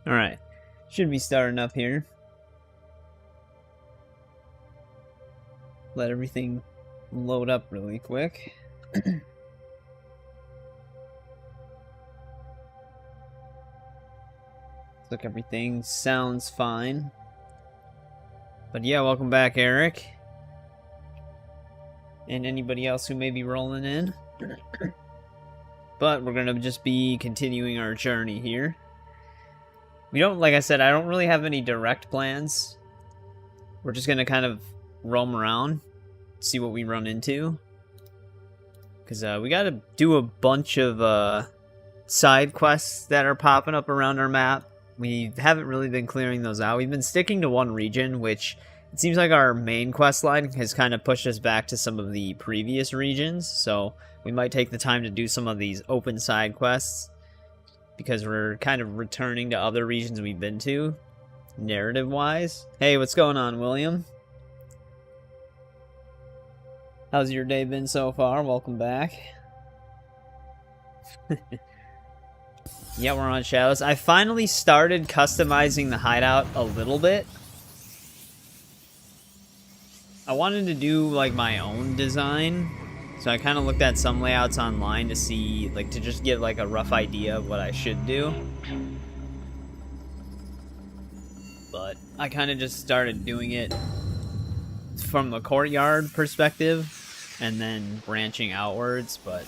Alright. Should be starting up here. Let everything load up really quick. Look, everything sounds fine. But yeah, welcome back, Eric. And anybody else who may be rolling in. But we're going to just be continuing our journey here. We don't, like I said, I don't really have any direct plans. We're just going to kind of roam around, see what we run into. Because we got to do a bunch of side quests that are popping up around our map. We haven't really been clearing those out. We've been sticking to one region, which it seems like our main quest line has kind of pushed us back to some of the previous regions. So we might take the time to do some of these open side quests, because we're kind of returning to other regions we've been to, narrative-wise. Hey, what's going on, William? How's your day been so far? Welcome back. Yeah, we're on Shadows. I finally started customizing the hideout a little bit. I wanted to do, like, my own design. So I kind of looked at some layouts online to see, like, to just get, like, a rough idea of what I should do. But I kind of just started doing it from the courtyard perspective and then branching outwards, but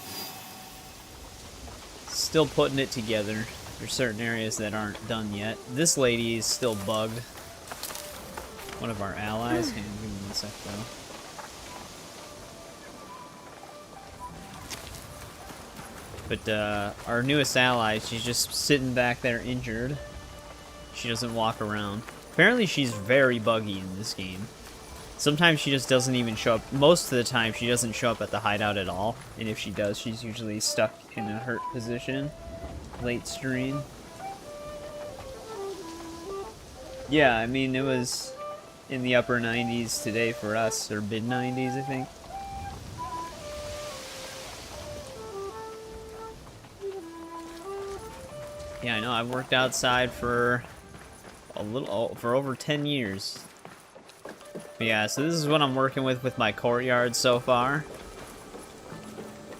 still putting it together. There's certain areas that aren't done yet. This lady is still bugged. One of our allies. Hang on, give me 1 sec, though. But our newest ally, she's just sitting back there injured. She doesn't walk around. Apparently she's very buggy in this game. Sometimes she just doesn't even show up. Most of the time she doesn't show up at the hideout at all. And if she does, she's usually stuck in a hurt position. Late stream. Yeah, I mean, it was in the upper 90s today for us, or mid 90s, I think. Yeah, I know. I've worked outside for for over 10 years. But yeah, so this is what I'm working with my courtyard so far,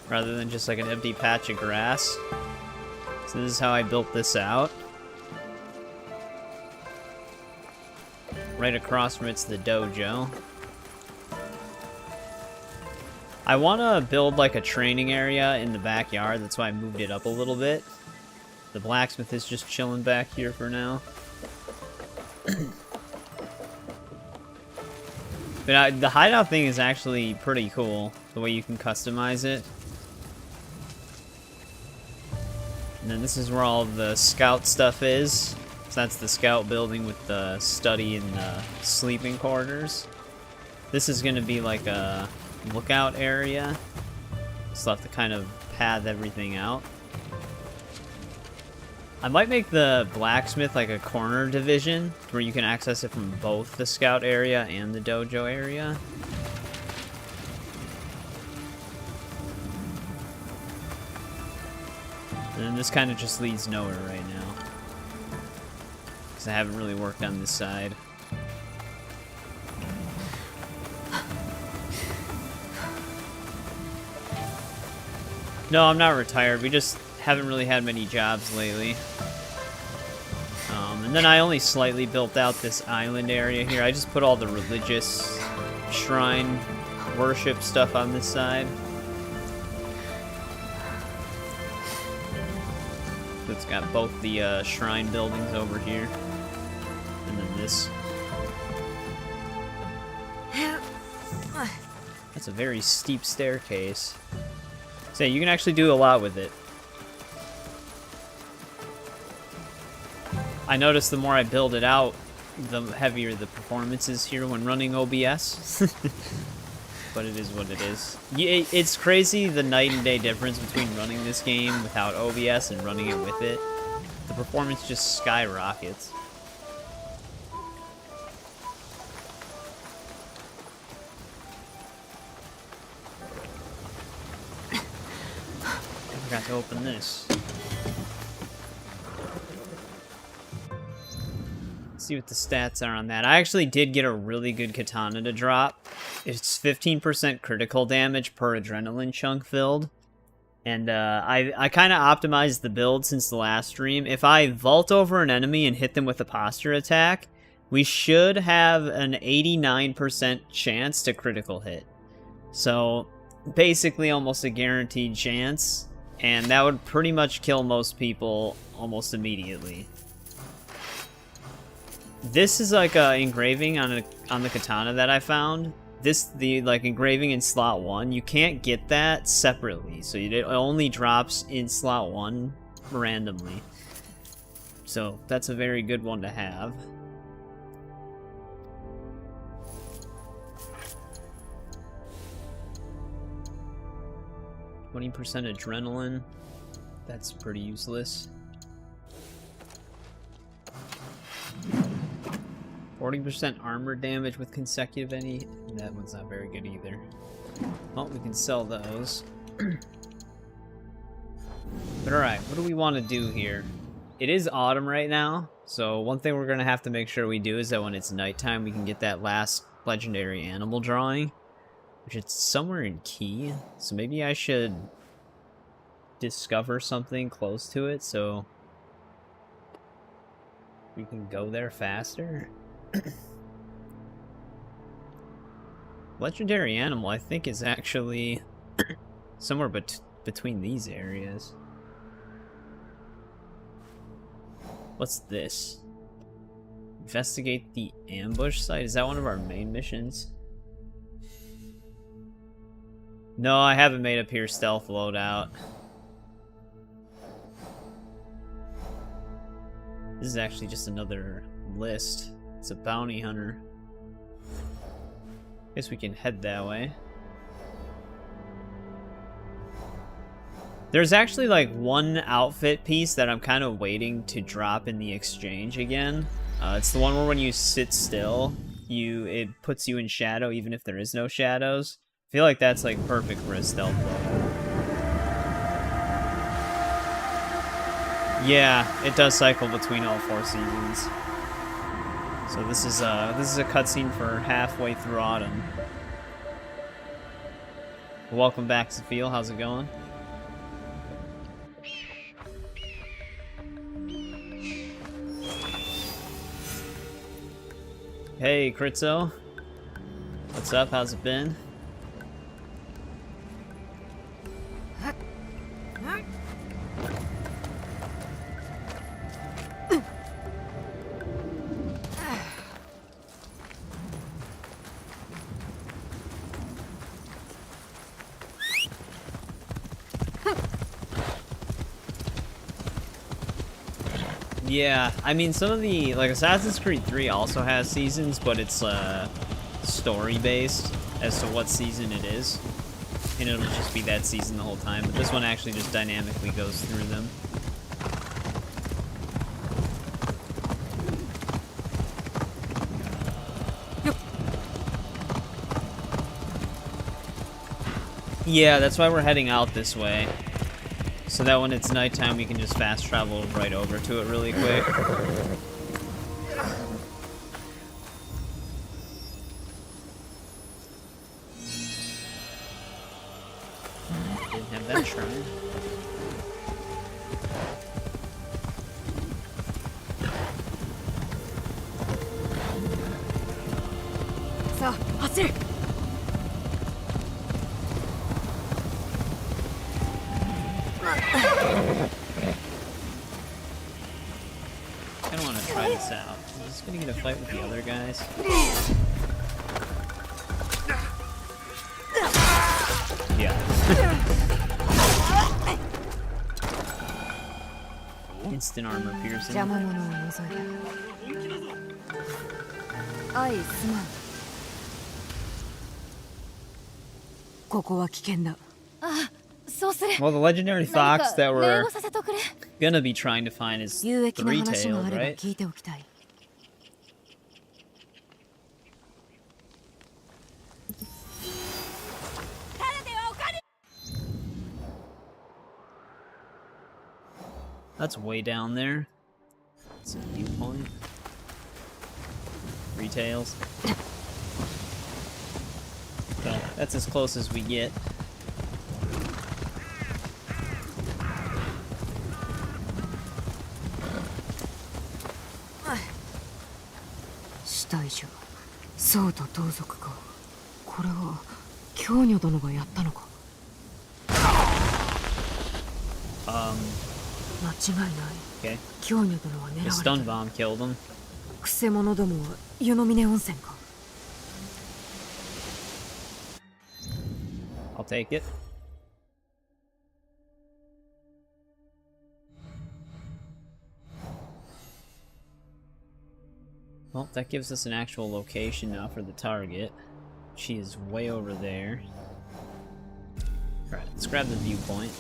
rather than just like an empty patch of grass. So this is how I built this out. Right across from it's the dojo. I want to build like a training area in the backyard. That's why I moved it up a little bit. The blacksmith is just chilling back here for now. But the hideout thing is actually pretty cool, the way you can customize it. And then this is where all the scout stuff is. So that's the scout building with the study and the sleeping quarters. This is going to be like a lookout area. So I'll have to kind of pad everything out. I might make the blacksmith like a corner division where you can access it from both the scout area and the dojo area. And then this kind of just leads nowhere right now, because I haven't really worked on this side. No, I'm not retired. We just haven't really had many jobs lately. And then I only slightly built out this island area here. I just put all the religious shrine worship stuff on this side. So it's got both the shrine buildings over here, and then this. That's a very steep staircase. So you can actually do a lot with it. I noticed the more I build it out, the heavier the performance is here when running OBS. But it is what it is. It's crazy the night and day difference between running this game without OBS and running it with it. The performance just skyrockets. I forgot to open this. see what the stats are on that. I actually did get a really good katana to drop. It's 15% critical damage per adrenaline chunk filled. And I kind of optimized the build since the last stream. If I vault over an enemy and hit them with a posture attack, we should have an 89% chance to critical hit. So basically almost a guaranteed chance. And that would pretty much kill most people almost immediately. This is like a engraving on the katana that I found. The engraving in slot 1, you can't get that separately, so it only drops in slot 1 randomly. So that's a very good one to have. %20 adrenaline. That's pretty useless. 40% armor damage with consecutive any... That one's not very good either. Well, we can sell those. But alright, what do we want to do here? It is autumn right now, so one thing we're going to have to make sure we do is that when it's nighttime, we can get that last legendary animal drawing, which it's somewhere in Key. So maybe I should discover something close to it so we can go there faster. Legendary animal, I think, is actually somewhere between these areas. What's this? Investigate the ambush site? Is that one of our main missions? No, I haven't made a pure stealth loadout. This is actually just another list. It's a bounty hunter. Guess we can head that way. There's actually like one outfit piece that I'm kind of waiting to drop in the exchange again. It's the one where when you sit still, it puts you in shadow even if there is no shadows. I feel like that's like perfect for a stealth loadout. Yeah, it does cycle between all 4 seasons. So this is a cutscene for halfway through autumn. Welcome back, Sophia. How's it going? Hey, Kritzo. What's up? How's it been? Yeah, I mean, some of the, like, Assassin's Creed 3 also has seasons, but it's story-based as to what season it is. And it'll just be that season the whole time, but this one actually just dynamically goes through them. Yeah, that's why we're heading out this way. So that when it's nighttime, we can just fast travel right over to it really quick. Didn't have that shrine. So, Hatsu! I don't want to try this out. I'm just gonna get a fight with the other guys. Yeah. Instant armor piercing. Well, the legendary fox that we're gonna be trying to find is three-tailed, right? That's way down there. It's a viewpoint. Retails. So that's as close as we get. Okay. The stun bomb killed him. I'll take it. Well, that gives us an actual location now for the target. She is way over there. Alright, let's grab the viewpoint.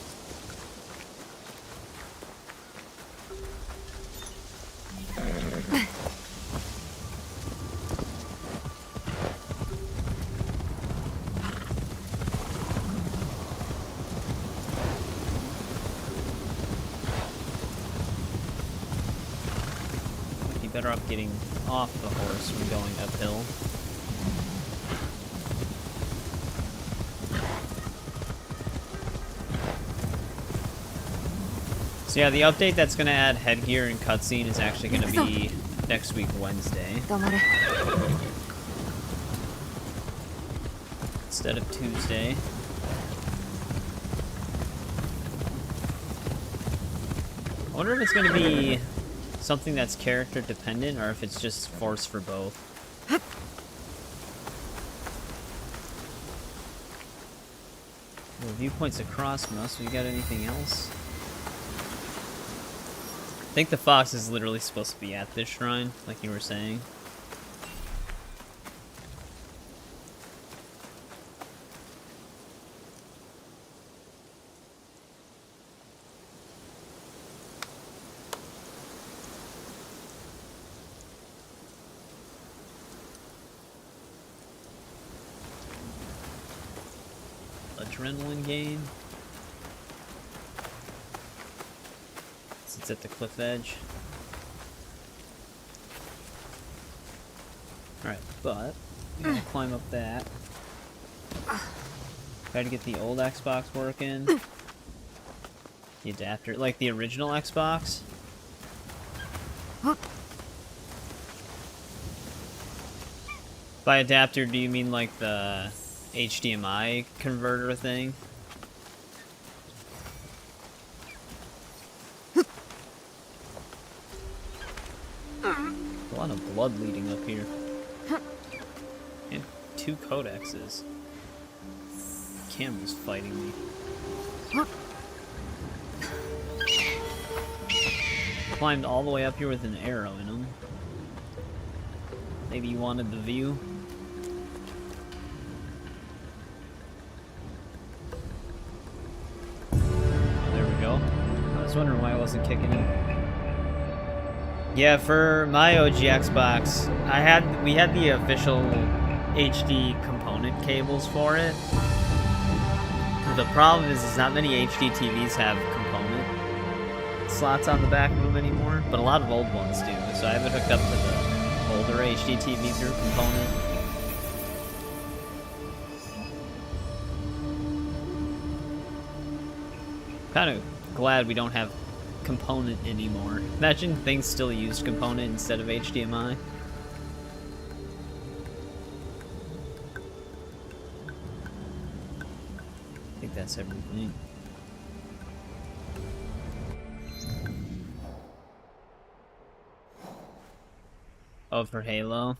Be better off getting off the horse when going uphill. So yeah, the update that's going to add headgear and cutscene is actually going to be next week, Wednesday. Instead of Tuesday. I wonder if it's going to be something that's character dependent or if it's just forced for both. Well, viewpoints across from us. We got anything else? I think the fox is literally supposed to be at this shrine, like you were saying. Adrenaline gain. It's at the cliff edge. Alright, but we gotta climb up that. Try to get the old Xbox working. The adapter, like the original Xbox. By adapter, do you mean like the HDMI converter thing? A lot of blood leading up here. And 2 codexes. Camera's fighting me. Climbed all the way up here with an arrow in him. Maybe you wanted the view. There we go. I was wondering why I wasn't kicking it. Yeah, for my OG Xbox, we had the official HD component cables for it. The problem is not many HD TVs have component slots on the back of them anymore, but a lot of old ones do. So I have it hooked up to the older HD TV through component. Kind of glad we don't have component anymore. Imagine things still used component instead of HDMI. I think that's everything. Oh, for Halo?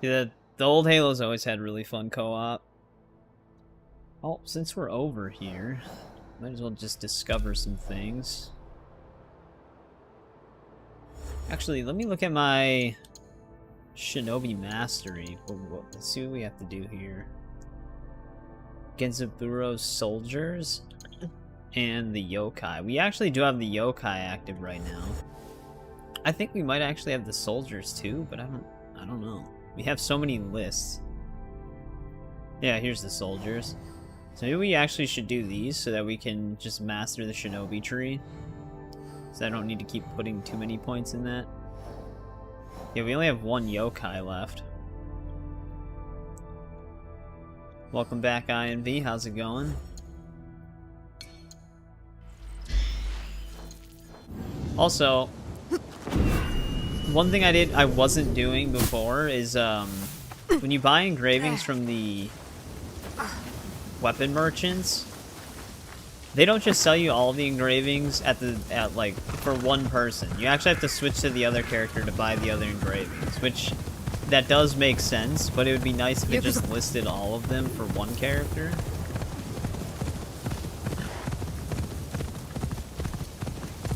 Yeah, the old Halos always had really fun co-op. Oh, since we're over here, might as well just discover some things. Actually, let me look at my Shinobi Mastery. Let's see what we have to do here. Genzaburo's soldiers and the yokai. We actually do have the yokai active right now. I think we might actually have the soldiers too, but I don't know. We have so many lists. Yeah, here's the soldiers. So maybe we actually should do these so that we can just master the Shinobi tree. So I don't need to keep putting too many points in that. Yeah, we only have one yokai left. Welcome back, INV. How's it going? Also, one thing I wasn't doing before is when you buy engravings from the weapon merchants, they don't just sell you all the engravings at like for one person. You actually have to switch to the other character to buy the other engravings, which that does make sense, but it would be nice if it just listed all of them for one character.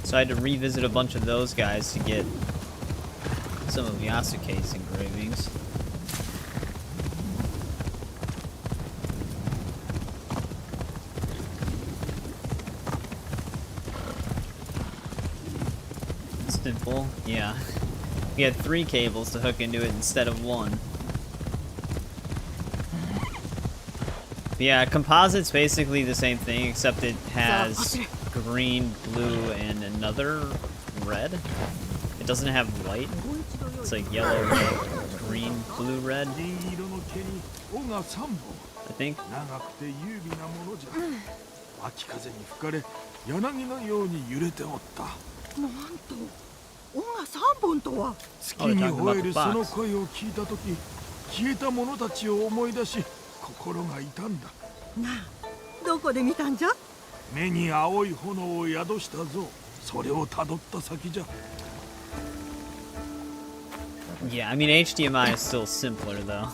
So I had to revisit a bunch of those guys to get some of Yasuke's engravings. Simple, yeah. We had 3 cables to hook into it instead of 1. But yeah, composite's basically the same thing, except it has green, blue, and another red. It doesn't have white. It's like yellow, red, green, blue, red. I think. Oh, they're talking about the box. 消えた者たちを思い出し心が痛んだ。なあ、どこで見たんじゃ？目に青い炎を宿したぞ。それを辿った先じゃ。Yeah, I mean HDMI is still simpler though.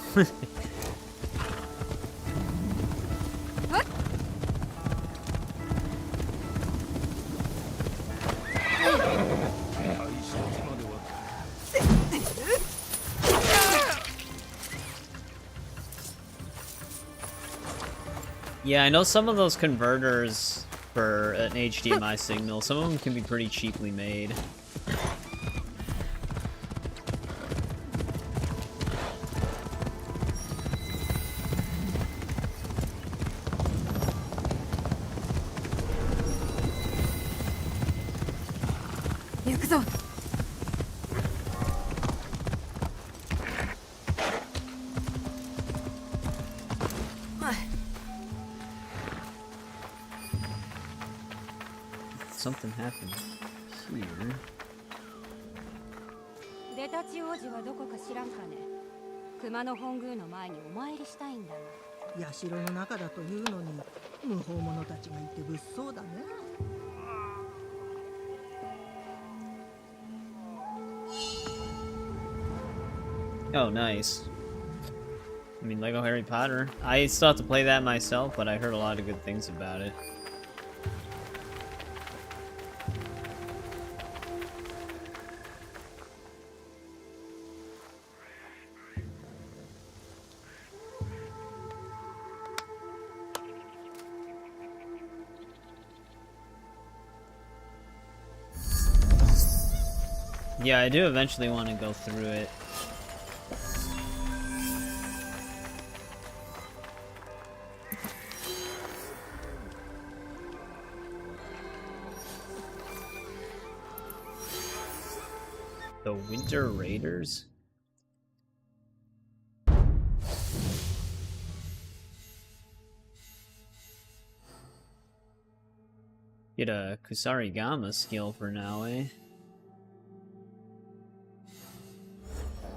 Yeah, I know some of those converters for an HDMI signal, some of them can be pretty cheaply made. Something happened here. 出たち王子はどこか知らんかね。熊の本宮の前にお参りしたいんだが。社の中だというのに無法者たちがいて物騒だね。Oh, nice. I mean, Lego Harry Potter. I still have to play that myself, but I heard a lot of good things about it. Yeah, I do eventually want to go through it. The Winter Raiders? Get a Kusarigama skill for Naoe.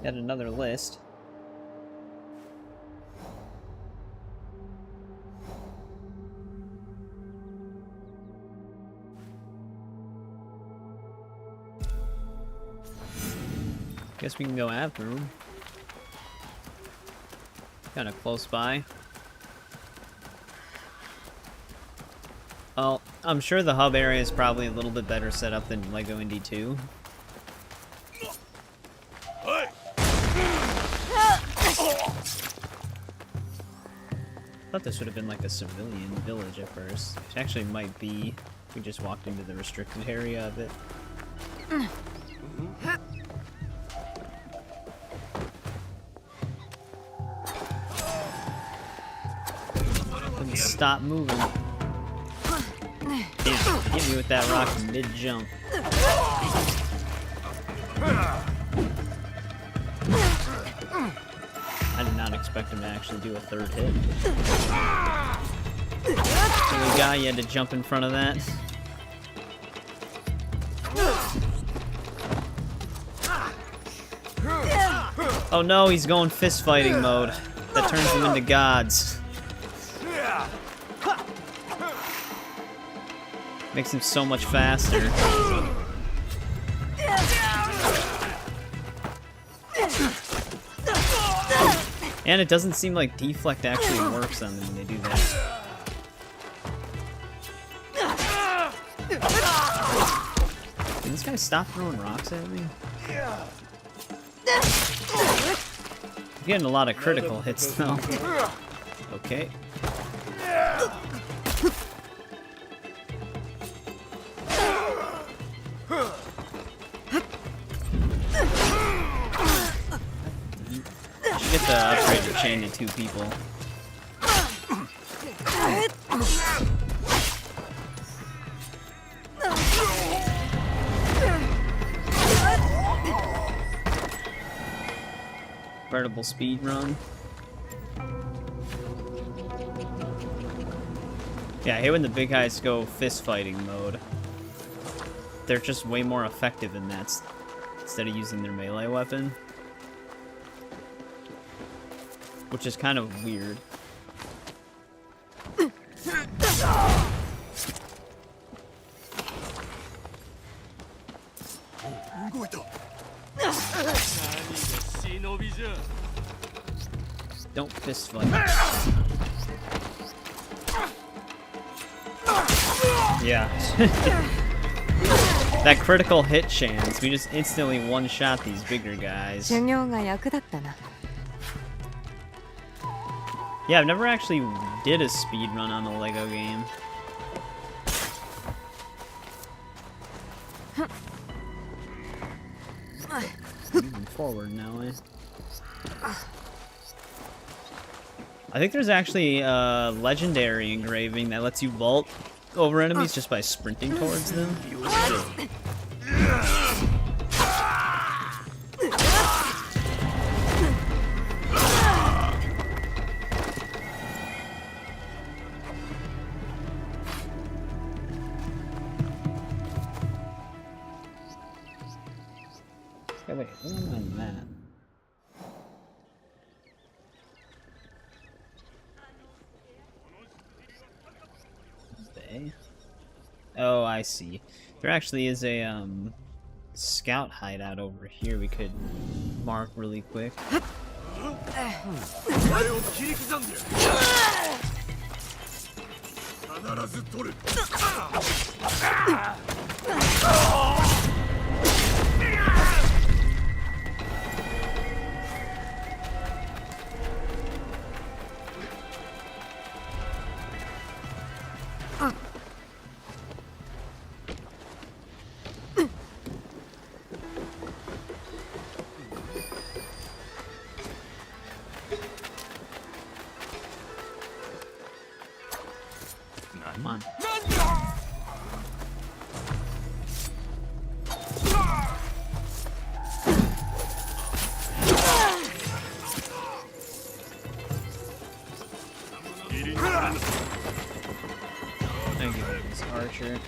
Got another list. Guess we can go after him. Kind of close by. Well, I'm sure the hub area is probably a little bit better set up than Lego Indy 2. I thought this would have been like a civilian village at first. It actually might be. We just walked into the restricted area of it. Couldn't stop moving. Damn, hit me with that rock mid-jump. I did not expect him to actually do a third hit. Silly guy, you had to jump in front of that. Oh no, he's going fist fighting mode. That turns them into gods. Makes him so much faster. And it doesn't seem like deflect actually works on them when they do that. Can this guy stop throwing rocks at me? I'm getting a lot of critical hits though. Okay. Get the upgrade to chain to 2 people. Veritable speed run. Yeah, I hate when the big guys go fist fighting mode. They're just way more effective in that instead of using their melee weapon. Which is kind of weird. Don't fist fight. Yeah. That critical hit chance, we just instantly one-shot these bigger guys. Yeah, I've never actually did a speed run on a Lego game. Moving forward now, I think there's actually a legendary engraving that lets you vault over enemies just by sprinting towards them. Okay, wait, what am I on that? Oh, I see. There actually is a scout hideout over here we could mark really quick. Come on. Thank you, this archer.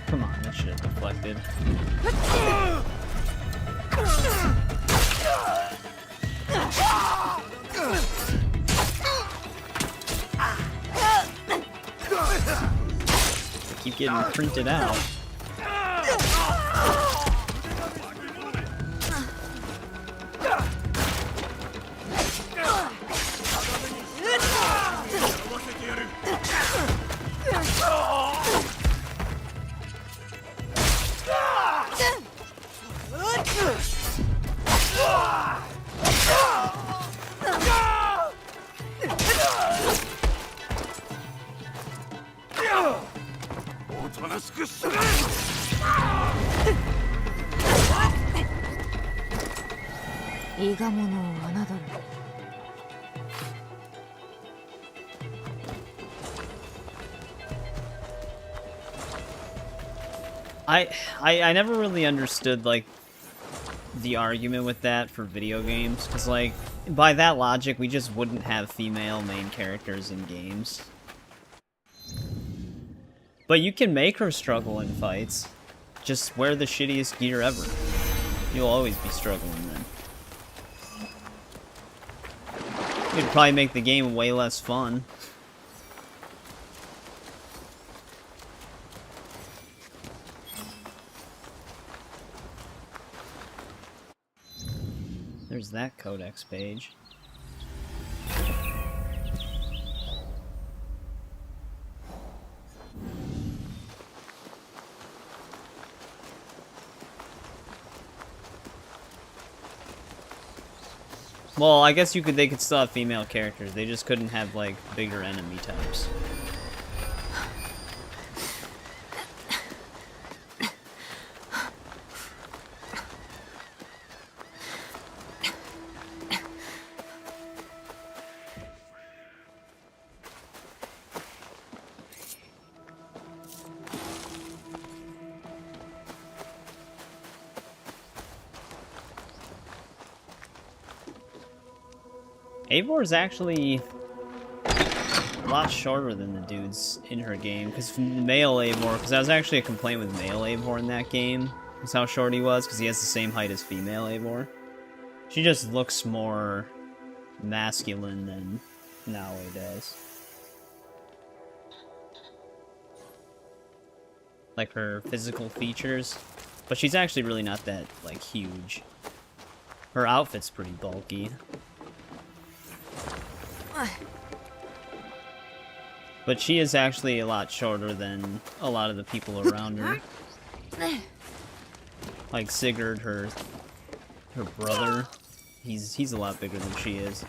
Come on, that should have deflected. I keep getting printed out. おとなしくしろ。伊賀者を侮る。I never really understood like the argument with that for video games, because like by that logic we just wouldn't have female main characters in games. But you can make her struggle in fights. Just wear the shittiest gear ever. You'll always be struggling then. It'd probably make the game way less fun. There's that codex page. Well, I guess they could still have female characters. They just couldn't have like bigger enemy types. Eivor is actually a lot shorter than the dudes in her game, because male Eivor, because that was actually a complaint with male Eivor in that game, is how short he was, because he has the same height as female Eivor. She just looks more masculine than Naoe does. Like her physical features, but she's actually really not that, like, huge. Her outfit's pretty bulky. But she is actually a lot shorter than a lot of the people around her. Like Sigurd, her brother, he's a lot bigger than she is.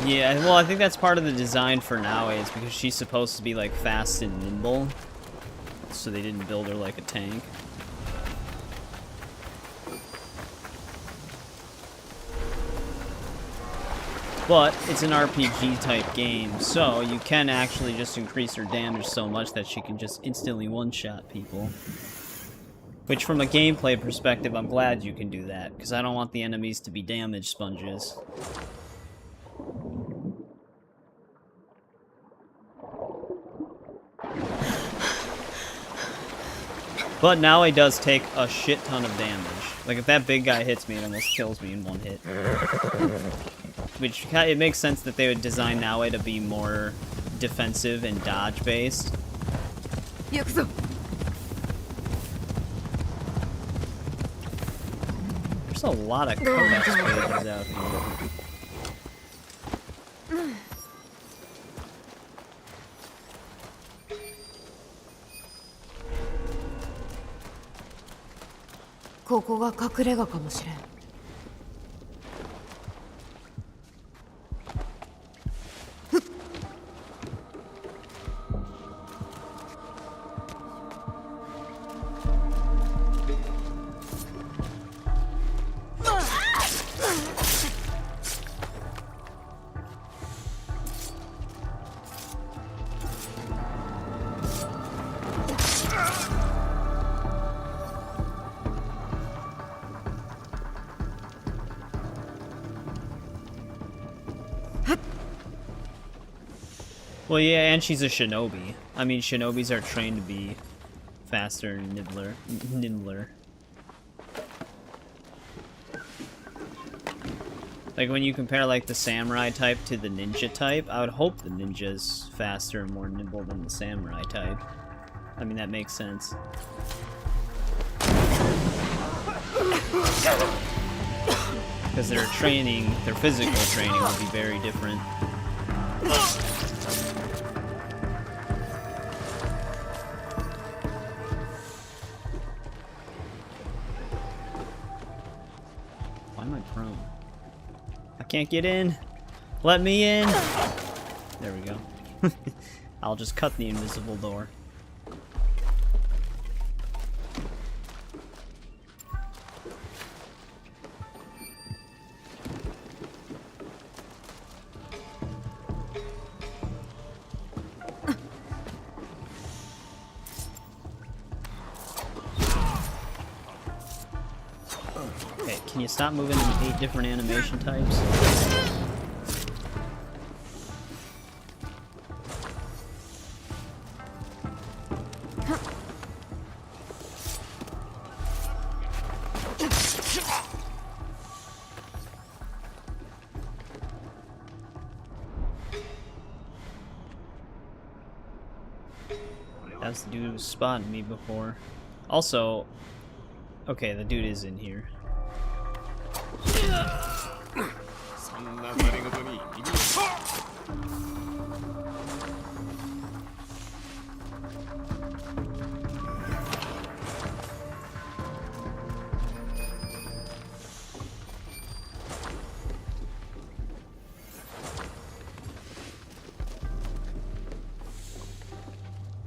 Yeah, well, I think that's part of the design for Naoe, is because she's supposed to be, like, fast and nimble, so they didn't build her like a tank. But it's an RPG-type game, so you can actually just increase her damage so much that she can just instantly one-shot people. Which, from a gameplay perspective, I'm glad you can do that, because I don't want the enemies to be damage sponges. But Naoe does take a shit ton of damage. Like, if that big guy hits me, it almost kills me in one hit. Which, it makes sense that they would design Naoe to be more defensive and dodge-based. There's a lot of codex pages out here. Well, yeah, and she's a shinobi. I mean, shinobis are trained to be faster and nimbler. Like, when you compare, like, the samurai type to the ninja type, I would hope the ninja's faster and more nimble than the samurai type. I mean, that makes sense. Because their training, their physical training will be very different. Why am I prone? I can't get in. Let me in. There we go. I'll just cut the invisible door. Okay, can you stop moving in 8 different animation types? That's the dude who spotted me before. Also, okay, the dude is in here.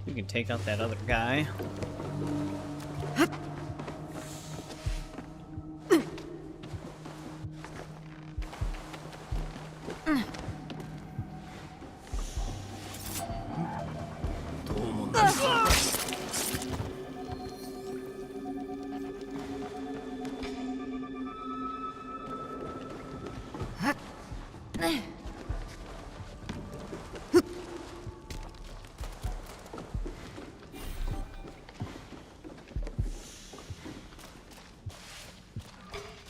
We can take out that other guy.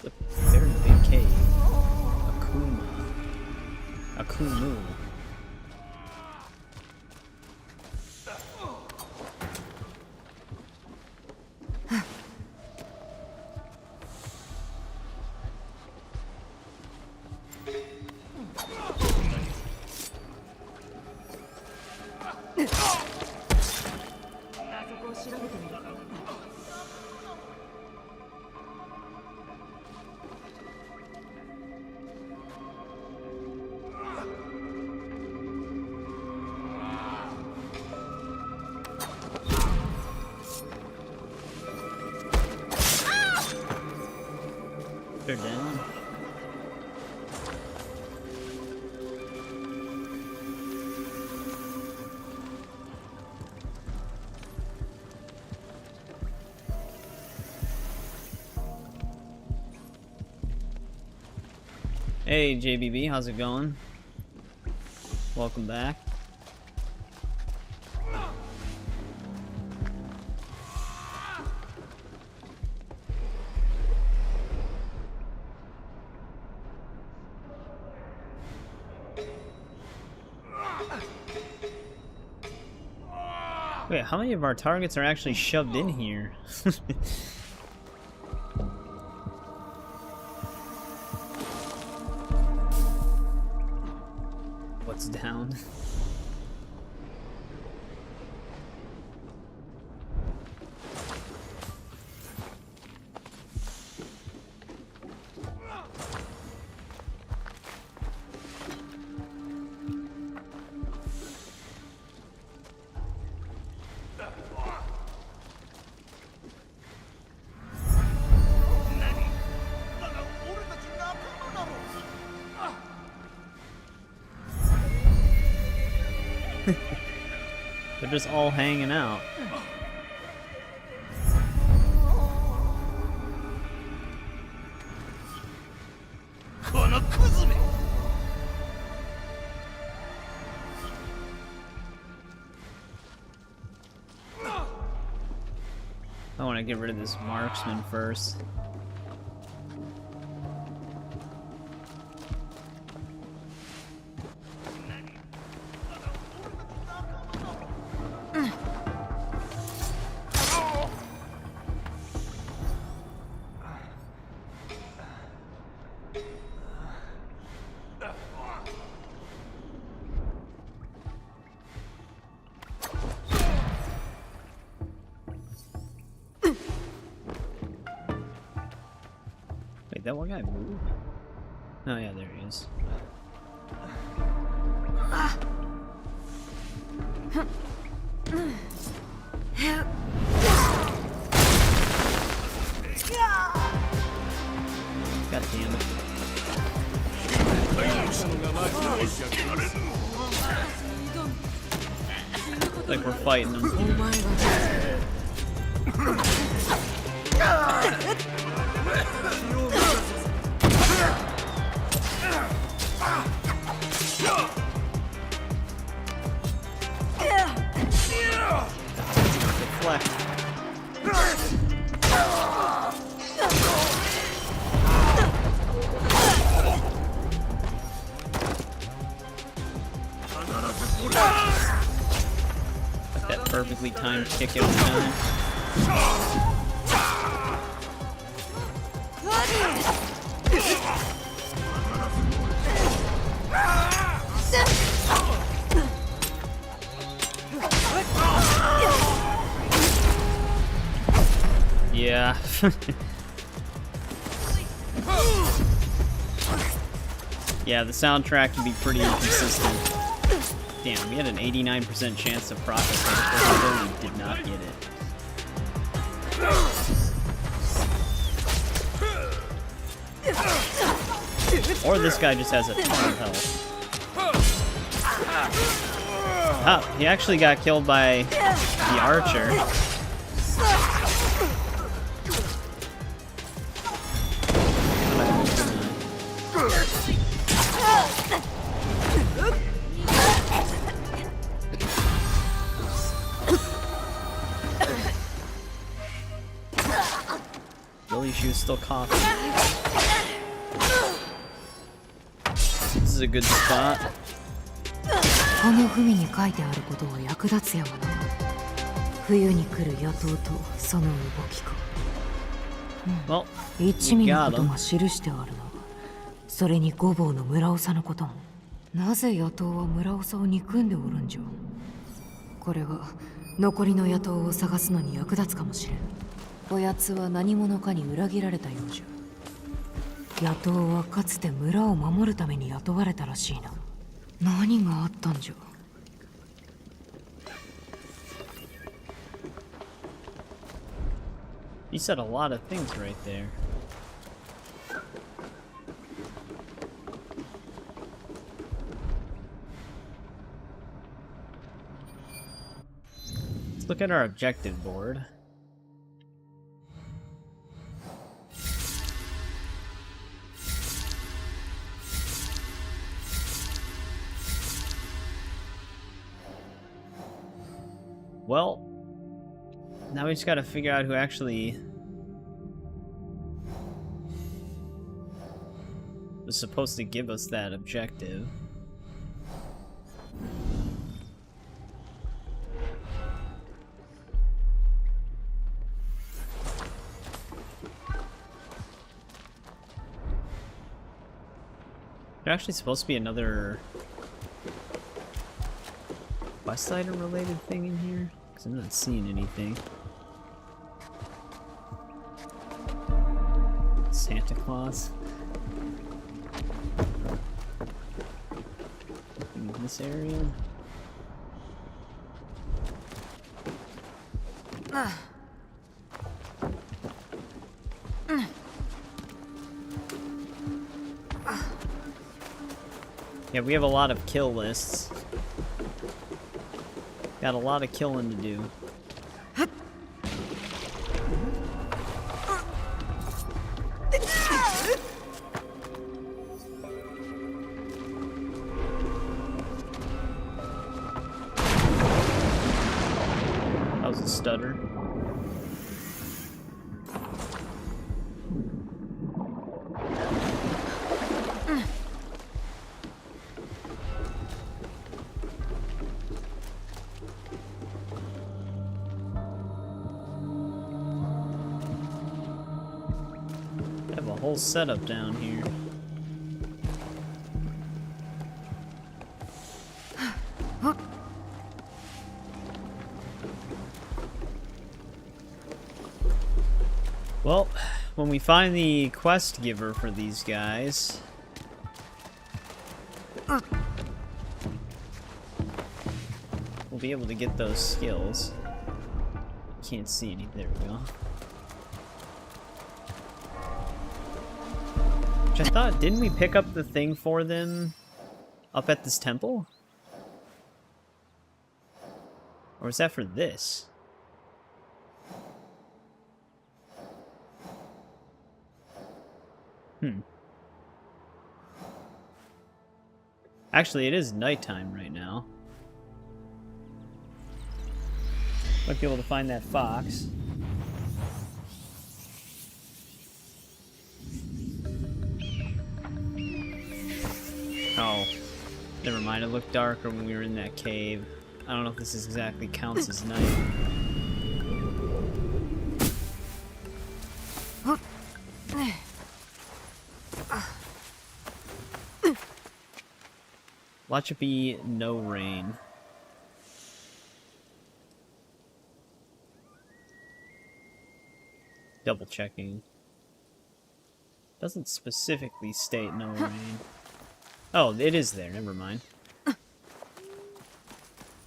It's a very big cave. Akumu. They're down. Hey JBB, how's it going? Welcome back. Wait, how many of our targets are actually shoved in here? What's down? They're just all hanging out. I want to get rid of this marksman first. Wait, that one guy moved? Oh yeah, there he is. God damn it. Like we're fighting them. Deflect. Got that perfectly timed kick every time. Yeah. Yeah, the soundtrack can be pretty inconsistent. Damn, we had an 89% chance of processing it, but we did not get it. Or this guy just has a ton of health. Oh, he actually got killed by the archer. Really, she was still coughing. This is a good spot. この文に書いてあることは役立つやもな。冬に来る野党とその動きか。Well, 一味のことが記してあるの。それに五坊の村長のことも。なぜ野党は村長を憎んでおるんじゃ。これが残りの野党を探すのに役立つかもしれん。おやつは何者かに裏切られたようじゃ。野党はかつて村を守るために雇われたらしいな。何があったんじゃ。He said a lot of things right there. Let's look at our objective board. Well, now we just gotta figure out who actually was supposed to give us that objective. There's actually supposed to be another quest item related thing in here? Because I'm not seeing anything. Santa Claus. In this area. Yeah, we have a lot of kill lists. Got a lot of killing to do. That was a stutter. Whole setup down here. Well, when we find the quest giver for these guys, we'll be able to get those skills. Can't see any. There we go. Which I thought, didn't we pick up the thing for them up at this temple? Or is that for this? Actually, it is nighttime right now. Might be able to find that fox. Oh, never mind. It looked darker when we were in that cave. I don't know if this exactly counts as night. Watch it be no rain. Double checking. Doesn't specifically state no rain. Oh, it is there. Never mind. I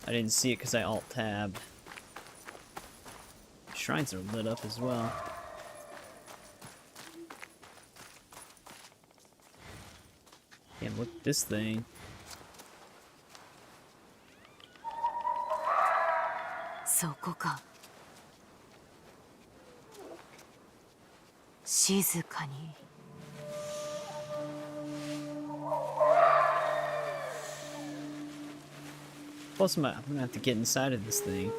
didn't see it because I alt-tabbed. Shrines are lit up as well. Damn, look at this thing. Soこか。静かに。Plus, I'm gonna have to get inside of this thing.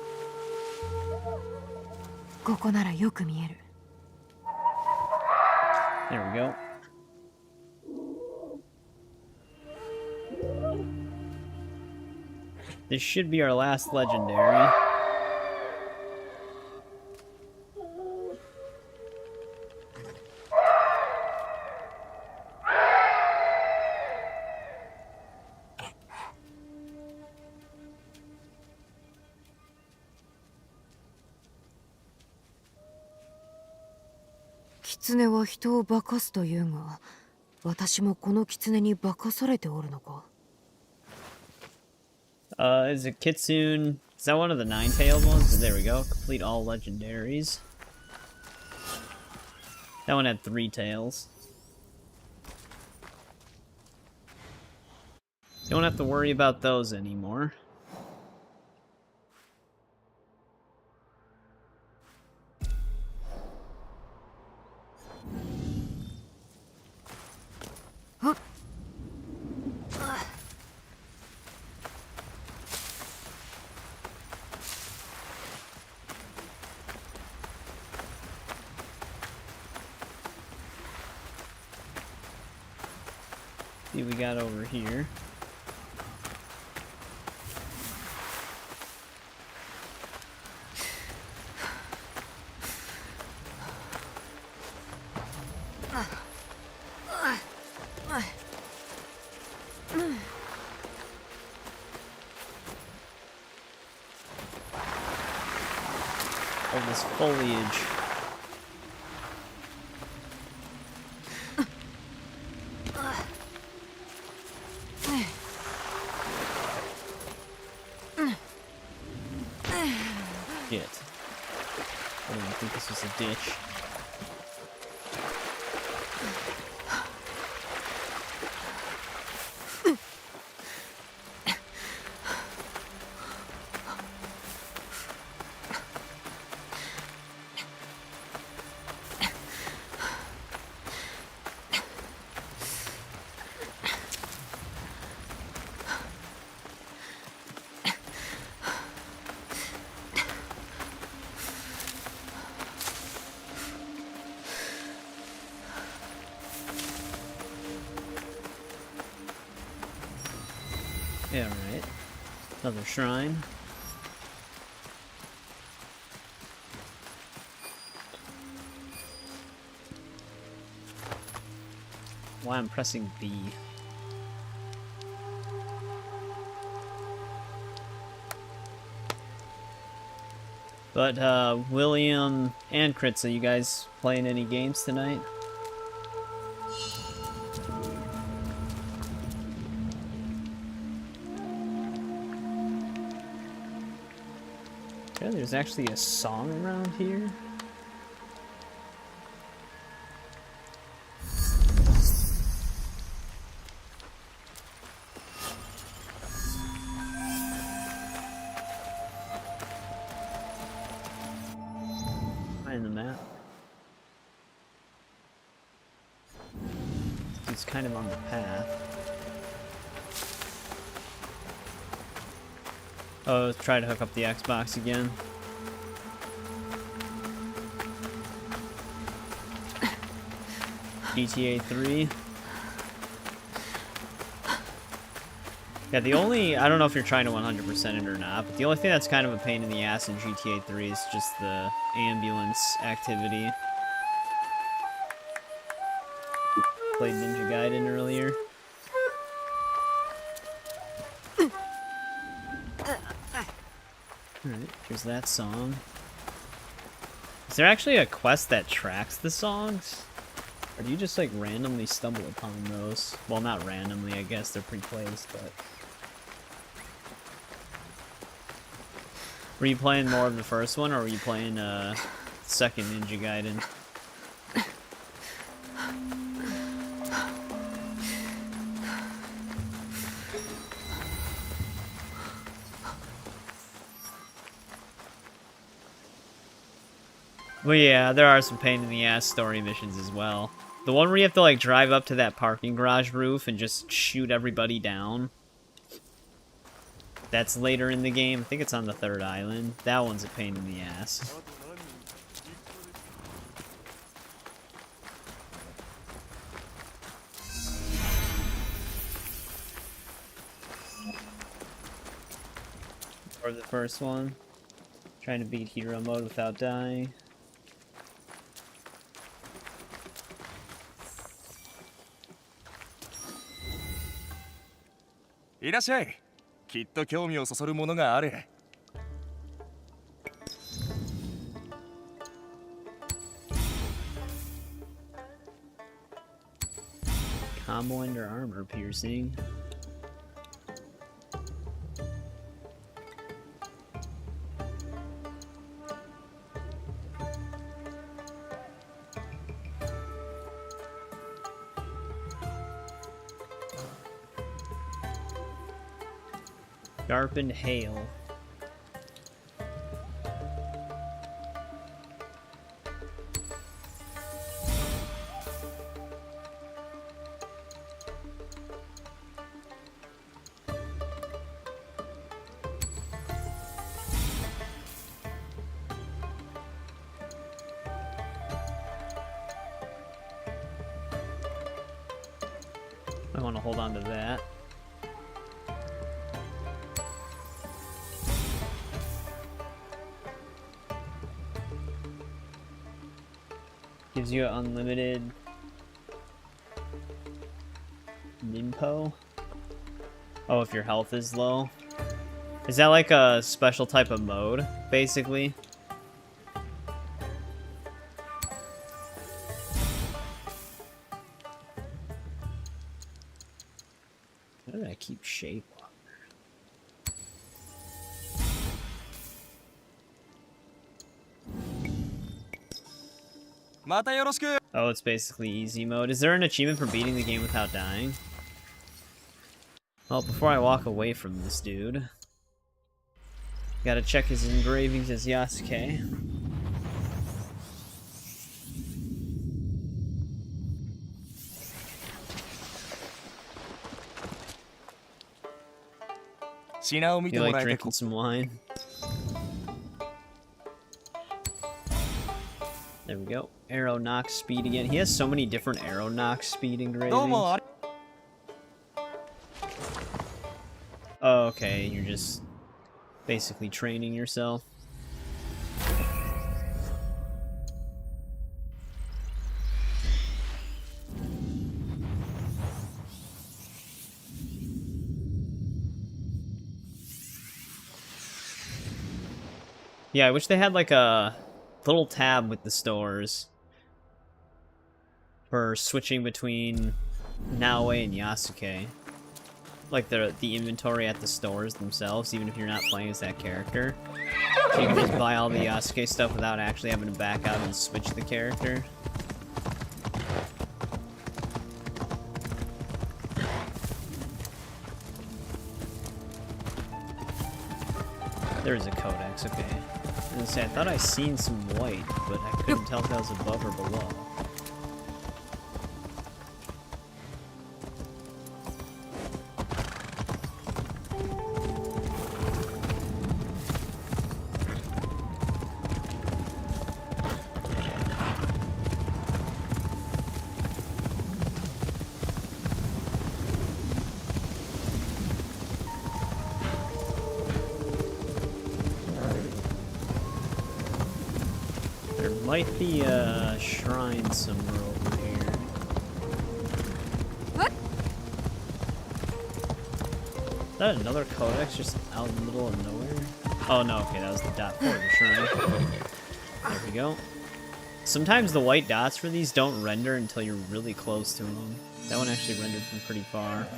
ここならよく見える。There we go. This should be our last legendary.狐は人を化かすというが、私もこの狐に化かされておるのか。Is it Kitsune? Is that one of the 9-tailed ones? There we go. Complete all legendaries. That one had 3 tails. Don't have to worry about those anymore. See what we got over here. All this foliage. Shit. I didn't think this was a ditch. Yeah, right. Another shrine. Why I'm pressing B. But William and Kritza, you guys playing any games tonight? Yeah, there's actually a song around here. Find the map. It's kind of on the path. Oh, let's try to hook up the Xbox again. GTA 3. Yeah, the only, I don't know if you're trying to 100% it or not, but the only thing that's kind of a pain in the ass in GTA 3 is just the ambulance activity. Played Ninja Gaiden earlier. Alright, here's that song. Is there actually a quest that tracks the songs? Or do you just like randomly stumble upon those? Well, not randomly, I guess they're pre-placed, but... Were you playing more of the first one, or were you playing second Ninja Gaiden? Well, yeah, there are some pain in the ass story missions as well. The one where you have to like drive up to that parking garage roof and just shoot everybody down. That's later in the game. I think it's on the third island. That one's a pain in the ass. Or the first one. Trying to beat hero mode without dying. Combo under armor piercing. Sharpened hail. I want to hold on to that. Gives you unlimited Ninpo. Oh, if your health is low. Is that like a special type of mode, basically? How did I keep shape? Oh, it's basically easy mode. Is there an achievement for beating the game without dying? Well, before I walk away from this dude, gotta check his engravings as Yasuke. You like drinking some wine? There we go. Arrow knock speed again. He has so many different arrow knock speed engravings. Oh, okay. You're just basically training yourself. Yeah, I wish they had like a little tab with the stores for switching between Naoe and Yasuke. Like the inventory at the stores themselves, even if you're not playing as that character. So you can just buy all the Yasuke stuff without actually having to back out and switch the character. There's a codex, okay. I was gonna say, I thought I seen some white, but I couldn't tell if that was above or below. Might be a shrine somewhere over here. What? Is that another codex just out in the middle of nowhere? Oh no, okay, that was the dot for the shrine. There we go. Sometimes the white dots for these don't render until you're really close to them. That one actually rendered from pretty far.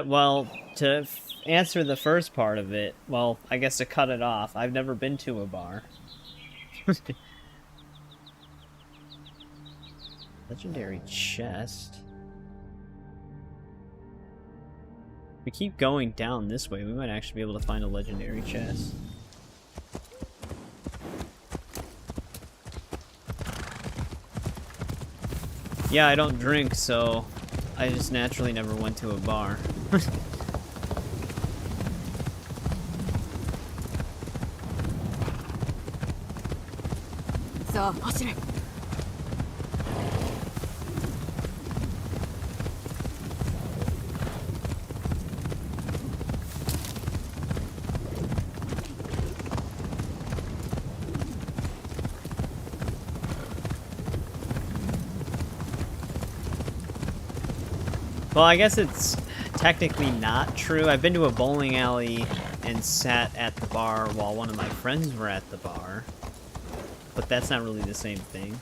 Well, to answer the first part of it, well, I guess to cut it off, I've never been to a bar. Legendary chest. If we keep going down this way, we might actually be able to find a legendary chest. Yeah, I don't drink, so I just naturally never went to a bar. So, 走れ。Well, I guess it's technically not true. I've been to a bowling alley and sat at the bar while one of my friends were at the bar. But that's not really the same thing.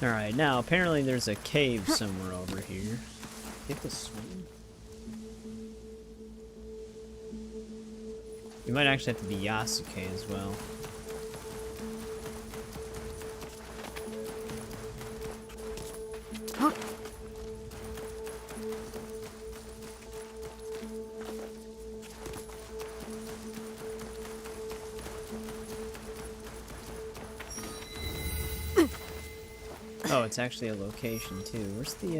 Alright, now apparently there's a cave somewhere over here. Get the swing. You might actually have to be Yasuke as well. Oh, it's actually a location too. Where's the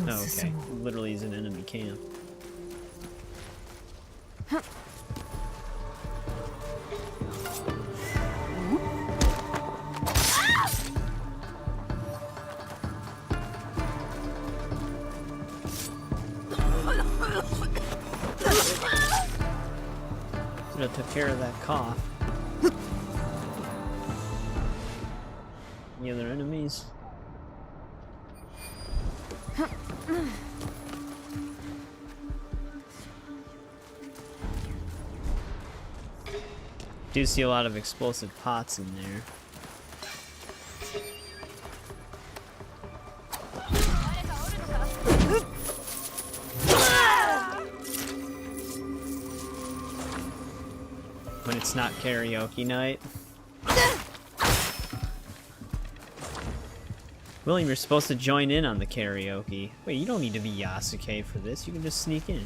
Oh, okay. Literally is an enemy camp. That took care of that cough. Any other enemies? Do see a lot of explosive pots in there. When it's not karaoke night. William, you're supposed to join in on the karaoke. Wait, you don't need to be Yasuke for this. You can just sneak in.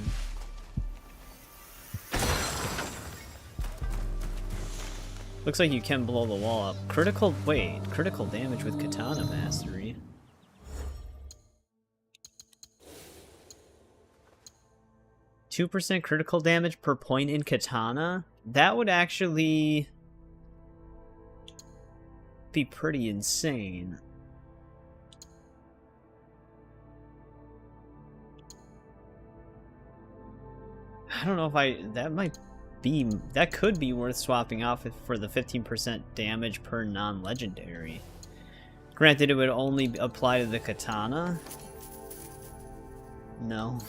Looks like you can blow the wall up. Critical damage with katana mastery. %2 critical damage per point in katana? That would actually be pretty insane. I don't know if that could be worth swapping off for the 15% damage per non-legendary. Granted, it would only apply to the katana. No.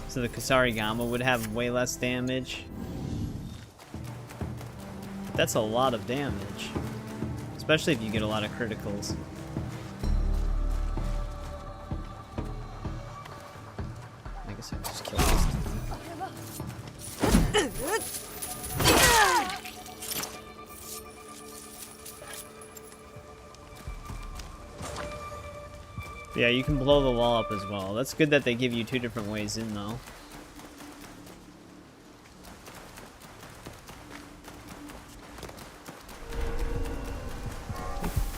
So the Kasarigama would have way less damage. That's a lot of damage. Especially if you get a lot of criticals. I guess I just kill this. Yeah, you can blow the wall up as well. That's good that they give you 2 different ways in, though.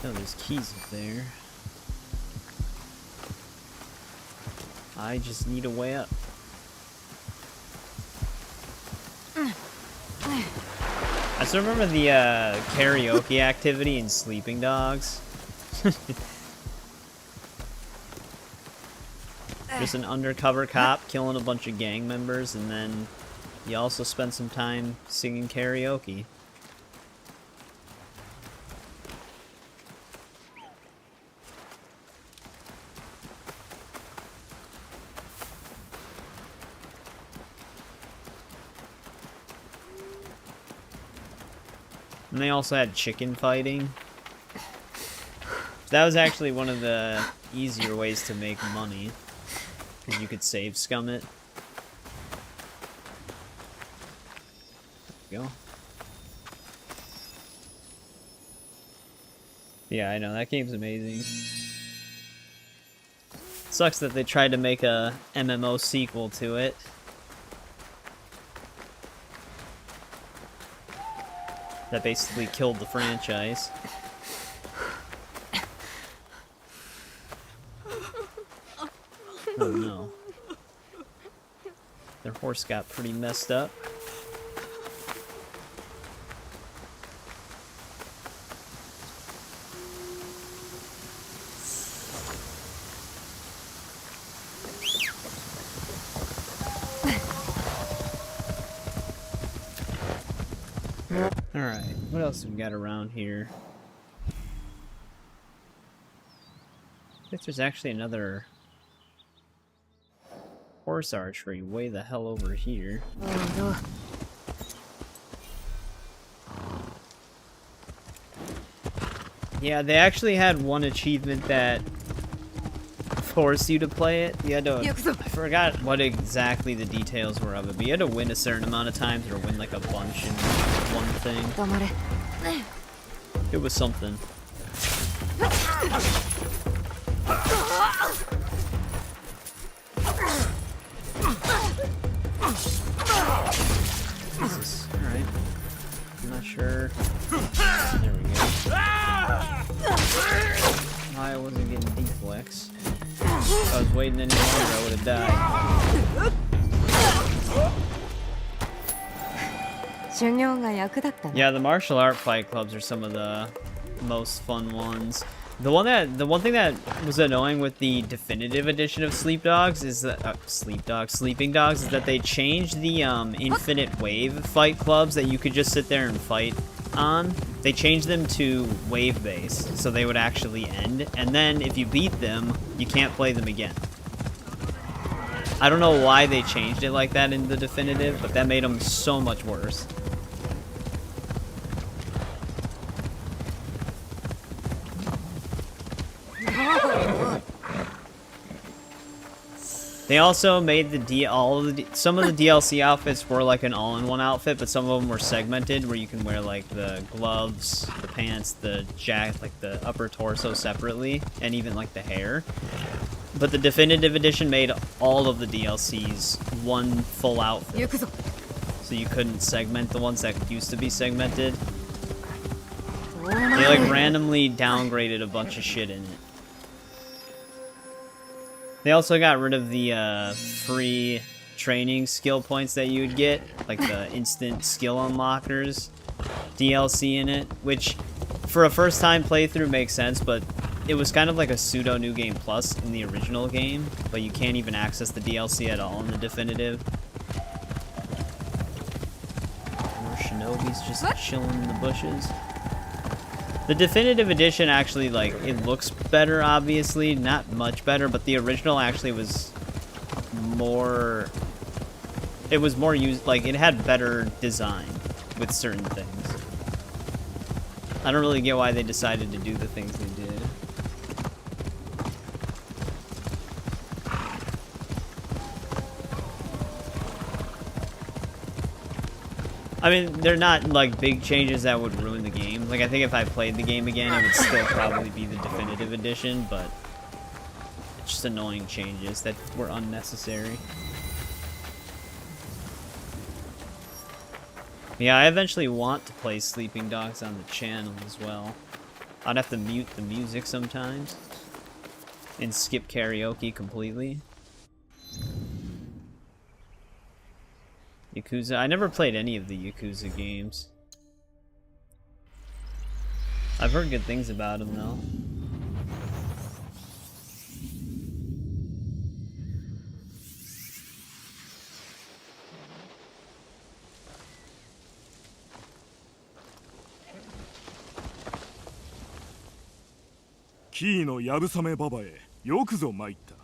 Oh, there's keys up there. I just need a way up. I still remember the karaoke activity in Sleeping Dogs. Just an undercover cop killing a bunch of gang members, and then you also spend some time singing karaoke. And they also had chicken fighting. That was actually one of the easier ways to make money. Because you could save scum it. There we go. Yeah, I know, that game's amazing. Sucks that they tried to make a MMO sequel to it. That basically killed the franchise. Oh no. Their horse got pretty messed up. Alright, what else have we got around here? I think there's actually another horse archery way the hell over here. Yeah, they actually had one achievement that forced you to play it. You had to, I forgot what exactly the details were of it, but you had to win a certain amount of times or win like a bunch in one thing. It was something. Jesus, alright. I'm not sure. There we go. I wasn't getting deflex. If I was waiting any longer, I would have died. Yeah, the martial art fight clubs are some of the most fun ones. The one thing that was annoying with the definitive edition of Sleeping Dogs is that they changed the infinite wave fight clubs that you could just sit there and fight on. They changed them to wave based, so they would actually end. And then if you beat them, you can't play them again. I don't know why they changed it like that in the definitive, but that made them so much worse. They also made some of the DLC outfits were like an all-in-one outfit, but some of them were segmented, where you can wear like the gloves, the pants, the jacket, like the upper torso separately, and even like the hair. But the definitive edition made all of the DLCs one full outfit, so you couldn't segment the ones that used to be segmented. They like randomly downgraded a bunch of shit in it. They also got rid of the free training skill points that you would get, like the instant skill unlockers DLC in it, which for a first time playthrough makes sense, but it was kind of like a pseudo New Game Plus in the original game, but you can't even access the DLC at all in the definitive. More Shinobi's just chilling in the bushes. The definitive edition actually, like, it looks better, obviously, not much better, but the original actually was more, it was more used, like, it had better design with certain things. I don't really get why they decided to do the things they did. I mean, they're not, like, big changes that would ruin the game. Like, I think if I played the game again, it would still probably be the definitive edition, but it's just annoying changes that were unnecessary. Yeah, I eventually want to play Sleeping Dogs on the channel as well. I'd have to mute the music sometimes and skip karaoke completely. Yakuza. I never played any of the Yakuza games. I've heard good things about them though.キーのやぶさめババへよくぞ参った。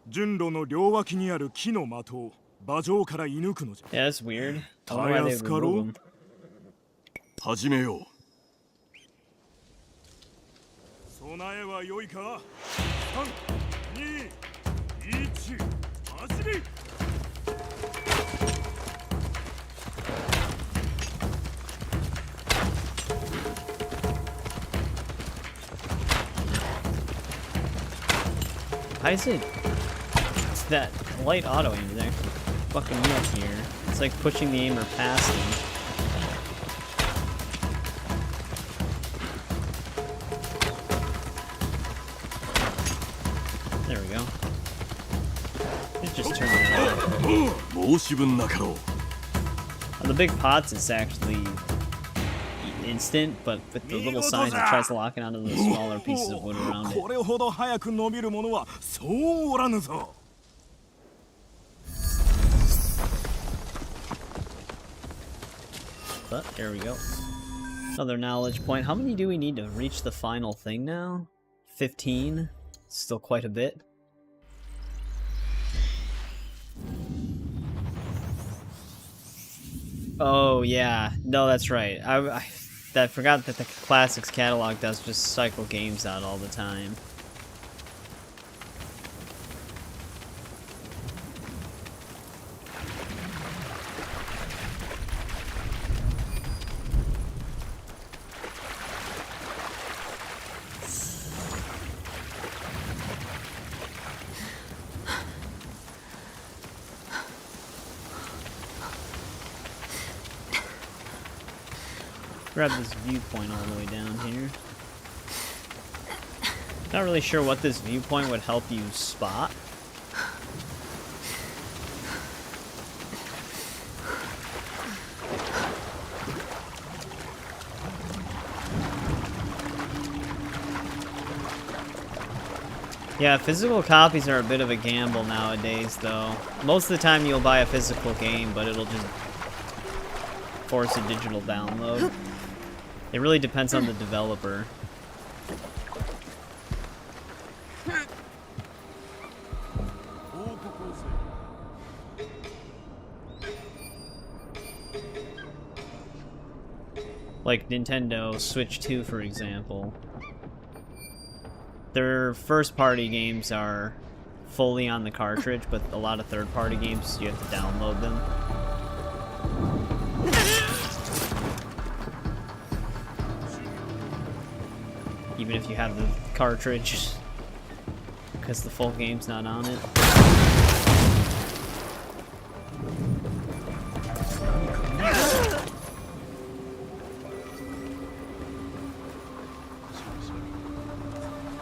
順路の両脇にある木の的を馬上から射抜くのじゃ。Yeah, that's weird. たやすかろう。始めよう。備えは良いか。3、2、1、走り。How is it? It's that light auto aim is actually fucking me up here. It's like pushing the aimer past him. There we go. It just turned it off. On the big pots, it's actually instant, but with the little signs, it tries locking onto the smaller pieces of wood around it. But there we go. Another knowledge point. How many do we need to reach the final thing now? 15. Still quite a bit. Oh yeah, no, that's right. I forgot that the Classics catalog does just cycle games out all the time. Grab this viewpoint all the way down here. Not really sure what this viewpoint would help you spot. Yeah, physical copies are a bit of a gamble nowadays, though. Most of the time you'll buy a physical game, but it'll just force a digital download. It really depends on the developer. Like Nintendo Switch 2, for example. Their first-party games are fully on the cartridge, but a lot of third-party games, you have to download them. Even if you have the cartridge, because the full game's not on it.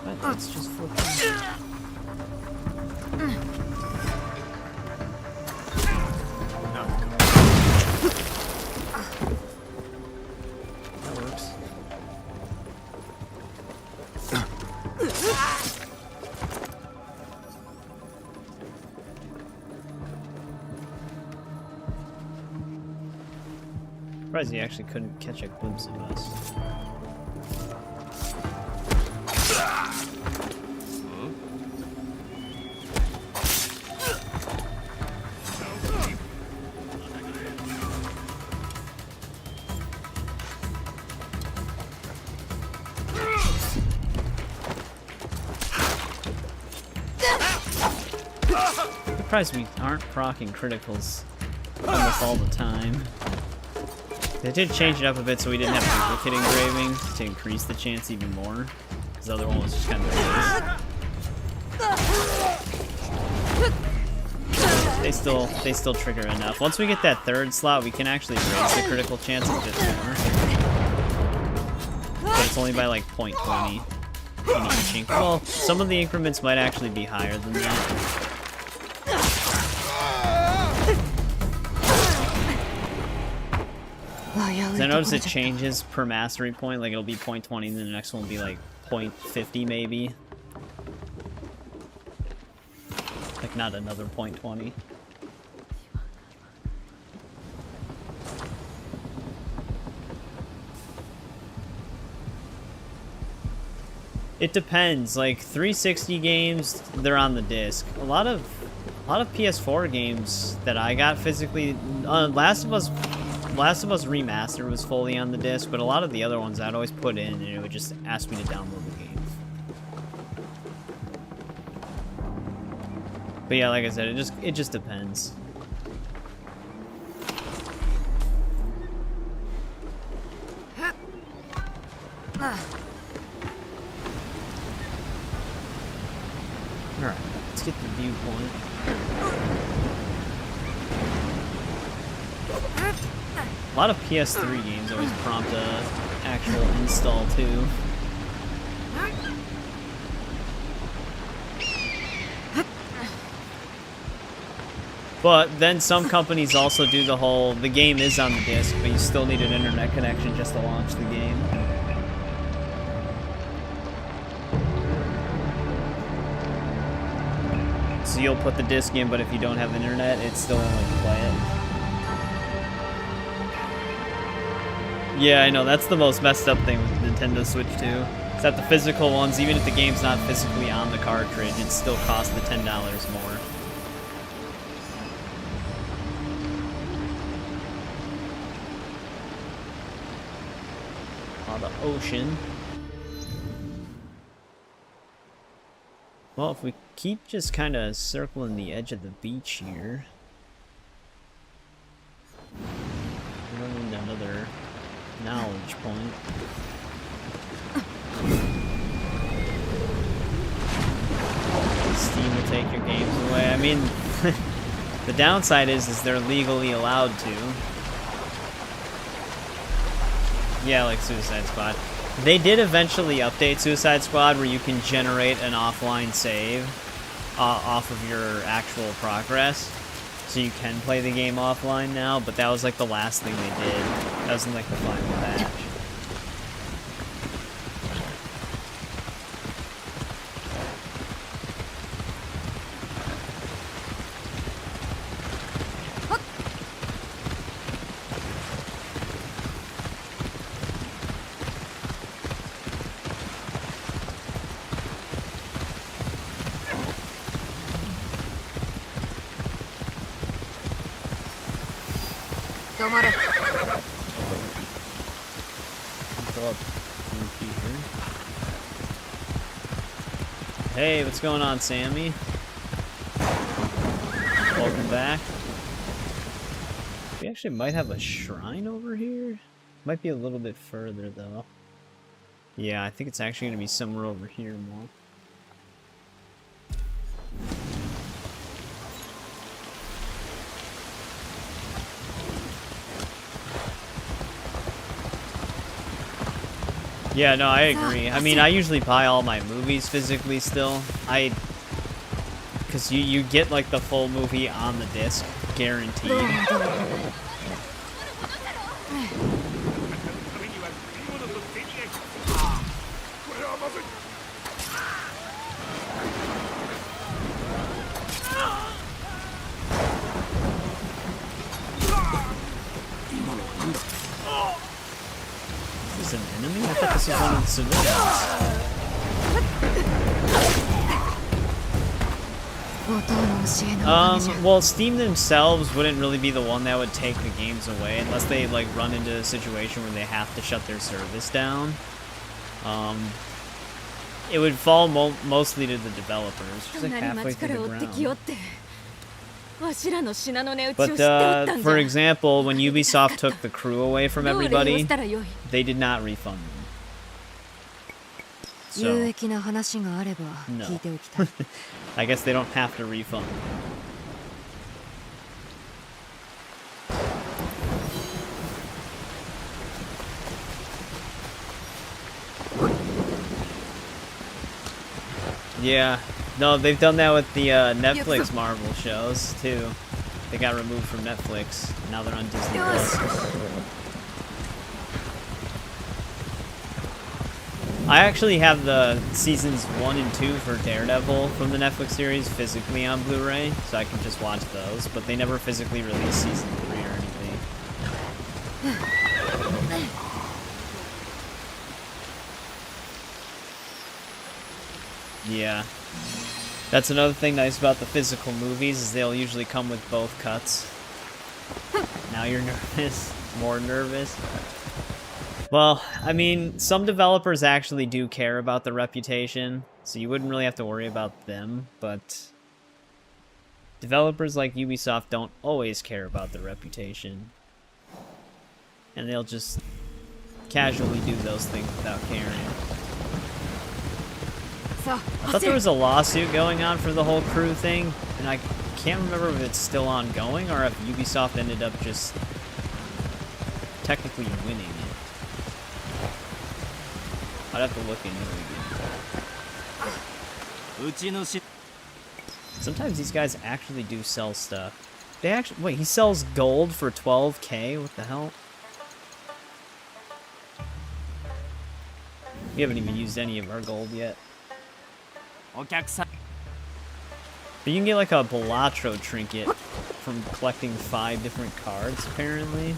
But that's just flipping. That works. Surprised he actually couldn't catch a glimpse of us. Surprised we aren't proccing criticals almost all the time. They did change it up a bit so we didn't have duplicate engravings to increase the chance even more. Because the other one was just kind of they still trigger enough. Once we get that third slot, we can actually raise the critical chance a bit more. But it's only by like 0.20 in each increment. Well, some of the increments might actually be higher than that. I notice it changes per mastery point, like it'll be 0.20 and then the next one will be like 0.50 maybe. Like not another 0.20. It depends, like 360 games, they're on the disc. A lot of PS4 games that I got physically, Last of Us Remastered was fully on the disc, but a lot of the other ones I'd always put in and it would just ask me to download the game. But yeah, like I said, it just depends. Alright, let's get the viewpoint. A lot of PS3 games always prompt a actual install too. But then some companies also do the game is on the disc, but you still need an internet connection just to launch the game. So you'll put the disc in, but if you don't have internet, it still won't let you play it. Yeah, I know, that's the most messed up thing with Nintendo Switch 2. Is that the physical ones, even if the game's not physically on the cartridge, it still costs the $10 more. Oh, the ocean. Well, if we keep just kind of circling the edge of the beach here, we're going into another knowledge point. Steam will take your games away. I mean, the downside is they're legally allowed to. Yeah, like Suicide Squad. They did eventually update Suicide Squad where you can generate an offline save off of your actual progress. So you can play the game offline now, but that was like the last thing they did. That wasn't like the final patch. Hey, what's going on, Sammy? Welcome back. We actually might have a shrine over here. Might be a little bit further, though. Yeah, I think it's actually going to be somewhere over here more. Yeah, no, I agree. I mean, I usually buy all my movies physically still. Because you get, like, the full movie on the disc, guaranteed. this is one of the civilians. Well, Steam themselves wouldn't really be the one that would take the games away unless they like run into a situation where they have to shut their service down. It would fall mostly to the developers, just like halfway through the ground. But for example, when Ubisoft took the crew away from everybody, they did not refund them. So, no. I guess they don't have to refund. Yeah, no, they've done that with the Netflix Marvel shows too. They got removed from Netflix. Now they're on Disney Plus. I actually have the seasons 1 and 2 for Daredevil from the Netflix series physically on Blu-ray, so I can just watch those, but they never physically release season 3 or anything. Yeah. That's another thing nice about the physical movies, is they'll usually come with both cuts. Now you're nervous. More nervous. Well, I mean, some developers actually do care about the reputation, so you wouldn't really have to worry about them, but developers like Ubisoft don't always care about the reputation. And they'll just casually do those things without caring. I thought there was a lawsuit going on for the whole crew thing, and I can't remember if it's still ongoing or if Ubisoft ended up just technically winning it. I'd have to look into it again. Sometimes these guys actually do sell stuff. They actually... Wait, he sells gold for 12K? What the hell? We haven't even used any of our gold yet. But you can get like a Balatro trinket from collecting 5 different cards, apparently.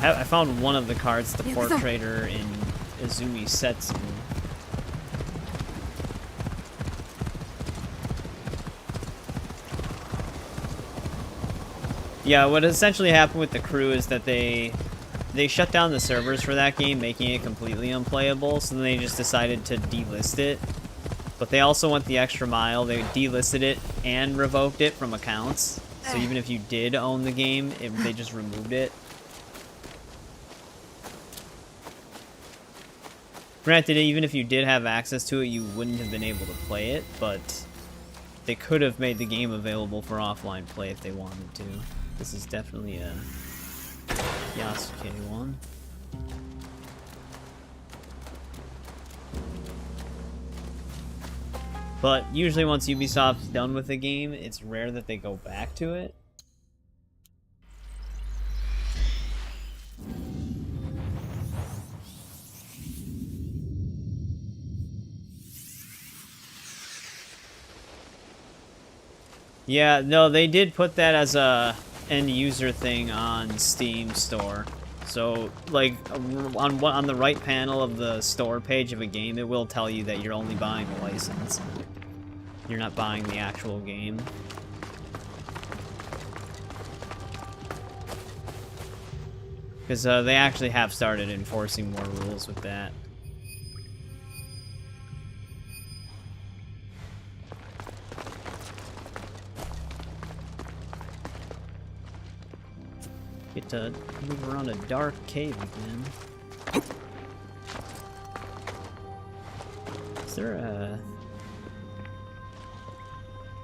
I found one of the cards, the Portraiter in Izumi Setsu. Yeah, what essentially happened with the crew is that they shut down the servers for that game, making it completely unplayable, so then they just decided to delist it. But they also went the extra mile. They delisted it and revoked it from accounts. So even if you did own the game, they just removed it. Granted, even if you did have access to it, you wouldn't have been able to play it, but they could have made the game available for offline play if they wanted to. This is definitely a Yasuke one. But usually once Ubisoft's done with the game, it's rare that they go back to it. Yeah, no, they did put that as a end user thing on Steam store. So, like, on the right panel of the store page of a game, it will tell you that you're only buying a license. You're not buying the actual game. Because they actually have started enforcing more rules with that. Get to move around a dark cave again. Is there a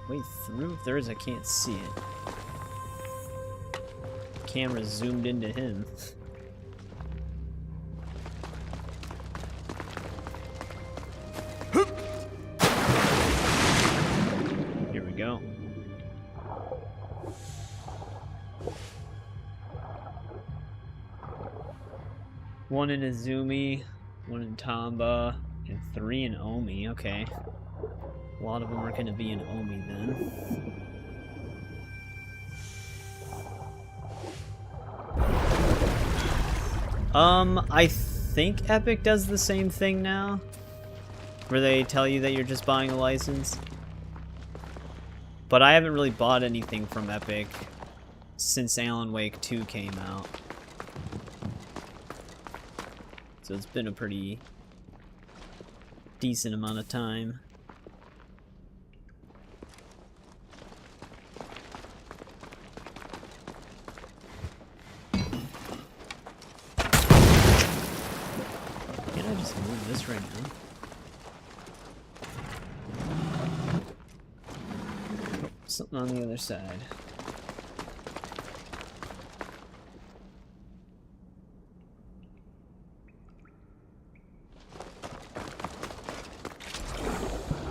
way through? If there is, I can't see it. Camera zoomed into him. Here we go. One in Izumi, one in Tamba, and 3 in Omi. Okay. A lot of them are going to be in Omi then. I think Epic does the same thing now, where they tell you that you're just buying a license. But I haven't really bought anything from Epic since Alan Wake 2 came out. So it's been a pretty decent amount of time. Can't I just move this right now? Something on the other side.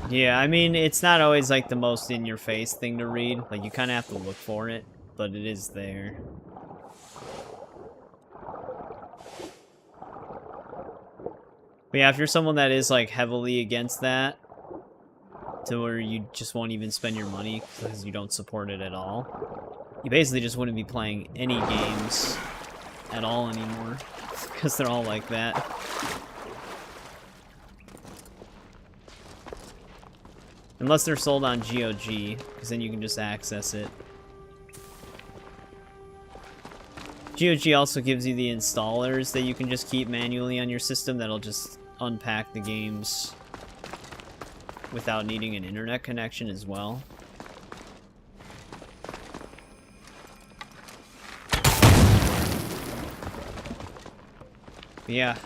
Yeah, I mean, it's not always like the most in-your-face thing to read. Like, you kind of have to look for it, but it is there. But yeah, if you're someone that is like heavily against that, to where you just won't even spend your money because you don't support it at all, you basically just wouldn't be playing any games at all anymore because they're all like that. Unless they're sold on GOG, because then you can just access it. GOG also gives you the installers that you can just keep manually on your system that'll just unpack the games without needing an internet connection as well. But yeah,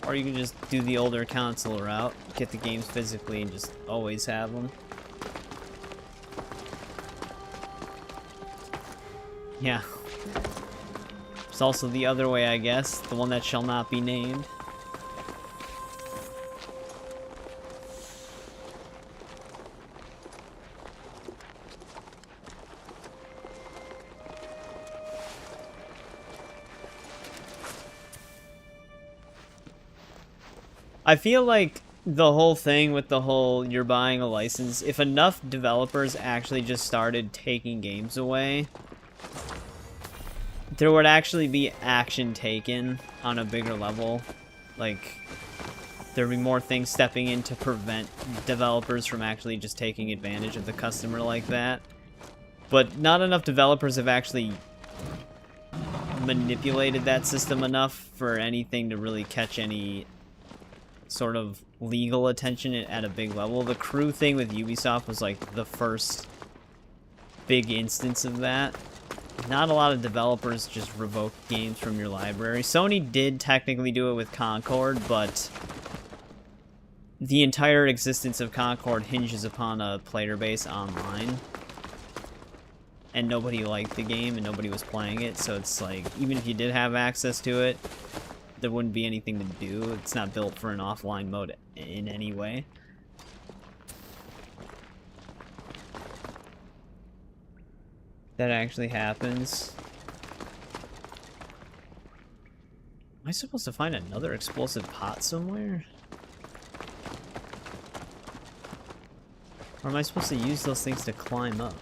or you can just do the older console route, get the games physically and just always have them. Yeah. There's also the other way, I guess, the one that shall not be named. I feel like the whole thing with the whole you're buying a license, if enough developers actually just started taking games away, there would actually be action taken on a bigger level. Like, there'd be more things stepping in to prevent developers from actually just taking advantage of the customer like that. But not enough developers have actually manipulated that system enough for anything to really catch any sort of legal attention at a big level. The Crew thing with Ubisoft was like the first big instance of that. Not a lot of developers just revoke games from your library. Sony did technically do it with Concord, but the entire existence of Concord hinges upon a player base online. And nobody liked the game and nobody was playing it, so it's like, even if you did have access to it, there wouldn't be anything to do. It's not built for an offline mode in any way. That actually happens. Am I supposed to find another explosive pot somewhere? Or am I supposed to use those things to climb up?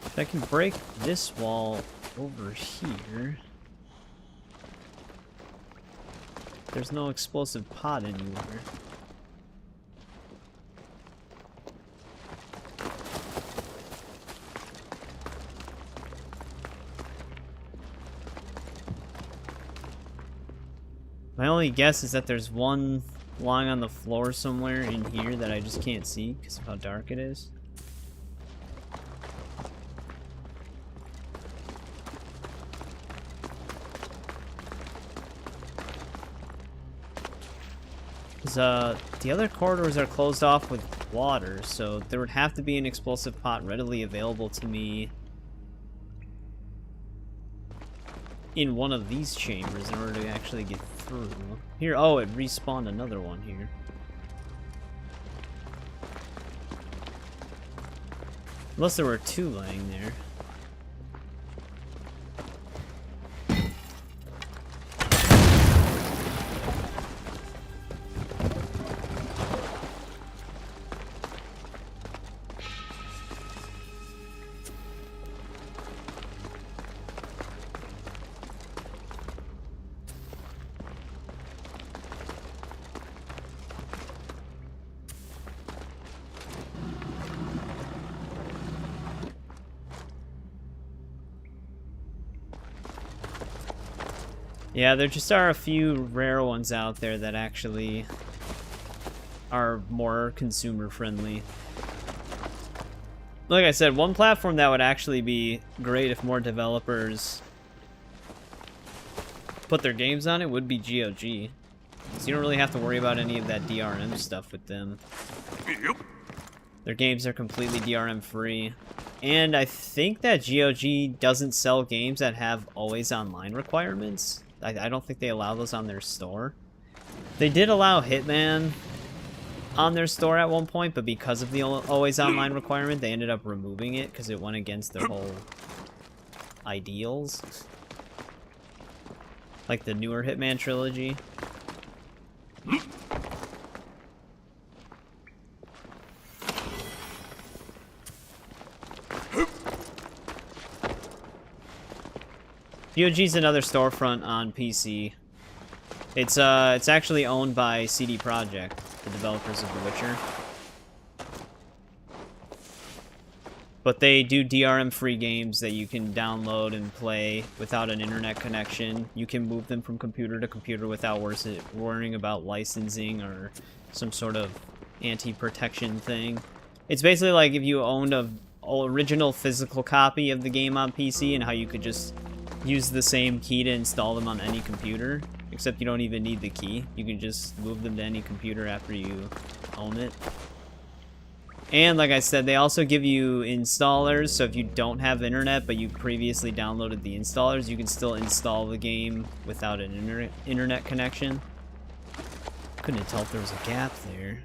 If I can break this wall over here, there's no explosive pot anywhere. My only guess is that there's one lying on the floor somewhere in here that I just can't see because of how dark it is. The other corridors are closed off with water, so there would have to be an explosive pot readily available to me in one of these chambers in order to actually get through. Here, oh, it respawned another one here. Unless there were two laying there. Yeah, there just are a few rare ones out there that actually are more consumer friendly. Like I said, one platform that would actually be great if more developers put their games on it would be GOG. So you don't really have to worry about any of that DRM stuff with them. Their games are completely DRM free. And I think that GOG doesn't sell games that have always online requirements. I don't think they allow those on their store. They did allow Hitman on their store at one point, but because of the always online requirement, they ended up removing it because it went against their whole ideals. Like the newer Hitman trilogy. GOG's another storefront on PC. It's actually owned by CD Projekt, the developers of The Witcher. But they do DRM-free games that you can download and play without an internet connection. You can move them from computer to computer without worrying about licensing or some sort of anti-protection thing. It's basically like if you owned an original physical copy of the game on PC and how you could just use the same key to install them on any computer, except you don't even need the key. You can just move them to any computer after you own it. And like I said, they also give you installers, so if you don't have internet but you previously downloaded the installers, you can still install the game without an internet connection. Couldn't tell if there was a gap there.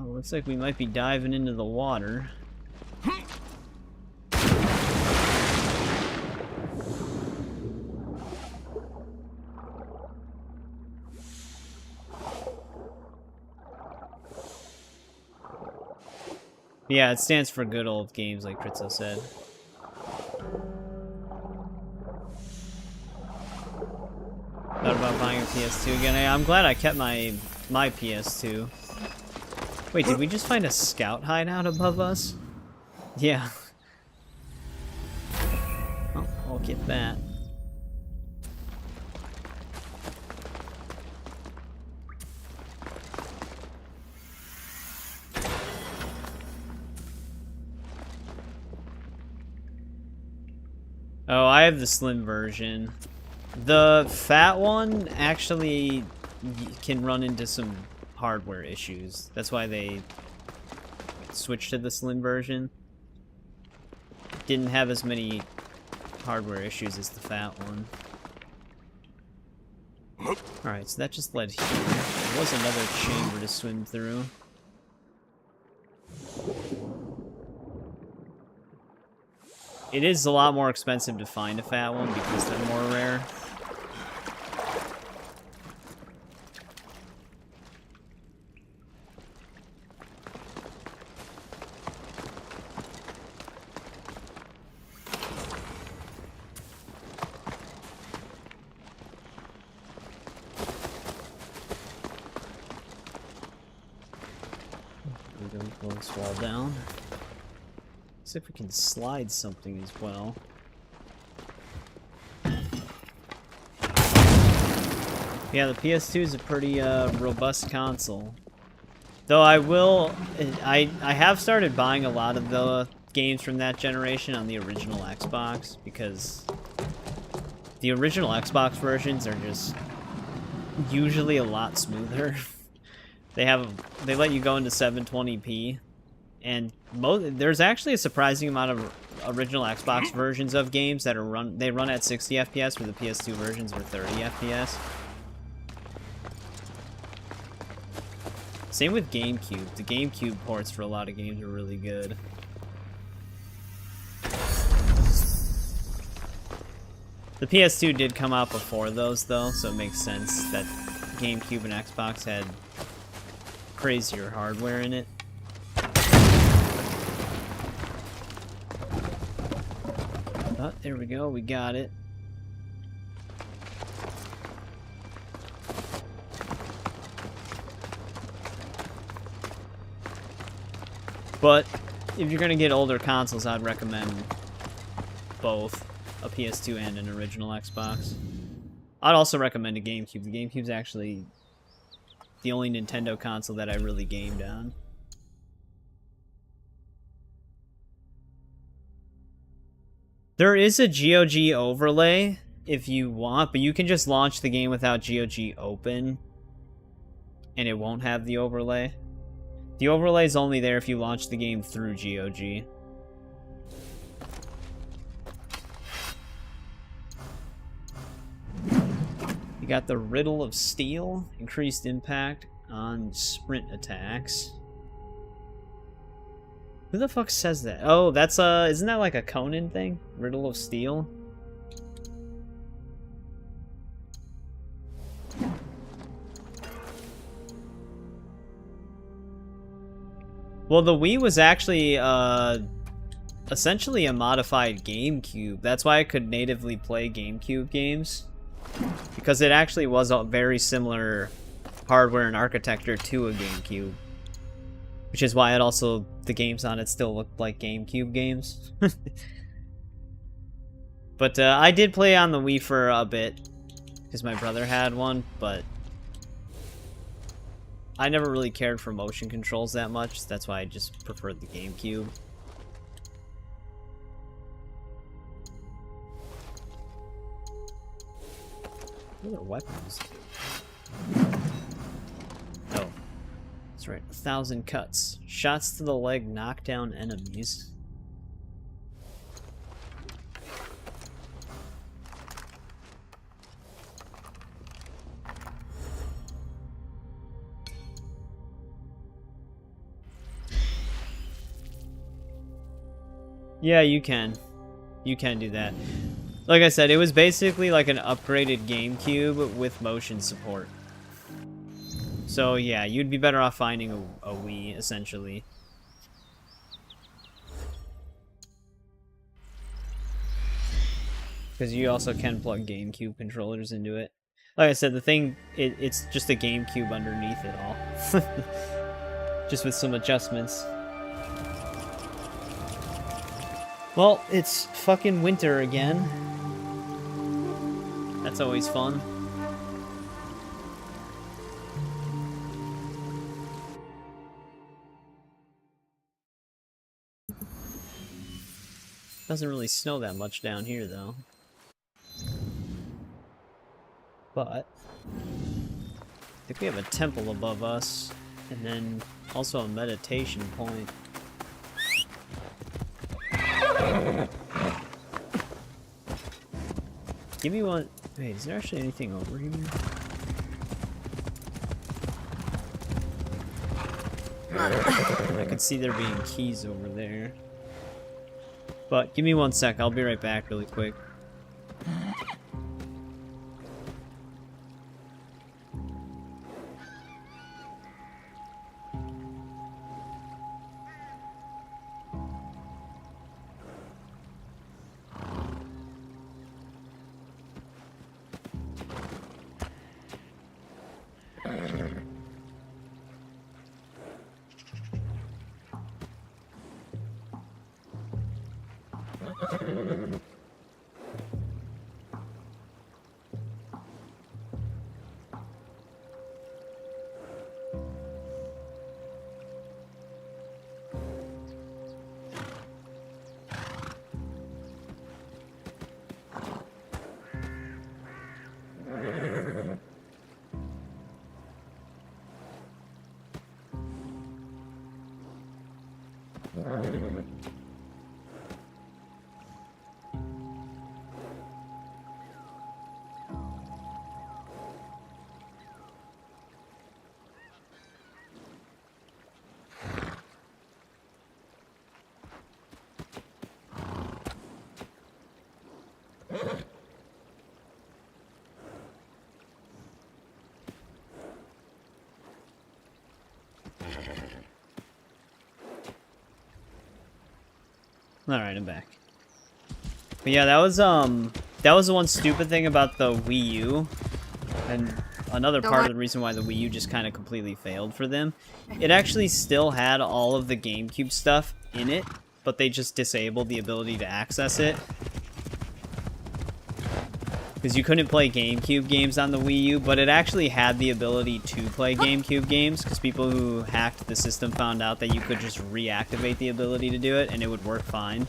Oh, looks like we might be diving into the water. Yeah, it stands for good old games, like Kritzo said. Thought about buying a PS2 again. I'm glad I kept my PS2. Wait, did we just find a scout hideout above us? Yeah. Oh, I'll get that. Oh, I have the slim version. The fat one actually can run into some hardware issues. That's why they switched to the slim version. Didn't have as many hardware issues as the fat one. Alright, so that just led here. There was another chamber to swim through. It is a lot more expensive to find a fat one because they're more rare. We're going to fall down. See if we can slide something as well. Yeah, the PS2 is a pretty robust console. Though I have started buying a lot of the games from that generation on the original Xbox because the original Xbox versions are just usually a lot smoother. They let you go into 720p. And there's actually a surprising amount of original Xbox versions of games that run at 60 FPS, where the PS2 versions were 30 FPS. Same with GameCube. The GameCube ports for a lot of games are really good. The PS2 did come out before those, though, so it makes sense that GameCube and Xbox had crazier hardware in it. Oh, there we go, we got it. But if you're gonna get older consoles, I'd recommend both a PS2 and an original Xbox. I'd also recommend a GameCube. The GameCube's actually the only Nintendo console that I really gamed on. There is a GOG overlay if you want, but you can just launch the game without GOG open, and it won't have the overlay. The overlay is only there if you launch the game through GOG. You got the Riddle of Steel, increased impact on sprint attacks. Who the fuck says that? Oh, that's isn't that like a Conan thing? Riddle of Steel? Well, the Wii was actually essentially a modified GameCube. That's why I could natively play GameCube games, because it actually was a very similar hardware and architecture to a GameCube. Which is why the games on it still looked like GameCube games. But I did play on the Wii for a bit, because my brother had one, but I never really cared for motion controls that much. That's why I just preferred the GameCube. What are weapons? Oh. That's right, 1,000 cuts. Shots to the leg knock down enemies. Yeah, you can. You can do that. Like I said, it was basically like an upgraded GameCube with motion support. So yeah, you'd be better off finding a Wii, essentially. Because you also can plug GameCube controllers into it. Like I said, the thing, it's just a GameCube underneath it all. Just with some adjustments. Well, it's fucking winter again. That's always fun. Doesn't really snow that much down here, though. But I think we have a temple above us, and then also a meditation point. Give me one. Wait, is there actually anything over here? I could see there being keys over there. But give me 1 sec, I'll be right back really quick. Alright, I'm back. But yeah, that was the one stupid thing about the Wii U. And another part of the reason why the Wii U just kind of completely failed for them. It actually still had all of the GameCube stuff in it, but they just disabled the ability to access it. Because you couldn't play GameCube games on the Wii U, but it actually had the ability to play GameCube games, because people who hacked the system found out that you could just reactivate the ability to do it, and it would work fine.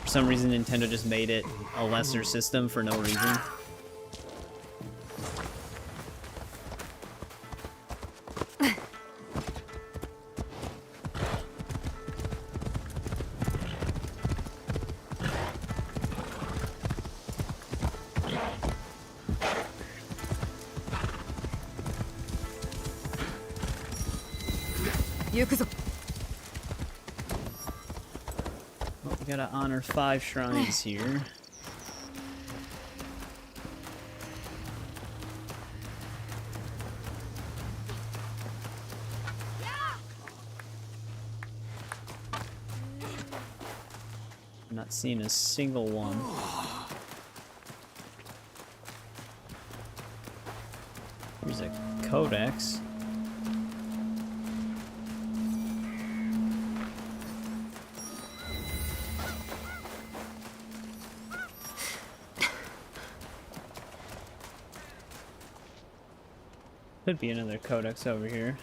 For some reason, Nintendo just made it a lesser system for no reason. Well, we gotta honor 5 shrines here. I'm not seeing a single one. Here's a codex. Could be another codex over here.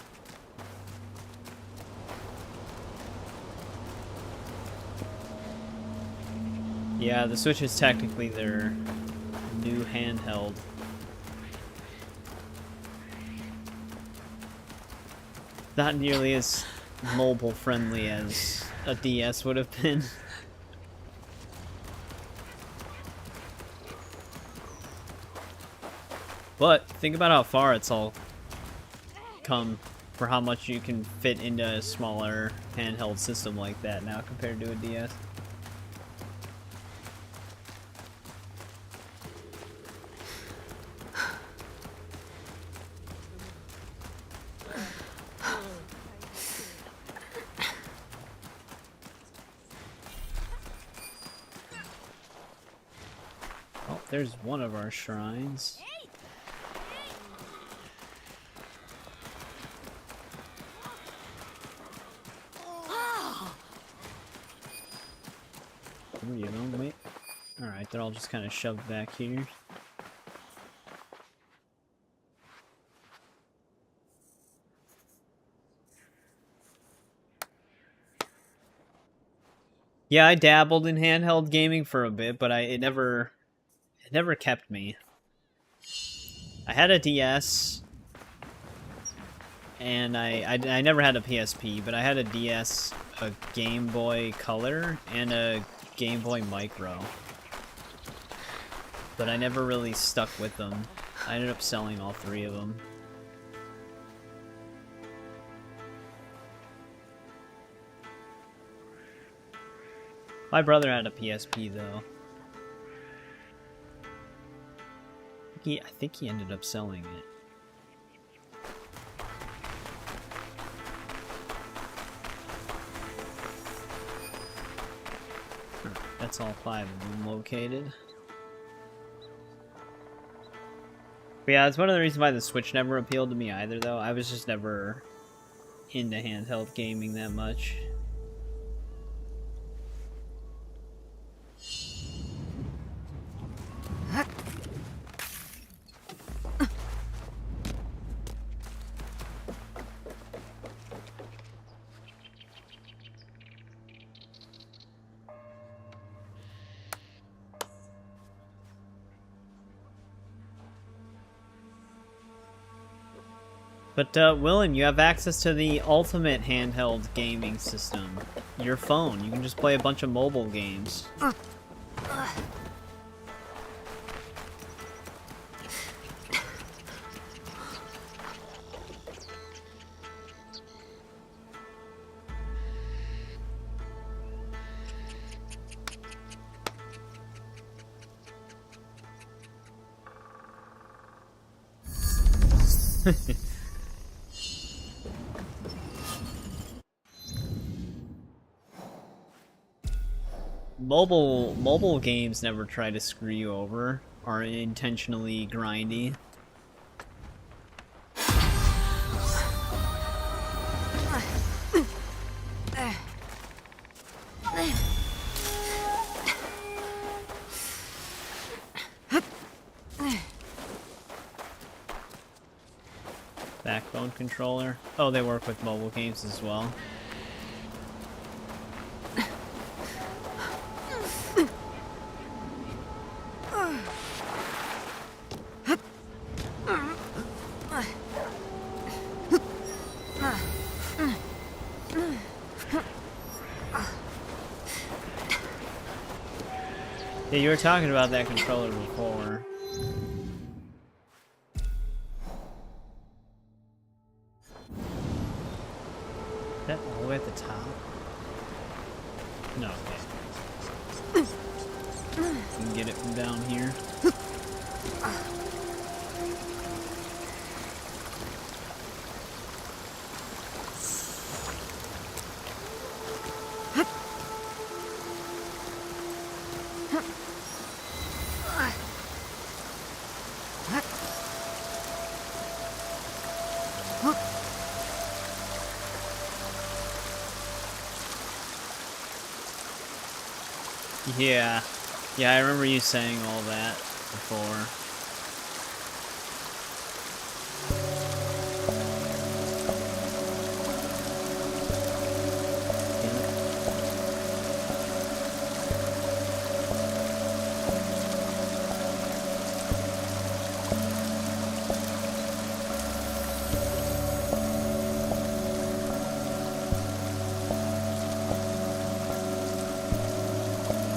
Yeah, the Switch is technically their new handheld. Not nearly as mobile friendly as a DS would have been. But think about how far it's all come for how much you can fit into a smaller handheld system like that now compared to a DS. Oh, there's one of our shrines. You know, wait. Alright, they're all just kind of shoved back here. Yeah, I dabbled in handheld gaming for a bit, but it never kept me. I had a DS, and I never had a PSP, but I had a DS, a Game Boy Color, and a Game Boy Micro. But I never really stuck with them. I ended up selling all 3 of them. My brother had a PSP though. I think he ended up selling it. That's all 5 of them located. But yeah, it's one of the reasons why the Switch never appealed to me either, though. I was just never into handheld gaming that much. But, Willem, you have access to the ultimate handheld gaming system. Your phone. You can just play a bunch of mobile games. Mobile games never try to screw you over. are intentionally grindy. Backbone controller. Oh, they work with mobile games as well. Yeah, you were talking about that controller before. Is that all the way at the top? No, okay. You can get it from down here. Yeah. Yeah, I remember you saying all that before.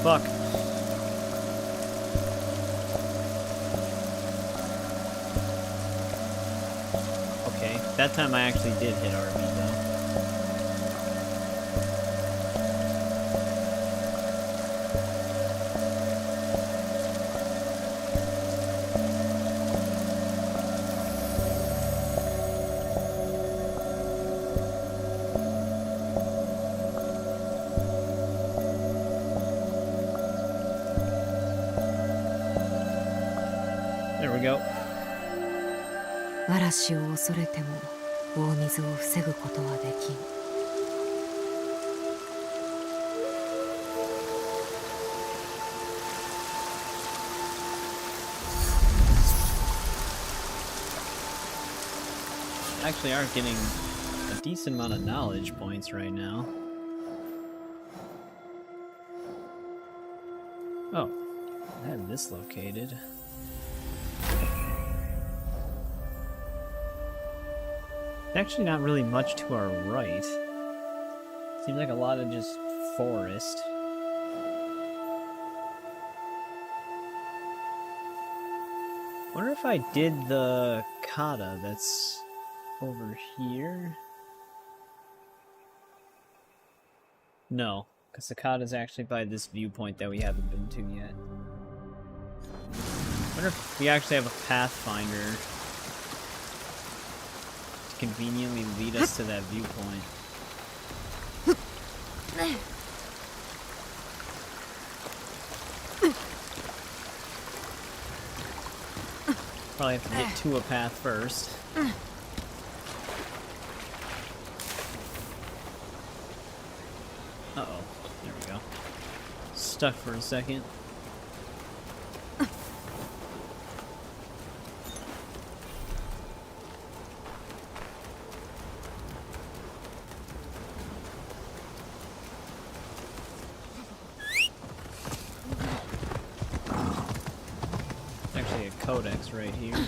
Fuck. Okay, that time I actually did hit RB though. There we go. 嵐を恐れても大水を防ぐことはできん。Actually are getting a decent amount of knowledge points right now. Oh, I have this located. Actually not really much to our right. Seems like a lot of just forest. Wonder if I did the kata that's over here? No, because the kata is actually by this viewpoint that we haven't been to yet. Wonder if we actually have a pathfinder conveniently lead us to that viewpoint. Probably have to get to a path first. Uh-oh. There we go. Stuck for a second. Codex right here.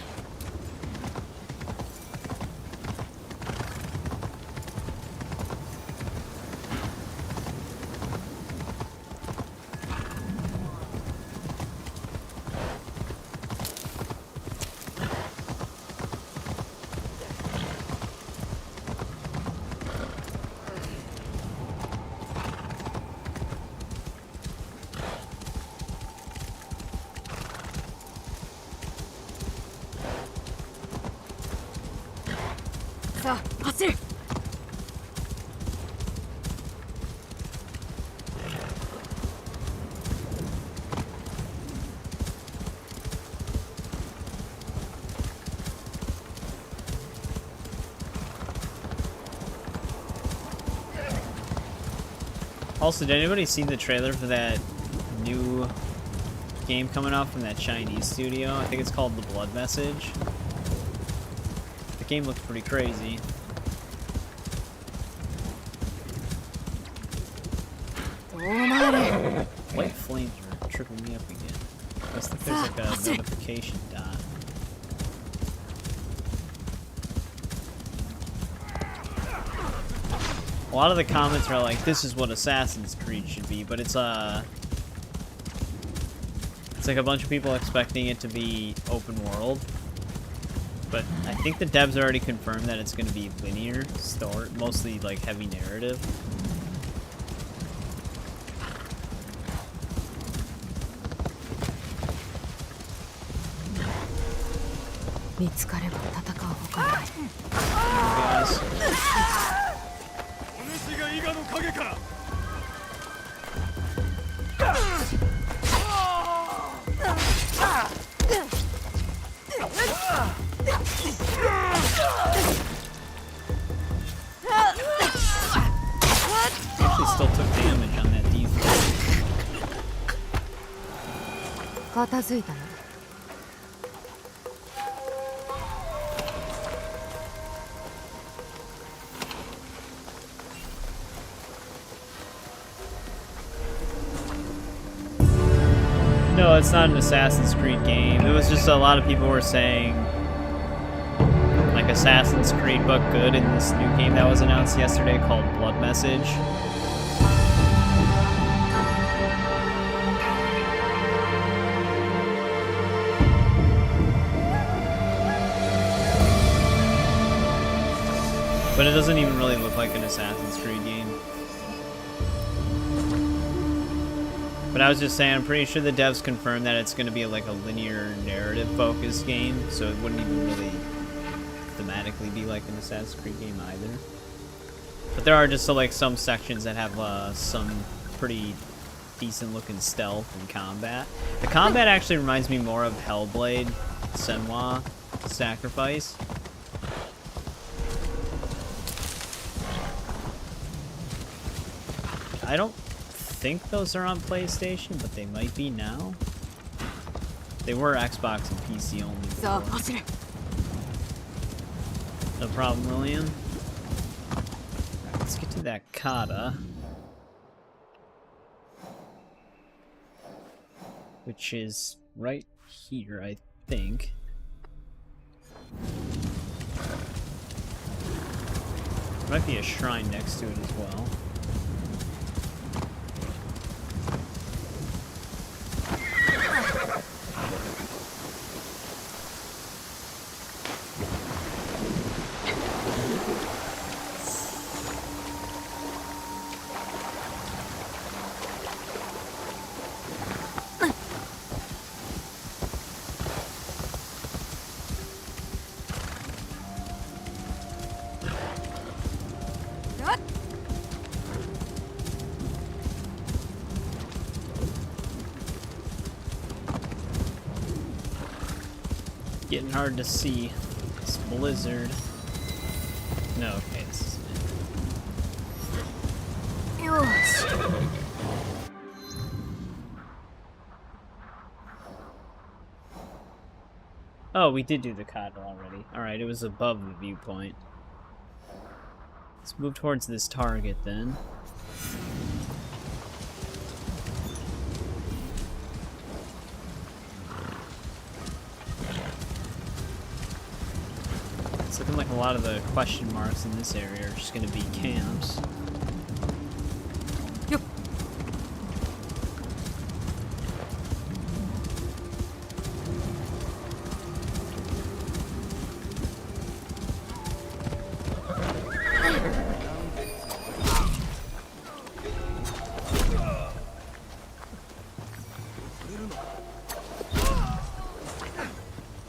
Also, did anybody see the trailer for that new game coming out from that Chinese studio? I think it's called The Blood Message. The game looks pretty crazy. White flames are tripping me up again. I think there's like a notification dot. A lot of the comments are like, this is what Assassin's Creed should be, but it's like a bunch of people expecting it to be open world. But I think the devs already confirmed that it's going to be linear story, mostly like heavy narrative. Guys. お主が伊賀の影か。Actually still took damage on that defense. 片付いたな。No, it's not an Assassin's Creed game. It was just a lot of people were saying, like, Assassin's Creed but good in this new game that was announced yesterday called Blood Message. But it doesn't even really look like an Assassin's Creed game. But I was just saying, I'm pretty sure the devs confirmed that it's going to be like a linear narrative focused game, so it wouldn't even really thematically be like an Assassin's Creed game either. But there are just like some sections that have some pretty decent looking stealth and combat. The combat actually reminds me more of Hellblade, Senua, Sacrifice. I don't think those are on PlayStation, but they might be now. They were Xbox and PC only before. No problem, William. Alright, let's get to that kata. Which is right here, I think. There might be a shrine next to it as well. Getting hard to see. It's blizzard. No, okay, this is it. Oh, we did do the kata already. Alright, it was above the viewpoint. Let's move towards this target then. It's looking like a lot of the question marks in this area are just going to be camps. Yep.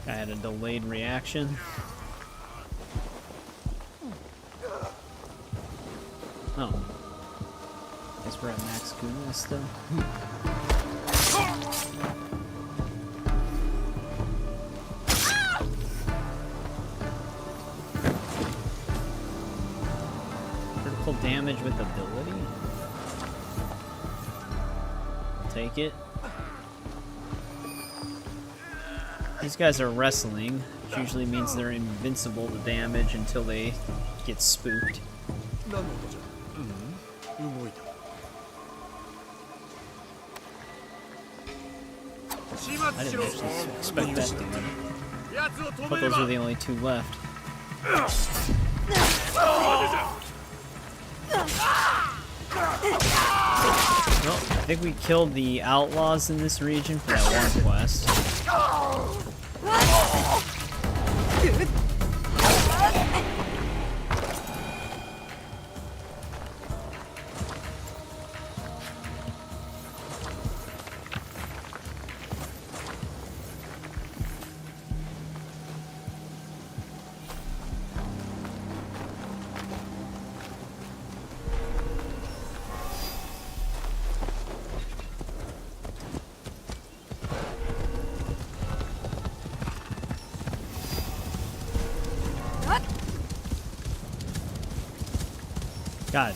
I had a delayed reaction. Oh. Guess we're at max goodness still. Critical damage with ability? take it. These guys are wrestling, which usually means they're invincible to damage until they get spooked. 何の音じゃ。動いた。始 I 末し didn't ろ。 actually expect that to happen. 奴を止 But めれ those ば。 were the only two left. Well, I think we killed the outlaws in this region for that one quest. God,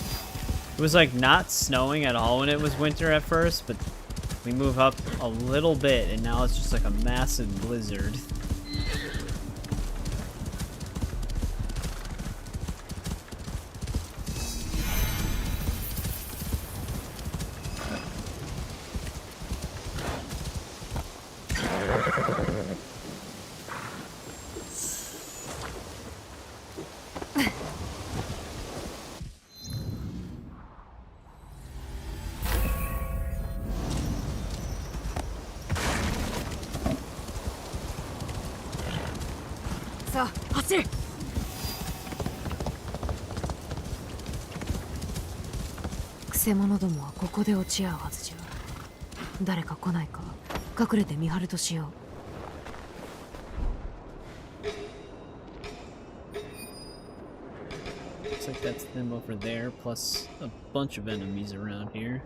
it was like not snowing at all when it was winter at first, but we move up a little bit and now it's just like a massive blizzard. Sa, 走る。くせ者どもはここで落ち合うはずじゃ。誰か来ないか隠れて見張るとしよう。Looks like that's them over there, plus a bunch of enemies around here.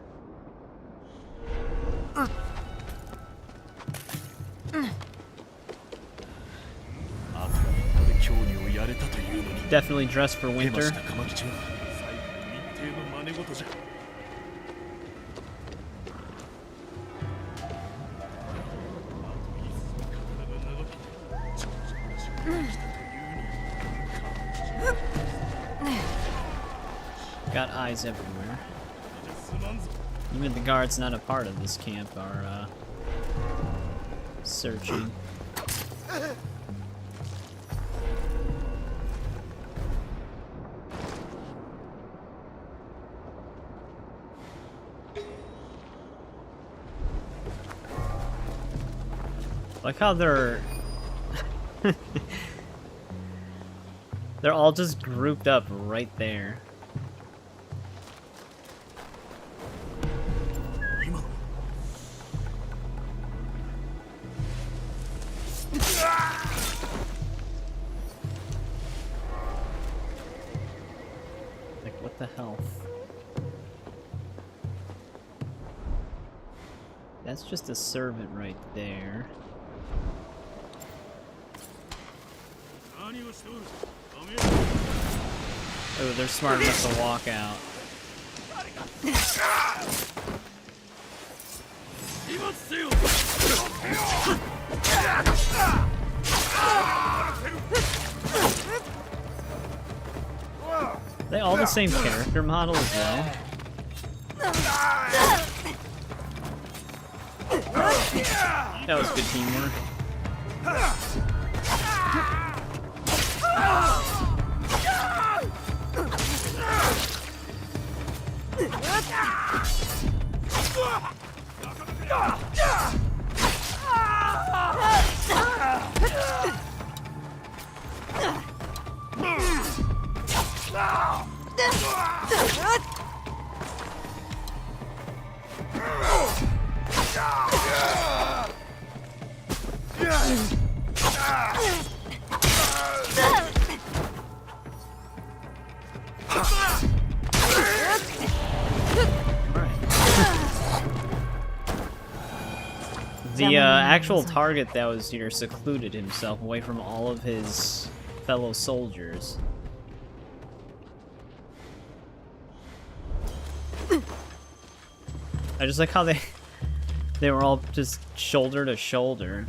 Definitely dressed for winter. Got eyes everywhere. Even the guards not a part of this camp are searching. Like how they're they're all just grouped up right there. Like what the hell? That's just a servant right there. Oh, they're smart enough to walk out. They all the same character model as well. That was good teamwork. The actual target that was here secluded himself away from all of his fellow soldiers. I just like how they They were all just shoulder to shoulder.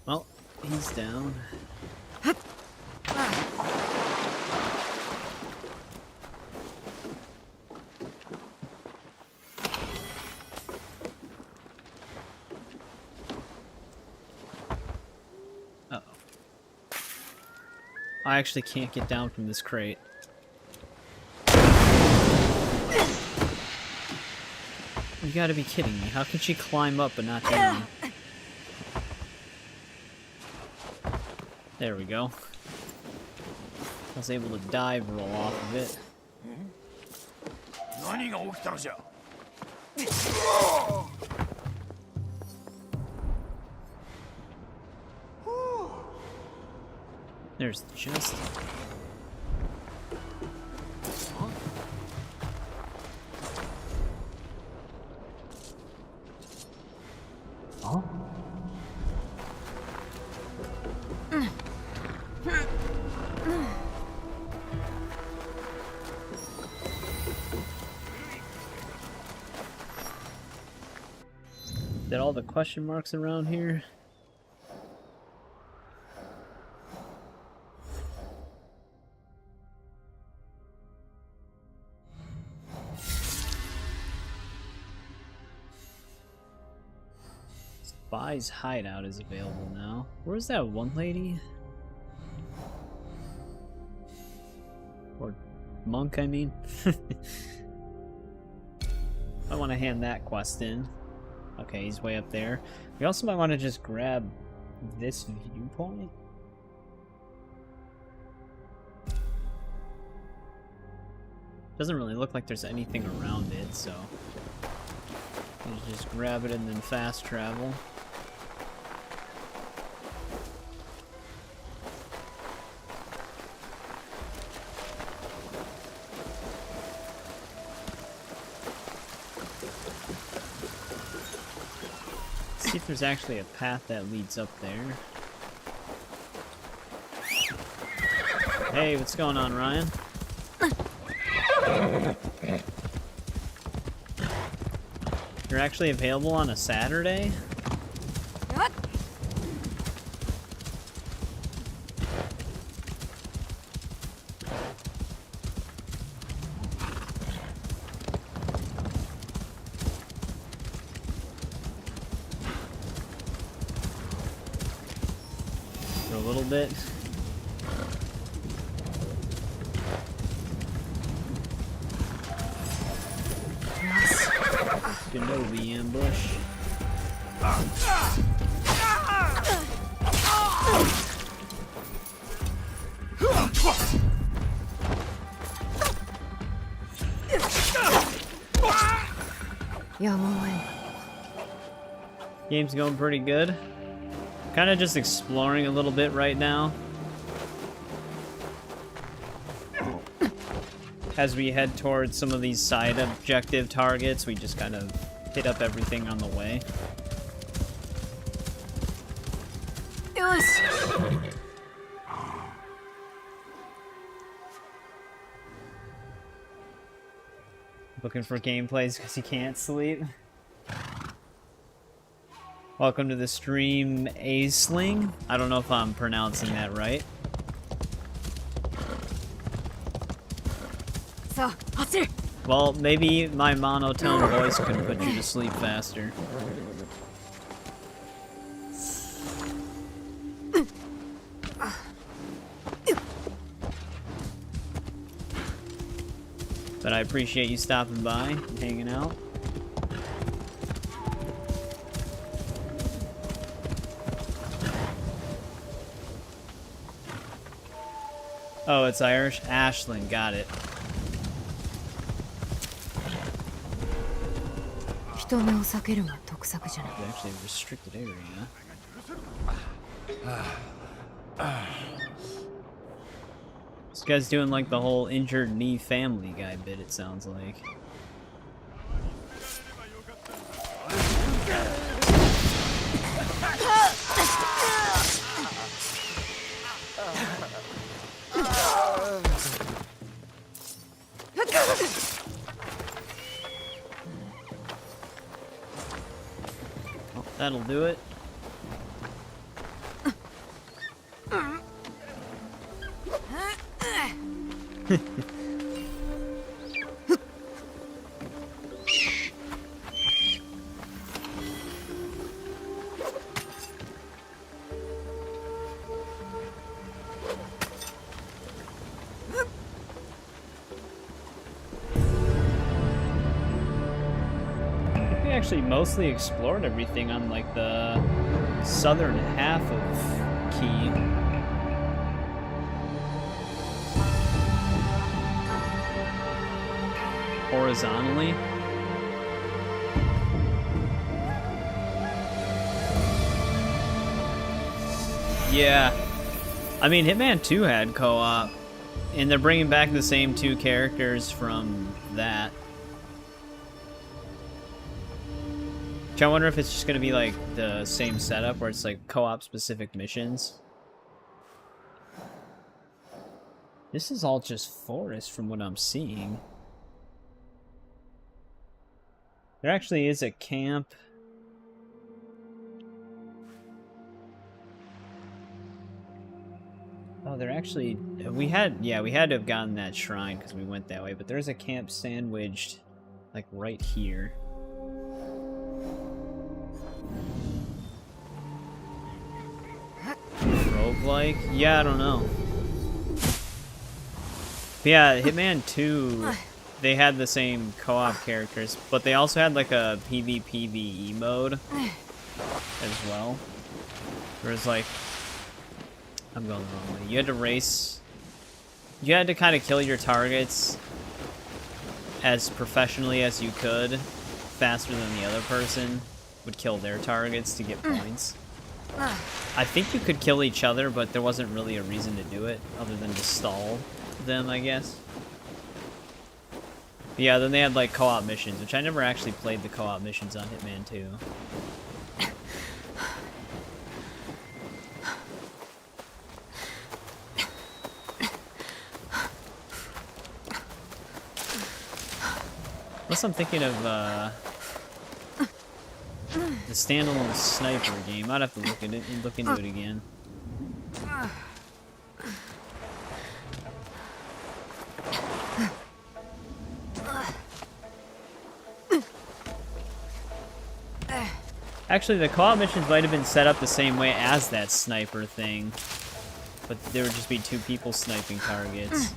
Well, he's down. Uh-oh. I actually can't get down from this crate. You gotta be kidding me. How can she climb up but not down? There we go. I was able to dive roll off of it. There's the chest. Oh? Did all the question marks around here? Spy's hideout is available now. Where's that one lady? Or monk, I mean. I want to hand that quest in. Okay, he's way up there. We also might want to just grab this viewpoint. Doesn't really look like there's anything around it, so you just grab it and then fast travel. See if there's actually a path that leads up there. Hey, what's going on, Ryan? You're actually available on a Saturday? For a little bit. Shinobi ambush. Yamoe. Game's going pretty good. Kind of just exploring a little bit right now. As we head towards some of these side objective targets, we just kind of hit up everything on the way. Looking for gameplays because you can't sleep. Welcome to the stream, A-Sling. I don't know if I'm pronouncing that right. Well, maybe my monotone voice could put you to sleep faster. But I appreciate you stopping by and hanging out. Oh, it's Irish? Ashland, got it. It's Actually a restricted area. This guy's doing like the whole injured knee Family Guy bit, it sounds like. Oh, that'll do it. We actually mostly explored everything on like the southern half of Key. Horizontally. Yeah. I mean, Hitman 2 had co-op, and they're bringing back the same two characters from that. Which I wonder if it's just going to be like the same setup where it's like co-op specific missions. This is all just forest from what I'm seeing. There actually is a camp. Oh, there actually... we had to have gotten that shrine because we went that way, but there's a camp sandwiched, like, right here. Roguelike? Yeah, I don't know. But yeah, Hitman 2... they had the same co-op characters, but they also had like a PvPvE mode as well. Whereas like, I'm going the wrong way. You had to race. You had to kind of kill your targets as professionally as you could, faster than the other person would kill their targets to get points. I think you could kill each other, but there wasn't really a reason to do it other than to stall them, I guess. Yeah, then they had like co-op missions, which I never actually played the co-op missions on Hitman 2. Unless I'm thinking of the standalone sniper game. I'd have to look into it again. Actually, the co-op missions might have been set up the same way as that sniper thing, but there would just be two people sniping targets.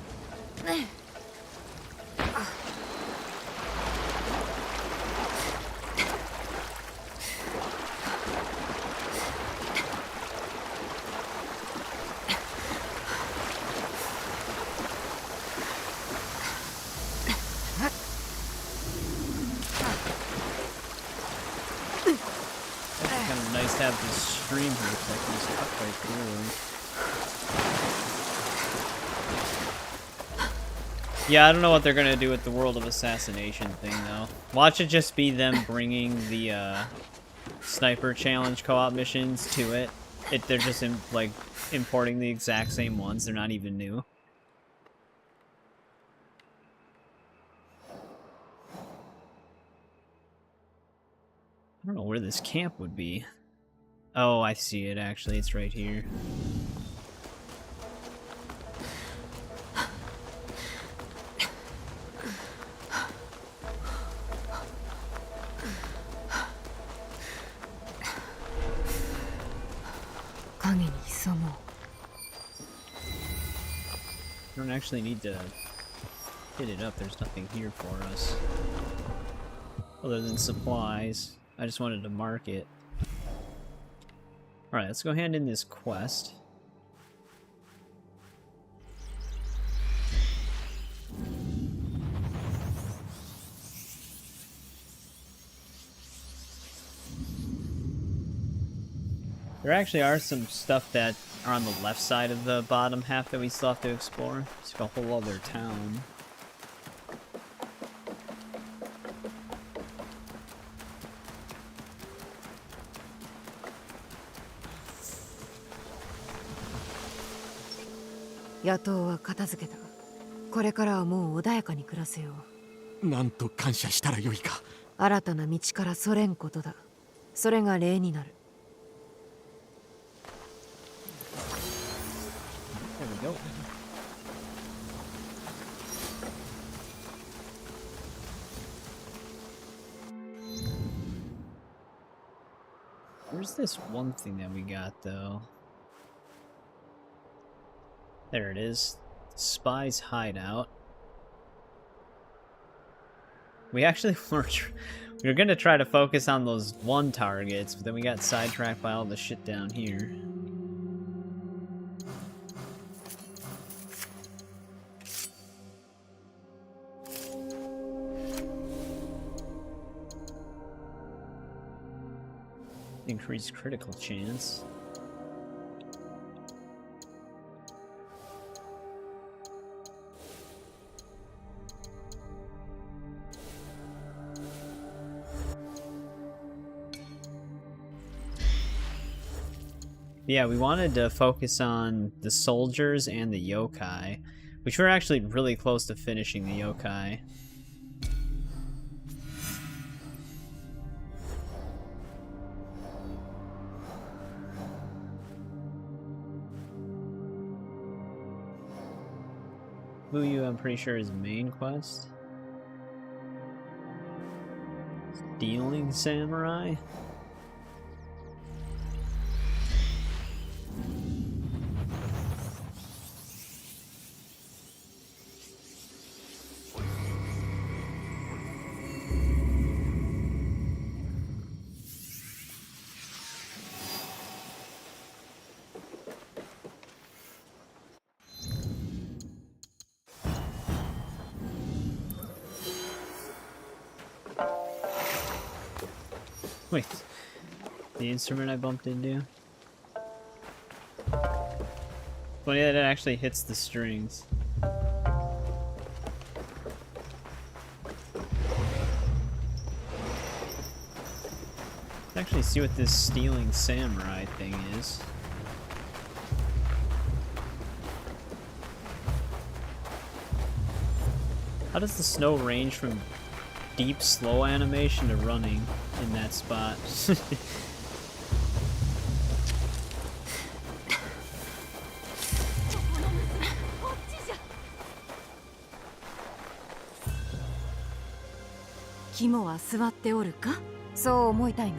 Have this stream here so I can just cut right through. Yeah, I don't know what they're gonna do with the World of Assassination thing though. Watch it just be them bringing the sniper challenge co-op missions to it. They're just like importing the exact same ones. They're not even new. I don't know where this camp would be. Oh, I see it actually. It's right here. I don't actually need to hit it up. There's nothing here for us. Other than supplies. I just wanted to mark it. Alright, let's go hand in this quest. There actually are some stuff that are on the left side of the bottom half that we still have to explore. It's like a whole other town.野党は片付けた。これからはもう穏やかに暮らせよう。なんと感謝したらよいか。新たな道からそれんことだ。それが礼になる。There we go. Where's this one thing that we got, though? There it is. Spy's hideout. We actually we were gonna try to focus on those one targets, but then we got sidetracked by all the shit down here. Increased critical chance. Yeah, we wanted to focus on the soldiers and the yokai, which we're actually really close to finishing the yokai. Muyu, I'm pretty sure, is main quest. Stealing samurai? Wait, the instrument I bumped into? Funny that it actually hits the strings. Let's actually see what this stealing samurai thing is. How does the snow range from deep slow animation to running in that spot?肝は座っておるか。そう思いたいが、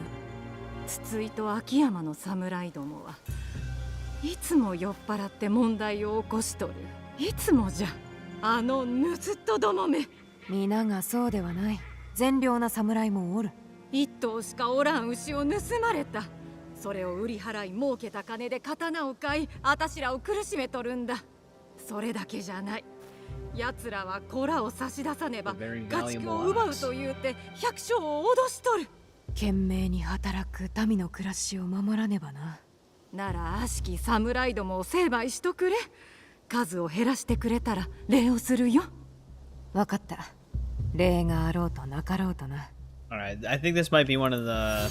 筒井と秋山の侍どもはいつも酔っ払って問題を起こしとる。いつもじゃ。あのぬずっとどもめ。皆がそうではない。善良な侍もおる。一頭しかおらん牛を盗まれた。それを売り払い儲けた金で刀を買い、あたしらを苦しめとるんだ。それだけじゃない。奴らは子らを差し出さねば家畜を奪うと言うて百姓を脅しとる。懸命に働く民の暮らしを守らねばな。なら悪しき侍どもを成敗しとくれ。数を減らしてくれたら礼をするよ。わかった。礼があろうとなかろうとな。Alright, I think this might be one of the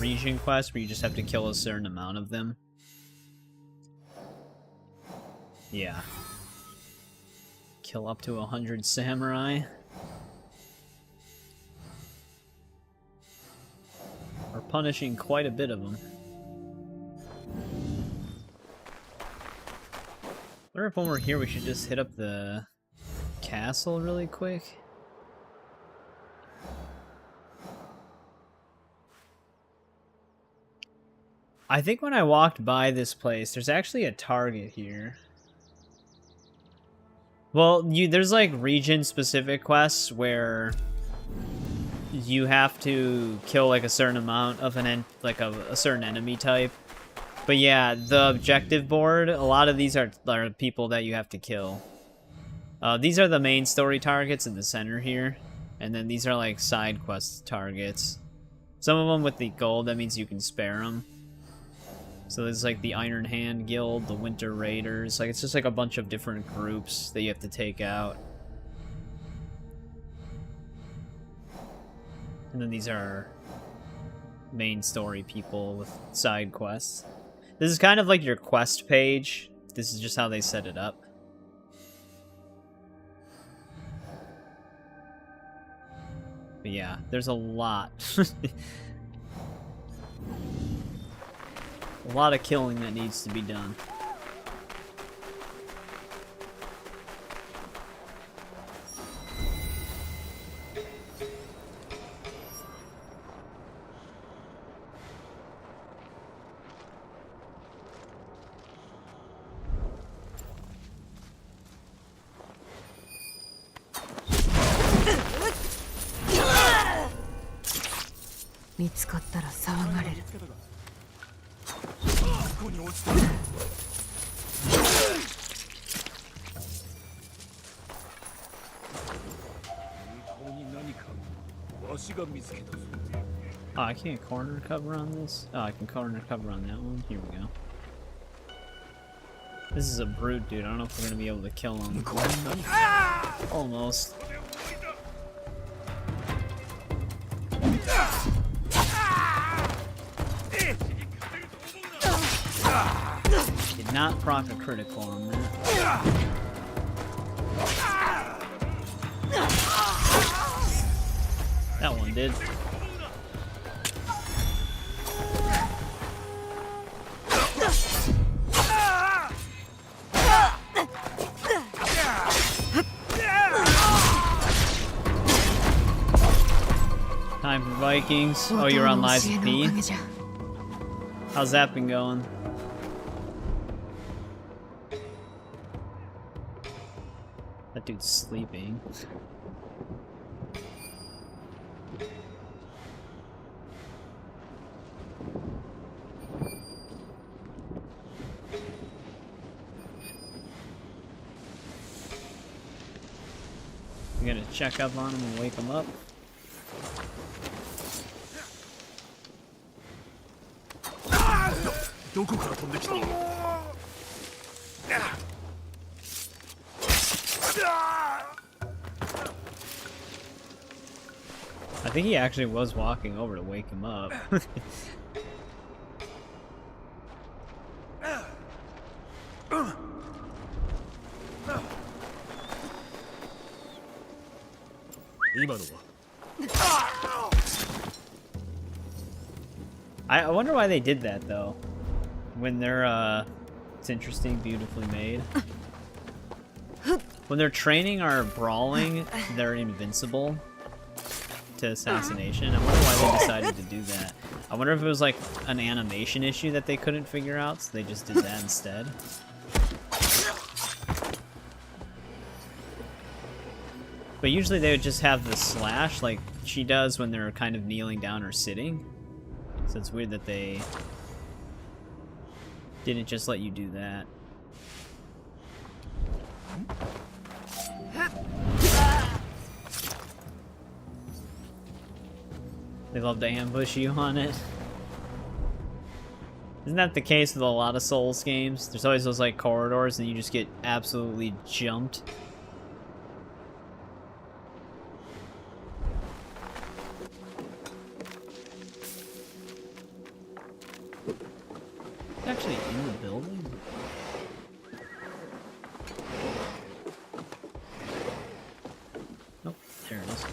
region quests where you just have to kill a certain amount of them. Yeah. Kill up to 100 samurai. We're punishing quite a bit of them. I wonder if when we're here we should just hit up the castle really quick. I think when I walked by this place, there's actually a target here. Well, there's like region-specific quests where you have to kill like a certain amount of a certain enemy type. But yeah, the objective board, a lot of these are people that you have to kill. These are the main story targets in the center here, and then these are like side quest targets. Some of them with the gold, that means you can spare them. So there's like the Iron Hand Guild, the Winter Raiders, like it's just like a bunch of different groups that you have to take out. And then these are main story people with side quests. This is kind of like your quest page. This is just how they set it up. But yeah, there's a lot. A lot of killing that needs to be done. Oh, I can't corner cover on this? Oh, I can corner cover on that one. Here we go. This is a brute, dude. I don't know if we're gonna be able to kill him. Almost. Did not proc a critical on that. That one did. Time for Vikings. Oh, you're on live with me? How's that been going? That dude's sleeping. You gonna check up on him and wake him up? I think he actually was walking over to wake him up. I wonder why they did that though. When they're it's interesting, beautifully made. When they're training or brawling, they're invincible to assassination. I wonder why they decided to do that. I wonder if it was like an animation issue that they couldn't figure out, so they just did that instead. But usually they would just have the slash like she does when they're kind of kneeling down or sitting. So it's weird that they didn't just let you do that. They love to ambush you on it. Isn't that the case with a lot of Souls games? There's always those like corridors and you just get absolutely jumped. It's actually in the building? Nope, there it is.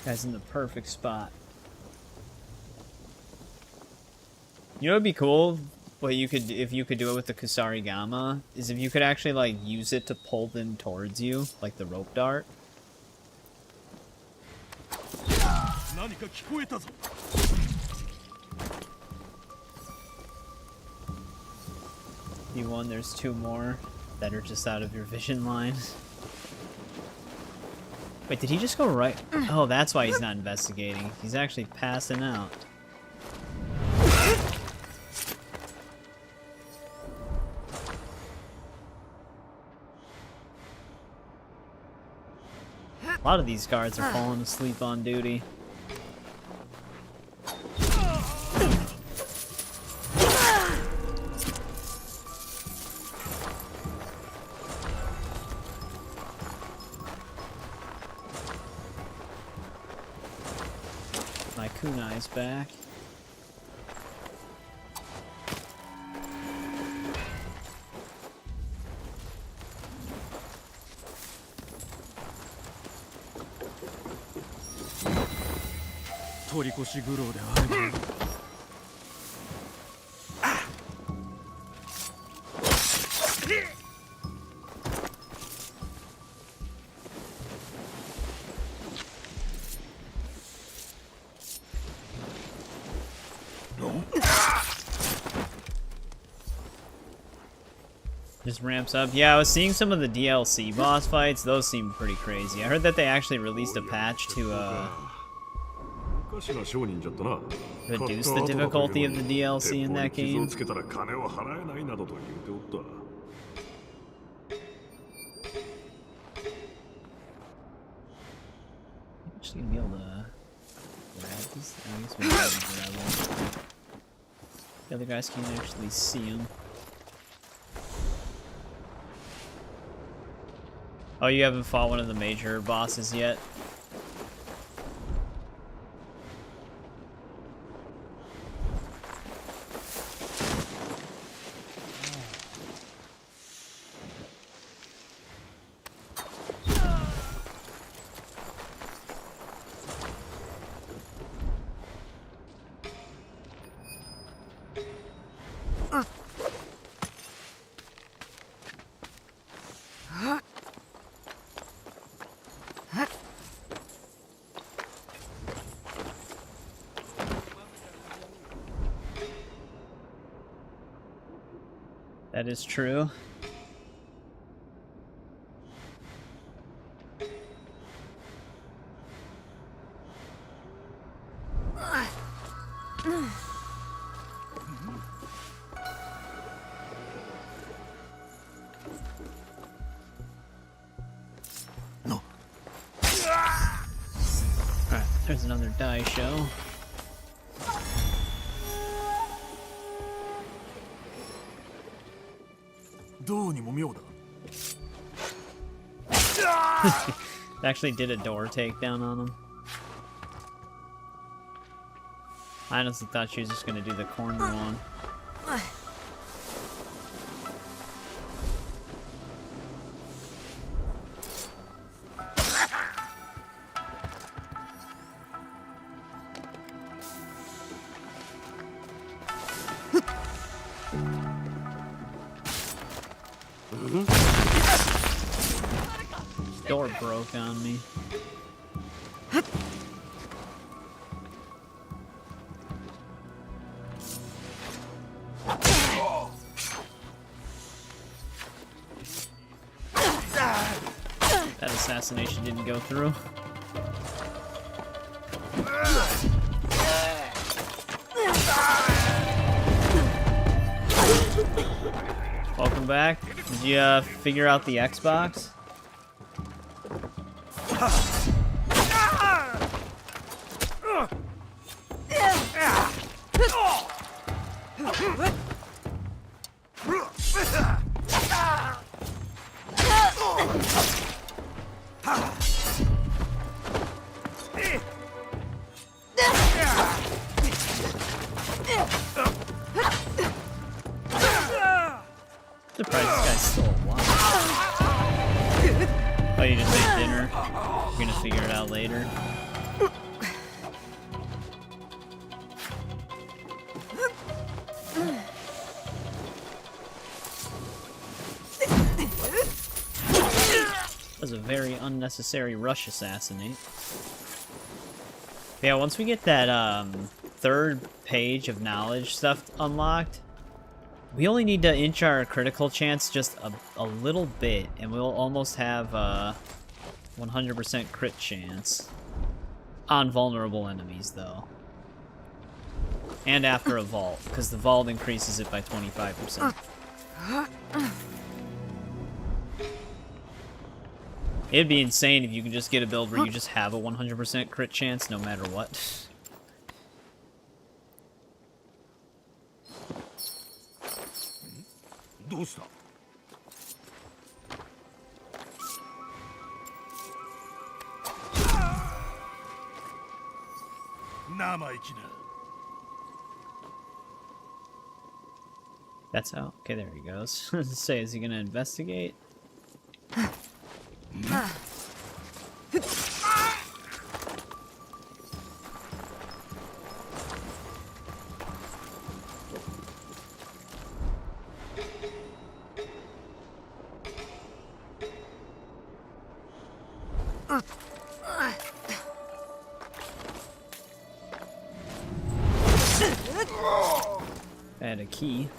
Guy's in the perfect spot. You know what'd be cool? What you could, if you could do it with the Kusarigama, is if you could actually like use it to pull them towards you, like the rope dart. You won. There's two more that are just out of your vision line. Wait, did he just go right? Oh, that's why he's not investigating. He's actually passing out. A lot of these guards are falling asleep on duty. My kunai's back. Just ramps up. Yeah, I was seeing some of the DLC boss fights. Those seem pretty crazy. I heard that they actually released a patch to reduce the difficulty of the DLC in that game. Actually gonna be able to grab these things. We'll be able to grab them. The other guys can't actually see them. Oh, you haven't fought one of the major bosses yet? That is true. No. Alright, there's another die show. Actually did a door takedown on him. I honestly thought she was just gonna do the corner one. Door broke on me. That assassination didn't go through. Welcome back. Did you figure out the Xbox? Surprised this guy's still alive. Oh, you just ate dinner? You're gonna figure it out later. That was a very unnecessary rush assassinate. Yeah, once we get that third page of knowledge stuff unlocked, we only need to inch our critical chance just a little bit, and we'll almost have a 100% crit chance. On vulnerable enemies, though. And after a vault, because the vault increases it by 25%. It'd be insane if you could just get a build where you just have a 100% crit chance no matter what. どうした生意気な That's how. Okay, there he goes. Say, is he gonna investigate? Add a key.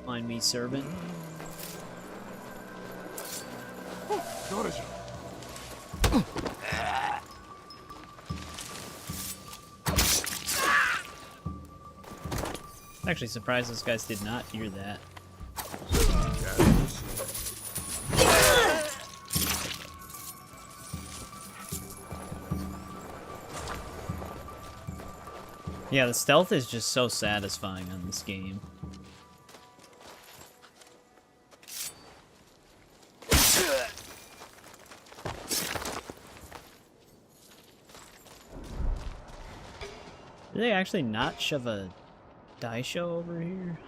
Mind me, servant. 誰じゃ I'm actually surprised those guys did not hear that. Yeah, the stealth is just so satisfying on this game. Did they actually not shove a daisho over here?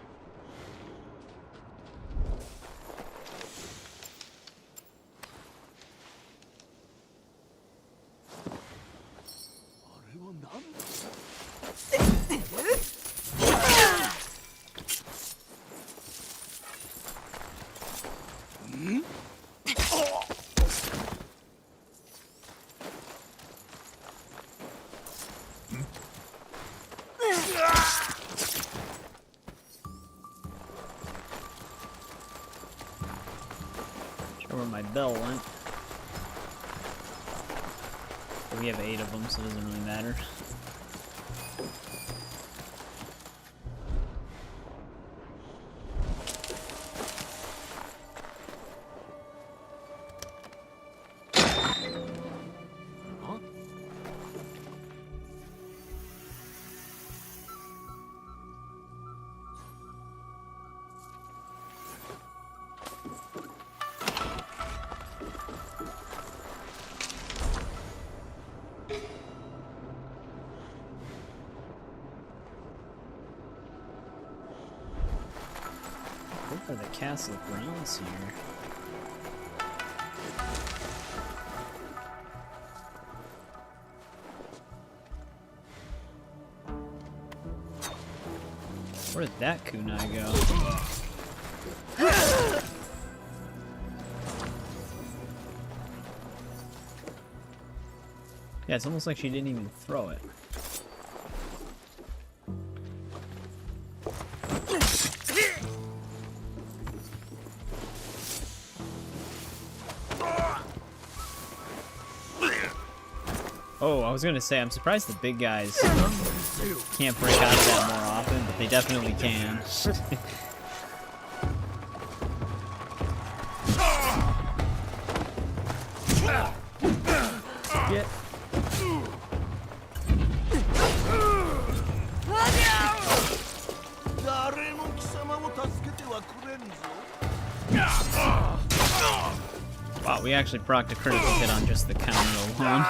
Where my bell went. But we have 8 of them, so it doesn't really matter. What are the castle grounds here? Where did that kunai go? Yeah, it's almost like she didn't even throw it. Oh, I was gonna say, I'm surprised the big guys can't break out of that more often, but they definitely can. Get. Wow, we actually procced a critical hit on just the counter alone.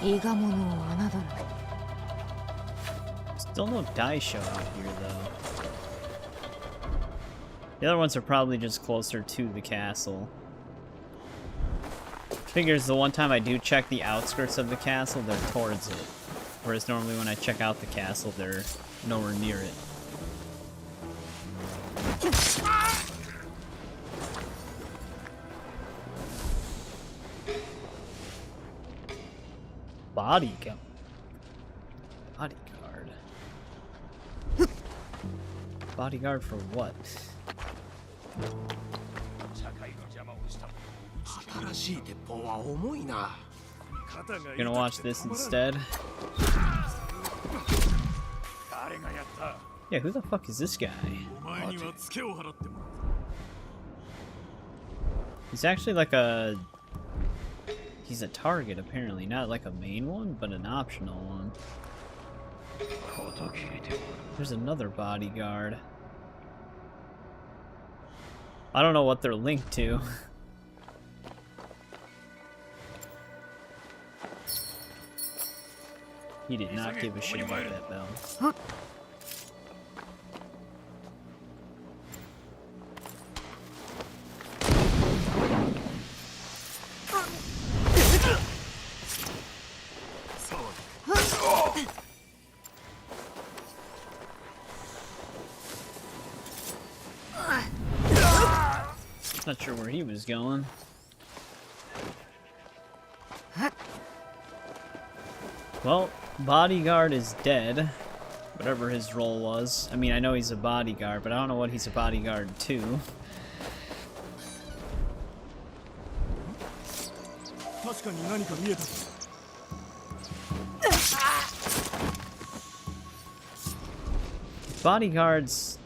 伊賀者を侮るな。 Still no Daisho out here, though. The other ones are probably just closer to the castle. Figures the one time I do check the outskirts of the castle, they're towards it. Whereas normally when I check out the castle, they're nowhere near it. Bodyguard. Bodyguard. Bodyguard for what? 新しい鉄砲は重いな。 Gonna watch this instead. Yeah, who the fuck is this guy? お前にはツケを払ってもらう。 He's actually like a... He's a target, apparently. Not like a main one, but an optional one. There's another bodyguard. I don't know what they're linked to. He did not give a shit about that bell. Not sure where he was going. Well, bodyguard is dead. Whatever his role was. I mean, I know he's a bodyguard, but I don't know what he's a bodyguard to. 確かに何か見えた。 Bodyguards,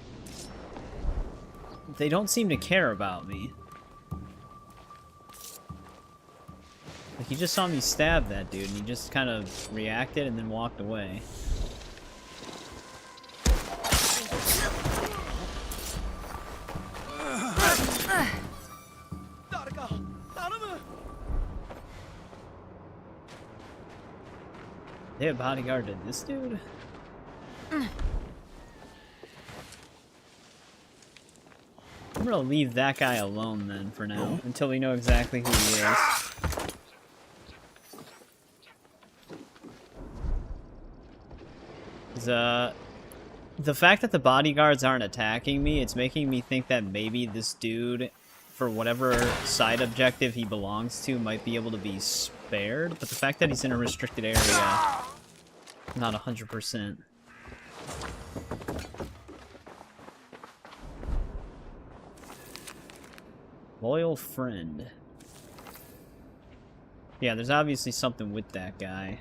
they don't seem to care about me. Like, he just saw me stab that dude, and he just kind of reacted and then walked away. They have bodyguarded this dude? I'm gonna leave that guy alone then for now, until we know exactly who he is. The fact that the bodyguards aren't attacking me, it's making me think that maybe this dude, for whatever side objective he belongs to, might be able to be spared, but the fact that he's in a restricted area, I'm not 100%. Loyal friend. Yeah, there's obviously something with that guy.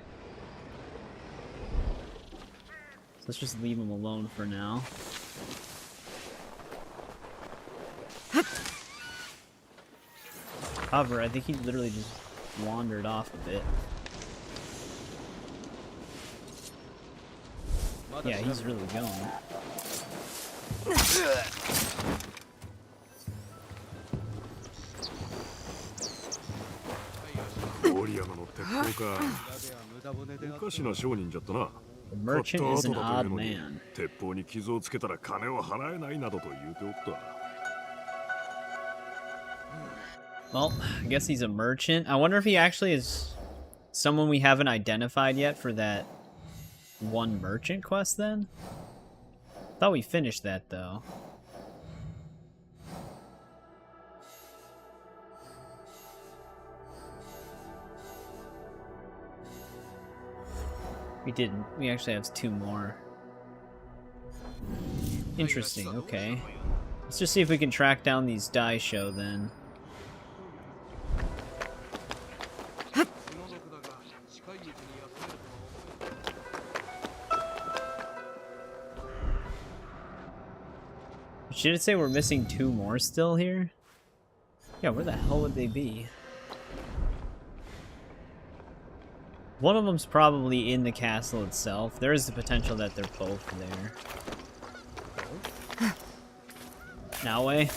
So let's just leave him alone for now. However, I think he literally just wandered off a bit. Yeah, he's really going. ゴリアの鉄砲か。おかしな商人じゃったな。 The merchant is an odd man. 鉄砲に傷をつけたら金を払えないなどと言うておった。 Well, I guess he's a merchant. I wonder if he actually is someone we haven't identified yet for that one merchant quest then? Thought we finished that though. We didn't. We actually have 2 more. Interesting, okay. Let's just see if we can track down these Daisho then. Should it say we're missing 2 more still here? Yeah, where the hell would they be? One of them's probably in the castle itself. There is the potential that they're both there. Naoe?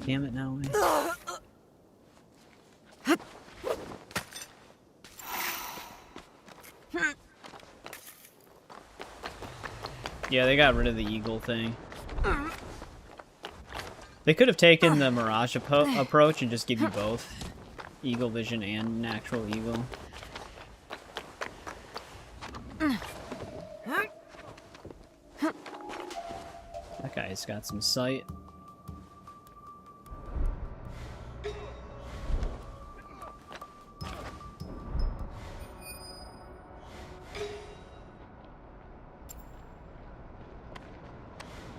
Damn it, Naoe. Yeah, they got rid of the eagle thing. They could have taken the Mirage approach and just give you both. Eagle vision and natural eagle. That guy's got some sight.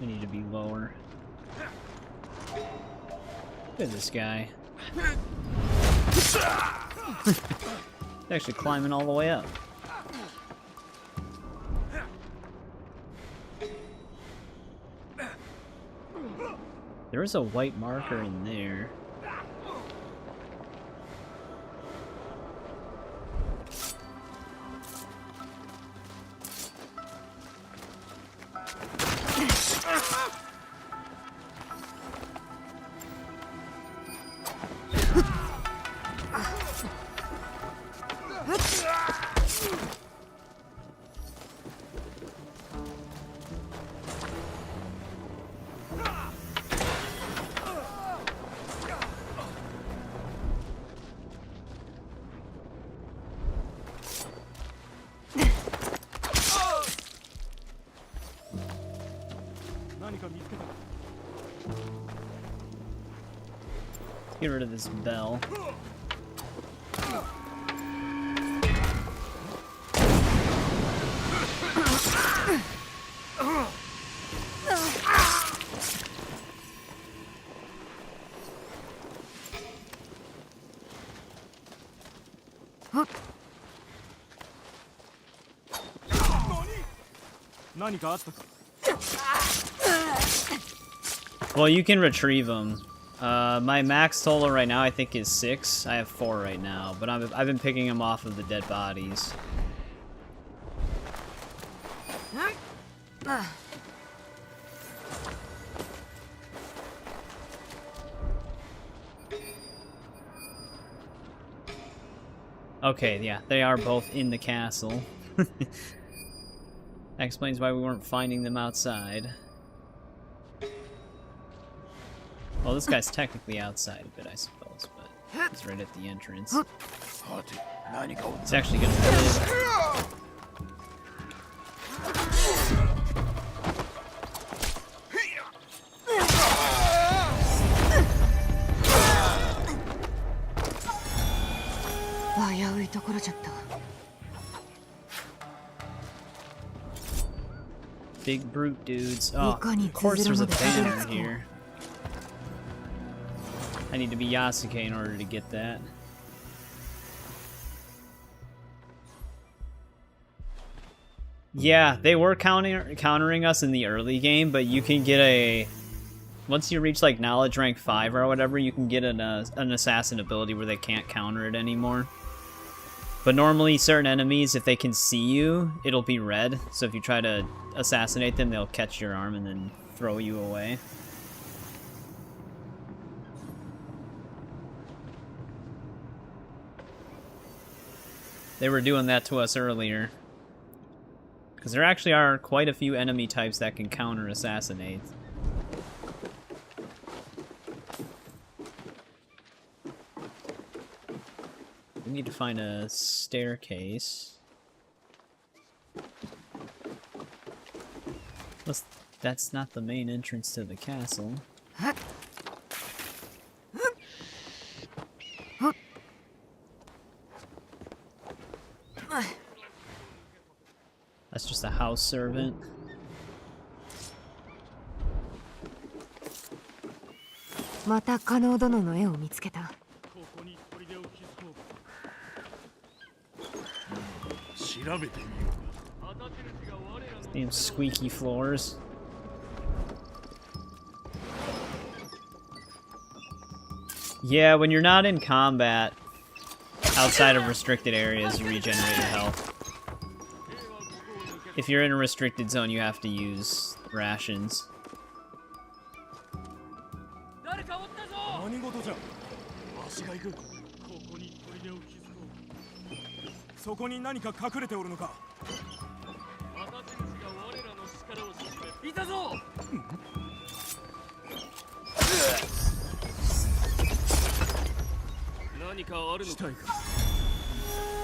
We need to be lower. Look at this guy. He's actually climbing all the way up. There is a white marker in there. Get rid of this bell. Well, you can retrieve them. My max total right now I think is 6. I have 4 right now, but I've been picking them off of the dead bodies. Okay, yeah, they are both in the castle. That explains why we weren't finding them outside. Well, this guy's technically outside of it, I suppose, but he's right at the entrance. It's actually gonna live. Big brute dudes. Oh, of course there's a banner here. I need to be Yasuke in order to get that. Yeah, they were countering us in the early game, but you can get a... Once you reach like knowledge rank 5 or whatever, you can get an assassin ability where they can't counter it anymore. But normally certain enemies, if they can see you, it'll be red. So if you try to assassinate them, they'll catch your arm and then throw you away. They were doing that to us earlier. Because there actually are quite a few enemy types that can counter-assassinate. We need to find a staircase. Plus, that's not the main entrance to the castle. That's just a house servant. Damn squeaky floors. Yeah, when you're not in combat, outside of restricted areas, you regenerate your health. If you're in a restricted zone, you have to use rations. 何事じゃ。わしが行く。ここに砦を築こう。そこに何か隠れておるのか。私たちが我らの力を示め。いたぞ。何かあるのか。したいか。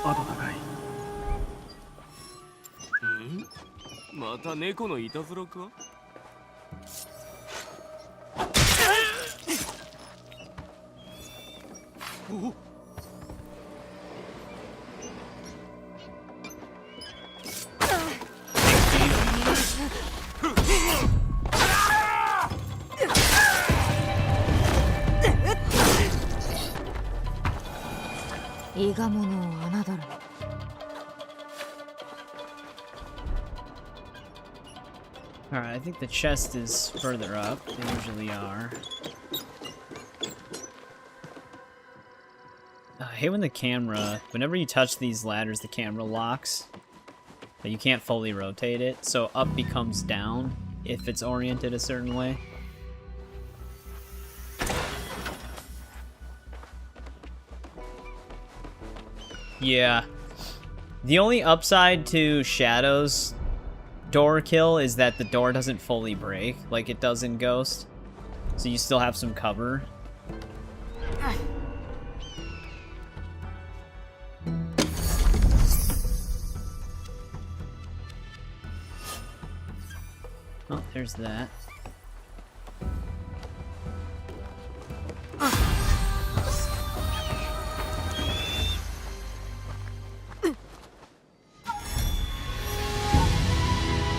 暖かい。また猫のいたずらか。お。伊賀者を侮る。Alright, I think the chest is further up. They usually are. I hate when the camera, whenever you touch these ladders, the camera locks. But you can't fully rotate it, so up becomes down if it's oriented a certain way. Yeah. The only upside to Shadow's door kill is that the door doesn't fully break like it does in Ghost. So you still have some cover. Oh, there's that.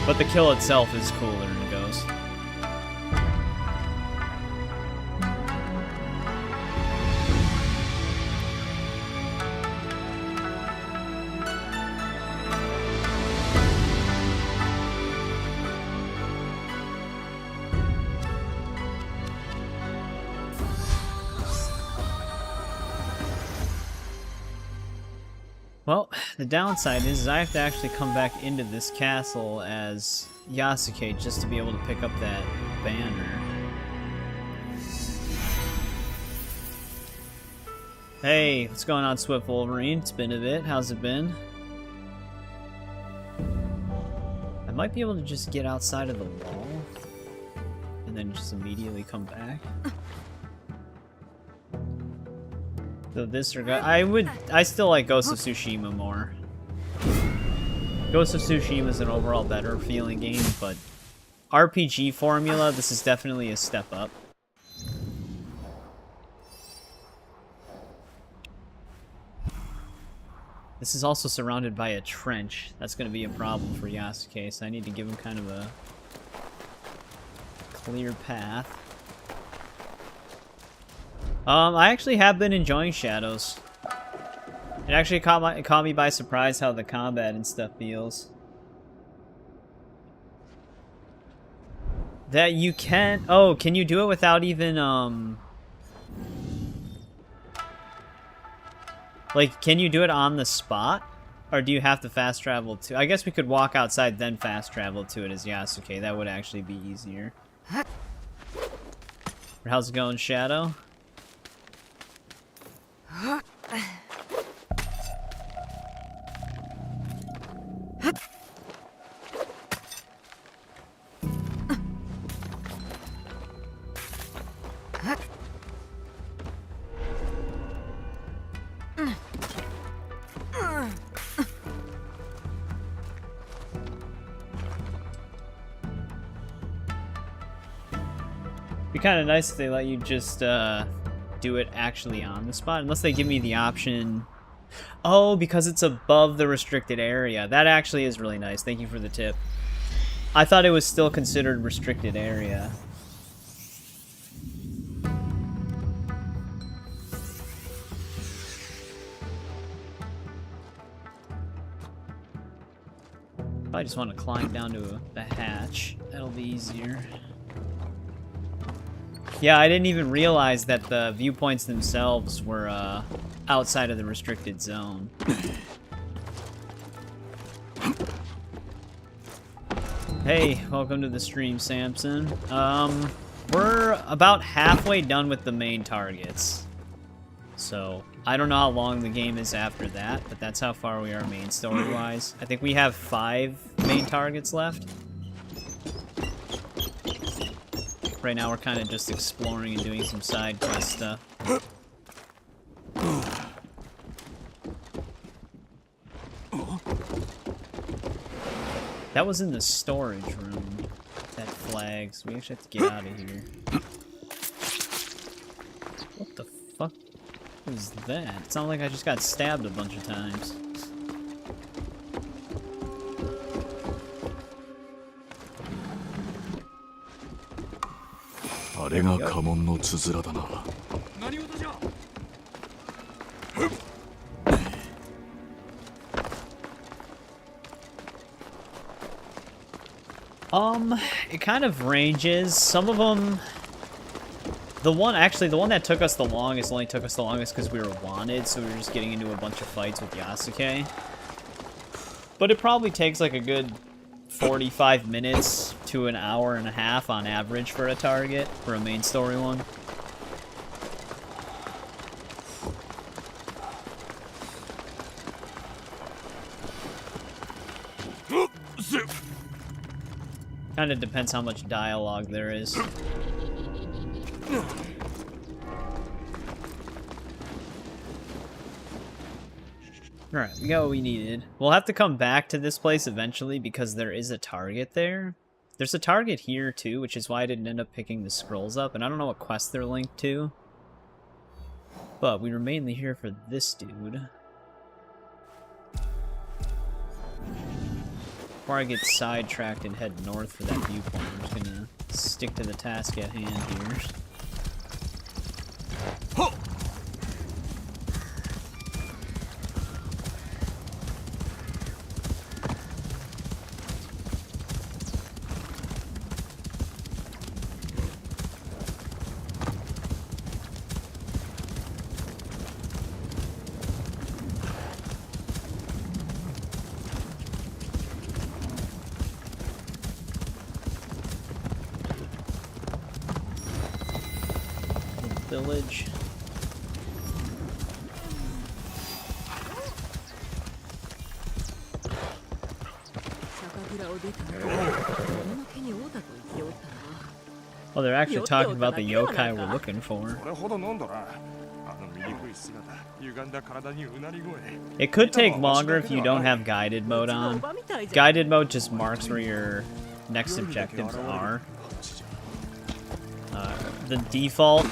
But the kill itself is cooler in Ghost. Well, the downside is I have to actually come back into this castle as Yasuke just to be able to pick up that banner. Hey, what's going on, Swift Wolverine? It's been a bit. How's it been? I might be able to just get outside of the wall and then just immediately come back. So this or I still like Ghost of Tsushima more. Ghost of Tsushima is an overall better feeling game, but RPG formula, this is definitely a step up. This is also surrounded by a trench. That's going to be a problem for Yasuke, so I need to give him kind of a clear path. I actually have been enjoying Shadows. It actually caught me by surprise how the combat and stuff feels. That you can... Oh, can you do it without even, like, can you do it on the spot? Or do you have to fast travel to... I guess we could walk outside then fast travel to it as Yasuke. That would actually be easier. How's it going, Shadow? Be kind of nice if they let you just do it actually on the spot, unless they give me the option. Oh, because it's above the restricted area. That actually is really nice. Thank you for the tip. I thought it was still considered restricted area. I just want to climb down to the hatch. That'll be easier. Yeah, I didn't even realize that the viewpoints themselves were outside of the restricted zone. Hey, welcome to the stream, Samson. We're about halfway done with the main targets. So, I don't know how long the game is after that, but that's how far we are main story-wise. I think we have 5 main targets left. Right now we're kind of just exploring and doing some side quest stuff. That was in the storage room, that flag, so we actually have to get out of here. What the fuck was that? It sounded like I just got stabbed a bunch of times. It kind of ranges. Some of them... the one that took us the longest only took us the longest because we were wanted, so we were just getting into a bunch of fights with Yasuke. But it probably takes like a good 45 minutes to an hour and a half on average for a target, for a main story one. Kind of depends how much dialogue there is. Alright, we got what we needed. We'll have to come back to this place eventually because there is a target there. There's a target here too, which is why I didn't end up picking the scrolls up, and I don't know what quest they're linked to. But we were mainly here for this dude. Before I get sidetracked and head north for that viewpoint, I'm just gonna stick to the task at hand here. Village. Oh, they're actually talking about the yokai we're looking for. It could take longer if you don't have guided mode on. Guided mode just marks where your next objectives are. The default,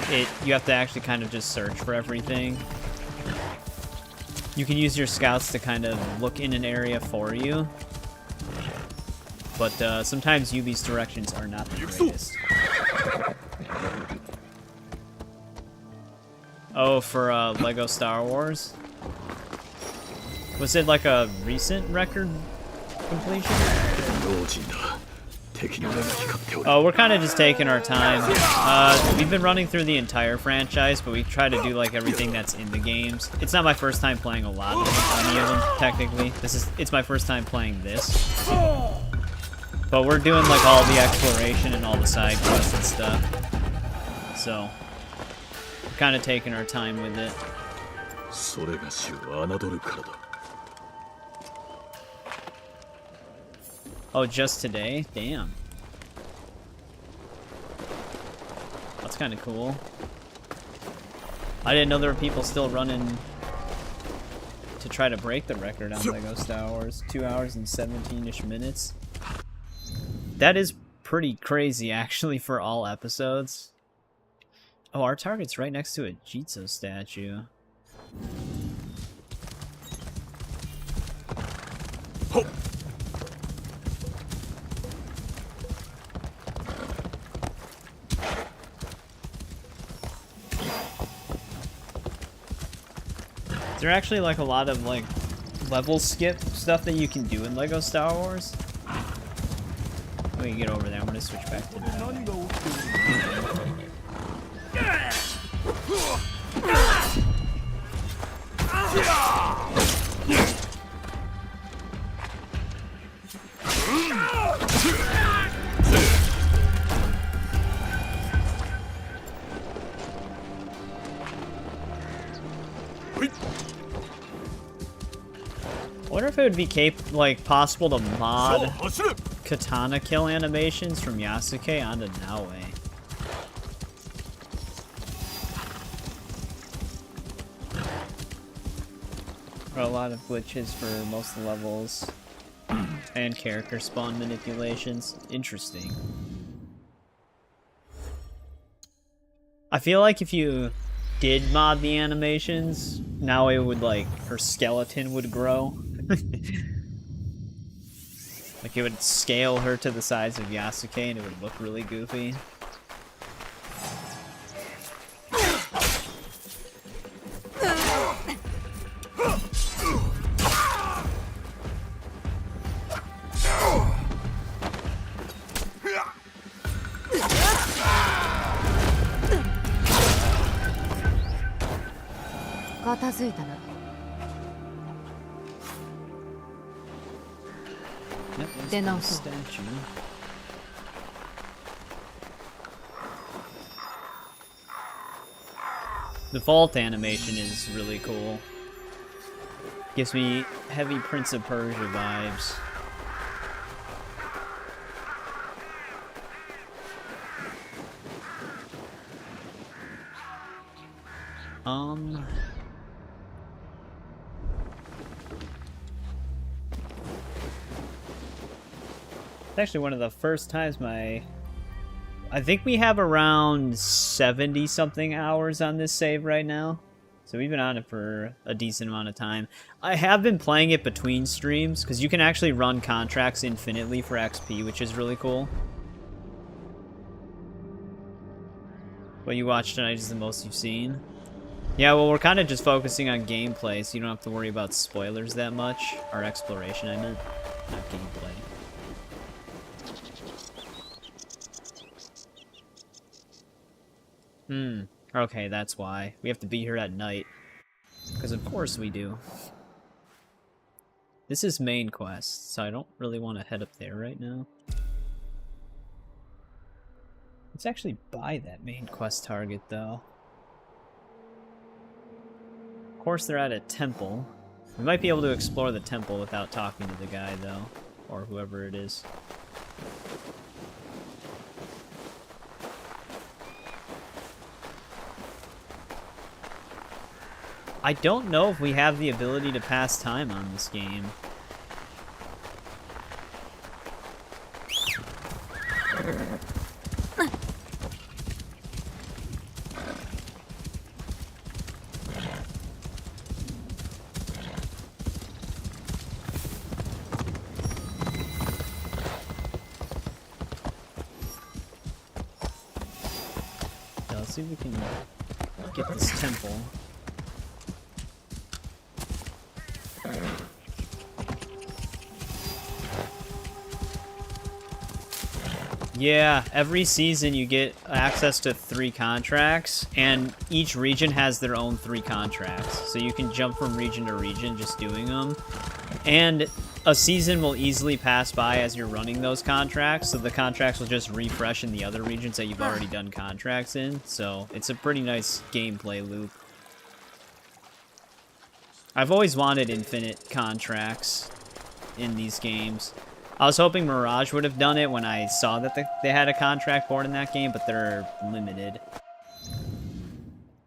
you have to actually kind of just search for everything. You can use your scouts to kind of look in an area for you. But sometimes Yubi's directions are not the greatest. Oh, for Lego Star Wars? Was it like a recent record completion? Oh, we're kind of just taking our time. We've been running through the entire franchise, but we try to do like everything that's in the games. It's not my first time playing a lot of any of them, technically. It's my first time playing this. But we're doing like all the exploration and all the side quests and stuff. So, we're kind of taking our time with it. Oh, just today? Damn. That's kind of cool. I didn't know there were people still running to try to break the record on Lego Star Wars. 2 hours and 17-ish minutes. That is pretty crazy, actually, for all episodes. Oh, our target's right next to a Jitsu statue. Oh. Is there actually like a lot of like level skip stuff that you can do in Lego Star Wars? Let me get over there. I'm gonna switch back to Naoe. I wonder if it would be possible to mod 走れ katana kill animations from Yasuke onto Naoe. There are a lot of glitches for most of the levels and character spawn manipulations. Interesting. I feel like if you did mod the animations, Naoe would her skeleton would grow. Like it would scale her to the size of Yasuke and it would look really goofy. Then the also- statue. The vault animation is really cool. Gives me heavy Prince of Persia vibes. It's actually one of the first times I think we have around 70 something hours on this save right now. So we've been on it for a decent amount of time. I have been playing it between streams because you can actually run contracts infinitely for XP, which is really cool. What you watched tonight is the most you've seen. Yeah, well, we're kind of just focusing on gameplay, so you don't have to worry about spoilers that much. Or exploration, I meant. Not gameplay. Okay, that's why. We have to be here at night. Because of course we do. This is main quest, so I don't really want to head up there right now. Let's actually buy that main quest target, though. Of course they're at a temple. We might be able to explore the temple without talking to the guy, though. Or whoever it is. I don't know if we have the ability to pass time on this game. Yeah, let's see if we can get this temple. Yeah, every season you get access to 3 contracts, and each region has their own 3 contracts. So you can jump from region to region just doing them. And a season will easily pass by as you're running those contracts, so the contracts will just refresh in the other regions that you've already done contracts in. So it's a pretty nice gameplay loop. I've always wanted infinite contracts in these games. I was hoping Mirage would have done it when I saw that they had a contract board in that game, but they're limited.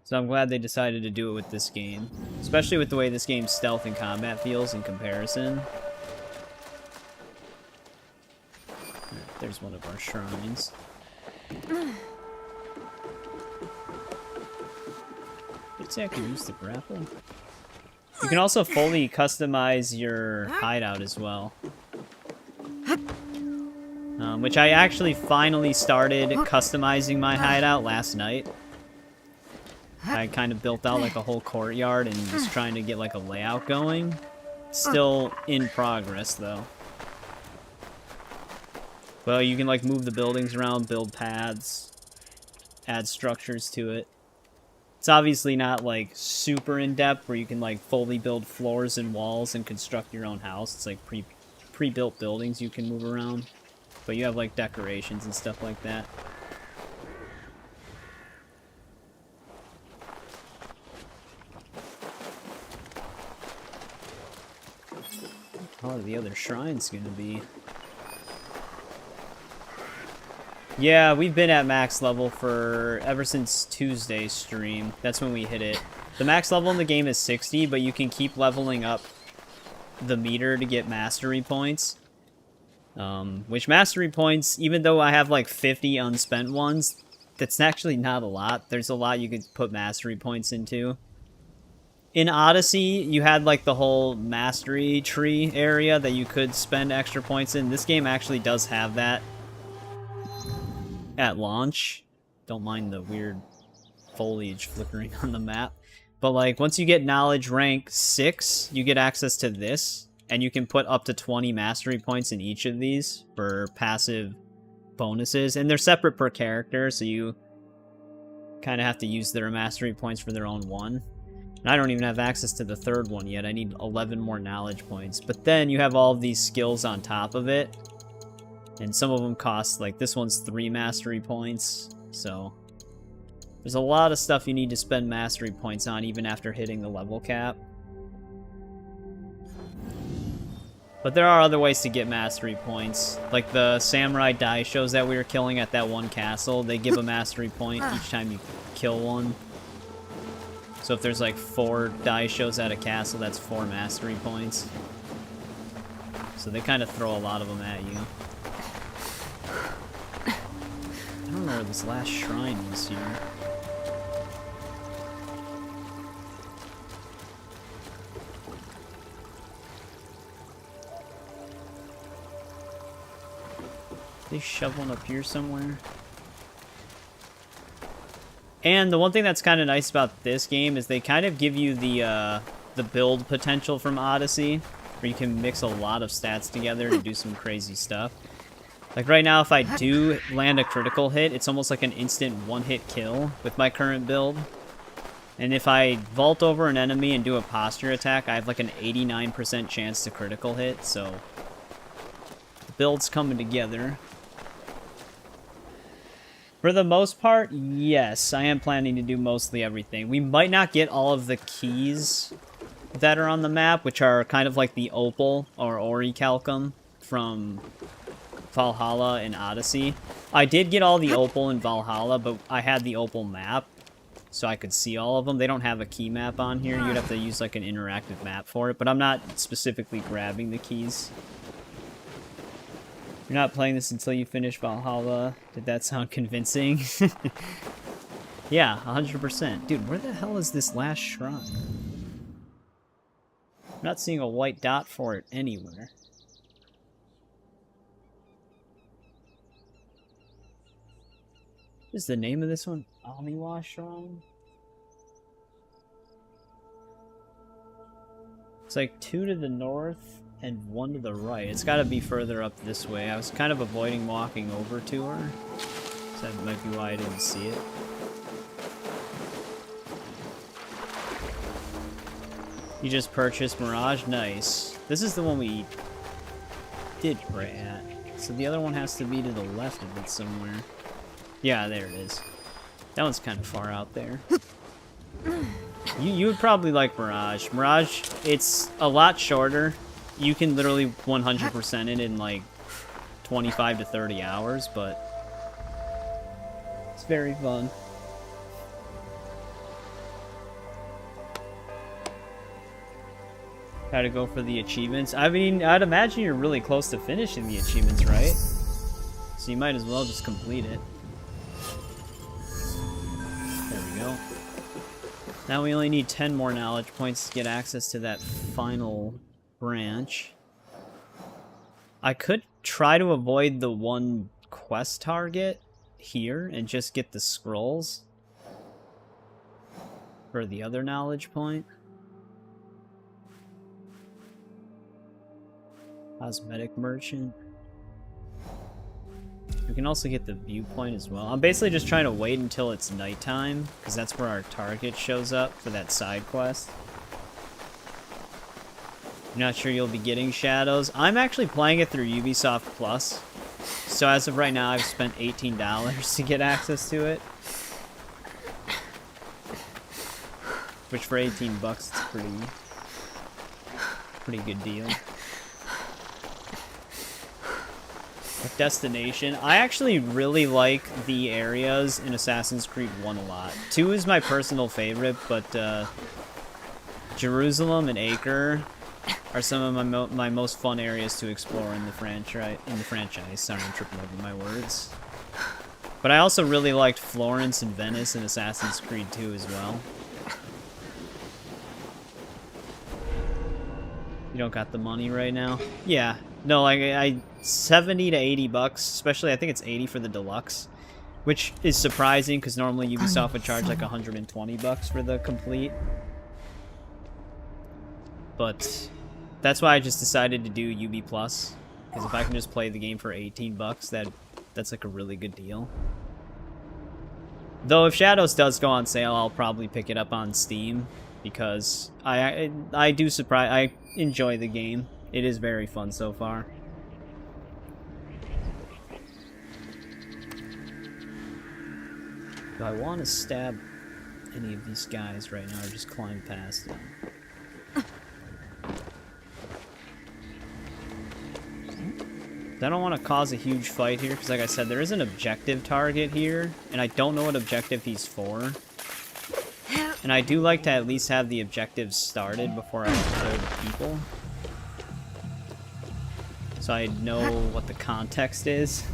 So I'm glad they decided to do it with this game. Especially with the way this game's stealth and combat feels in comparison. There's one of our shrines. Did say I could use the grapple? You can also fully customize your hideout as well. Which I actually finally started customizing my hideout last night. I kind of built out like a whole courtyard and was trying to get like a layout going. Still in progress though. Well, you can like move the buildings around, build paths, add structures to it. It's obviously not like super in-depth where you can like fully build floors and walls and construct your own house. It's like pre-built buildings you can move around. But you have like decorations and stuff like that. How are the other shrines gonna be? Yeah, we've been at max level for ever since Tuesday's stream. That's when we hit it. The max level in the game is 60, but you can keep leveling up the meter to get mastery points. Which mastery points, even though I have like 50 unspent ones, that's actually not a lot. There's a lot you could put mastery points into. In Odyssey, you had like the whole mastery tree area that you could spend extra points in. This game actually does have that at launch. Don't mind the weird foliage flickering on the map. But like once you get knowledge rank 6, you get access to this, and you can put up to 20 mastery points in each of these for passive bonuses, and they're separate per character, so you kind of have to use their mastery points for their own one. And I don't even have access to the third one yet. I need 11 more knowledge points. But then you have all of these skills on top of it, and some of them cost, like this one's 3 mastery points, so there's a lot of stuff you need to spend mastery points on even after hitting the level cap. But there are other ways to get mastery points. Like the samurai daishos that we were killing at that one castle, they give a mastery point each time you kill one. So if there's like 4 daishos at a castle, that's 4 mastery points. So they kind of throw a lot of them at you. I don't know where this last shrine is here. They shove one up here somewhere. And the one thing that's kind of nice about this game is they kind of give you the build potential from Odyssey, where you can mix a lot of stats together to do some crazy stuff. Like right now, if I do land a critical hit, it's almost like an instant one-hit kill with my current build. And if I vault over an enemy and do a posture attack, I have like an 89% chance to critical hit, so the build's coming together. For the most part, yes, I am planning to do mostly everything. We might not get all of the keys that are on the map, which are kind of like the opal or orichalcum from Valhalla and Odyssey. I did get all the opal in Valhalla, but I had the opal map, so I could see all of them. They don't have a key map on here. You'd have to use like an interactive map for it, but I'm not specifically grabbing the keys. You're not playing this until you finish Valhalla. Did that sound convincing? Yeah, 100%. Dude, where the hell is this last shrine? I'm not seeing a white dot for it anywhere. What is the name of this one? Amiwa Shrine? It's like 2 to the north and 1 to the right. It's got to be further up this way. I was kind of avoiding walking over to her, so that might be why I didn't see it. You just purchased Mirage? Nice. This is the one we did right at. So the other one has to be to the left of it somewhere. Yeah, there it is. That one's kind of far out there. You would probably like Mirage. Mirage, it's a lot shorter. You can literally 100% it in like 25 to 30 hours, but it's very fun. Gotta go for the achievements. I mean, I'd imagine you're really close to finishing the achievements, right? So you might as well just complete it. There we go. Now we only need 10 more knowledge points to get access to that final branch. I could try to avoid the one quest target here and just get the scrolls for the other knowledge point. Cosmetic merchant. We can also get the viewpoint as well. I'm basically just trying to wait until it's nighttime, because that's where our target shows up for that side quest. You're not sure you'll be getting shadows. I'm actually playing it through Ubisoft Plus. So as of right now, I've spent $18 to get access to it. Which for 18 bucks, it's pretty good deal. With Destination, I actually really like the areas in Assassin's Creed 1 a lot. 2 is my personal favorite, but Jerusalem and Acre are some of my most fun areas to explore in the franchise. Sorry, I'm tripping over my words. But I also really liked Florence and Venice in Assassin's Creed 2 as well. You don't got the money right now? Yeah. No, like, 70 to 80 bucks, especially I think it's 80 for the deluxe, which is surprising because normally Ubisoft would charge like 120 bucks for the complete. But that's why I just decided to do UB Plus, because if I can just play the game for 18 bucks, that's like a really good deal. Though if Shadows does go on sale, I'll probably pick it up on Steam, because I enjoy the game. It is very fun so far. Do I want to stab any of these guys right now or just climb past them? I don't want to cause a huge fight here, because like I said, there is an objective target here, and I don't know what objective he's for. And I do like to at least have the objectives started before I kill the people, so I know what the context is.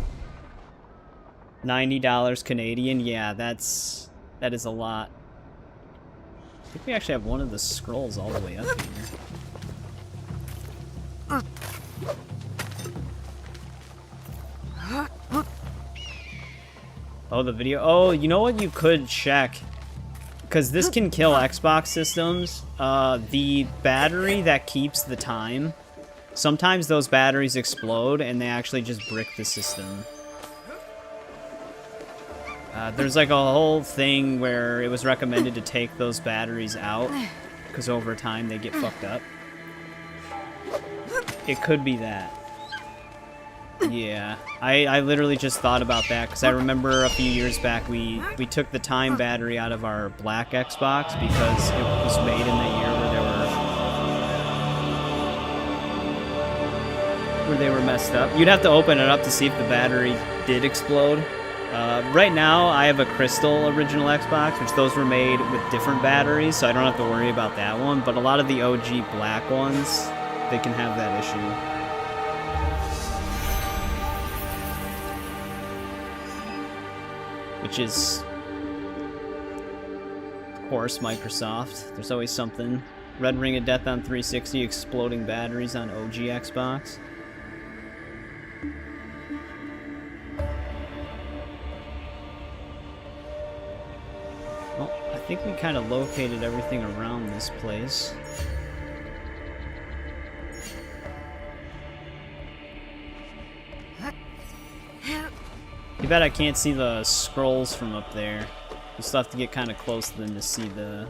$90 Canadian, yeah, that is a lot. I think we actually have one of the scrolls all the way up here. Oh, the video. Oh, you know what you could check? Because this can kill Xbox systems. The battery that keeps the time, sometimes those batteries explode and they actually just brick the system. There's like a whole thing where it was recommended to take those batteries out, because over time they get fucked up. It could be that. Yeah, I literally just thought about that, because I remember a few years back we took the time battery out of our black Xbox because it was made in the year where they were messed up. You'd have to open it up to see if the battery did explode. Right now I have a Crystal original Xbox, which those were made with different batteries, so I don't have to worry about that one, but a lot of the OG black ones, they can have that issue. Which is, of course, Microsoft. There's always something. Red Ring of Death on 360, exploding batteries on OG Xbox. Well, I think we kind of located everything around this place. Too bad I can't see the scrolls from up there. We still have to get kind of close to them to see the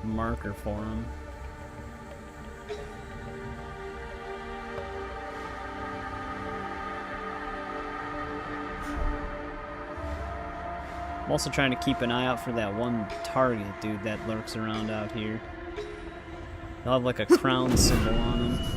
marker for them. I'm also trying to keep an eye out for that one target dude that lurks around out here. They'll have like a crown symbol on them.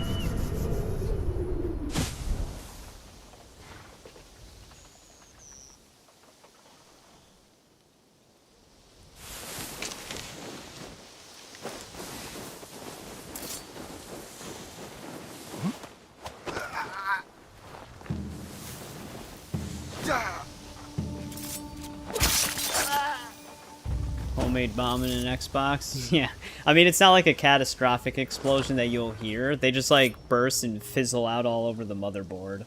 Homemade bomb in an Xbox? Yeah. I mean, it's not like a catastrophic explosion that you'll hear. They just, like, burst and fizzle out all over the motherboard.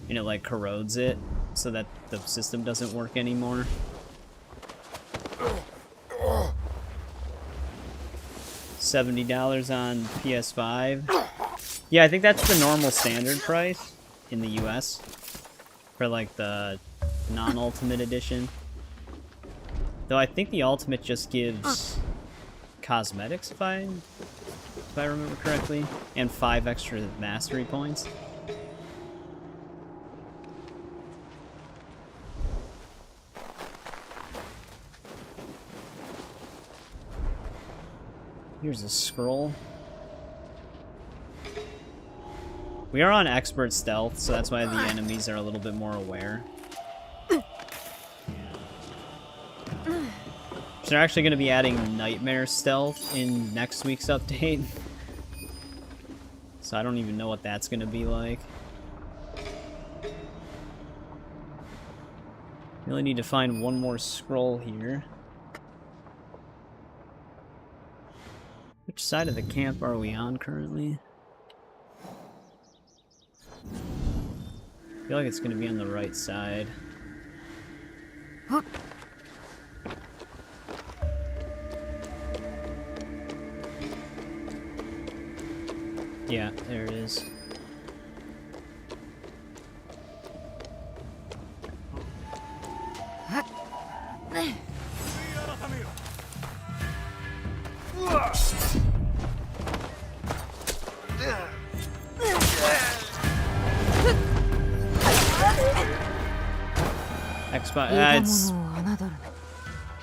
And it, like, corrodes it so that the system doesn't work anymore. $70 on PS5. Yeah, I think that's the normal standard price in the US for, like, the non-Ultimate Edition. Though I think the Ultimate just gives cosmetics, if I remember correctly, and 5 extra mastery points. Here's a scroll. We are on expert stealth, so that's why the enemies are a little bit more aware. So they're actually going to be adding nightmare stealth in next week's update. So I don't even know what that's going to be like. Really need to find one more scroll here. Which side of the camp are we on currently? I feel like it's going to be on the right side. Yeah, there it is. It's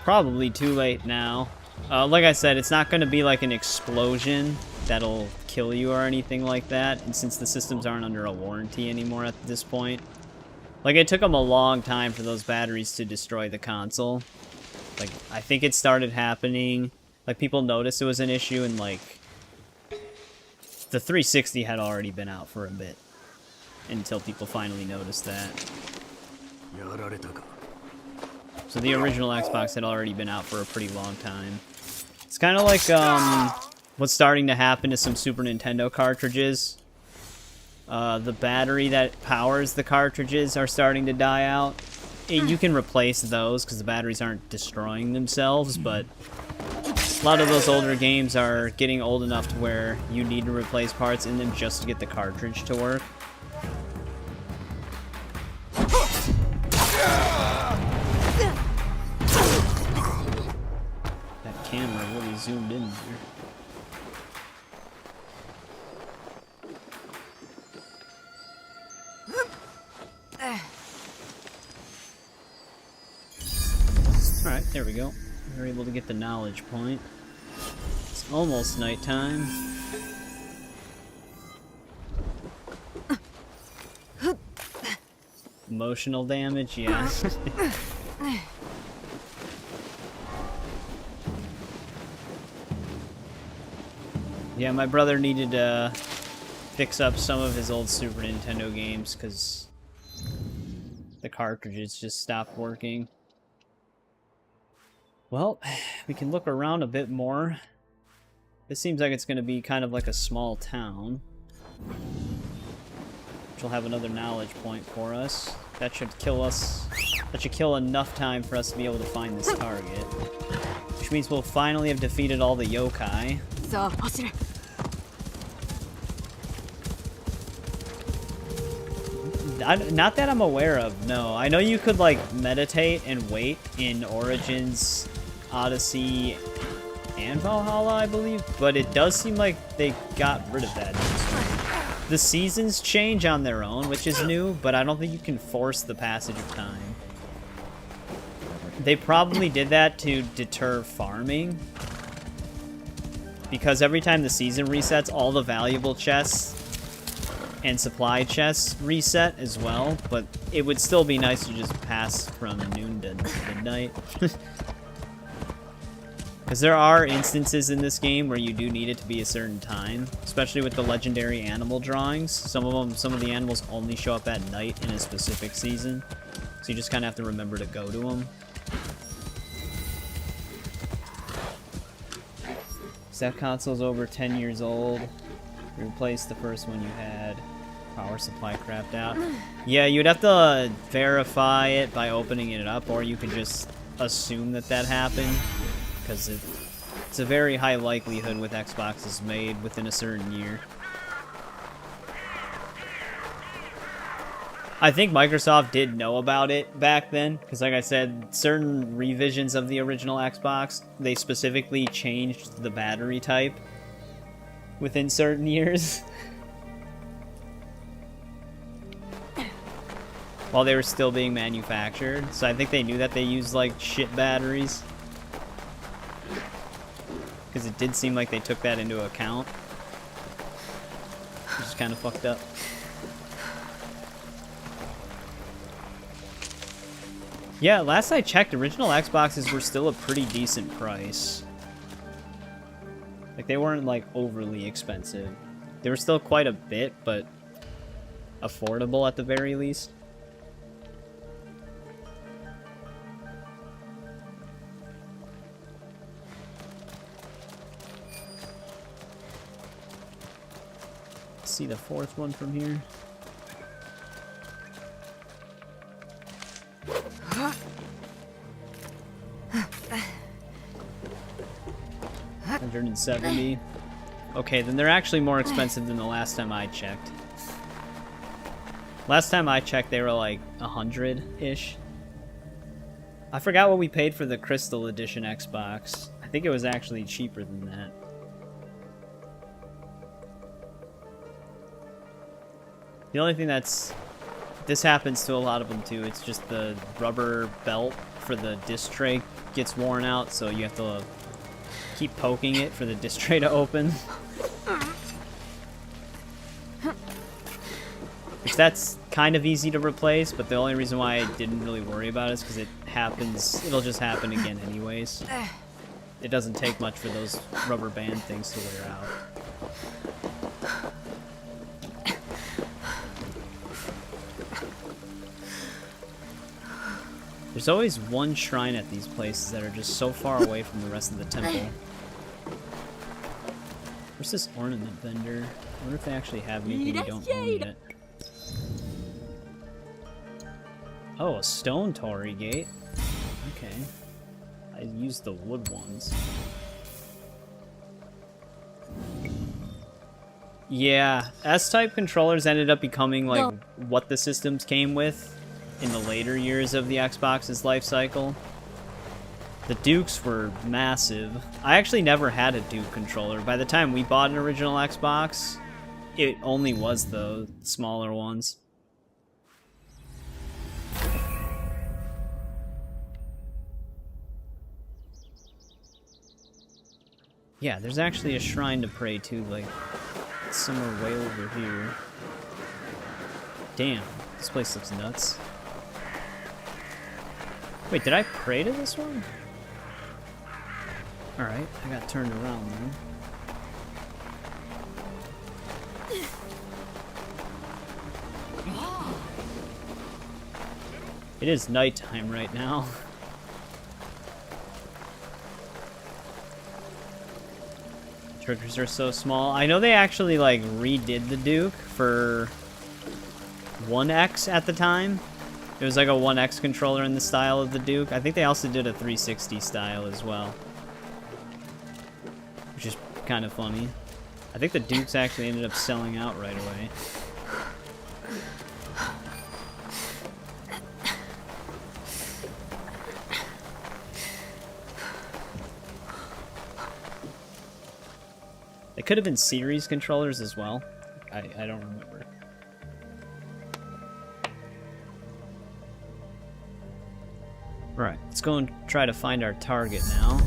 probably too late now. Like I said, it's not going to be like an explosion that'll kill you or anything like that, and since the systems aren't under a warranty anymore at this point, like, it took them a long time for those batteries to destroy the console. Like, I think it started happening, like, people noticed it was an issue, and like the 360 had already been out for a bit until people finally noticed that. So the original Xbox had already been out for a pretty long time. It's kind of like what's starting to happen to some Super Nintendo cartridges. The battery that powers the cartridges are starting to die out. You can replace those because the batteries aren't destroying themselves, but a lot of those older games are getting old enough to where you need to replace parts in them just to get the cartridge to work. That camera really zoomed in there. Alright, there we go. We're able to get the knowledge point. It's almost nighttime. Emotional damage, yeah. Yeah, my brother needed to fix up some of his old Super Nintendo games because the cartridges just stopped working. Well, we can look around a bit more. This seems like it's going to be kind of like a small town, which will have another knowledge point for us. That should kill us. That should kill enough time for us to be able to find this target. Which means we'll finally have defeated all the yokai. Not that I'm aware of, no. I know you could, like, meditate and wait in Origins, Odyssey, and Valhalla, I believe, but it does seem like they got rid of that. The seasons change on their own, which is new, but I don't think you can force the passage of time. They probably did that to deter farming, because every time the season resets, all the valuable chests and supply chests reset as well, but it would still be nice to just pass from noon to midnight. Because there are instances in this game where you do need it to be a certain time, especially with the legendary animal drawings. Some of the animals only show up at night in a specific season, so you just kind of have to remember to go to them. That console's over 10 years old. Replace the first one you had. Power supply crapped out. Yeah, you'd have to verify it by opening it up, or you could just assume that that happened, because it's a very high likelihood with Xboxes made within a certain year. I think Microsoft did know about it back then, because like I said, certain revisions of the original Xbox, they specifically changed the battery type within certain years. While they were still being manufactured. So I think they knew that they used, like, shit batteries. Because it did seem like they took that into account. Which is kind of fucked up. Yeah, last I checked, original Xboxes were still a pretty decent price. Like, they weren't, like, overly expensive. They were still quite a bit, but affordable at the very least. Let's see the fourth one from here. $170. Okay, then they're actually more expensive than the last time I checked. Last time I checked, they were like 100-ish. I forgot what we paid for the Crystal Edition Xbox. I think it was actually cheaper than that. The only thing that's... This happens to a lot of them too. It's just the rubber belt for the disc tray gets worn out, so you have to keep poking it for the disc tray to open. Which that's kind of easy to replace, but the only reason why I didn't really worry about it is because it happens, it'll just happen again anyways. It doesn't take much for those rubber band things to wear out. There's always one shrine at these places that are just so far away from the rest of the temple. Where's this ornament vendor? I wonder if they actually have anything we don't own yet. Oh, a stone Torii gate. Okay. I used the wood ones. Yeah, S-type controllers ended up becoming like what the systems came with in the later years of the Xbox's life cycle. The Dukes were massive. I actually never had a Duke controller. By the time we bought an original Xbox, it only was the smaller ones. Yeah, there's actually a shrine to pray to, like, somewhere way over here. Damn, this place looks nuts. Wait, did I pray to this one? Alright, I got turned around then. It is nighttime right now. Triggers are so small. I know they actually like redid the Duke for 1X at the time. It was like a 1X controller in the style of the Duke. I think they also did a 360 style as well, which is kind of funny. I think the Dukes actually ended up selling out right away. It could have been series controllers as well. I don't remember. Right, let's go and try to find our target now.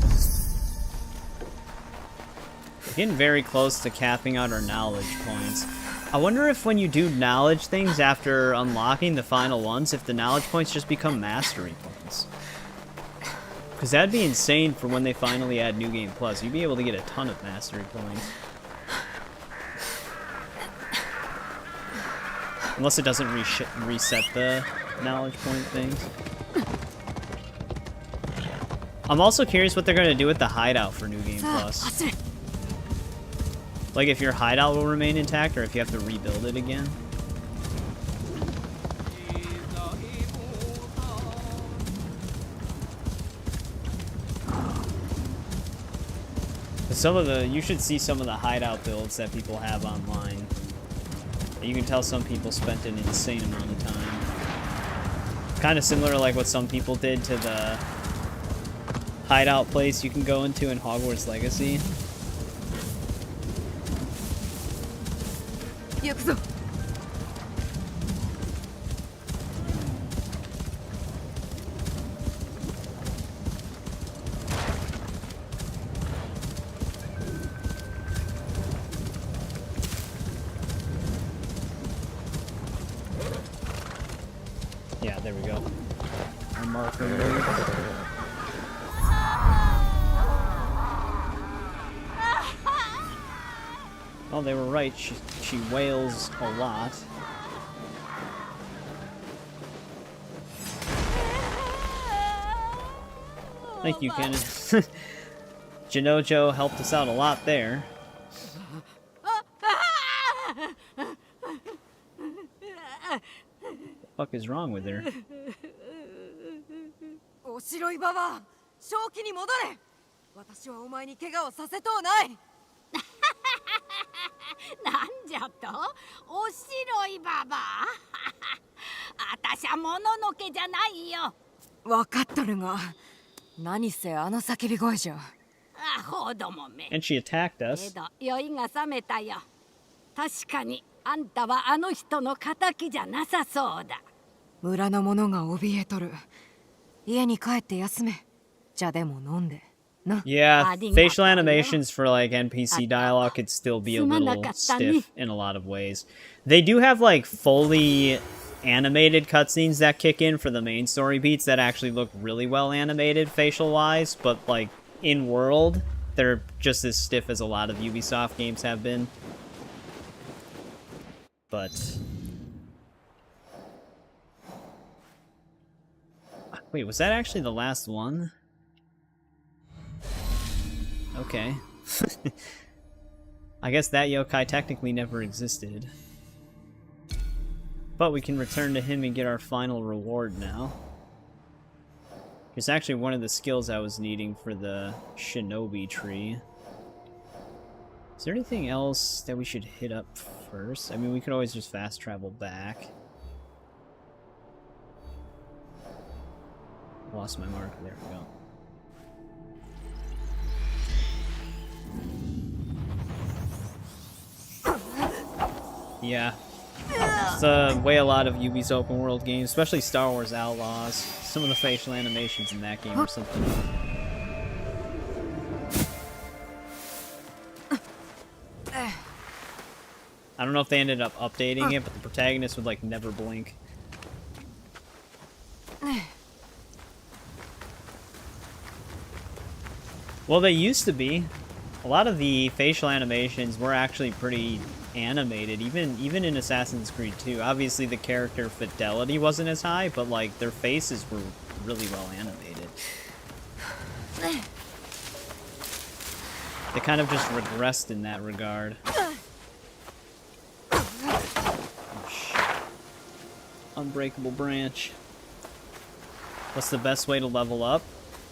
We're getting very close to capping out our knowledge points. I wonder if when you do knowledge things after unlocking the final ones, if the knowledge points just become mastery points. Because that'd be insane for when they finally add New Game Plus. You'd be able to get a ton of mastery points. Unless it doesn't reset the knowledge point things. I'm also curious what they're going to do with the hideout for New Game Plus. Like if your hideout will remain intact or if you have to rebuild it again. Some of the, you should see some of the hideout builds that people have online. You can tell some people spent an insane amount of time. Kind of similar to like what some people did to the hideout place you can go into in Hogwarts Legacy. marker mode. Oh, they were right. She wails a lot. Thank you, Kenneth. Jinojo helped us out a lot there. What the fuck is wrong with her? おしろいババア、正気に戻れ。私はお前に怪我をさせとうない。なんじゃと？お白いババア。あたしゃもののけじゃないよ。わかっとるが、何せあの叫び声じゃ。アホどもめ。 And she attacked け us. ど酔いが覚めたよ。確かにあんたはあの人の敵じゃなさそうだ。村の者が怯えとる。家に帰って休め。茶でも飲んで。Yeah, facial animations for like NPC dialogue could still be a little stiff in a lot of ways. They do have like fully animated cutscenes that kick in for the main story beats that actually look really well animated facial wise, but like in world, they're just as stiff as a lot of Ubisoft games have been. But wait, was that actually the last one? Okay. I guess that yokai technically never existed. But we can return to him and get our final reward now. It's actually one of the skills I was needing for the shinobi tree. Is there anything else that we should hit up first? I mean, we could always just fast travel back. Lost my mark. There we go. Yeah. It's the way a lot of Ubi's open world games, especially Star Wars Outlaws, some of the facial animations in that game or something. I don't know if they ended up updating it, but the protagonist would like never blink. Well, they used to be. A lot of the facial animations were actually pretty animated, even in Assassin's Creed 2. Obviously the character fidelity wasn't as high, but like their faces were really well animated. They kind of just regressed in that regard. Oh, shit. Unbreakable branch. What's the best way to level up?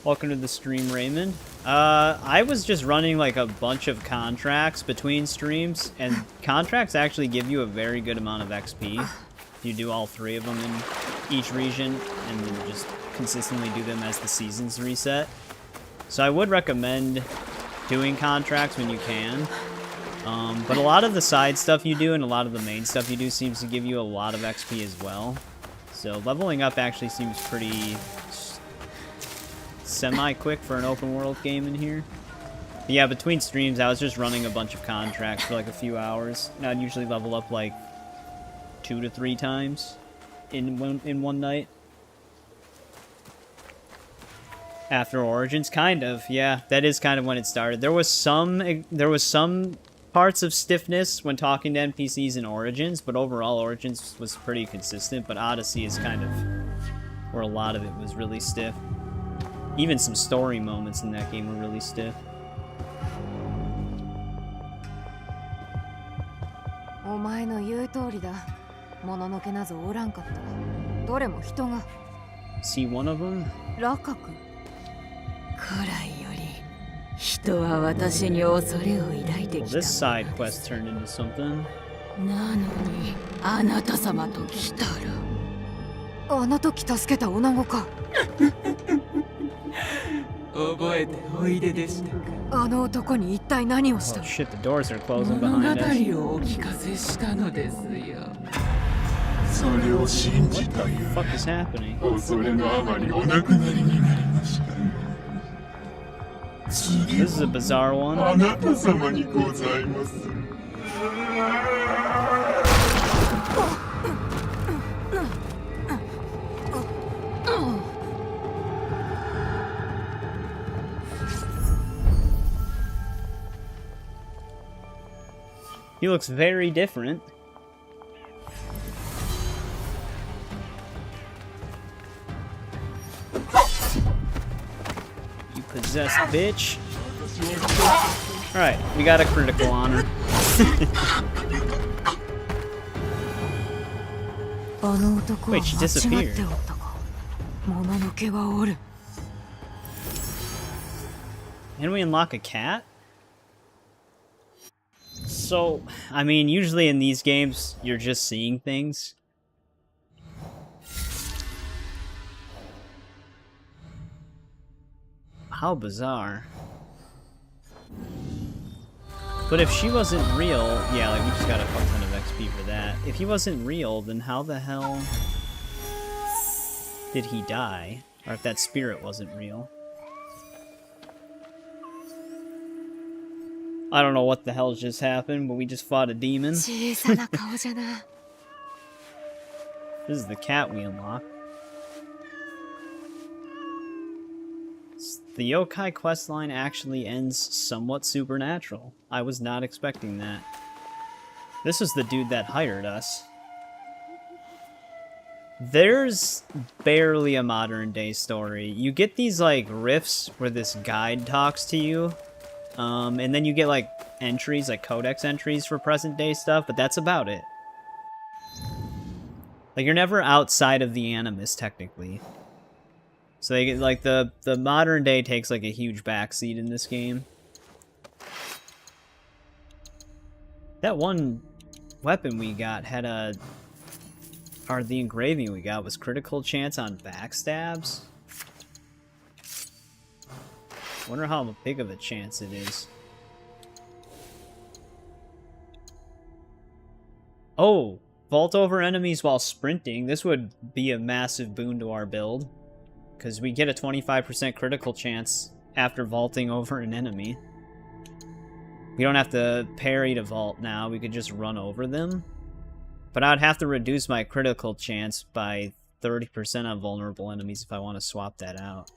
Welcome to the stream, Raymond. I was just running like a bunch of contracts between streams, and contracts actually give you a very good amount of XP. You do all 3 of them in each region, and then just consistently do them as the seasons reset. So I would recommend doing contracts when you can. But a lot of the side stuff you do and a lot of the main stuff you do seems to give you a lot of XP as well. So leveling up actually seems pretty semi-quick for an open world game in here. But yeah, between streams I was just running a bunch of contracts for like a few hours, and I'd usually level up like 2 to 3 times in one night. After Origins, kind of, yeah, that is kind of when it started. There was some parts of stiffness when talking to NPCs in Origins, but overall Origins was pretty consistent, but Odyssey is kind of where a lot of it was really stiff. Even some story moments in that game were really stiff. お前の言う通りだ。もののけなぞおらんかった。どれも人が。See one of them? ラカク。古来より人は私に恐れを抱いて Well, きた。 this side quest turned into something. なのにあなた様と来たら。あの時助けた女子か。覚えておいででしたか。あの男に一体何をし Oh た。 shit, the doors are closing 物語 behind us. をお聞かせしたのですよ。それを信じた What the fuck is happening? 恐れのあまりお亡くなりになりました。 This is a bizarre one. あなた様にございます。He looks very different. You possessed bitch. Alright, we got a critical on her. Wait, she disappeared. And we unlock a cat? So, I mean, usually in these games, you're just seeing things. How bizarre. But if she wasn't real, yeah, like we just got a fuck ton of XP for that. If he wasn't real, then how the hell did he die? Or if that spirit wasn't real. I don't know what the hell just happened, but we just fought a demon. This is the cat we unlocked. The yokai questline actually ends somewhat supernatural. I was not expecting that. This was the dude that hired us. There's barely a modern day story. You get these like riffs where this guide talks to you. And then you get like entries, like codex entries for present day stuff, but that's about it. Like you're never outside of the Animus technically. So they get like the modern day takes like a huge backseat in this game. That one weapon we got had a, or the engraving we got was critical chance on backstabs. Wonder how big of a chance it is. Oh, vault over enemies while sprinting. This would be a massive boon to our build. Because we get a 25% critical chance after vaulting over an enemy. We don't have to parry to vault now, we could just run over them. But I'd have to reduce my critical chance by 30% on vulnerable enemies if I want to swap that out.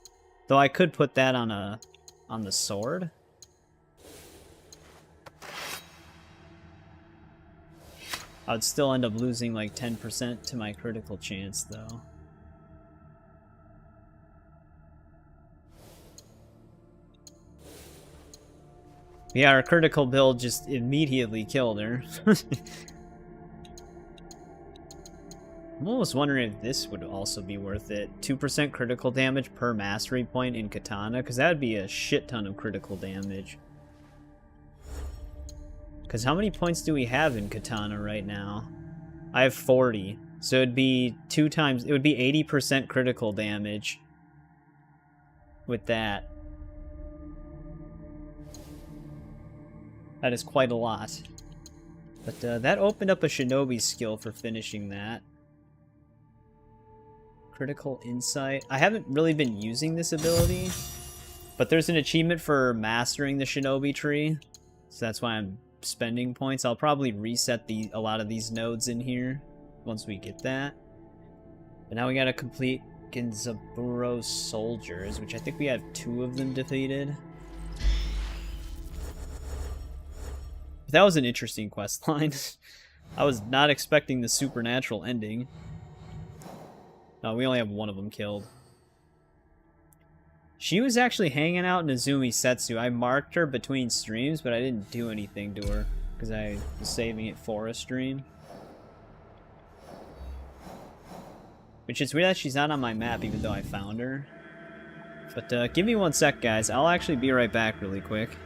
Though I could put that on the sword. I'd still end up losing like 10% to my critical chance though. Yeah, our critical build just immediately killed her. I'm almost wondering if this would also be worth it. 2% critical damage per mastery point in Katana, because that would be a shit ton of critical damage. Because how many points do we have in Katana right now? I have 40. So it'd be 2 times, it would be 80% critical damage with that. That is quite a lot. But that opened up a shinobi skill for finishing that. Critical insight. I haven't really been using this ability, but there's an achievement for mastering the shinobi tree, so that's why I'm spending points. I'll probably reset a lot of these nodes in here once we get that. But now we gotta complete Genzaburo's soldiers, which I think we have 2 of them defeated. That was an interesting quest line. I was not expecting the supernatural ending. No, we only have 1 of them killed. She was actually hanging out in Izumi Setsu. I marked her between streams, but I didn't do anything to her because I was saving it for a stream. Which is weird that she's not on my map even though I found her. But give me 1 sec, guys. I'll actually be right back really quick.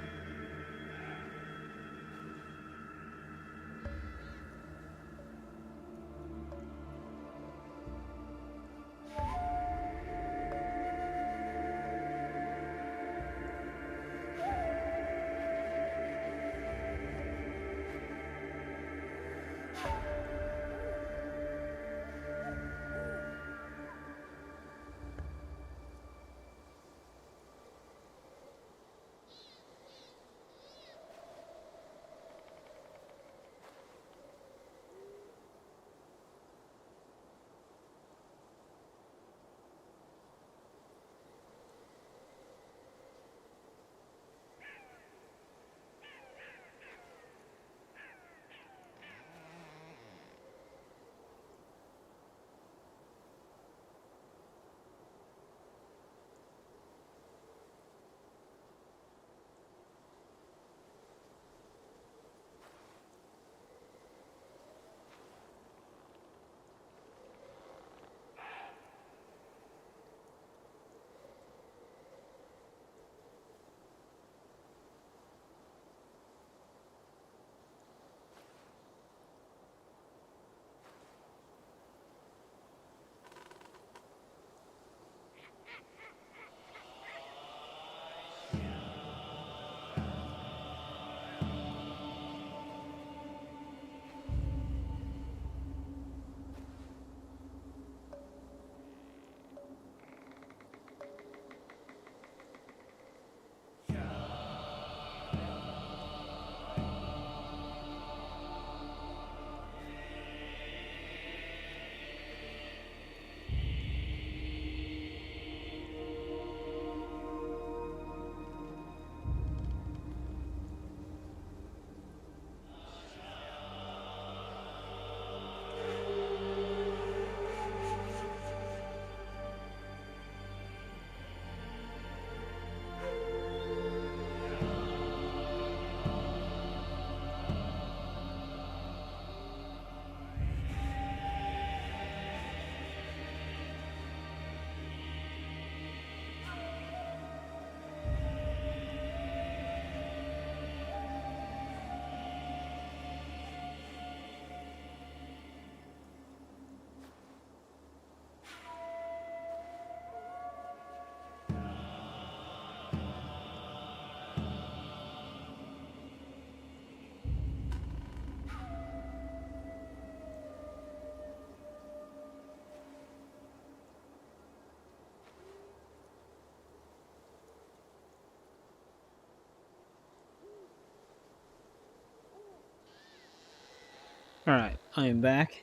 Alright, I am back.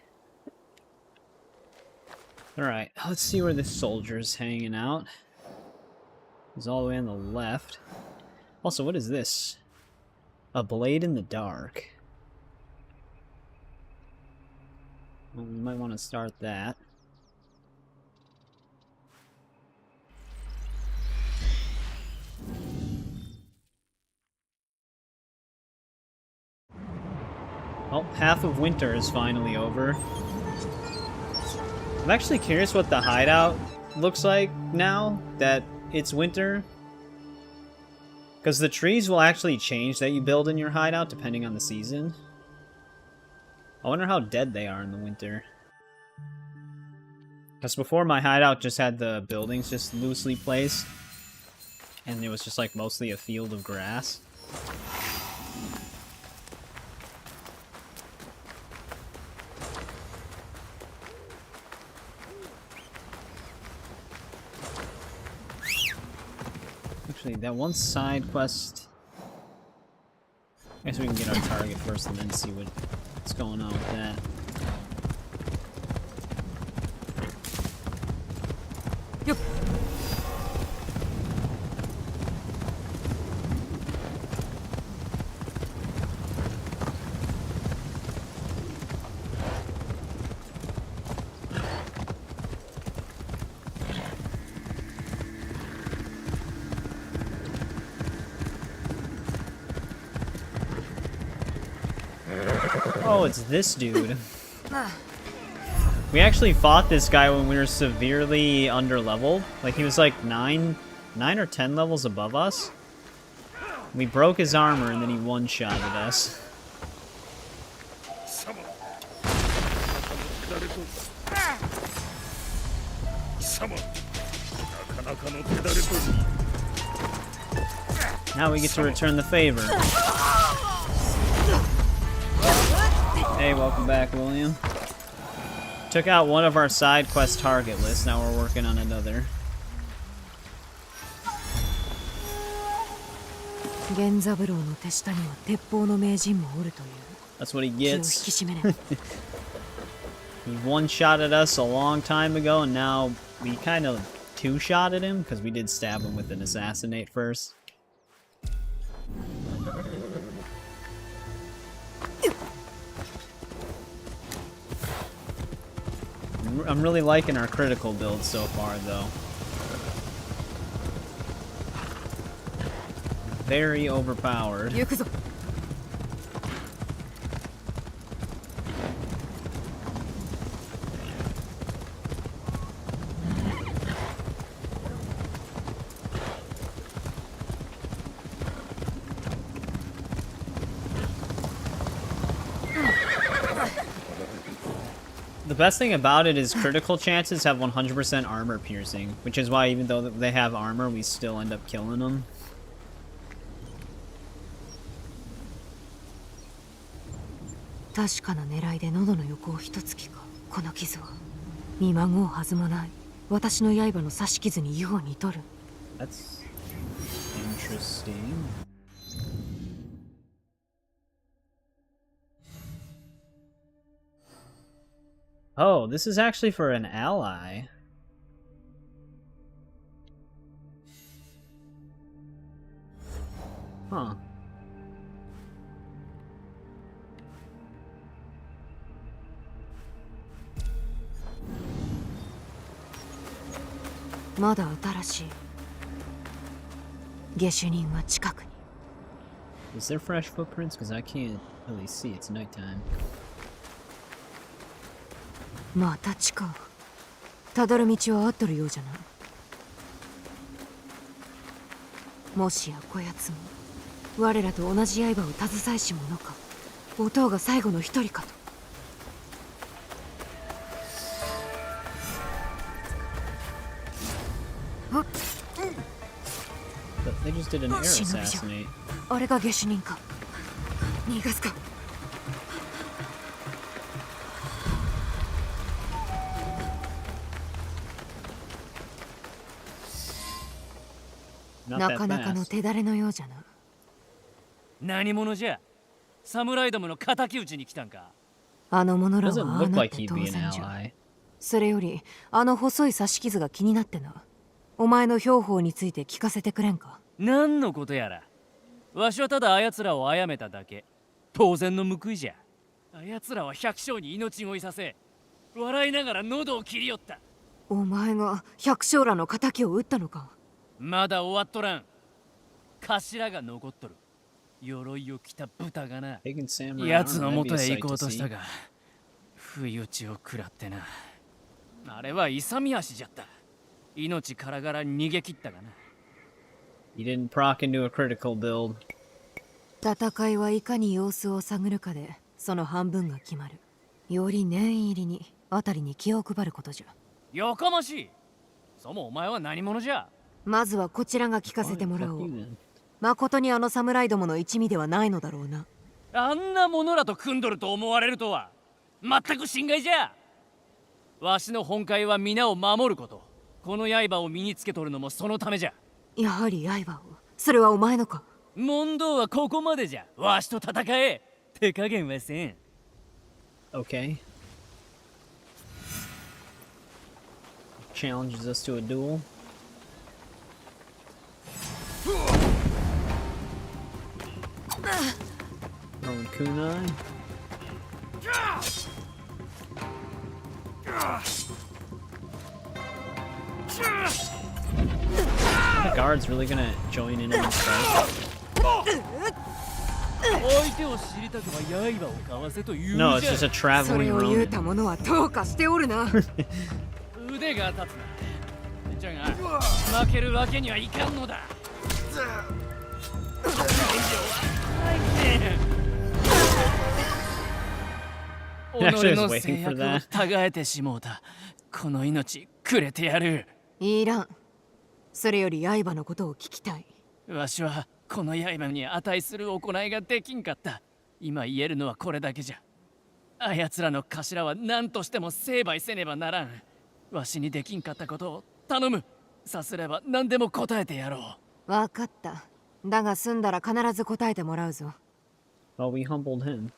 Alright, let's see where this soldier's hanging out. He's all the way on the left. Also, what is this? A blade in the dark. Well, we might want to start that. Well, half of winter is finally over. I'm actually curious what the hideout looks like now that it's winter. Because the trees will actually change that you build in your hideout depending on the season. I wonder how dead they are in the winter. Because before, my hideout just had the buildings just loosely placed. And it was just like mostly a field of grass. Actually, that one side quest... I guess we can get our target first and then see what's going on with that. Yep. Oh, it's this dude. We actually fought this guy when we were severely underleveled. Like, he was like 9 or 10 levels above us. We broke his armor and then he one-shotted us. Now we get to return the favor. Hey, welcome back, William. Took out one of our side quest target lists, now we're working on another. That's what he gets. He one-shotted us a long time ago, and now we kind of two-shotted him, because we did stab him with an assassinate first. I'm really liking our critical build so far, though. Very overpowered. The best thing about it is critical chances have 100% armor piercing, which is why even though they have armor, we still end up killing them. That's interesting. Oh, this is actually for an ally. Huh. Is there fresh footprints? Because I can't really see. It's nighttime. また地下。たどる道は合っとるようじゃな。もしやこやつも我らと同じ刃を携えし者か。音が最後の一人かと。They just did an arrow assassinate. あれが下手人か。逃がすか。なかなかの手だれのようじゃな。何者じゃ？侍どもの敵討ちに来たんか。あの者らは Doesn't ああ look なっ like て he'd 当 be an 然じゃ。 ally. それよりあの細い刺し傷が気になってな。お前の兵法について聞かせてくれんか。何のことやら。わしはただあやつらを殺めただけ。当然の報いじゃ。あやつらは百姓に命乞いさせ、笑いながら喉を切りよった。お前が百姓らの仇を撃ったのか。まだ終わっとらん。頭が残っとる。鎧を着た豚がな。 Taking samurai 奴 armor, の that'd 元 be a へ sight 行こ to うとした see. が、不意打ちを食らってな。あれは勇み足じゃった。命からがら逃げ切ったがな。He didn't proc into a critical build. 戦いはいかに様子を探るかでその半分が決まる。より念入りに辺りに気を配ることじゃ。やかましい。そもお前は何者じゃ。まずはこちらが聞かせてもらお Fuck う。 you then. 誠にあの侍どもの一味ではないのだろうな。あんな者らと組んどると思われるとは全く心外じゃ。わしの本懐は皆を守ること。この刃を身につけとるのもそのためじゃ。やはり刃を。それはお前のか。問答はここまでじゃ。わしと戦え。手加減はせん。 Okay. Challenges us to a duel. Throwing kunai. The guard's really gonna join in on this fight. 相手を知りたくば刃をかわせと言うじゃ。 No, it's just a そ traveling れを言うた Ronin. 者はどうかしておるな。腕が立つな。じゃが負けるわけにはいかんのだ。己 Actually, I was の waiting 制 for 約を that. たがえてしもうた。この命くれてやる。いらん。それより刃のことを聞きたい。わしはこの刃に値する行いができんかった。今言えるのはこれだけじゃ。あやつらの頭は何としても成敗せねばならん。わしにできんかったことを頼む。さすれば何でも答えてやろう。わかった。だが済んだら必ず答えてもらうぞ。 Well, we humbled him.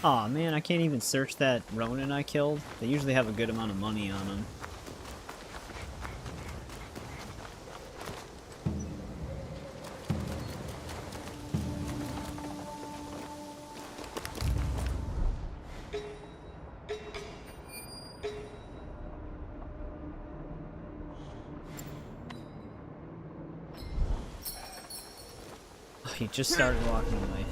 Aw, man, I can't even search that Ronin I killed. They usually have a good amount of money on them. Oh, he just started walking away.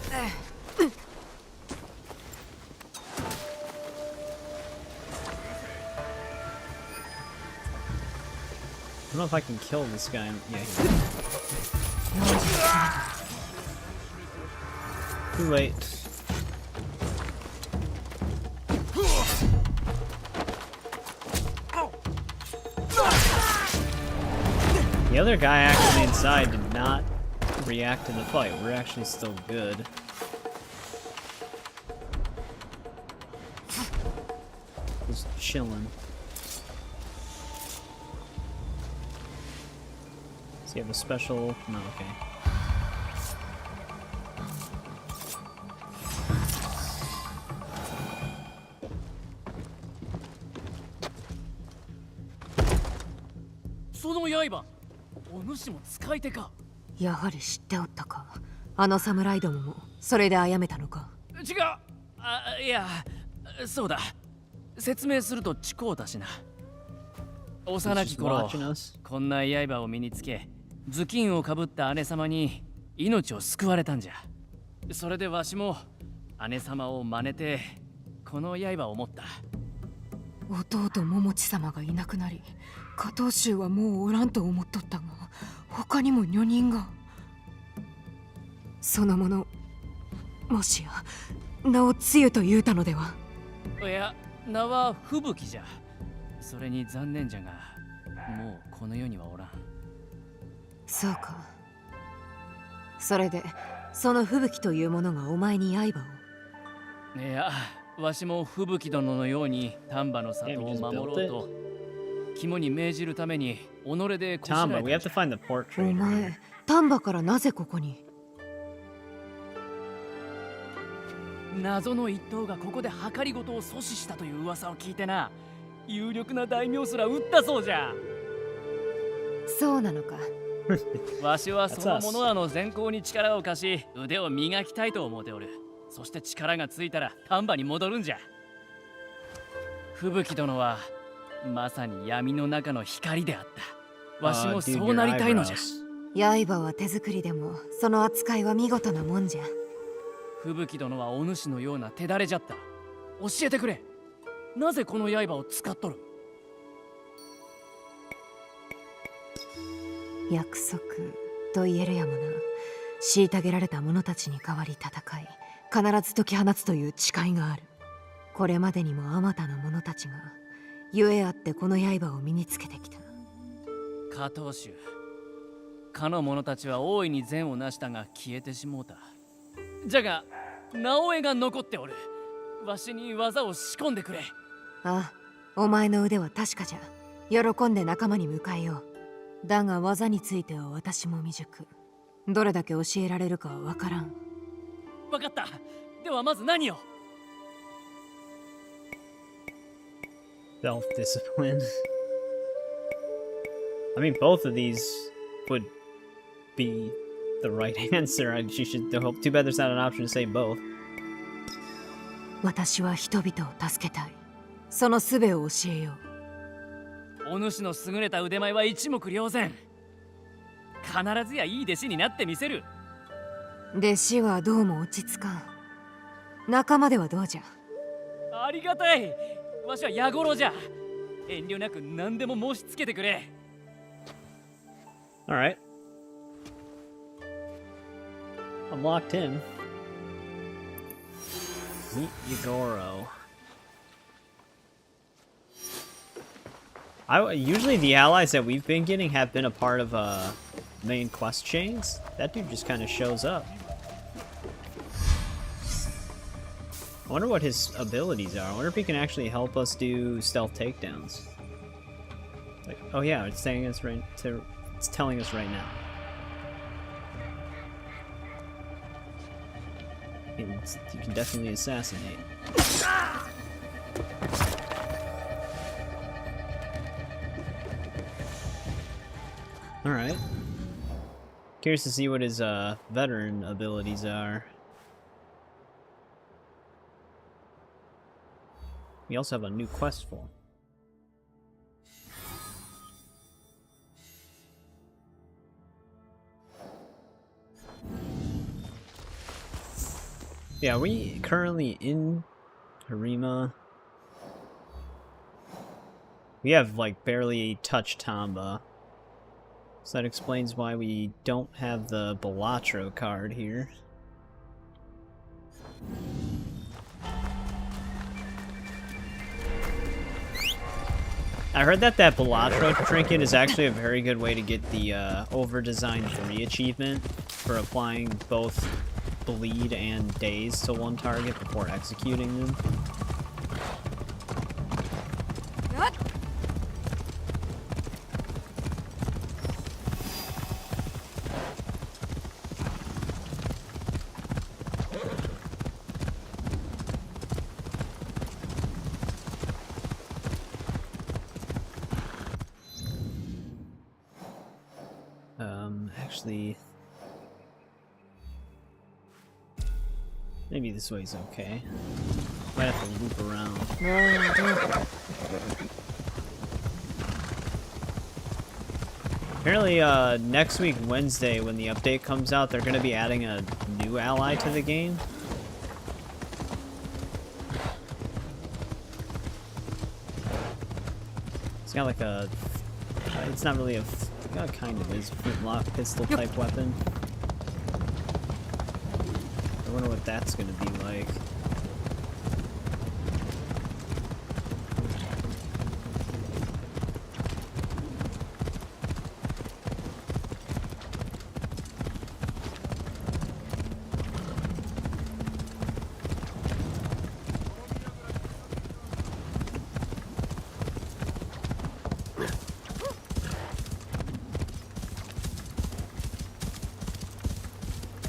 I don't know if I can kill this guy. Yeah, too late. The other guy actually inside did not react to the fight. We're actually still good. Just chilling. Does he have a special? No, okay. So お主も使い手か。やはり知っておったか。あの侍どももそれで殺めたのか。違う。いや、そうだ。説明すると遅刻だしな。幼き頃、こんな刃を身につけ、頭巾をかぶった姉様に命を救われたんじゃ。それでわしも姉様を真似て、この刃を持った。弟桃地様がいなくなり、加藤衆はもうおらんと思っとったが、他にも女人が。その者、もしや名をつゆと言うたのでは。いや、名は吹雪じゃ。それに残念じゃが、もうこの世にはおらん。そうか。それでその吹雪というものがお前に刃を。いや、わしも吹雪殿のように丹波の里を守ろうと肝に銘じるために己でこしらえた。 Tamba, we have to find the pork お trader. 前、丹波からなぜここに。謎の一頭がここで計りごとを阻止したという噂を聞いてな、有力な大名すら撃ったそうじゃ。そうなのか。わしはその者らの善行に力を貸し、腕を磨きたいと思っておる。そして力がついたら丹波に戻るんじゃ。吹雪殿はまさに闇の中の光であった。わしもそうなりたいのじゃ。刃は手作りでもその扱いは見事なもんじゃ。吹雪殿はお主のような手だれじゃった。教えてくれ。なぜこの刃を使っとる？約束と言えるやもな。虐げられた者たちに代わり戦い、必ず解き放つという誓いがある。これまでにもあまたの者たちがゆえあってこの刃を身につけてきた。加藤衆、かの者たちは大いに善をなしたが消えてしもうた。じゃが直江が残っておる。わしに技を仕込んでくれ。ああ、お前の腕は確かじゃ。喜んで仲間に迎えよう。だが技については私も未熟。どれだけ教えられるかは分からん。分かった。ではまず何を？ Self-discipline. I mean, both of these would be the right answer. She should hope. Too bad there's not an option to say both. 私は人々を助けたい。その術を教えよう。お主の優れた腕前は一目瞭然。必ずやいい弟子になってみせる。弟子はどうも落ち着かん。仲間ではどうじゃ。ありがたい。わしは矢五郎じゃ。遠慮なく何でも申し付けてくれ。Alright. Unlocked him. Meet Yagoro. Usually the allies that we've been getting have been a part of main quest chains. That dude just kind of shows up. I wonder what his abilities are. I wonder if he can actually help us do stealth takedowns. Like, oh yeah, it's saying us right to. It's telling us right now. You can definitely assassinate. Alright. Curious to see what his veteran abilities are. We also have a new quest for him. Yeah, are we currently in Harima? We have like barely touched Tamba. So that explains why we don't have the Balatro card here. I heard that Balatro trinket is actually a very good way to get the over-designed 3 achievement for applying both bleed and daze to one target before executing them. Actually, maybe this way's okay. Might have to loop around. Apparently, next week, Wednesday, when the update comes out, they're going to be adding a new ally to the game. It's got like a... It's not really a... It kind of is flintlock pistol type weapon. I wonder what that's going to be like.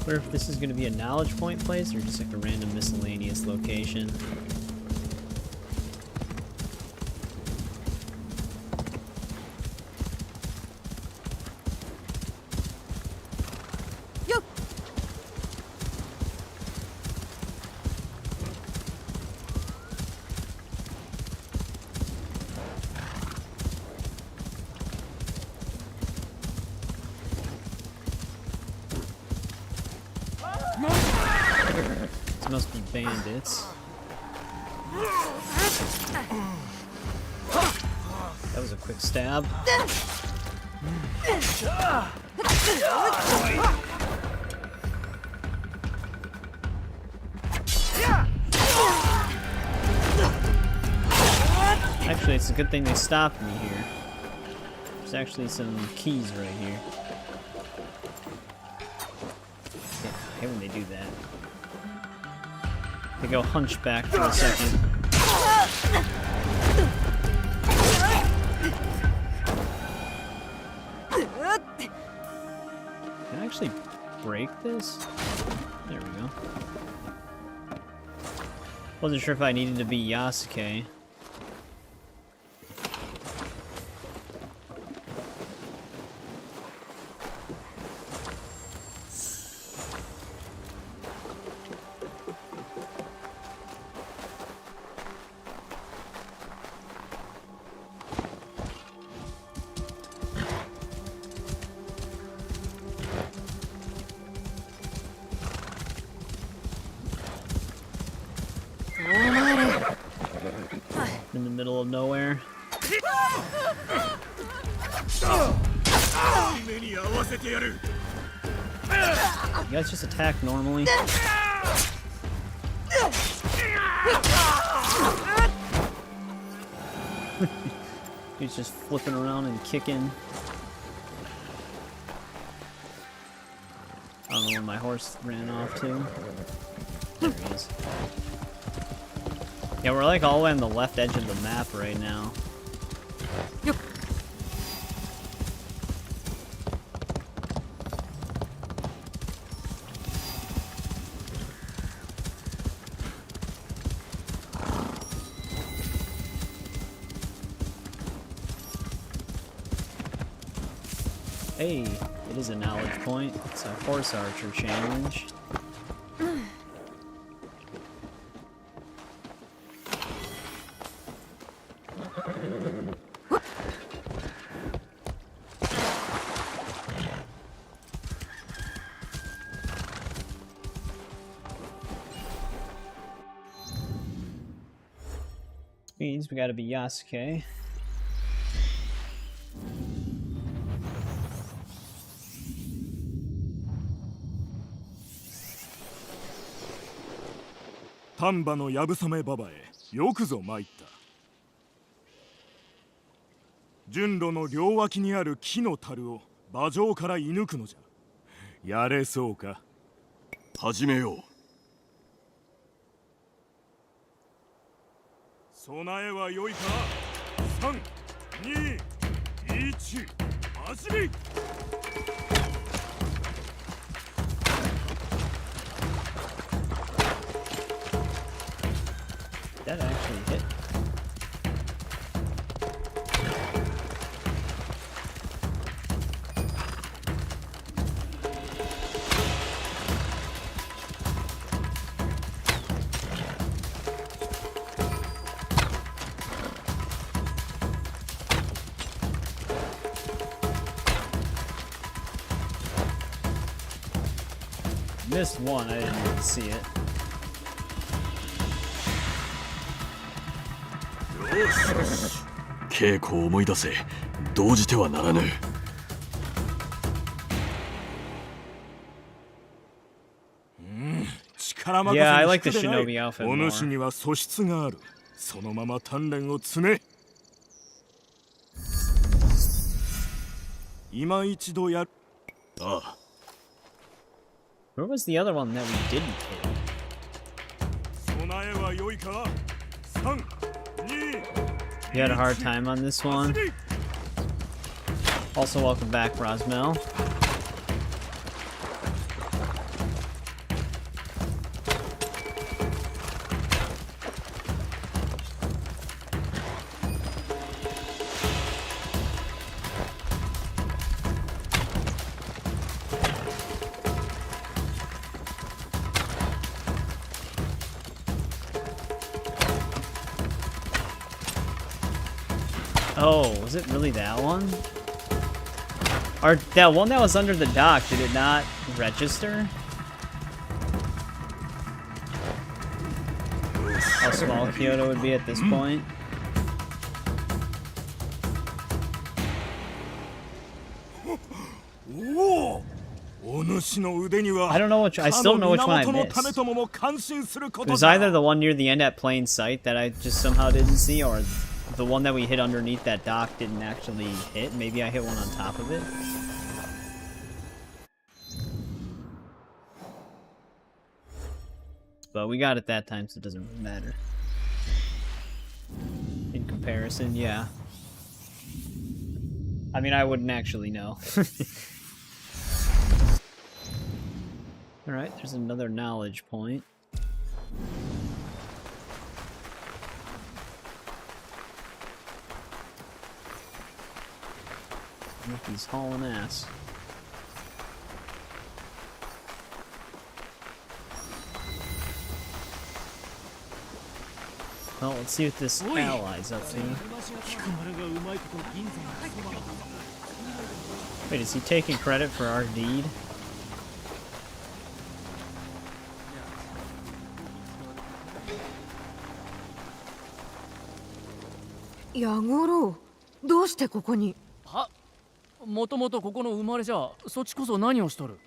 wonder if this is going to be a knowledge point place or just like a random miscellaneous location. These must be bandits. That was a quick stab. Actually, it's a good thing they stopped me here. There's actually some keys right here. Yeah, I hate when they do that. They go hunchback for a second. Can I actually break this? There we go. Wasn't sure if I needed to be Yasuke. In the middle of nowhere. You guys just attack normally. He's just flipping around and kicking. I don't know where my horse ran off to. There he is. Yeah, we're like all the way on the left edge of the map right now. Yep. Hey, it is a knowledge point. It's a horse archer challenge. Means we gotta be Yasuke.丹波のやぶさめ馬場へよくぞ参った。順路の両脇にある木の樽を馬上から射抜くのじゃ。やれそうか。始めよう。備えは良いか。3、2、1、始め。That actually hit. Missed one, I didn't even see it. 稽古を思い出せ。動じてはならぬ。力任せに Yeah, I like the してない。 shinobi outfit お more. 主には素質がある。そのまま鍛錬を積め。今一度やる。ああ。 Where was the other one that we didn't hit? 備えは良いか。3、2。 You had a hard time on this one. Also, welcome back, Rosmel. Oh, was it really that one? Or that one that was under the dock, did it not register? How small Kyoto would be at this point. I don't know which. I still don't know which one I missed. It was either the one near the end at plain sight that I just somehow didn't see, or the one that we hit underneath that dock didn't actually hit. Maybe I hit one on top of it. But we got it that time, so it doesn't really matter. In comparison, yeah. I mean, I wouldn't actually know. Alright, there's another knowledge point. He's hauling ass. Well, let's see what this ally's up to. Wait, is he taking credit for our deed? Yagoro, どうしてここに？は、もともとここの生まれじゃ、そっちこそ何をしとる？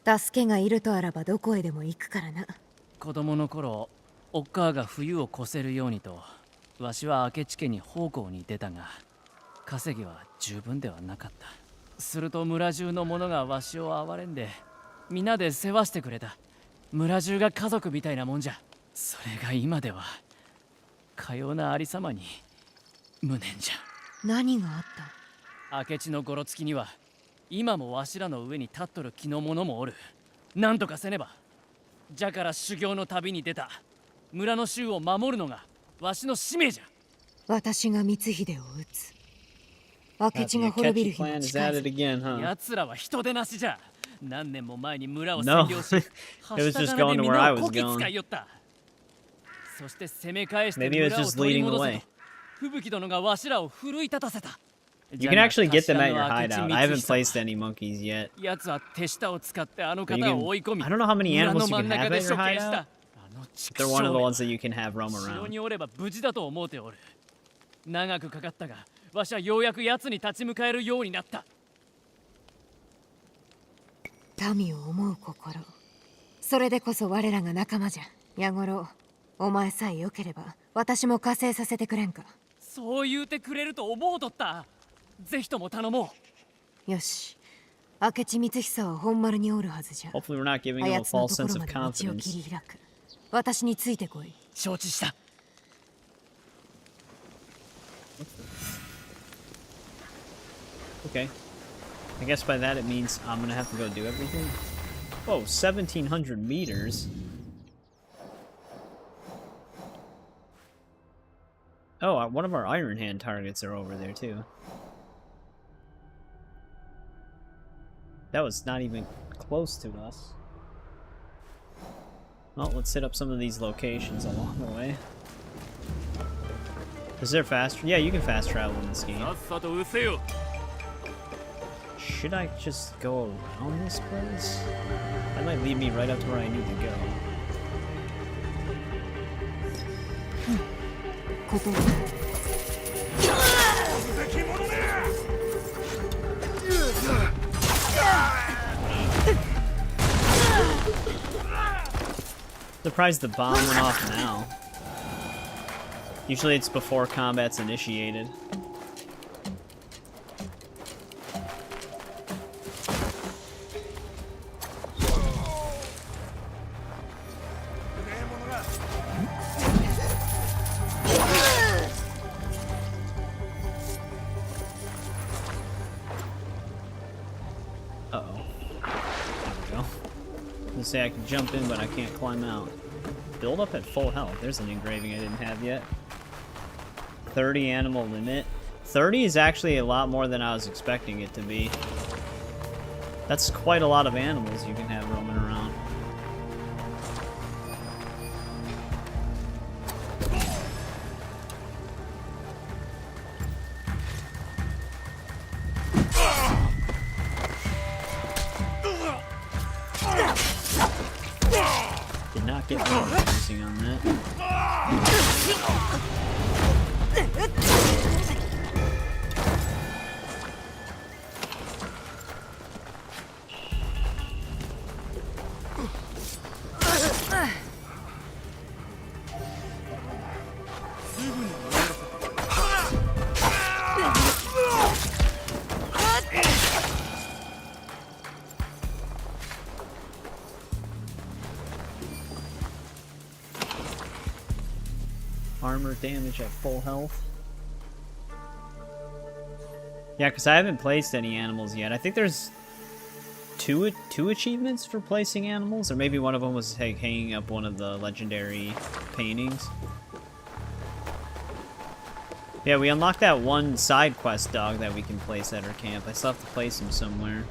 助けがいるとあらばどこへでも行くからな。子供の頃、おっかあが冬を越せるようにと、わしは明智家に奉公に出たが、稼ぎは十分ではなかった。すると村中の者がわしを憐れんで、皆で世話してくれた。村中が家族みたいなもんじゃ。それが今では、かようなありさまに。無念じゃ。何があった？明智のゴロつきには今もわしらの上に立っとる気の者もおる。なんとかせねば。じゃから修行の旅に出た。村の衆を守るのがわしの使命じゃ。私が光秀を討つ。明智が滅びる日が近い。奴らは人手なしじゃ。何年も前に村を占領し、はした金で皆をこき使いよった。そして攻め返して村を取り戻せと。You can actually get them at your hideout. I haven't placed any monkeys yet. But I don't know how many animals you can have at your hideout. They're one of the ones that you can have roam around. 長くかかったが、わしはようやく奴に立ち向かえるようになった。民を思う心。それでこそ我らが仲間じゃ。ヤゴロ、お前さえ良ければ私も加勢させてくれんか。そう言うてくれると思うとった。ぜひとも頼もう。よし。明智光久は本丸におるはずじゃ。Hopefully we're not giving him a false sense of confidence. 私についてこい。承知した。Okay. I guess by that it means I'm gonna have to go do everything. Whoa, 1,700 meters. Oh, one of our Iron Hand targets are over there, too. That was not even close to us. Well, let's hit up some of these locations along the way. Is there fast? Yeah, you can fast travel in this game. Should I just go around this place? That might lead me right up to where I need to go. Surprised the bomb went off now. Usually it's before combat's initiated. Say I can jump in, but I can't climb out. Build up at full health. There's an engraving I didn't have yet. 30 animal limit. 30 is actually a lot more than I was expecting it to be. That's quite a lot of animals you can have roaming around. Did not get focusing on that. Armor damage at full health. Yeah, because I haven't placed any animals yet. I think there's two achievements for placing animals, or maybe one of them was like, hanging up one of the legendary paintings. Yeah, we unlocked that one side quest dog that we can place at our camp. I still have to place him somewhere.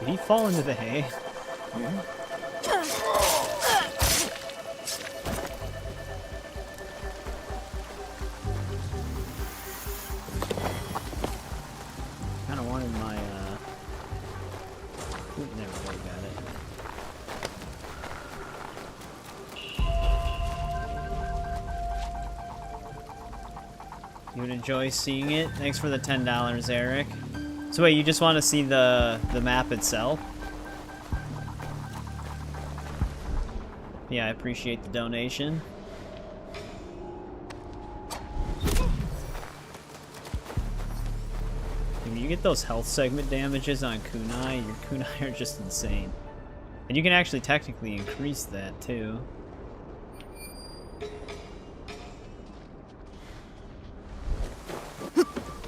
Did he fall into the hay? Kinda wanted my, Ooh, there we go, got it. You would enjoy seeing it? Thanks for the $10, Eric. So wait, you just want to see the map itself? Yeah, I appreciate the donation. When you get those health segment damages on kunai, your kunai are just insane. And you can actually technically increase that too.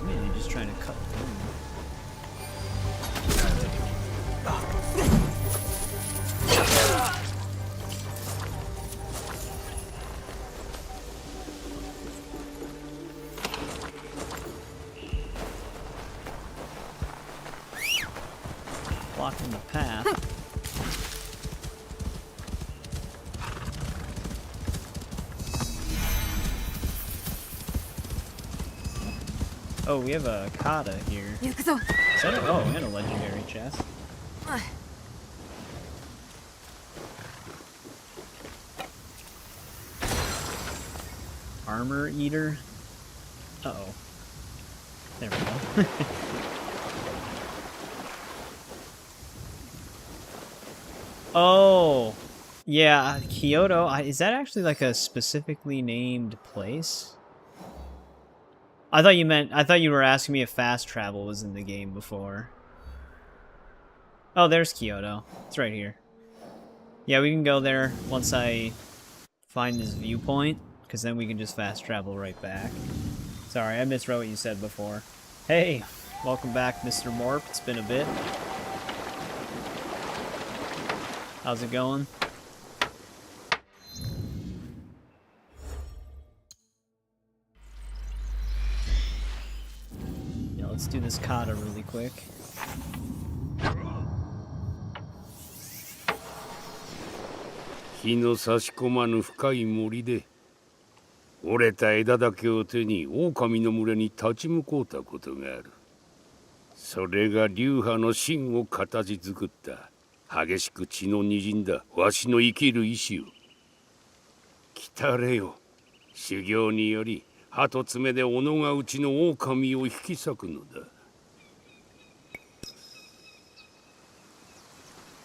Man, you're just trying to cut through. Blocking the path. Oh, we have a kata here. Is that a, oh, and a legendary chest. Armor eater. Uh-oh. There we go. Oh, yeah, Kyoto. Is that actually like a specifically named place? I thought you were asking me if fast travel was in the game before. Oh, there's Kyoto. It's right here. Yeah, we can go there once I find this viewpoint, because then we can just fast travel right back. Sorry, I misread what you said before. Hey, welcome back, Mr. Morp. It's been a bit. How's it going? Yeah, let's do this kata really quick. 日の差し込まぬ深い森で折れた枝だけを手に狼の群れに立ち向こうたことがある。それが流派の真を形作った。激しく血の滲んだわしの生きる意志を。来たれよ。修行により歯と爪で斧がうちの狼を引き裂くのだ。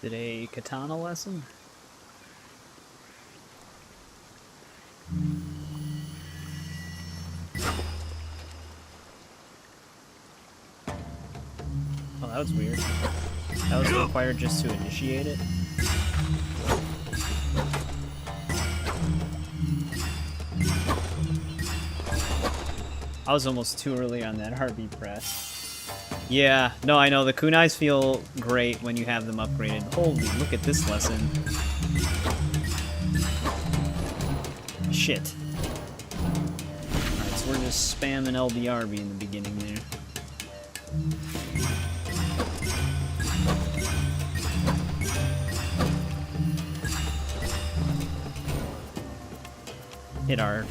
Did a katana lesson? Oh, that was weird. That was required just to initiate it. I was almost too early on that RB press. Yeah, no, I know. The kunais feel great when you have them upgraded. Holy, look at this lesson. we're just spamming LBRB in the beginning there. Hit RB.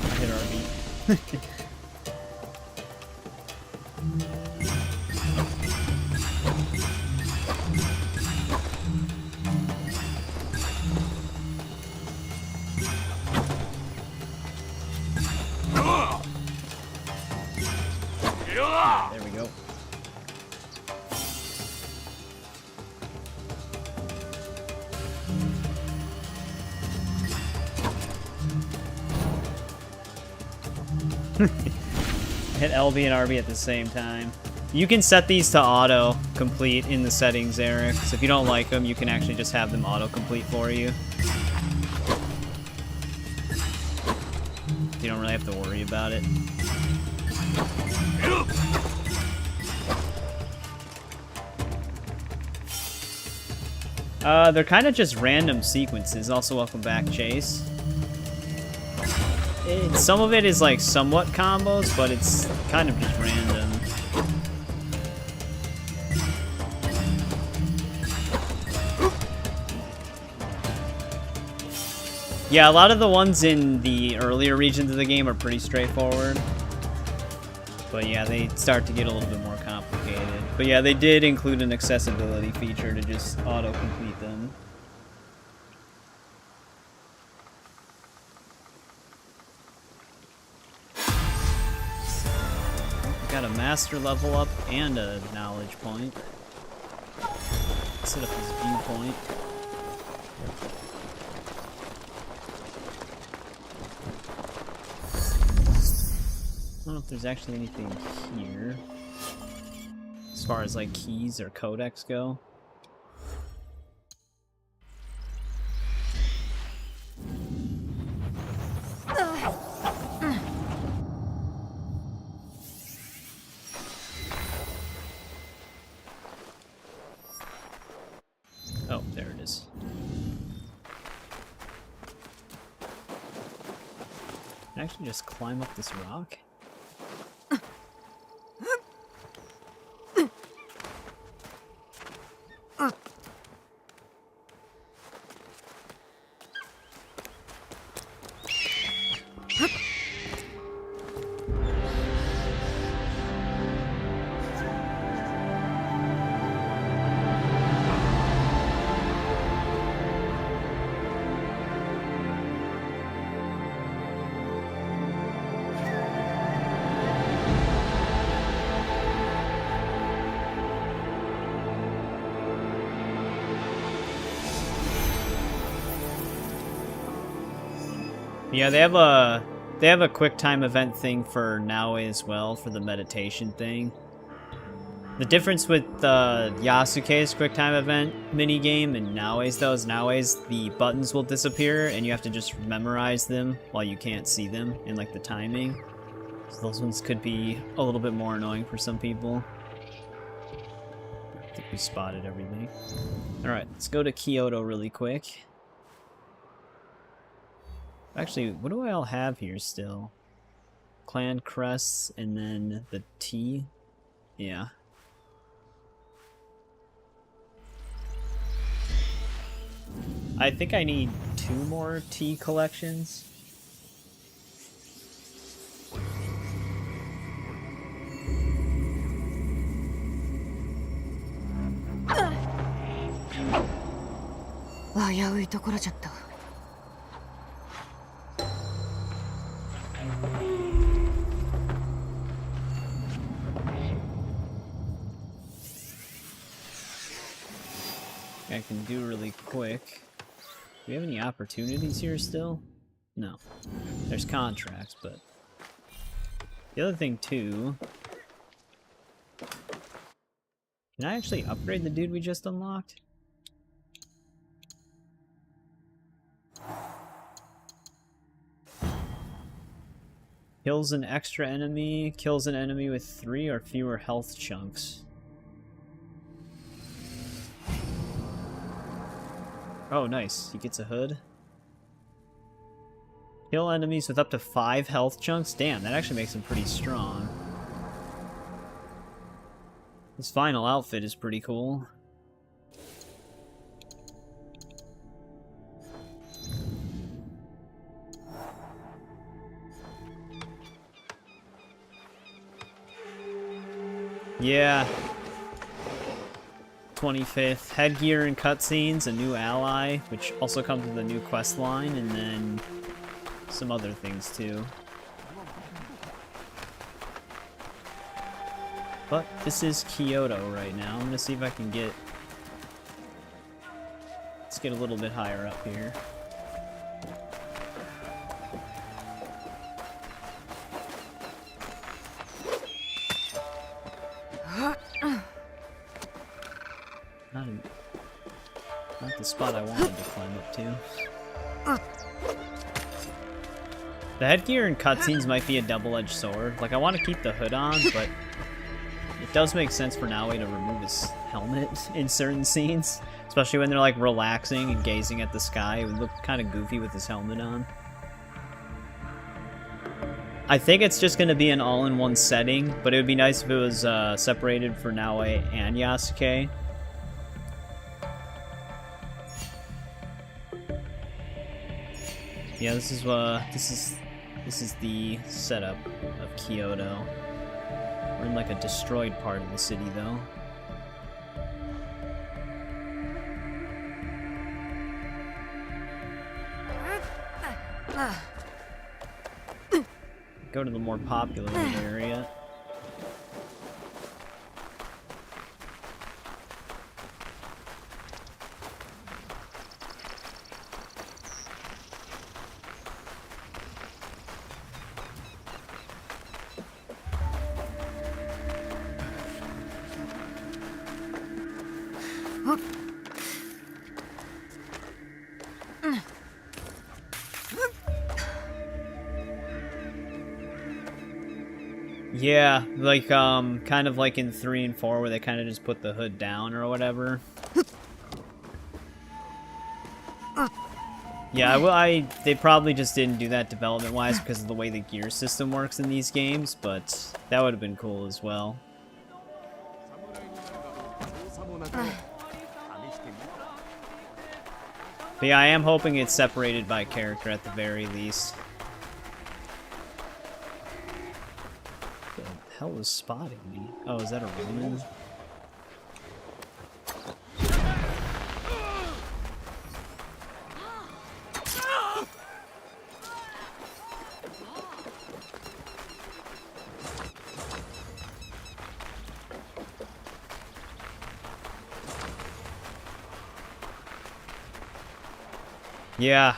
There we go. Hit LB and RB at the same time. You can set these to auto complete in the settings, Eric. So if you don't like them, you can actually just have them auto complete for you. You don't really have to worry about it. They're kind of just random sequences. Also, welcome back, Chase. Some of it is like somewhat combos, but it's kind of just random. Yeah, a lot of the ones in the earlier regions of the game are pretty straightforward. But yeah, they start to get a little bit more complicated. But yeah, they did include an accessibility feature to just auto-complete them. Got a master level up and a knowledge point. Set up his viewpoint. I don't know if there's actually anything here as far as like keys or codex go. Oh, there it is. Can I actually just climb up this rock? Yeah, they have a quick time event thing for Naoe as well, for the meditation thing. The difference with Yasuke's quick time event minigame and Naoe's though is Naoe's the buttons will disappear and you have to just memorize them while you can't see them in like the timing. So those ones could be a little bit more annoying for some people. I think we spotted everything. Alright, let's go to Kyoto really quick. Actually, what do I all have here still? Clan crests and then the T? Yeah. I think I need 2 more T collections. I can do really quick. Do we have any opportunities here still? No. There's contracts, but... The other thing, too... Can I actually upgrade the dude we just unlocked? Kills an extra enemy, kills an enemy with 3 or fewer health chunks. Oh, nice. He gets a hood. Kill enemies with up to 5 health chunks? Damn, that actually makes them pretty strong. This final outfit is pretty cool. Yeah. 25th. Headgear and cutscenes, a new ally, which also comes with a new quest line, and then some other things too. But this is Kyoto right now. I'm gonna see if I can get... Let's get a little bit higher up here. Not the spot I wanted to climb up to. The headgear and cutscenes might be a double-edged sword. Like, I want to keep the hood on, but it does make sense for Naoe to remove his helmet in certain scenes. Especially when they're, like, relaxing and gazing at the sky. It would look kind of goofy with his helmet on. I think it's just going to be an all-in-one setting, but it would be nice if it was separated for Naoe and Yasuke. Yeah, this is the setup of Kyoto. We're in like a destroyed part of the city, though. Go to the more popular area. Yeah, like, kind of like in 3 and 4 where they kind of just put the hood down or whatever. Yeah, they probably just didn't do that development-wise because of the way the gear system works in these games, but that would have been cool as well. But yeah, I am hoping it's separated by character at the very least. The hell was spotting me? Oh, is that a Roman? Yeah.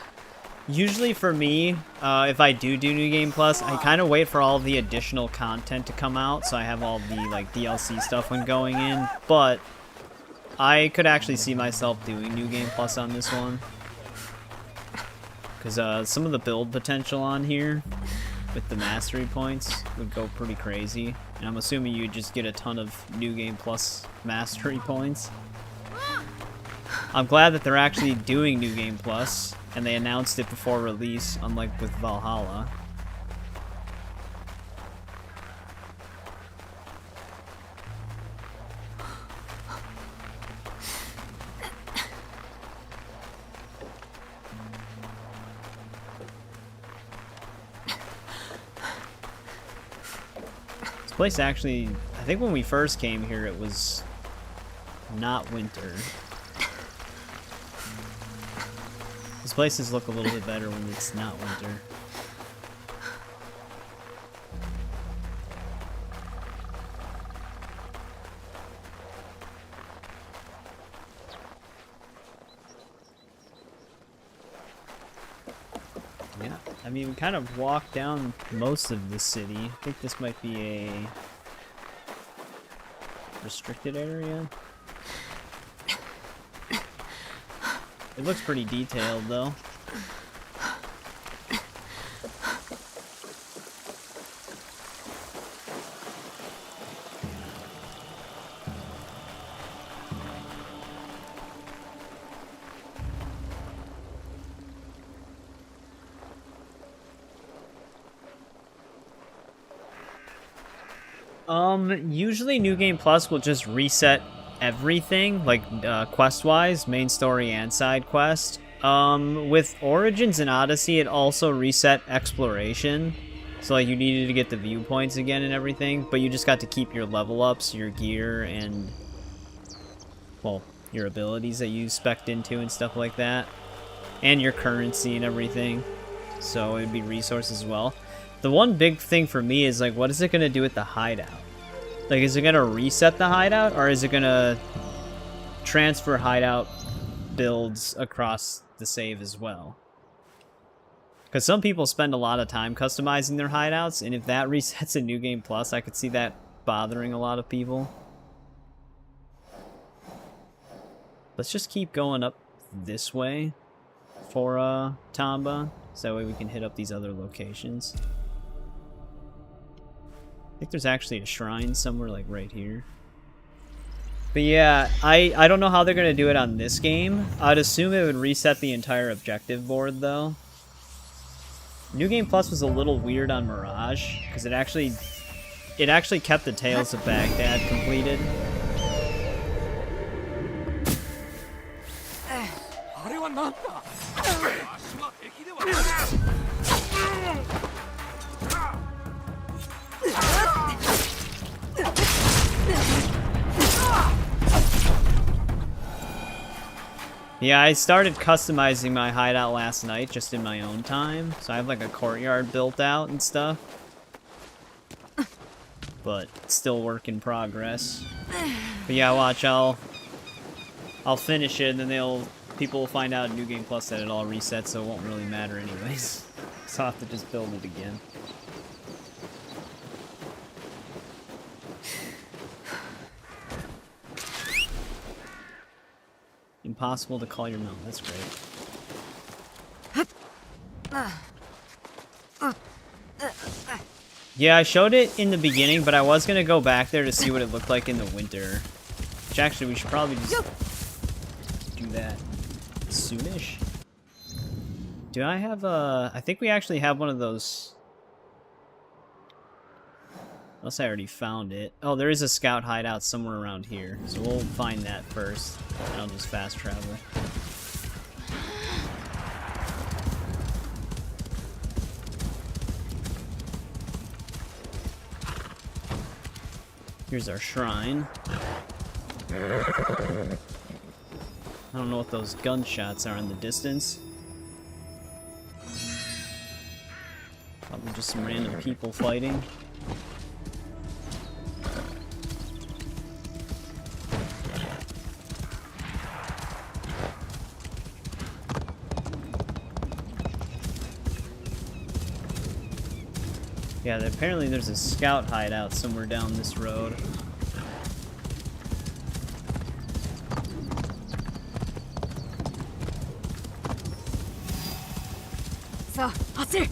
Usually for me, if I do New Game Plus, I kind of wait for all the additional content to come out, so I have all the like DLC stuff when going in. But I could actually see myself doing New Game Plus on this one, because some of the build potential on here with the mastery points would go pretty crazy, and I'm assuming you just get a ton of New Game Plus mastery points. I'm glad that they're actually doing New Game Plus, and they announced it before release, unlike with Valhalla. This place actually, I think when we first came here it was not winter. These places look a little bit better when it's not winter. Yeah, I mean, we kind of walked down most of the city. I think this might be a restricted area. It looks pretty detailed, though. Usually New Game Plus will just reset everything, like quest-wise, main story and side quest. With Origins and Odyssey, it also reset exploration. So like you needed to get the viewpoints again and everything, but you just got to keep your level ups, your gear, and well, your abilities that you spec'd into and stuff like that. And your currency and everything. So it'd be resources as well. The one big thing for me is like, what is it gonna do with the hideout? Like, is it gonna reset the hideout, or is it gonna transfer hideout builds across the save as well? Because some people spend a lot of time customizing their hideouts, and if that resets in New Game Plus, I could see that bothering a lot of people. Let's just keep going up this way for Tamba, so that way we can hit up these other locations. I think there's actually a shrine somewhere, like right here. But yeah, I don't know how they're going to do it on this game. I'd assume it would reset the entire objective board, though. New Game Plus was a little weird on Mirage, because it actually kept the Tales of Baghdad completed. Yeah, I started customizing my hideout last night just in my own time. So I have like a courtyard built out and stuff. But still work in progress. But yeah, watch, I'll finish it and then people will find out in New Game Plus that it all resets, so it won't really matter anyways. So I'll have to just build it again. Impossible to call your mount. That's great. Yeah, I showed it in the beginning, but I was gonna go back there to see what it looked like in the winter. Which actually, we should probably just do that soonish. Do I have I think we actually have one of those. Unless I already found it. Oh, there is a scout hideout somewhere around here. So we'll find that first. And I'll just fast travel. Here's our shrine. I don't know what those gunshots are in the distance. Probably just some random people fighting. Yeah, apparently there's a scout hideout somewhere down this road. So, Hatsu!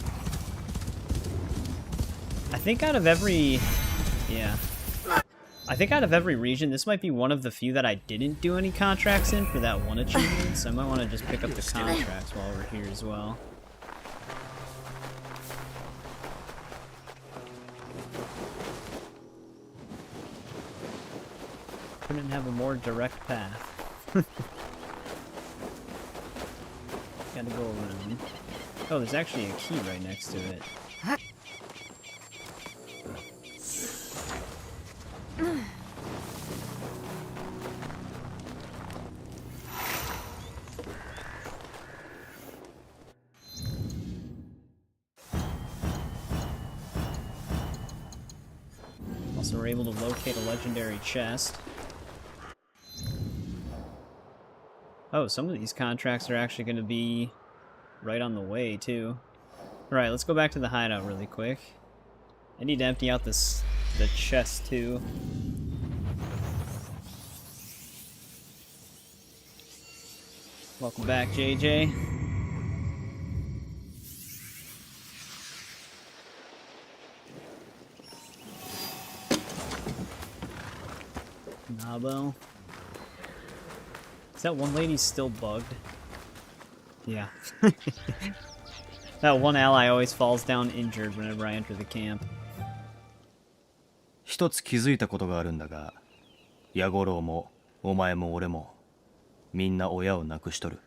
I think out of every... yeah. I think out of every region, this might be one of the few that I didn't do any contracts in for that one achievement, so I might want to just pick up the contracts while we're here as well. Couldn't have a more direct path. Gotta go around. Oh, there's actually a key right next to it. Also, we're able to locate a legendary chest. Oh, some of these contracts are actually going to be right on the way, too. Alright, let's go back to the hideout really quick. I need to empty out the chest, too. Welcome back, JJ. Nabo. Is that one lady still bugged? Yeah. That one ally always falls down injured whenever I enter the camp. 一つ気づいたことがあるんだが、ヤゴロウもお前も俺もみんな親を亡くしとる。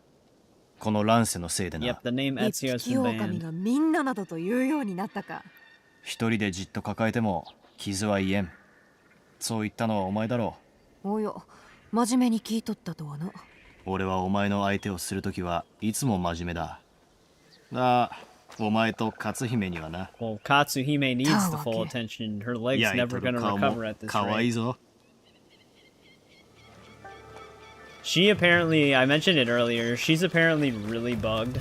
この乱世のせいでな。Yep, the name 一 Etsuya has 匹 been 狼 banned. がみんななどと言うようになったか。一人でじっと抱えても傷は癒えん。そう言ったのはお前だろおよ、真面目に聞いとったとはな。俺はお前の相手をするときはいつも真面目だ。お前と勝姫にはな。Well, Katsuhime needs the full attention. Her leg's never gonna recover at this かわいい rate. ぞ。She apparently, I mentioned it earlier, she's apparently really bugged.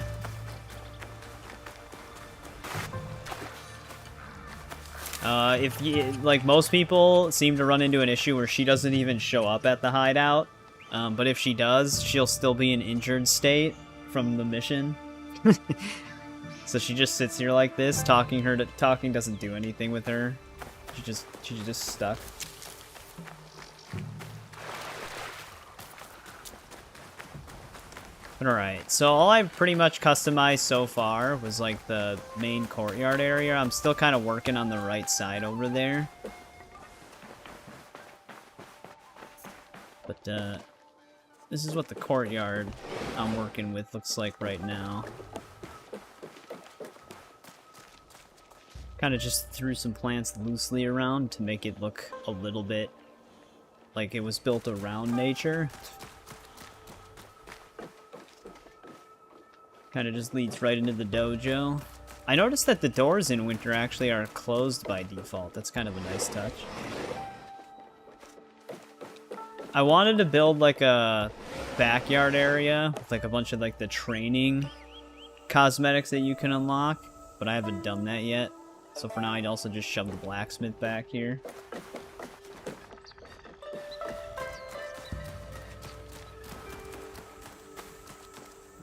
If you, like, most people seem to run into an issue where she doesn't even show up at the hideout, but if she does, she'll still be in injured state from the mission. So she just sits here like this, talking doesn't do anything with her. She's just stuck. But alright, so all I've pretty much customized so far was like the main courtyard area. I'm still kind of working on the right side over there. But this is what the courtyard I'm working with looks like right now. Kind of just threw some plants loosely around to make it look a little bit like it was built around nature. Kind of just leads right into the dojo. I noticed that the doors in winter actually are closed by default. That's kind of a nice touch. I wanted to build like a backyard area with like a bunch of like the training cosmetics that you can unlock, but I haven't done that yet. So for now, I'd also just shove the blacksmith back here.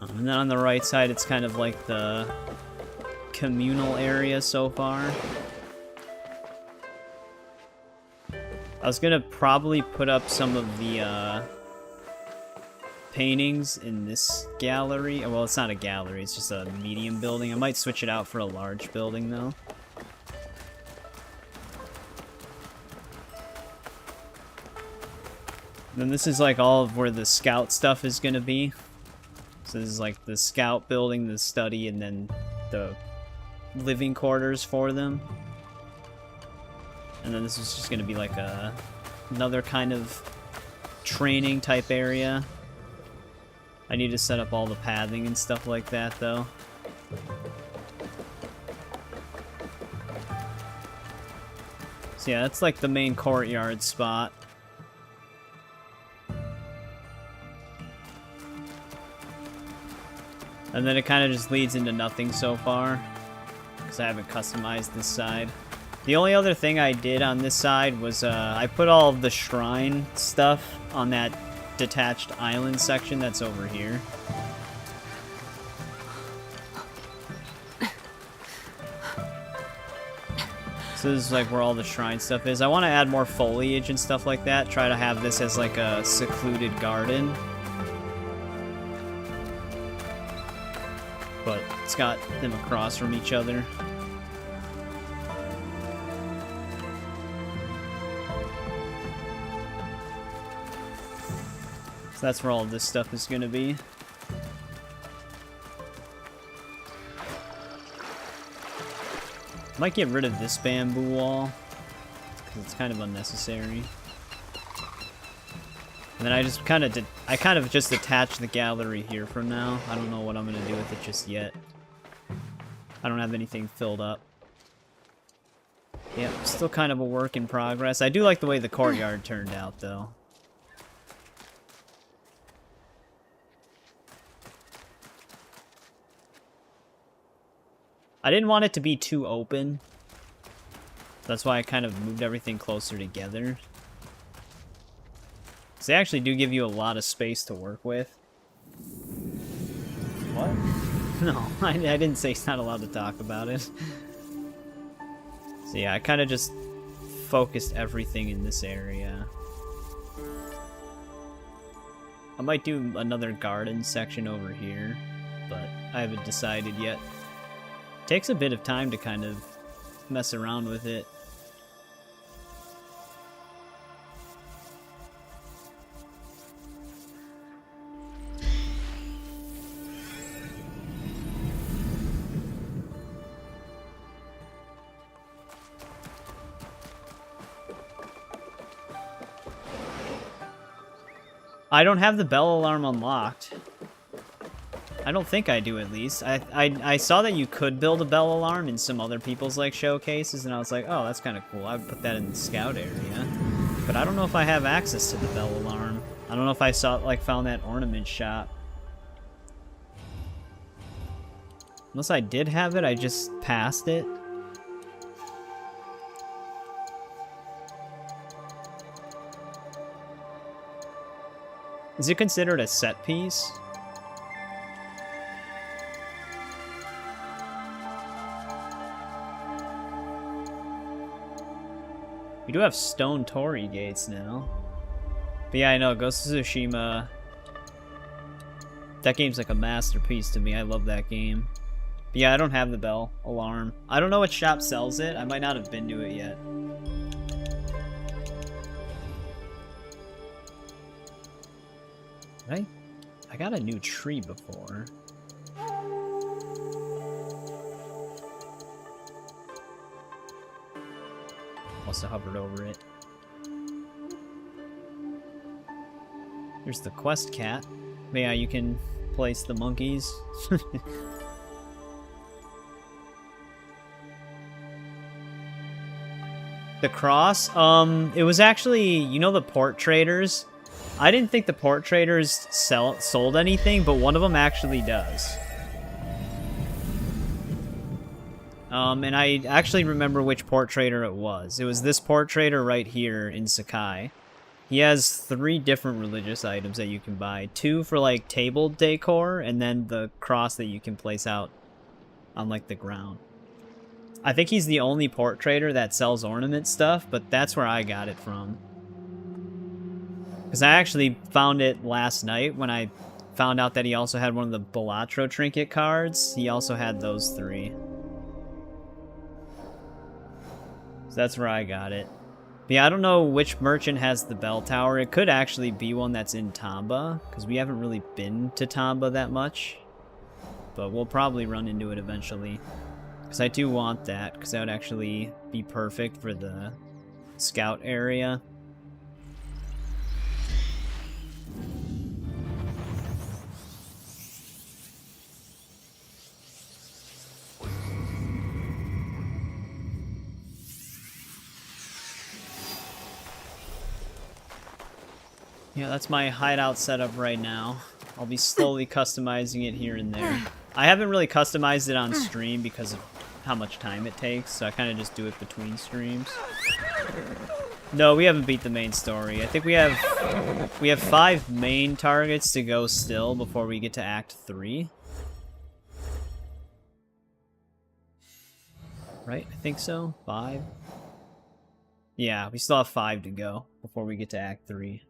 And then on the right side, it's kind of like the communal area so far. I was gonna probably put up some of the paintings in this gallery. Well, it's not a gallery, it's just a medium building. I might switch it out for a large building, though. And then this is like all of where the scout stuff is gonna be. So this is like the scout building, the study, and then the living quarters for them. And then this is just gonna be like another kind of training type area. I need to set up all the pathing and stuff like that, though. So yeah, that's like the main courtyard spot. And then it kind of just leads into nothing so far, because I haven't customized this side. The only other thing I did on this side was I put all of the shrine stuff on that detached island section that's over here. So this is like where all the shrine stuff is. I want to add more foliage and stuff like that, try to have this as like a secluded garden. But it's got them across from each other. So that's where all of this stuff is going to be. Might get rid of this bamboo wall, because it's kind of unnecessary. And then I just kind of just attach the gallery here for now. I don't know what I'm going to do with it just yet. I don't have anything filled up. Yeah, still kind of a work in progress. I do like the way the courtyard turned out, though. I didn't want it to be too open. That's why I kind of moved everything closer together. They actually do give you a lot of space to work with. What? No, I didn't say he's not allowed to talk about it. So yeah, I kind of just focused everything in this area. I might do another garden section over here, but I haven't decided yet. Takes a bit of time to kind of mess around with it. I don't have the bell alarm unlocked. I don't think I do, at least. I saw that you could build a bell alarm in some other people's like showcases, and I was like, oh, that's kind of cool. I would put that in the scout area. But I don't know if I have access to the bell alarm. I don't know if I found that ornament shop. Unless I did have it, I just passed it. Is it considered a set piece? We do have stone torii gates now. But yeah, I know, Ghost of Tsushima... That game's like a masterpiece to me. I love that game. But yeah, I don't have the bell alarm. I don't know what shop sells it. I might not have been to it yet. Right? I got a new tree before. Also hovered over it. Here's the quest cat. But yeah, you can place the monkeys. The cross? It was actually, you know, the port traders? I didn't think the port traders sold anything, but one of them actually does. And I actually remember which port trader it was. It was this port trader right here in Sakai. He has 3 different religious items that you can buy. 2 for, like, table decor, and then the cross that you can place out on, like, the ground. I think he's the only port trader that sells ornament stuff, but that's where I got it from. Because I actually found it last night when I found out that he also had one of the Balatro trinket cards. He also had those 3. So that's where I got it. But yeah, I don't know which merchant has the bell tower. It could actually be one that's in Tamba, because we haven't really been to Tamba that much. But we'll probably run into it eventually. Because I do want that, because that would actually be perfect for the scout area. Yeah, that's my hideout setup right now. I'll be slowly customizing it here and there. I haven't really customized it on stream because of how much time it takes, so I kind of just do it between streams. No, we haven't beat the main story. I think we have 5 main targets to go still before we get to Act 3. Right? I think so. 5? Yeah, we still have 5 to go before we get to Act 3.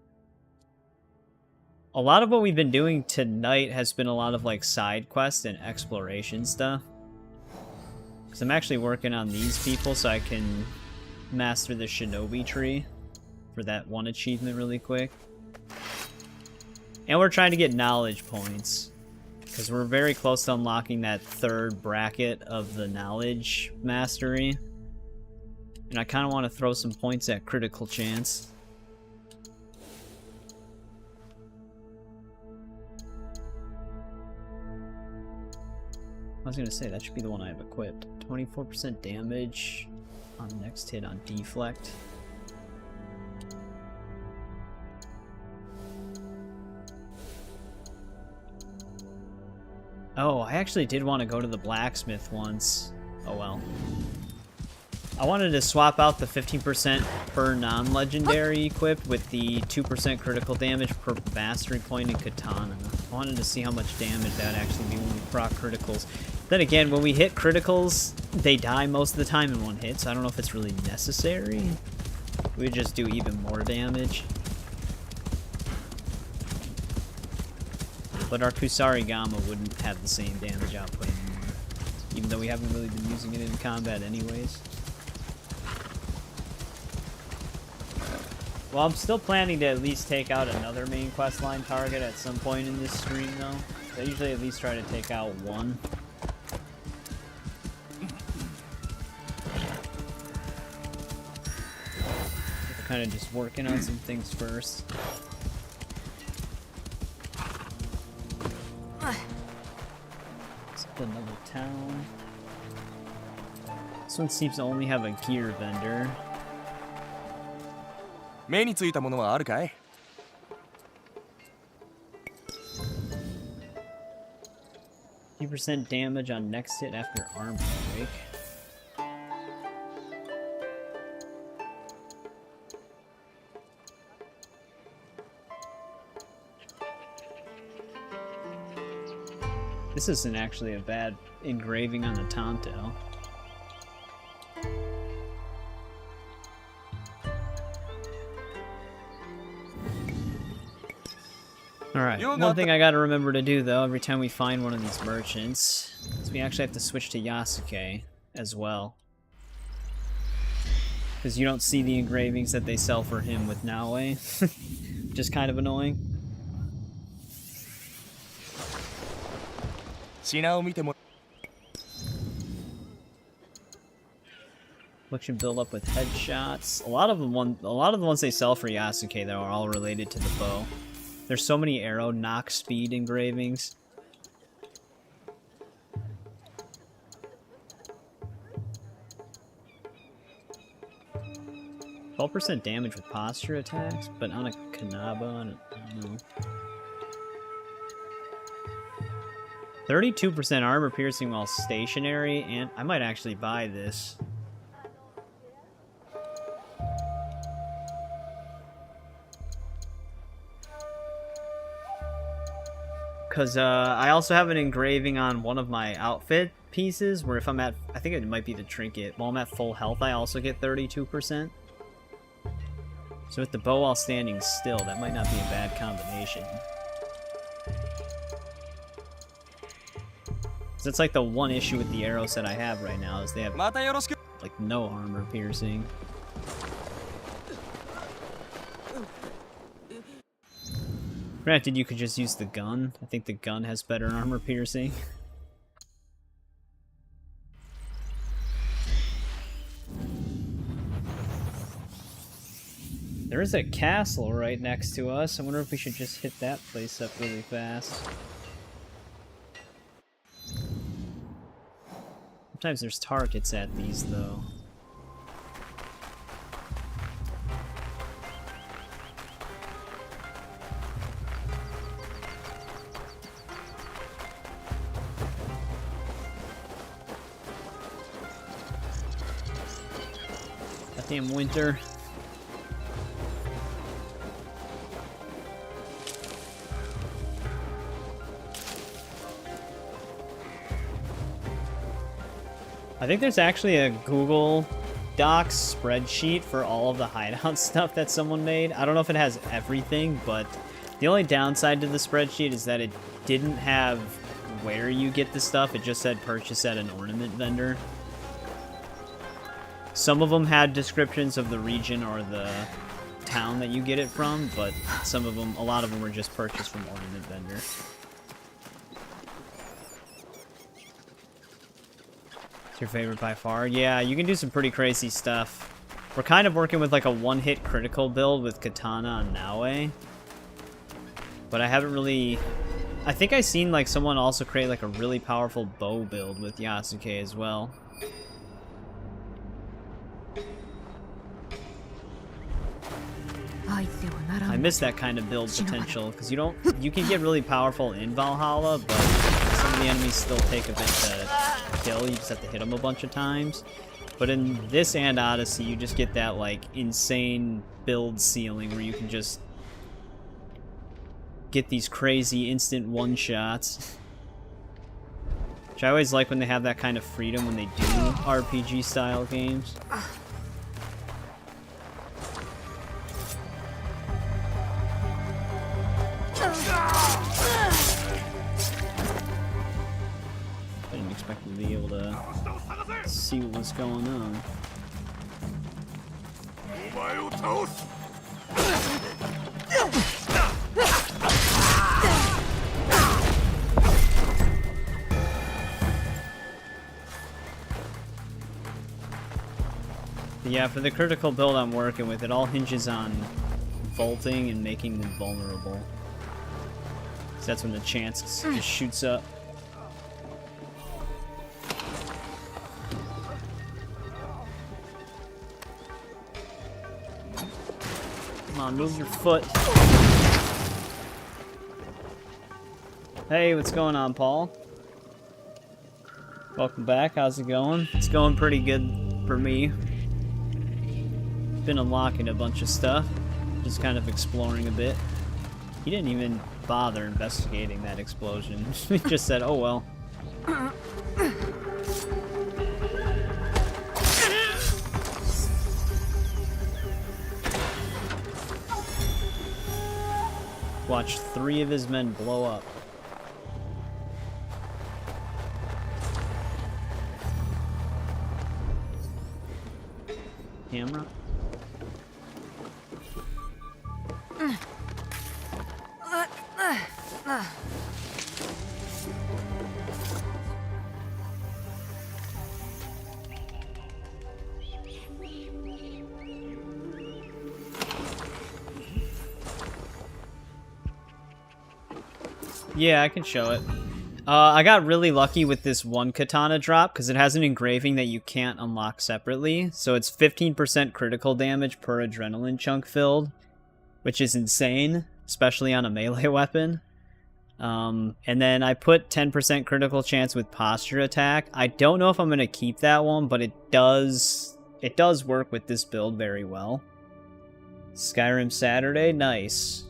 A lot of what we've been doing tonight has been a lot of like side quests and exploration stuff. Because I'm actually working on these people so I can master the shinobi tree for that one achievement really quick. And we're trying to get knowledge points. Because we're very close to unlocking that 3rd bracket of the knowledge mastery. And I kind of want to throw some points at critical chance. I was going to say, that should be the one I have equipped. 24% damage on next hit on deflect. Oh, I actually did want to go to the blacksmith once. Oh well. I wanted to swap out the 15% per non-legendary equipped with the 2% critical damage per mastery point in katana. I wanted to see how much damage that would actually be when we proc criticals. Then again, when we hit criticals, they die most of the time in one hit, so I don't know if it's really necessary. We just do even more damage. But our Kusarigama wouldn't have the same damage output anymore, even though we haven't really been using it in combat anyways. Well, I'm still planning to at least take out another main questline target at some point in this stream, though. I usually at least try to take out one. Kind of just working on some things first. This one seems to only have a gear vendor. 目についたものはあるかい? %damage on next hit after armor break. This isn't actually a bad engraving on the Tonto. Alright, one thing I gotta remember to do though, every time we find one of these merchants, is we actually have to switch to Yasuke as well. Because you don't see the engravings that they sell for him with Naoe. Just kind of annoying. Collection build up with headshots. A lot of the ones they sell for Yasuke though are all related to the bow. There's so many arrow knock speed engravings. %12 damage with posture attacks, but on a Kanaba, I don't know. 32% armor piercing while stationary, and I might actually buy this. Because I also have an engraving on one of my outfit pieces where if I'm at, I think it might be the trinket, while I'm at full health I also get 32%. So with the bow while standing still, that might not be a bad combination. So it's like the one issue with the arrows that I have right now is they have like no armor piercing. Granted, you could just use the gun. I think the gun has better armor piercing. There is a castle right next to us. I wonder if we should just hit that place up really fast. Sometimes there's targets at these, though. Goddamn winter. I think there's actually a Google Docs spreadsheet for all of the hideout stuff that someone made. I don't know if it has everything, but the only downside to the spreadsheet is that it didn't have where you get the stuff. It just said purchase at an ornament vendor. Some of them had descriptions of the region or the town that you get it from, but some of them, a lot of them were just purchased from ornament vendor. It's your favorite by far? Yeah, you can do some pretty crazy stuff. We're kind of working with like a one-hit critical build with Katana on Naoe. But I haven't really... I think I seen like someone also create like a really powerful bow build with Yasuke as well. I miss that kind of build potential, because you can get really powerful in Valhalla, but some of the enemies still take a bit to kill. You just have to hit them a bunch of times. But in this and Odyssey, you just get that like insane build ceiling where you can just get these crazy instant one-shots. Which I always like when they have that kind of freedom when they do RPG-style games. I didn't expect to be able to see what was going on. But yeah, for the critical build I'm working with, it all hinges on vaulting and making them vulnerable. So that's when the chance just shoots up. Come on, move your foot. Hey, what's going on, Paul? Welcome back. How's it going? It's going pretty good for me. Been unlocking a bunch of stuff. Just kind of exploring a bit. He didn't even bother investigating that explosion. He just said, oh well. Watch 3 of his men blow up. Camera? Yeah, I can show it. I got really lucky with this one katana drop because it has an engraving that you can't unlock separately. So it's 15% critical damage per adrenaline chunk filled, which is insane, especially on a melee weapon. And then I put 10% critical chance with posture attack. I don't know if I'm going to keep that one, but it does work with this build very well. Skyrim Saturday, nice.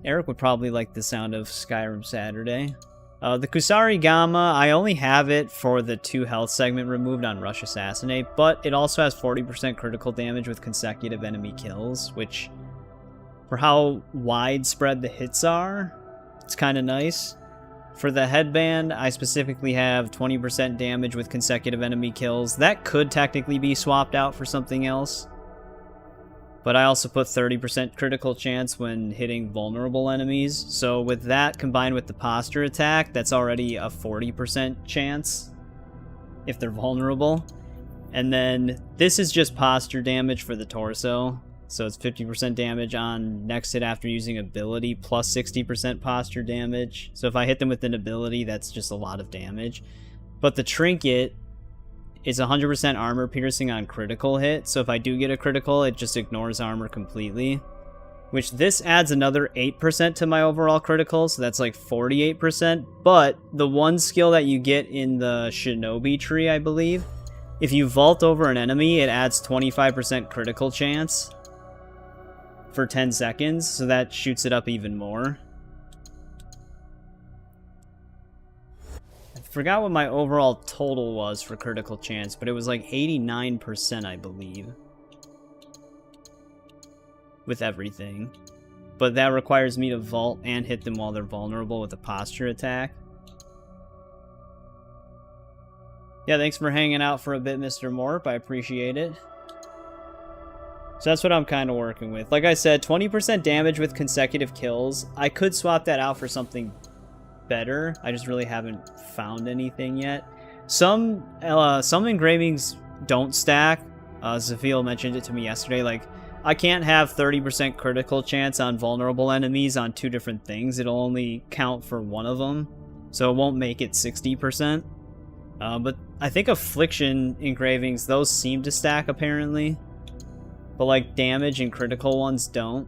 Eric would probably like the sound of Skyrim Saturday. The Kusari Gamma, I only have it for the 2 health segment removed on Rush Assassinate, but it also has 40% critical damage with consecutive enemy kills, which, for how widespread the hits are, it's kind of nice. For the headband, I specifically have 20% damage with consecutive enemy kills. That could technically be swapped out for something else. But I also put 30% critical chance when hitting vulnerable enemies. So with that combined with the posture attack, that's already a 40% chance if they're vulnerable. And then this is just posture damage for the torso. So it's 50% damage on next hit after using ability plus 60% posture damage. So if I hit them with an ability, that's just a lot of damage. But the trinket is 100% armor piercing on critical hit, so if I do get a critical, it just ignores armor completely. Which this adds another 8% to my overall critical, so that's like 48%. But the one skill that you get in the Shinobi tree, I believe, if you vault over an enemy, it adds 25% critical chance for 10 seconds, so that shoots it up even more. Forgot what my overall total was for critical chance, but it was like 89%, I believe, with everything. But that requires me to vault and hit them while they're vulnerable with a posture attack. Yeah, thanks for hanging out for a bit, Mr. Morp. I appreciate it. So that's what I'm kind of working with. Like I said, 20% damage with consecutive kills. I could swap that out for something better. I just really haven't found anything yet. Some engravings don't stack. Zafil mentioned it to me yesterday. Like, I can't have 30% critical chance on vulnerable enemies on 2 different things. It'll only count for one of them, so it won't make it 60%. But I think affliction engravings, those seem to stack apparently, but like damage and critical ones don't.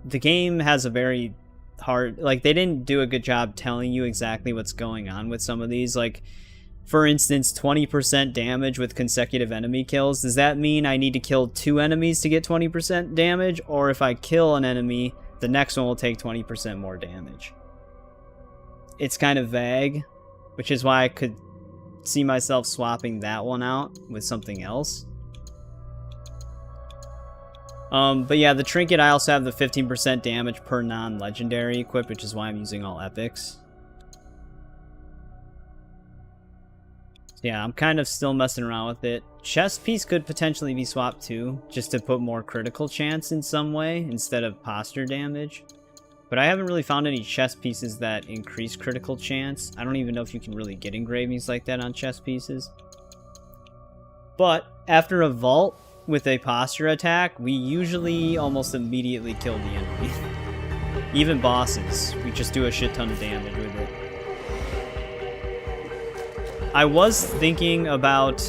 The game has a very hard, like, they didn't do a good job telling you exactly what's going on with some of these. Like, for instance, 20% damage with consecutive enemy kills. Does that mean I need to kill 2 enemies to get 20% damage? Or if I kill an enemy, the next one will take 20% more damage? It's kind of vague, which is why I could see myself swapping that one out with something else. But yeah, the trinket, I also have the 15% damage per non-legendary equip, which is why I'm using all epics. Yeah, I'm kind of still messing around with it. Chest piece could potentially be swapped too, just to put more critical chance in some way, instead of posture damage. But I haven't really found any chest pieces that increase critical chance. I don't even know if you can really get engravings like that on chest pieces. But after a vault with a posture attack, we usually almost immediately kill the enemy. Even bosses, we just do a shit ton of damage with it. I was thinking about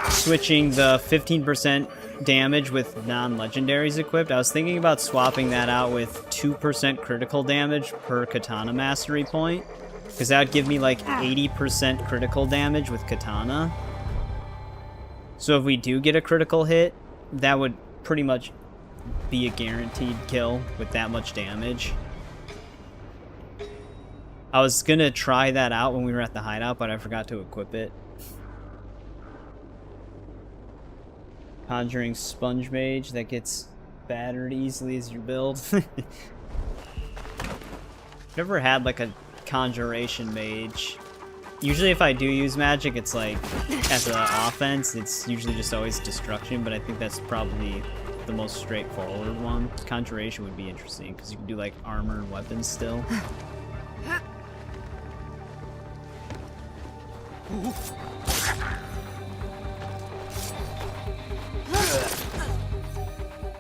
switching the 15% damage with non-legendaries equipped. I was thinking about swapping that out with 2% critical damage per katana mastery point, because that would give me like 80% critical damage with katana. So if we do get a critical hit, that would pretty much be a guaranteed kill with that much damage. I was gonna try that out when we were at the hideout, but I forgot to equip it. Conjuring Sponge Mage that gets battered easily as you build. Never had like a Conjuration Mage. Usually if I do use magic, it's like, as an offense, it's usually just always destruction, but I think that's probably the most straightforward one. Conjuration would be interesting, because you can do like armor and weapons still.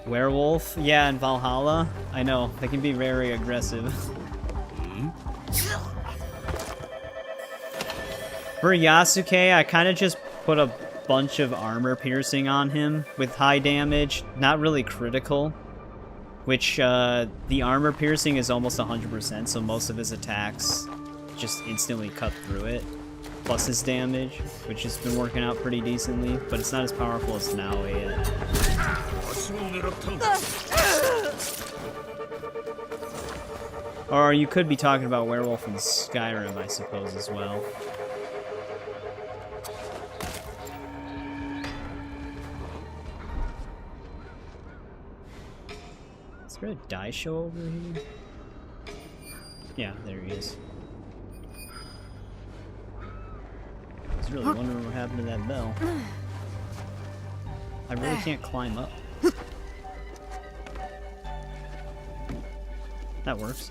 Werewolf? Yeah, in Valhalla. I know, they can be very aggressive. For Yasuke, I kind of just put a bunch of armor piercing on him with high damage, not really critical, which the armor piercing is almost 100%, so most of his attacks just instantly cut through it, plus his damage, which has been working out pretty decently, but it's not as powerful as Naoe yet. Or you could be talking about Werewolf in Skyrim, I suppose, as well. Is there a die show over here? Yeah, there he is. I was really wondering what happened to that bell. I really can't climb up. That works.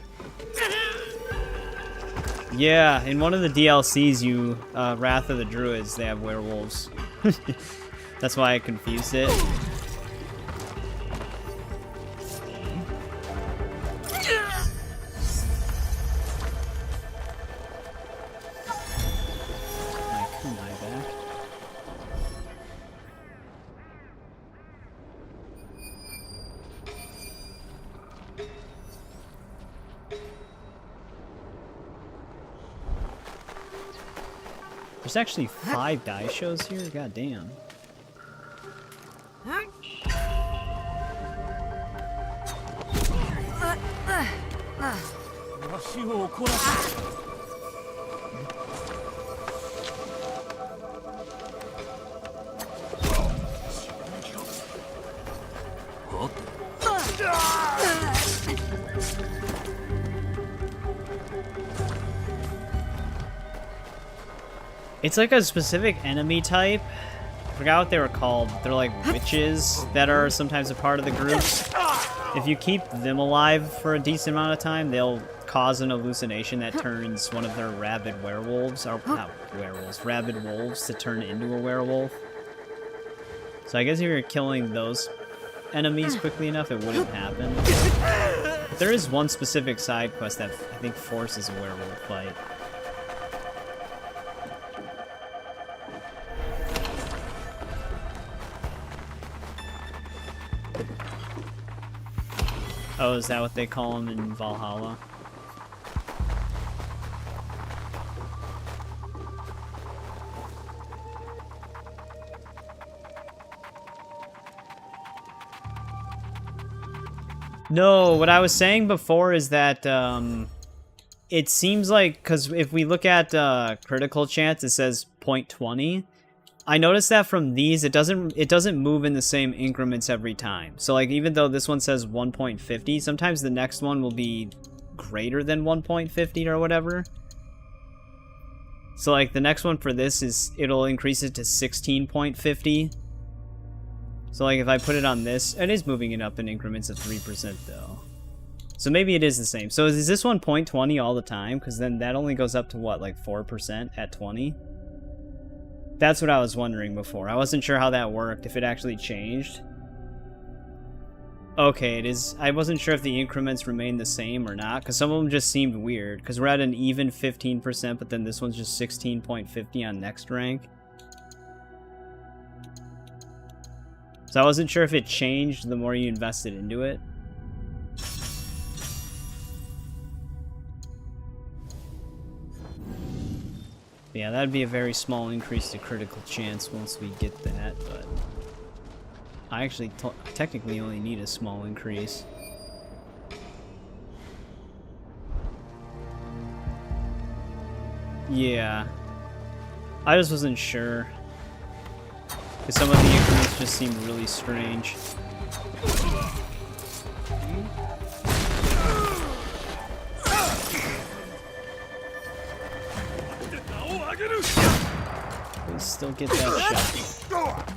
Yeah, in one of the DLCs, you Wrath of the Druids, they have werewolves. That's why I confused it. There's actually 5 die shows here? God damn. It's like a specific enemy type. I forgot what they were called. They're like witches that are sometimes a part of the group. If you keep them alive for a decent amount of time, they'll cause an hallucination that turns one of their rabid werewolves, or not werewolves, rabid wolves to turn into a werewolf. So I guess if you're killing those enemies quickly enough, it wouldn't happen. But there is one specific side quest that I think forces a werewolf fight. Oh, is that what they call them in Valhalla? No, what I was saying before is that it seems like, because if we look at critical chance, it says 0.20. I noticed that from these, it doesn't move in the same increments every time. So like, even though this one says 1.50, sometimes the next one will be greater than 1.50 or whatever. So like, the next one for this is, it'll increase it to 16.50. So like, if I put it on this, it is moving it up in increments of 3% though. So maybe it is the same. So is this one 0.20 all the time? Because then that only goes up to what, like 4% at 20? That's what I was wondering before. I wasn't sure how that worked, if it actually changed. Okay, it is. I wasn't sure if the increments remained the same or not, because some of them just seemed weird. Because we're at an even 15%, but then this one's just 16.50 on next rank. So I wasn't sure if it changed the more you invested into it. Yeah, that'd be a very small increase to critical chance once we get that, but I actually technically only need a small increase. Yeah, I just wasn't sure, because some of the increments just seemed really strange. We still get that shot.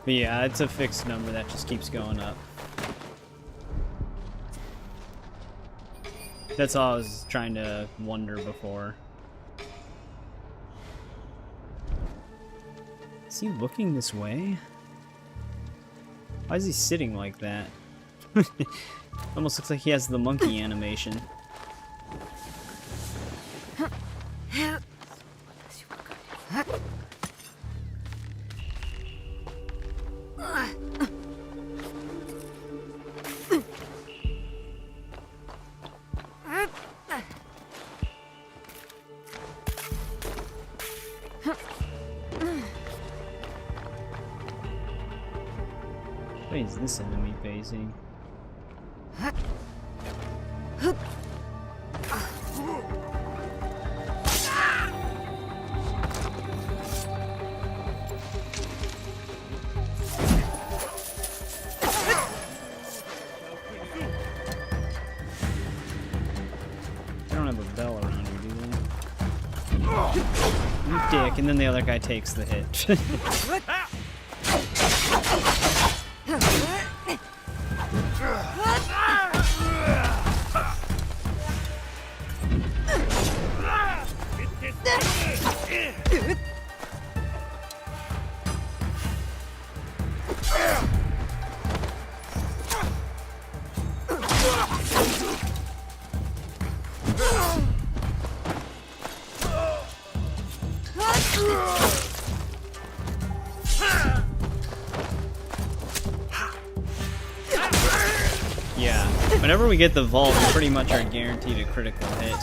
But yeah, it's a fixed number that just keeps going up. That's all I was trying to wonder before. Is he looking this way? Why is he sitting like that? Almost looks like he has the monkey animation. Where is this enemy facing? They don't have a bell around here, do they? You dick, and then the other guy takes the hit. Yeah, whenever we get the vault, we pretty much are guaranteed a critical hit.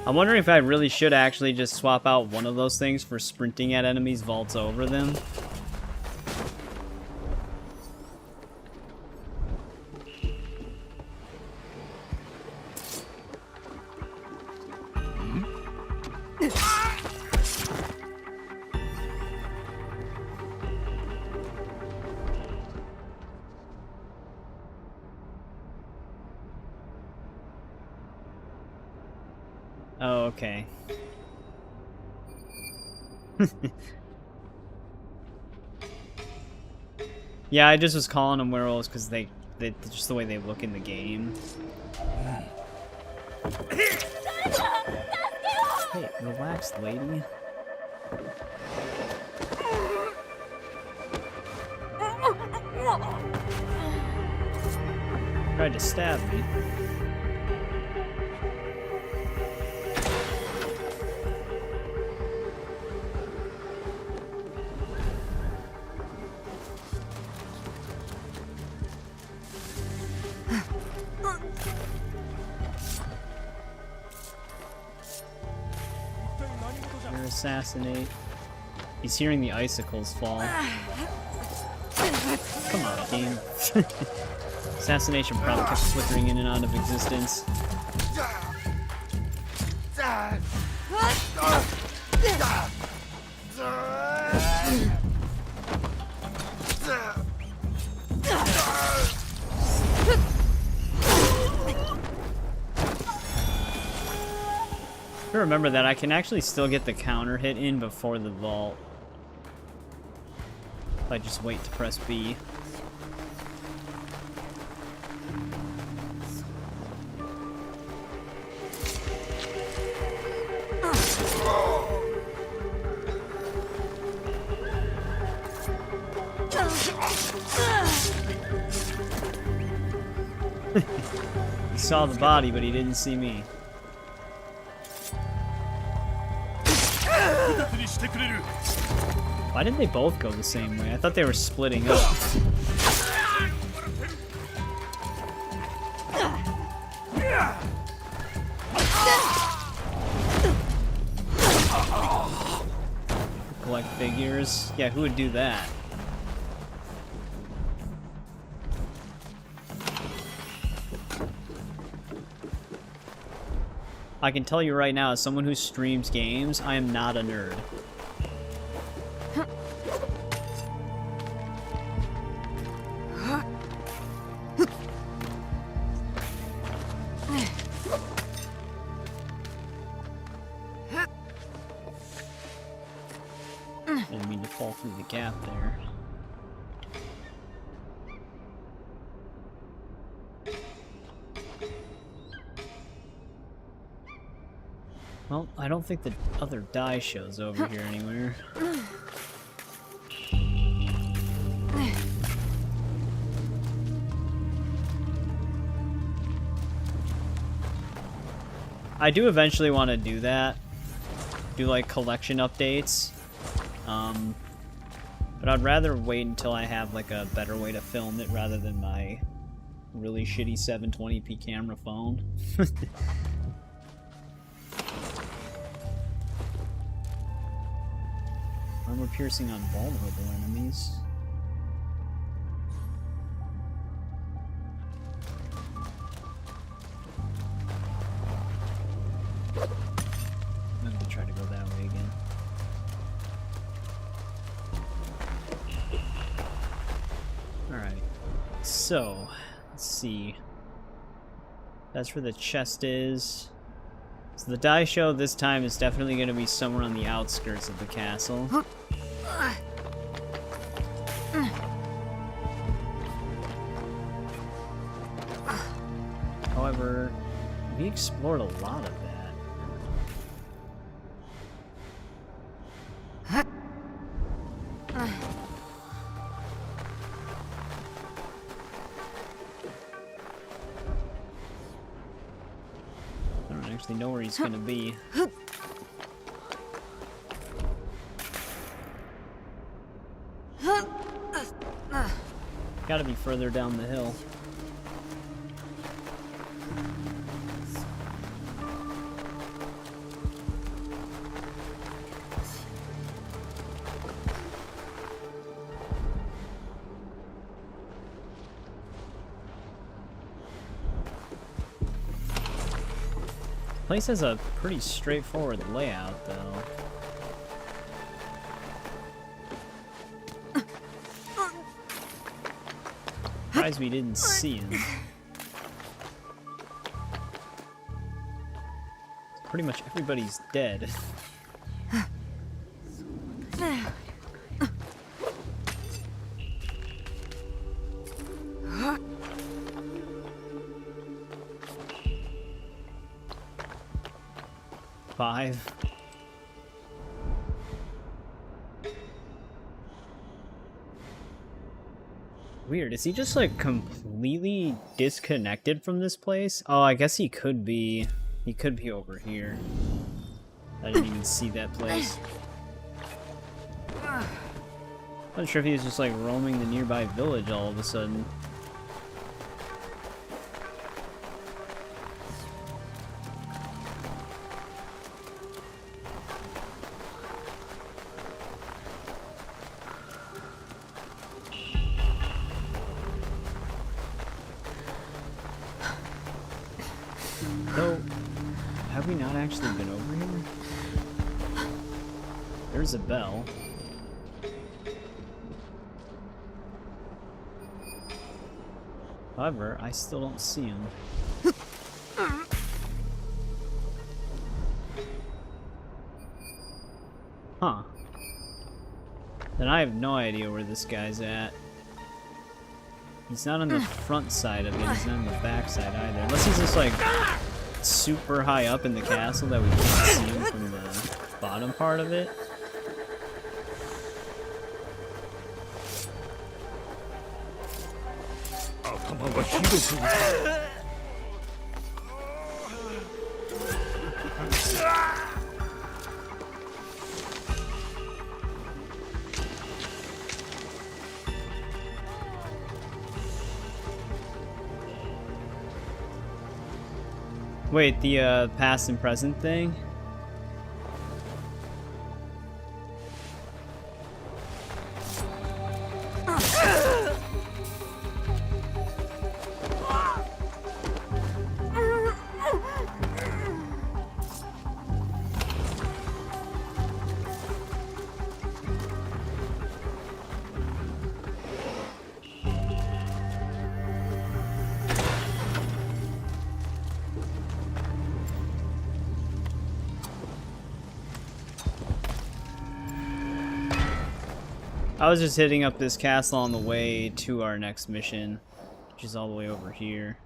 I'm wondering if I really should actually just swap out one of those things for sprinting at enemies vaults over them. Oh, okay. Yeah, I just was calling them werewolves because they just the way they look in the game. Hey, relax, lady. Tried to stab me. Assassinate. He's hearing the icicles fall. Come on, game. Assassination probably kept flickering in and out of existence. Remember that I can actually still get the counter hit in before the vault if I just wait to press B. saw the body, but he didn't see me. Why did they both go the same way? I thought they were splitting up. Collect figures? Yeah, who would do that? I can tell you right now, as someone who streams games, I am not a nerd. Didn't mean to fall through the gap there. Well, I don't think the other die show's over here anywhere. I do eventually want to do that. Do like collection updates. But I'd rather wait until I have like a better way to film it rather than my really shitty 720p camera phone. Armor piercing on vulnerable enemies. I'm gonna try to go that way again. Alright, so let's see. That's where the chest is. So the die show this time is definitely going to be somewhere on the outskirts of the castle. However, we explored a lot of that. I don't actually know where he's gonna be. Gotta be further down the hill. Place has a pretty straightforward layout, though. Surprised we didn't see him. Pretty much everybody's dead. 5. Weird, is he just like completely disconnected from this place? Oh, I guess he could be. He could be over here. I didn't even see that place. I'm not sure if he was just like roaming the nearby village all of a sudden. So, have we not actually been over here? There's a bell. However, I still don't see him. Huh. Then I have no idea where this guy's at. He's not on the front side of it, he's not on the back side either. Unless he's just like super high up in the castle that we can't see him from the bottom part of it. Wait, the past and present thing? I was just hitting up this castle on the way to our next mission, which is all the way over here.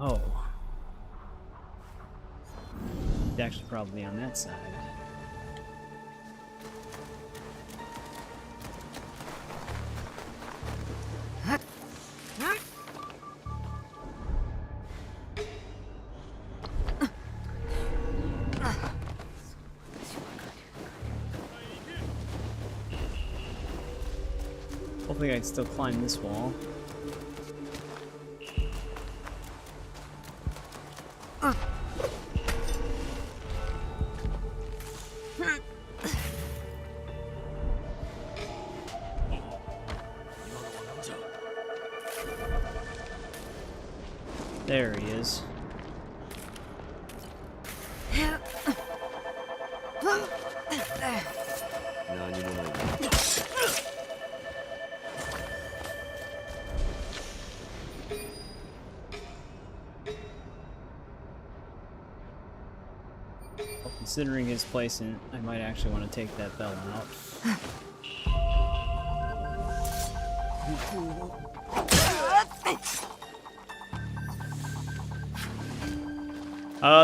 Oh. It's actually probably on that side. Hopefully I can still climb this wall. There he is. Considering his place in, I might actually want to take that bell out.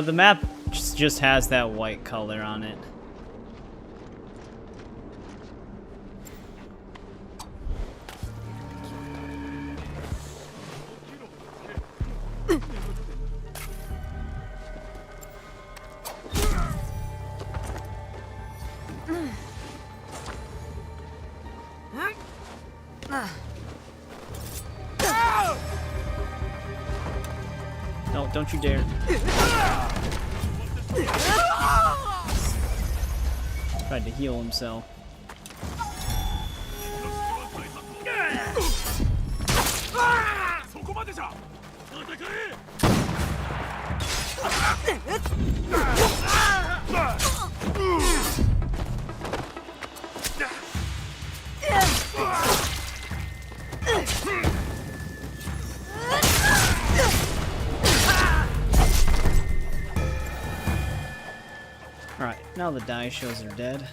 The map just has that white color on it. No, don't you dare. Tried to heal himself. Alright, now the die shows are dead.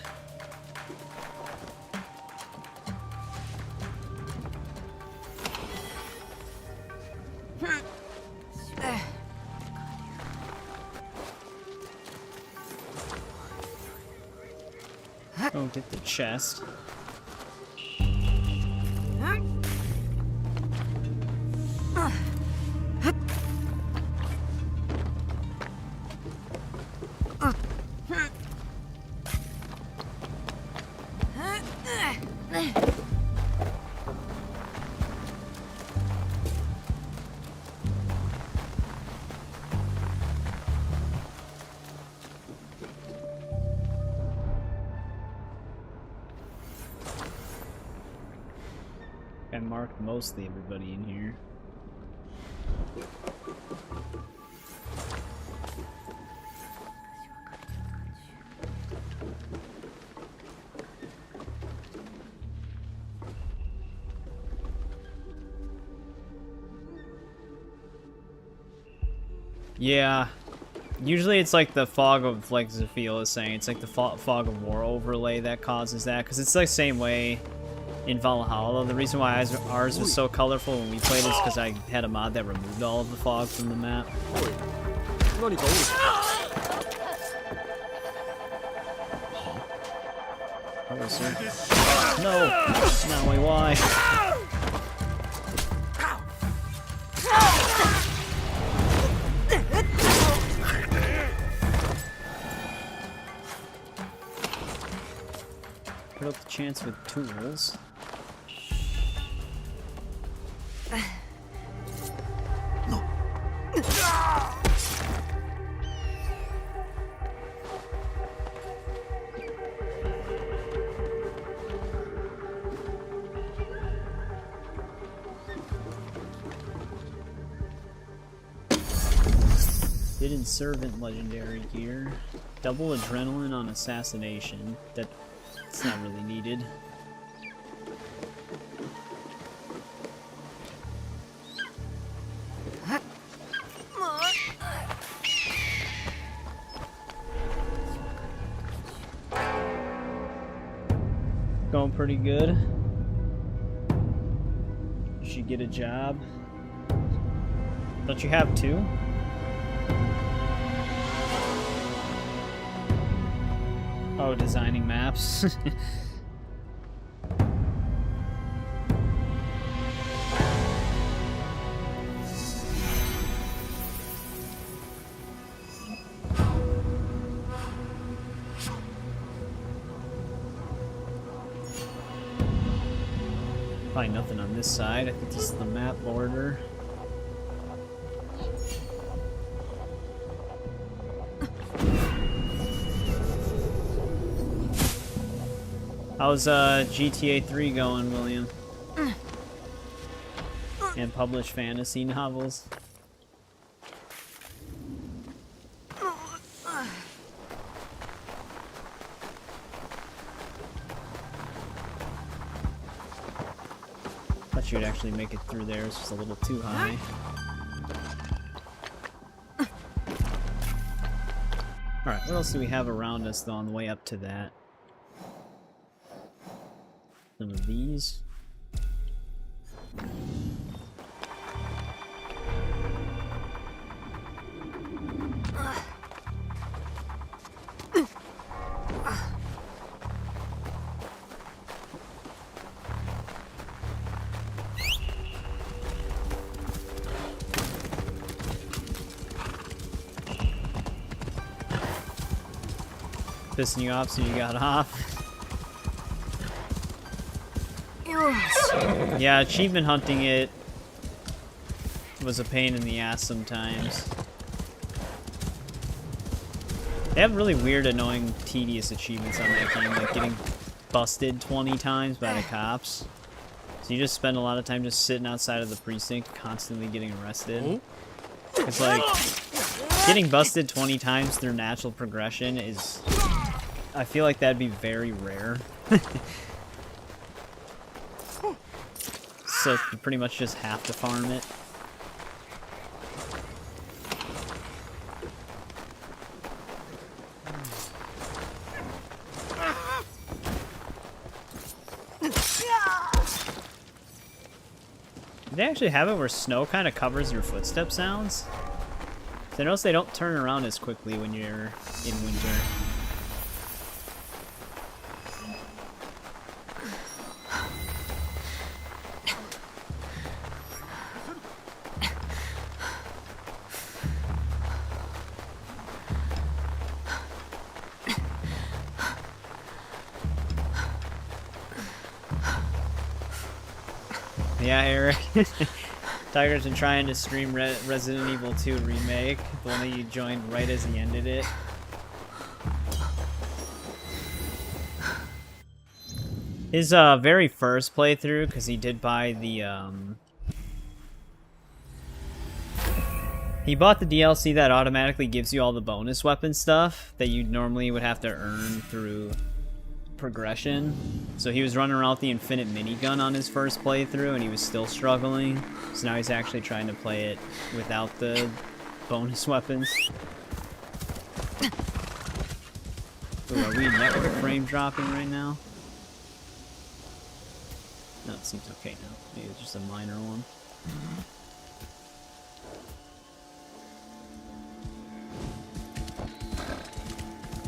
Go get the chest. I marked mostly everybody in here. Yeah, usually it's like the fog of, like Zafil is saying, it's like the fog of war overlay that causes that, because it's the same way in Valhalla. The reason why ours was so colorful when we played is because I had a mod that removed all of the fog from the map. Hello, sir. No! Naoe, why? Put up the chance with tools. Hidden Servant legendary gear. Double adrenaline on assassination. That's not really needed. Going pretty good. You should get a job. Don't you have two? Oh, designing maps. Probably nothing on this side. I think this is the map border. How's GTA 3 going, William? And published fantasy novels? Thought you'd actually make it through there. It's just a little too high. Alright, what else do we have around us though on the way up to that? Some of these. Pissing you off so you got off. Yeah, achievement hunting it was a pain in the ass sometimes. They have really weird, annoying, tedious achievements on that game, like getting busted 20 times by the cops. So you just spend a lot of time just sitting outside of the precinct, constantly getting arrested. It's like, getting busted 20 times through natural progression is... I feel like that'd be very rare. So you pretty much just have to farm it. They actually have it where snow kind of covers your footstep sounds. So I notice they don't turn around as quickly when you're in winter. Yeah, Eric. Tiger's been trying to stream Resident Evil 2 Remake, if only you joined right as he ended it. His very first playthrough, because he did buy the he bought the DLC that automatically gives you all the bonus weapon stuff that you normally would have to earn through progression. So he was running around with the infinite minigun on his first playthrough and he was still struggling. So now he's actually trying to play it without the bonus weapons. Ooh, are we network frame dropping right now? No, it seems okay now. Maybe it's just a minor one.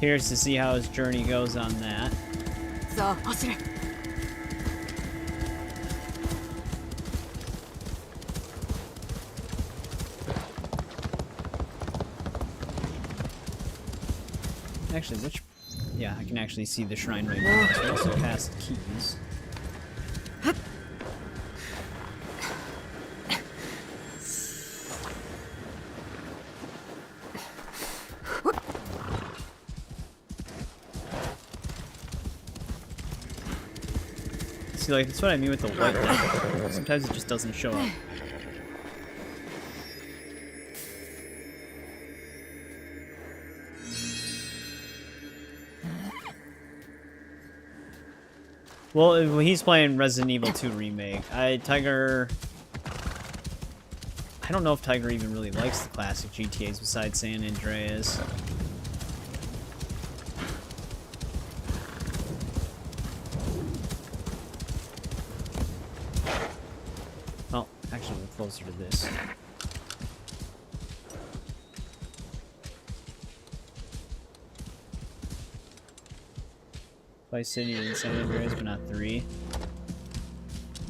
Here's to see how his journey goes on that. Actually, which... Yeah, I can actually see the shrine right now. So I also passed keys. See, like, that's what I mean with the white light. Sometimes it just doesn't show up. Well, he's playing Resident Evil 2 Remake. Tiger... I don't know if Tiger even really likes the classic GTAs besides San Andreas. Oh, actually, we're closer to this. Vice City and San Andreas, but not 3.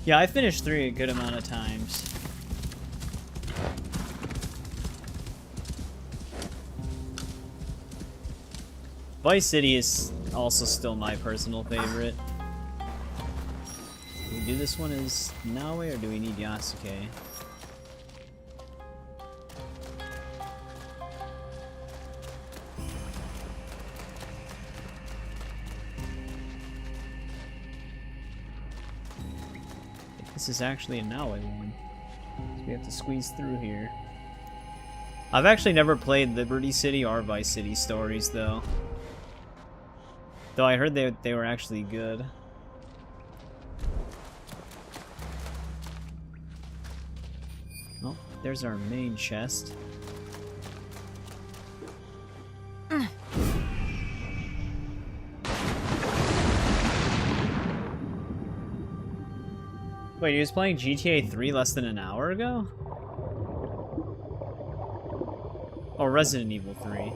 Yeah, I finished 3 a good amount of times. Vice City is also still my personal favorite. Do we do this one as Naoe, or do we need Yasuke? This is actually a Naoe one. So we have to squeeze through here. I've actually never played Liberty City or Vice City stories, though. Though I heard they were actually good. Oh, there's our main chest. Wait, he was playing GTA 3 less than an hour ago? Oh, Resident Evil 3.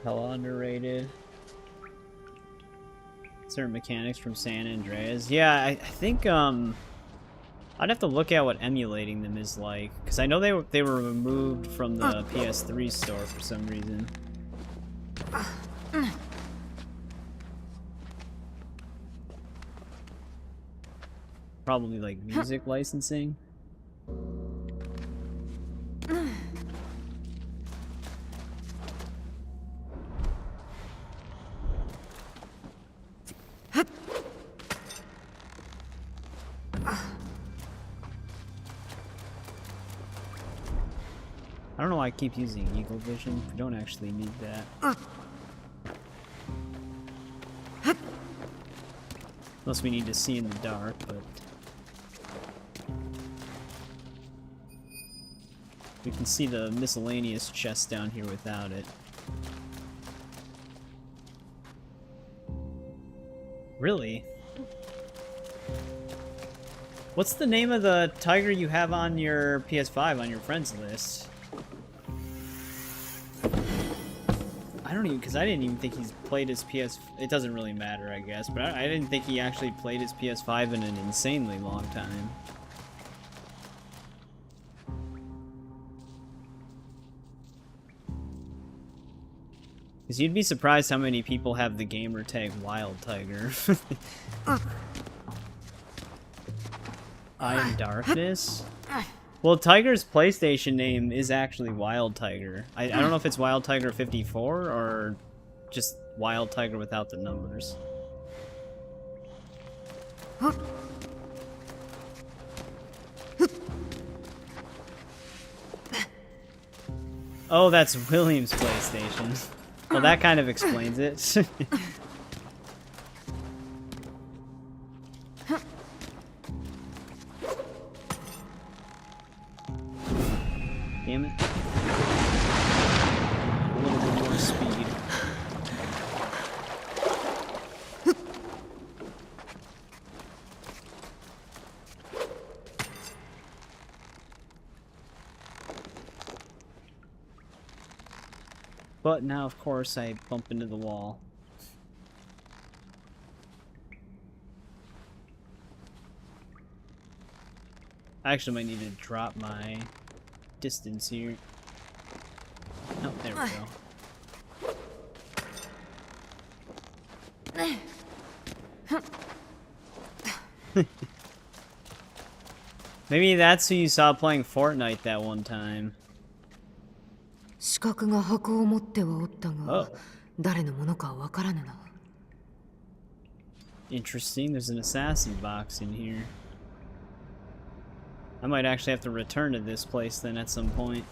Hella underrated. Certain mechanics from San Andreas. Yeah, I think I'd have to look at what emulating them is like, because I know they were removed from the PS3 store for some reason. Probably like music licensing. I don't know why I keep using Eagle Vision. I don't actually need that. Unless we need to see in the dark, but... we can see the miscellaneous chest down here without it. Really? What's the name of the tiger you have on your PS5 on your friends list? I don't even, because I didn't even think he's played his PS... It doesn't really matter, I guess, but I didn't think he actually played his PS5 in an insanely long time. Because you'd be surprised how many people have the gamer tag Wild Tiger. I Am Darkness? Well, Tiger's PlayStation name is actually Wild Tiger. I don't know if it's Wild Tiger 54 or just Wild Tiger without the numbers. Oh, that's William's PlayStation. Well, that kind of explains it. Damn it. A little bit more speed. But now, of course, I bump into the wall. I actually might need to drop my distance here. Oh, there we go. Maybe that's who you saw playing Fortnite that one time. 資格が箱を持ってはおったが、 Oh. 誰のものかはわからぬな。 Interesting, there's an assassin box in here. I might actually have to return to this place then at some point.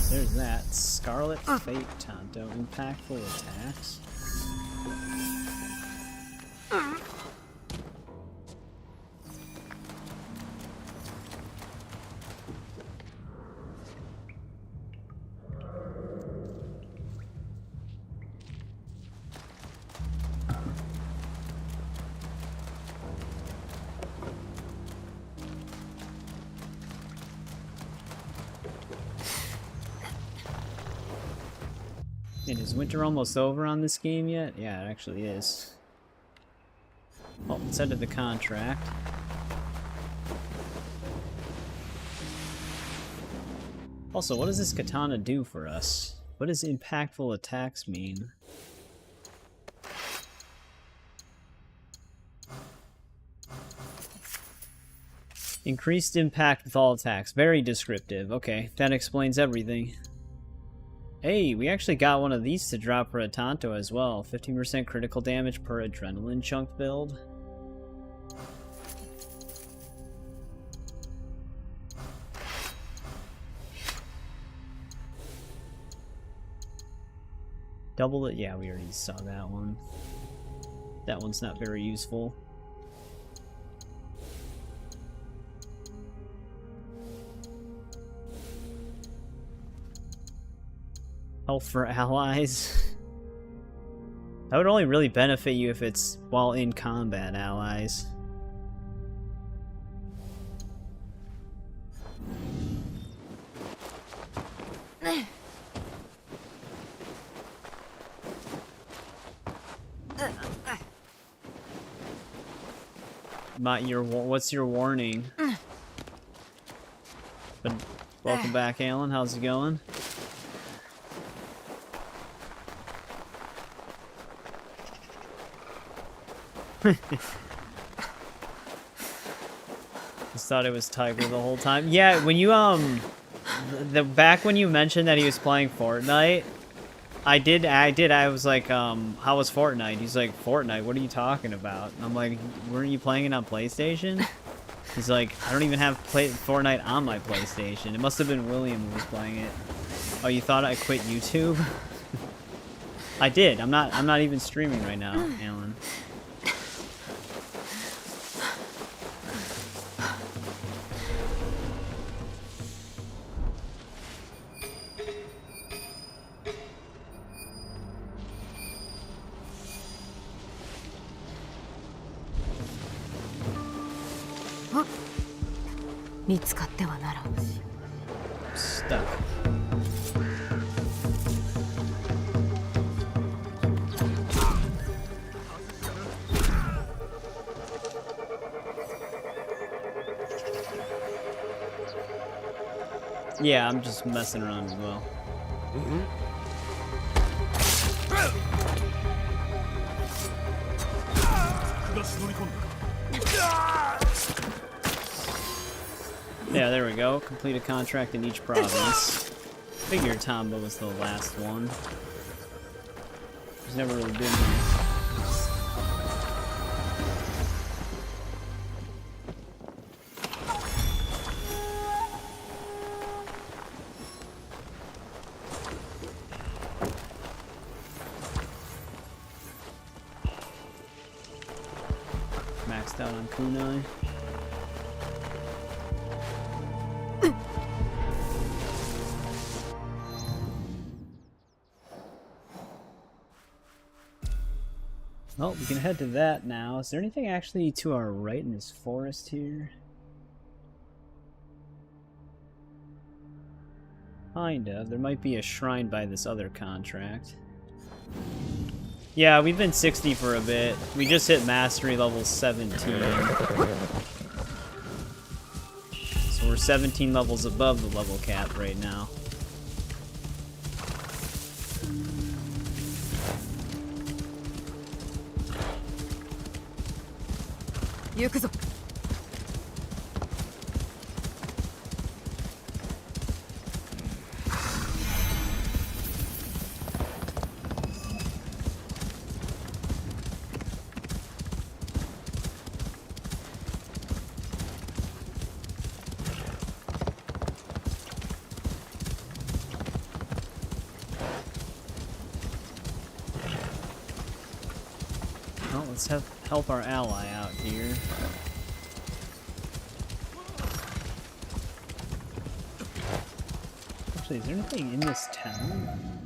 There's that. Scarlet Fate Tonto. Impactful attacks. And is winter almost over on this game yet? Yeah, it actually is. Well, let's head to the contract. Also, what does this katana do for us? What does impactful attacks mean? Increased impact with all attacks. Very descriptive. Okay, that explains everything. Hey, we actually got one of these to drop for a Tonto as well. 15% critical damage per adrenaline chunk build. Double it? Yeah, we already saw that one. That one's not very useful. Health for allies. That would only really benefit you if it's while in combat allies. What's your warning? But welcome back, Alan. How's it going? Just thought it was Tiger the whole time. Yeah, when you back when you mentioned that he was playing Fortnite, I was like, how was Fortnite? He's like, Fortnite, what are you talking about? And I'm like, weren't you playing it on PlayStation? He's like, I don't even have Fortnite on my PlayStation. It must have been William who was playing it. Oh, you thought I quit YouTube? I did. I'm not even streaming right now, Alan. Stuck. Yeah, I'm just messing around as well. Yeah, there we go. Complete a contract in each province. Figure Tomba was the last one. He's never really been here. Maxed out on kunai. Well, we can head to that now. Is there anything actually to our right in this forest here? Kind of. There might be a shrine by this other contract. Yeah, we've been 60 for a bit. We just hit mastery level 17. So we're 17 levels above the level cap right now. Yukuzo. Well, let's help our ally out here. Actually, is there anything in this town?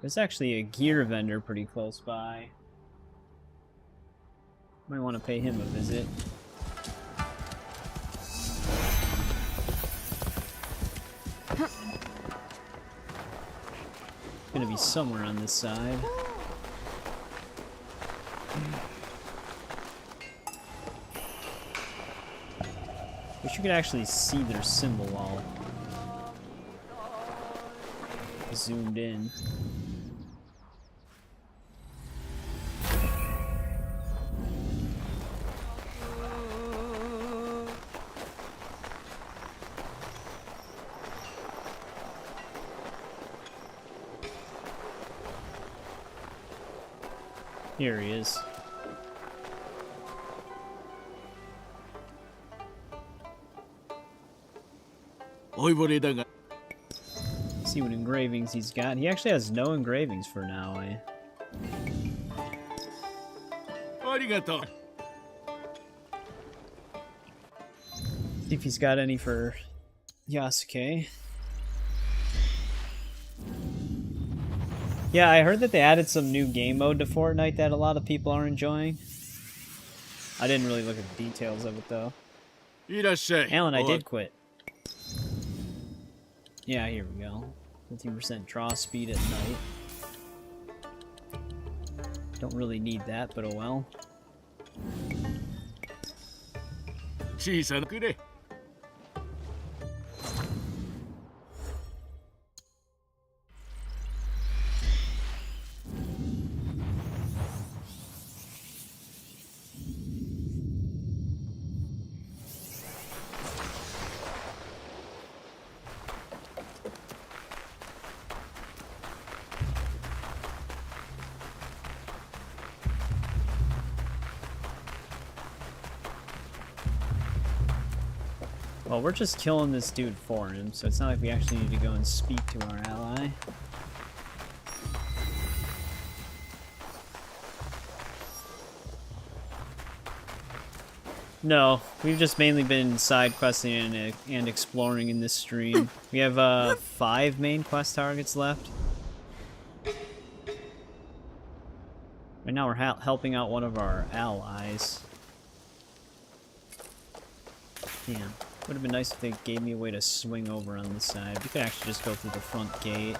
There's actually a gear vendor pretty close by. Might want to pay him a visit. Gonna be somewhere on this side. Wish you could actually see their symbol while zoomed in. Here he is. See what engravings he's got. He actually has no engravings for Naoe. See if he's got any for Yasuke. Yeah, I heard that they added some new game mode to Fortnite that a lot of people are enjoying. I didn't really look at the details of it though. Alan, I did quit. Yeah, here we go. 15% draw speed at night. Don't really need that, but oh well. Well, we're just killing this dude for him, so it's not like we actually need to go and speak to our ally. No, we've just mainly been side questing and exploring in this stream. We have 5 main quest targets left. Right now we're helping out one of our allies. Damn. Would have been nice if they gave me a way to swing over on this side. We could actually just go through the front gate.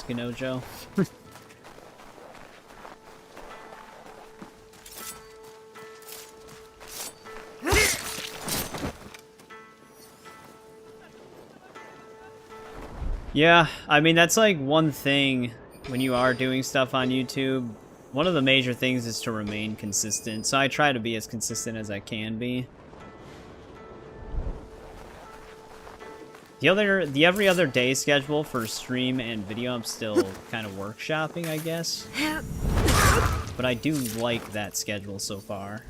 Ganojo. Yeah, I mean, that's like one thing when you are doing stuff on YouTube. One of the major things is to remain consistent, so I try to be as consistent as I can be. The every other day schedule for stream and video, I'm still kind of workshopping, I guess. But I do like that schedule so far.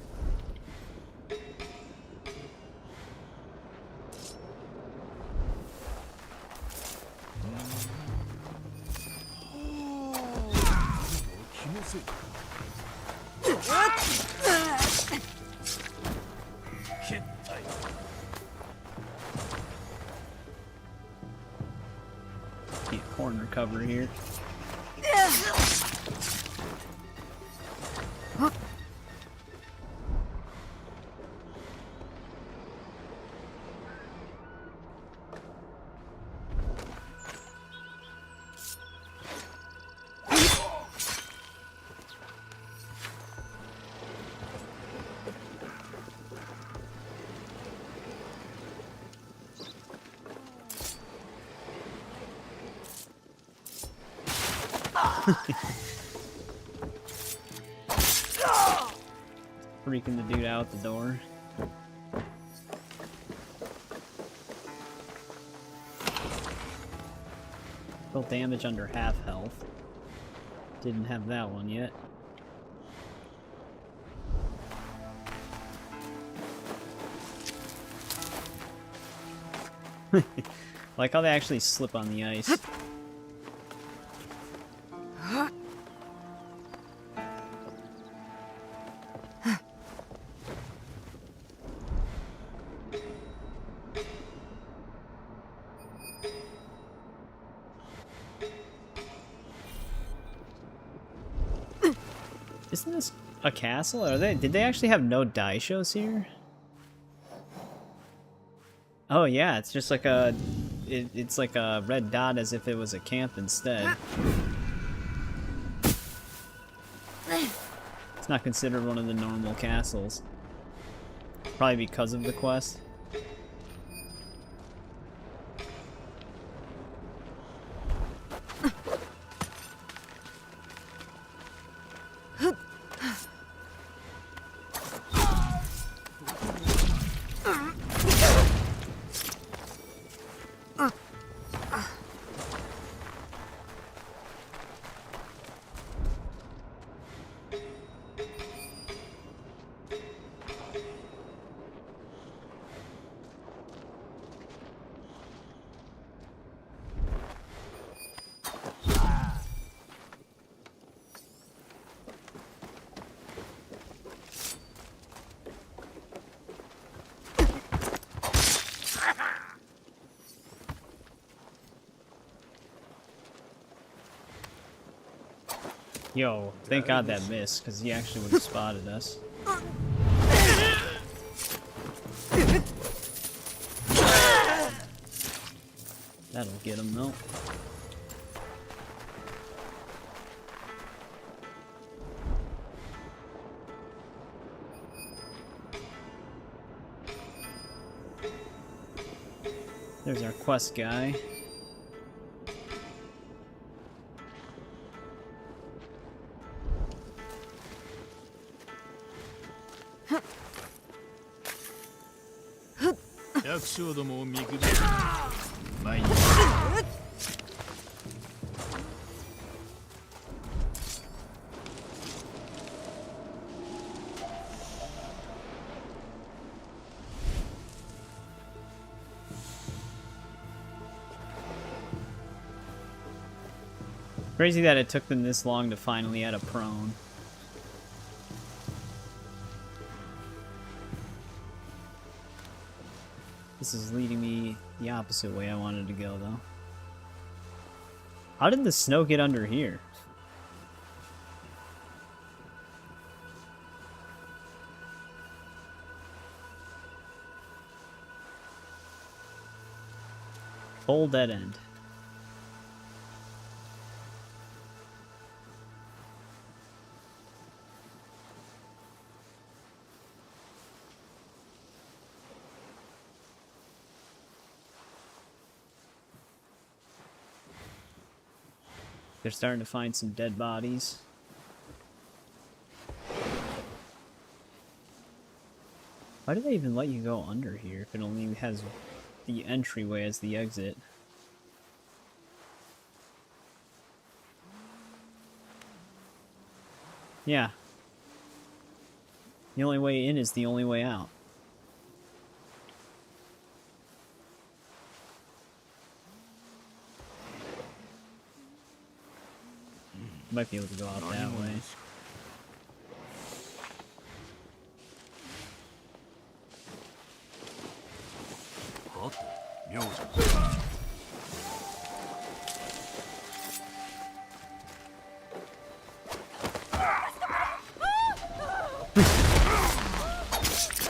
Get corner cover here. Freaking the dude out the door. Full damage under half health. Didn't have that one yet. Like how they actually slip on the ice. Isn't this a castle? Did they actually have no die shows here? Oh yeah, it's just like it's like a red dot as if it was a camp instead. It's not considered one of the normal castles. Probably because of the quest. Yo, thank God that missed, because he actually would have spotted us. That'll get him, though. There's our quest guy. Crazy that it took them this long to finally add a prone. This is leading me the opposite way I wanted to go, though. How did the snow get under here? Full dead end. They're starting to find some dead bodies. Why do they even let you go under here if it only has the entryway as the exit? Yeah. The only way in is the only way out. Might be able to go out that way.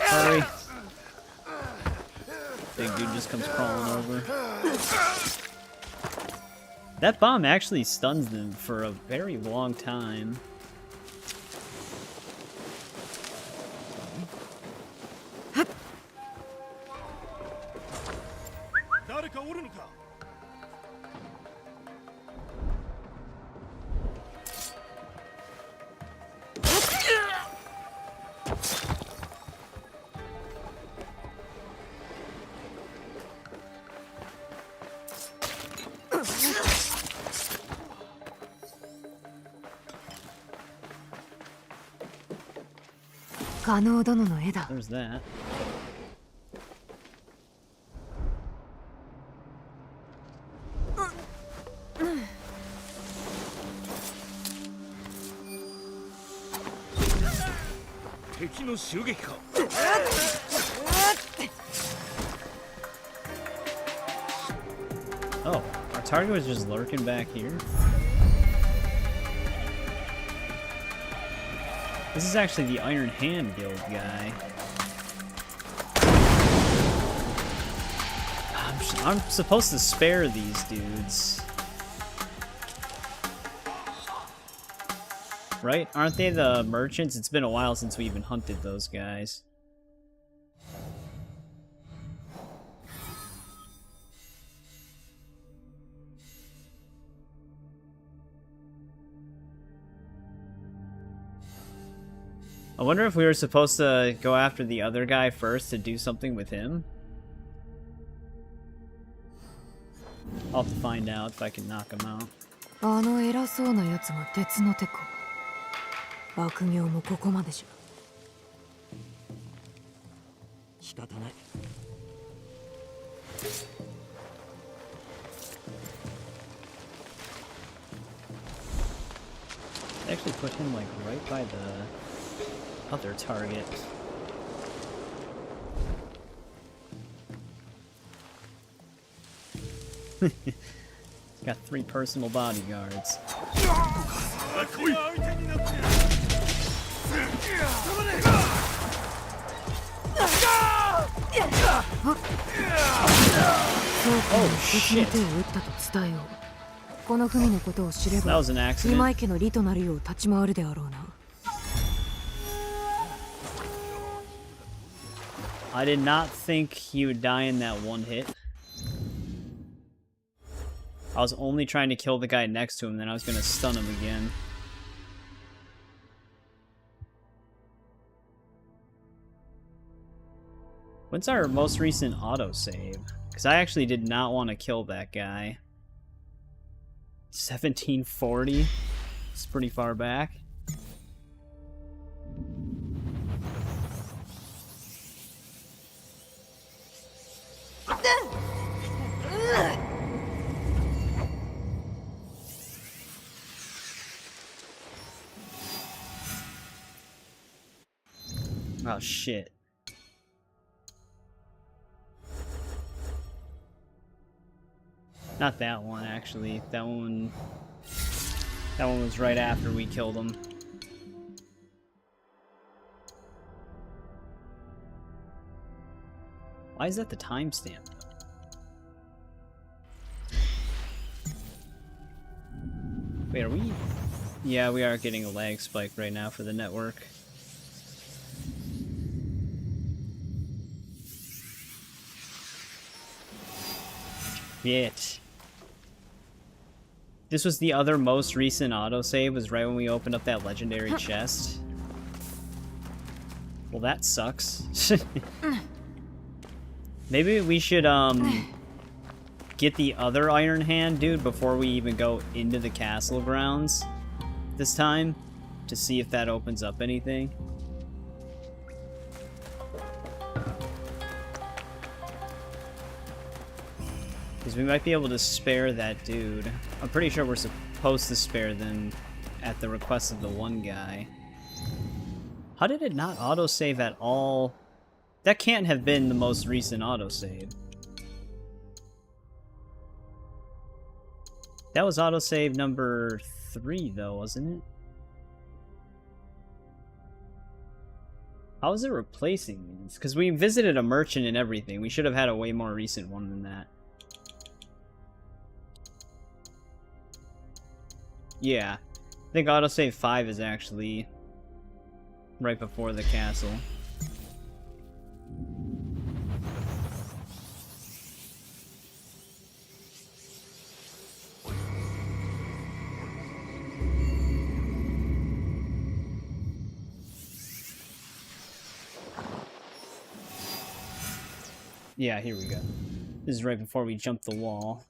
Hurry. Big dude just comes crawling over. That bomb actually stuns them for a very long time. There's that. Oh, our target was just lurking back here. This is actually the Iron Hand Guild guy. I'm supposed to spare these dudes. Right? Aren't they the merchants? It's been a while since we even hunted those guys. I wonder if we were supposed to go after the other guy first to do something with him. I'll have to find out if I can knock him out. あの偉そうなやつが鉄の手か。悪行もここまでじゃ。仕方ない。They actually put him like right by the other target. He's got 3 personal bodyguards. Oh shit! この文のことを知れば、今池の利となるよう立ち回るであろうな。I did not think he would die in that one hit. I was only trying to kill the guy next to him, then I was going to stun him again. When's our most recent autosave? Because I actually did not want to kill that guy. 1740? It's pretty far back. Oh shit. Not that one, actually. That one was right after we killed him. Why is that the timestamp? Wait, are we? Yeah, we are getting a lag spike right now for the network. Bitch. This was the other most recent autosave, was right when we opened up that legendary chest. Well, that sucks. Maybe we should, get the other Iron Hand dude before we even go into the castle grounds this time, to see if that opens up anything. Because we might be able to spare that dude. I'm pretty sure we're supposed to spare them at the request of the one guy. How did it not autosave at all? That can't have been the most recent autosave. That was autosave number 3, though, wasn't it? How is it replacing these? Because we visited a merchant and everything. We should have had a way more recent one than that. Yeah. I think autosave 5 is actually right before the castle. Yeah, here we go. This is right before we jump the wall.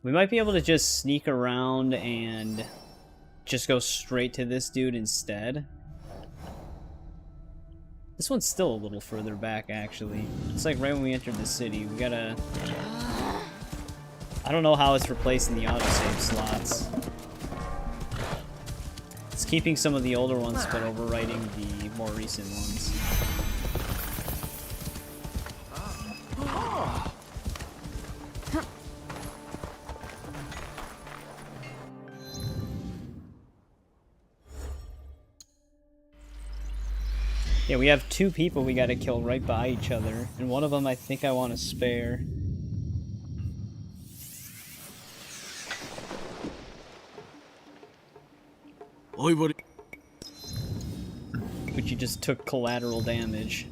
We might be able to just sneak around and just go straight to this dude instead. This one's still a little further back, actually. It's like right when we entered the city. We gotta... I don't know how it's replacing the autosave slots. It's keeping some of the older ones, but overwriting the more recent ones. Yeah, we have 2 people we gotta kill right by each other, and one of them I think I want to spare. Oi, buddy. But you just took collateral damage.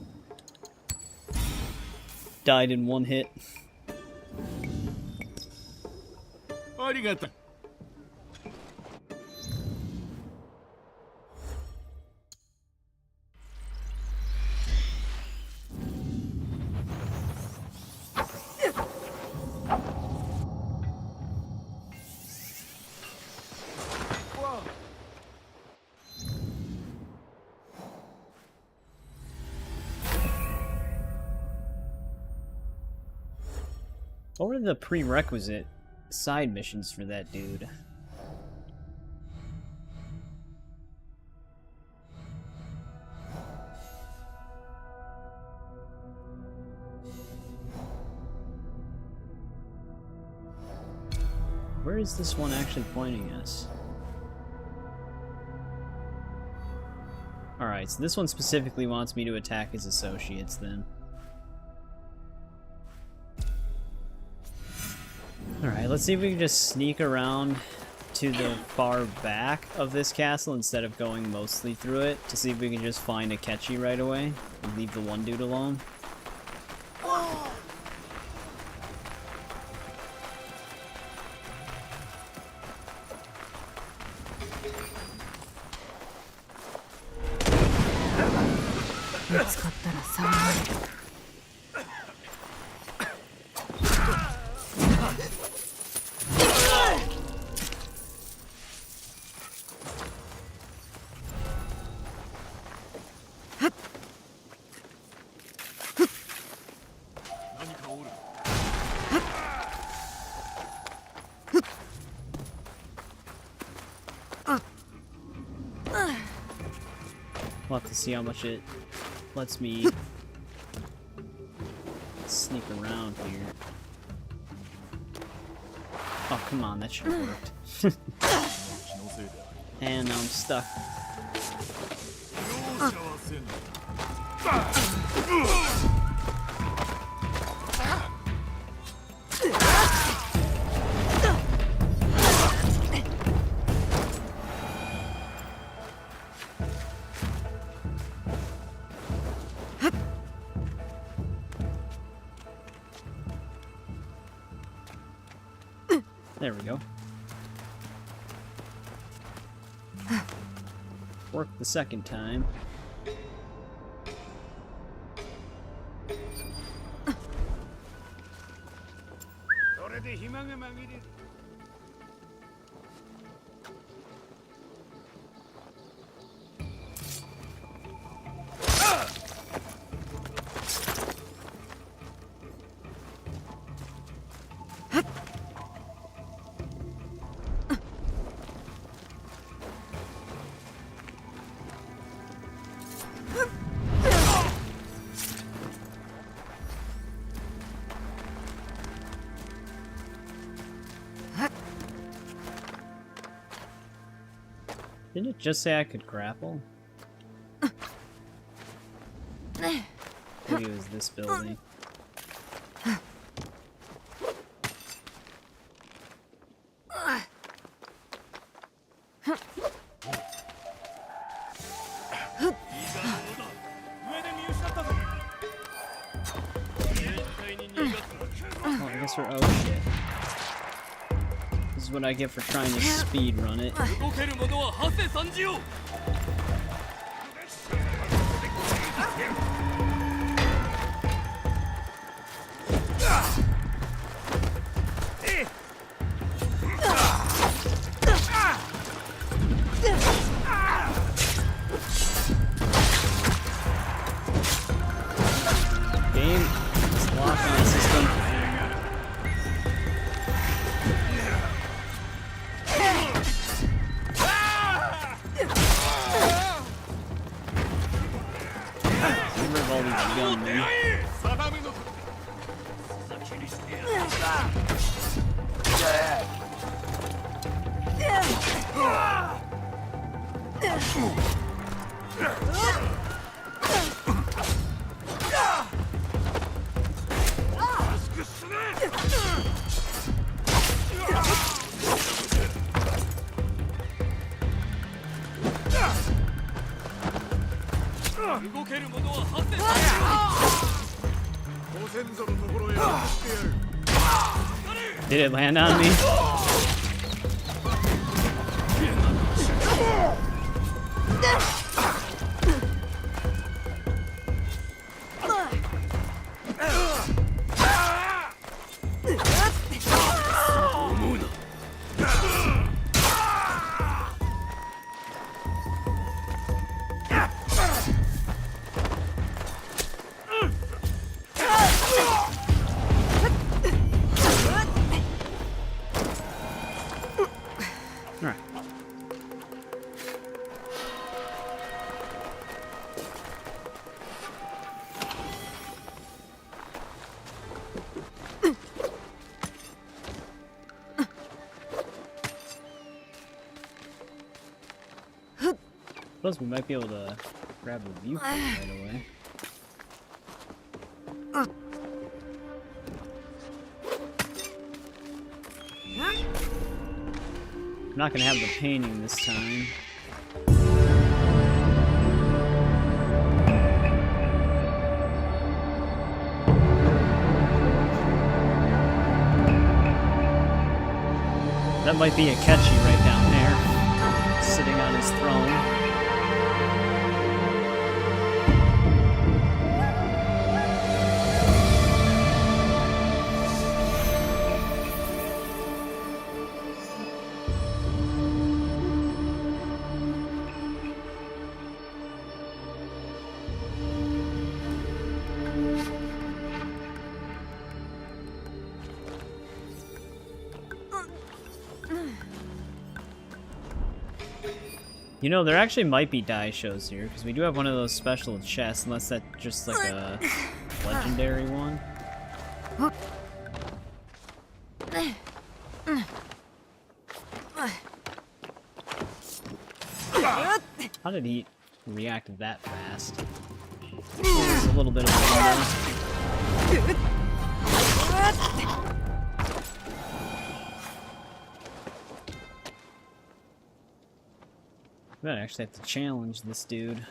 Died in 1 hit. Arigato. What were the prerequisite side missions for that dude? Where is this one actually pointing us? Alright, so this one specifically wants me to attack his associates then. Alright, let's see if we can just sneak around to the far back of this castle instead of going mostly through it, to see if we can just find a Akechi right away and leave the one dude alone. We'll have to see how much it lets me sneak around here. Oh, come on, that should have worked. And now I'm stuck. There we go. Work the second time. Didn't it just say I could grapple? Maybe it was this building. Oh, I guess we're... oh shit. This is what I get for trying to speed run it. Game, it's lock on system. Get rid of all these gunmen. Did it land on me? Alright. Suppose we might be able to grab a viewpoint right away. I'm not gonna have the painting this time. That might be a catchy right down there, sitting on his throne. You know, there actually might be die shows here, because we do have one of those special chests, unless that's just like a legendary one. How did he react that fast? There's a little bit of a window. I might actually have to challenge this dude.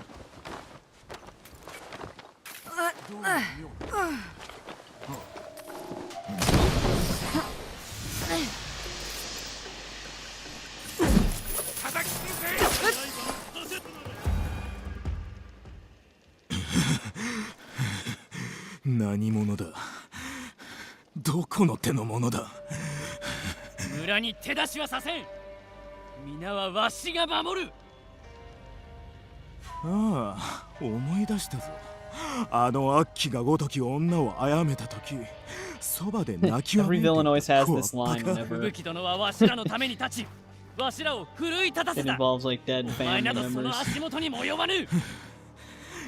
何者だ。どこの手のものだ。村に手出しはさせん。皆はわしが守る。ああ、思い出したぞ。あの悪鬼がごとき女を殺めたとき、そばで泣きわめいていた。 Every villain always has this line こわ whenever 吹雪殿はわしらのために立ち、わしらを奮い立たせ it た。 involves like dead お前 family などそ members. の足元にも及ばぬ。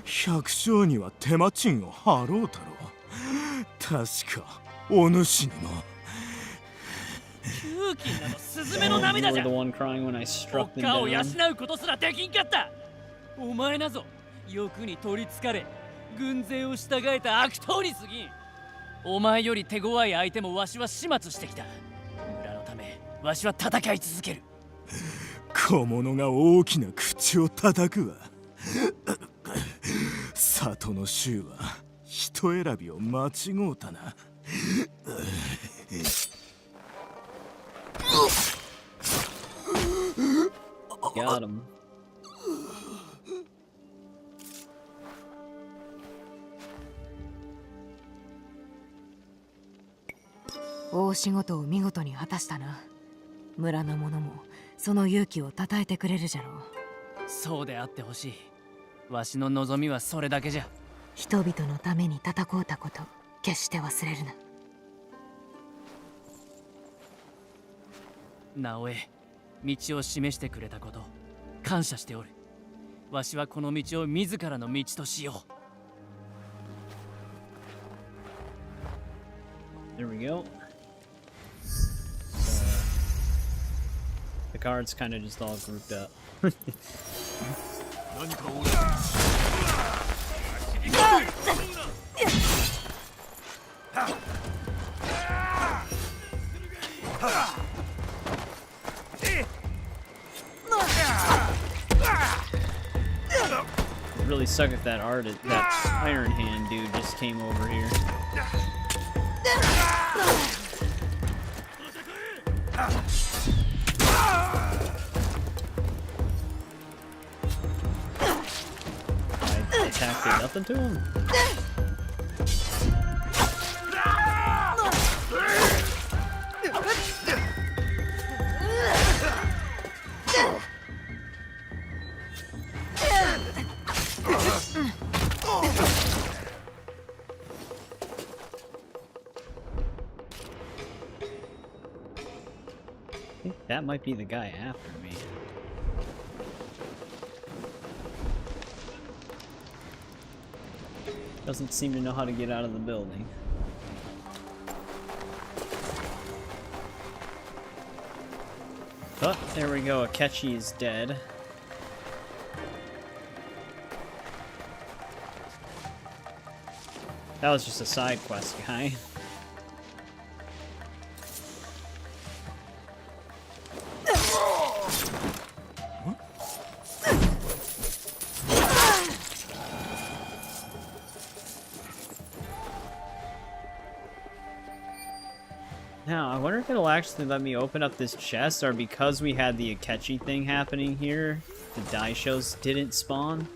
百姓には手間賃を払うたろう。確かお主にも。空気などスズメの Oh, you 涙 were じゃ。 the one crying when I 国 struck them 家を養 down. うことすらできんかった。お前なぞ欲に取りつかれ、軍勢を従えた悪党に過ぎん。お前より手強い相手もわしは始末してきた。村のためわしは戦い続ける。小物が大きな口を叩くわ。里の衆は人選びを間違うたな。Got him. 大仕事を見事に果たしたな。村の者もその勇気をたたえてくれるじゃろう。そうであってほしい。わしの望みはそれだけじゃ。人々のために戦うたこと決して忘れるな。直江、道を示してくれたこと感謝しておる。わしはこの道を自らの道としよう。 There we go. The cards kind of just all grouped up. Really suck if that Iron Hand dude just came over here. I attacked did nothing to him. I think that might be the guy after me. Doesn't seem to know how to get out of the building. Oh, there we go. Akechi is dead. That was just a side quest guy. Now, I wonder if it'll actually let me open up this chest, or because we had the Akechi thing happening here, the Daishos didn't spawn.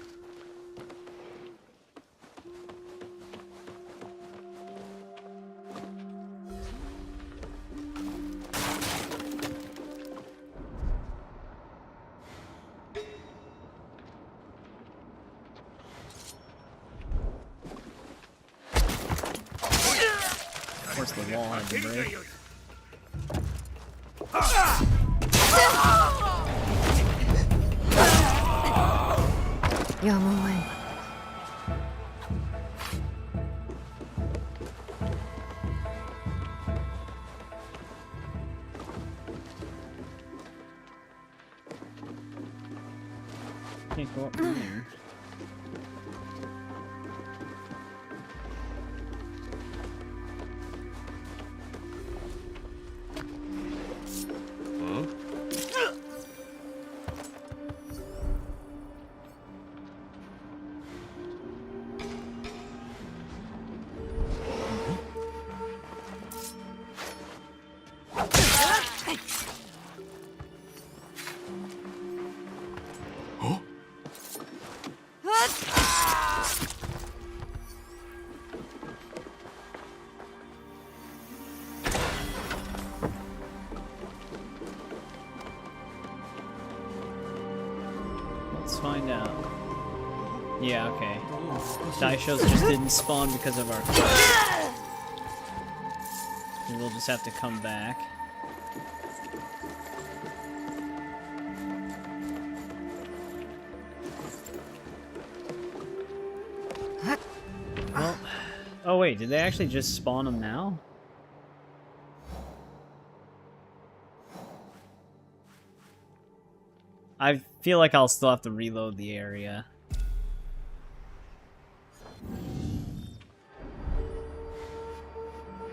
Of course, the wall had to break. Naoe. Can't go up from there. Yeah, okay. Die shows just didn't spawn because of our... We'll just have to come back. Well... Oh wait, did they actually just spawn them now? I feel like I'll still have to reload the area.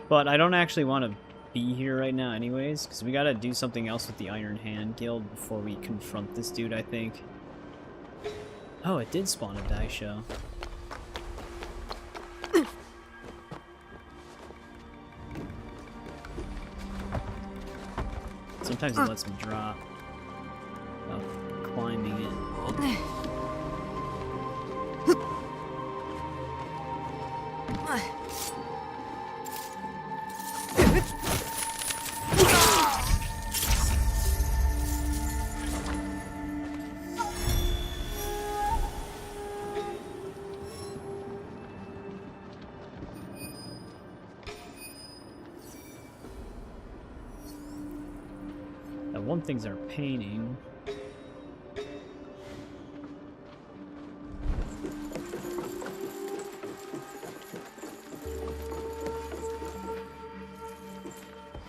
But I don't actually want to be here right now anyways, because we gotta do something else with the Iron Hand Guild before we confront this dude, I think. Oh, it did spawn a die show. Sometimes it lets me drop. Oh, climbing it. One thing's our painting.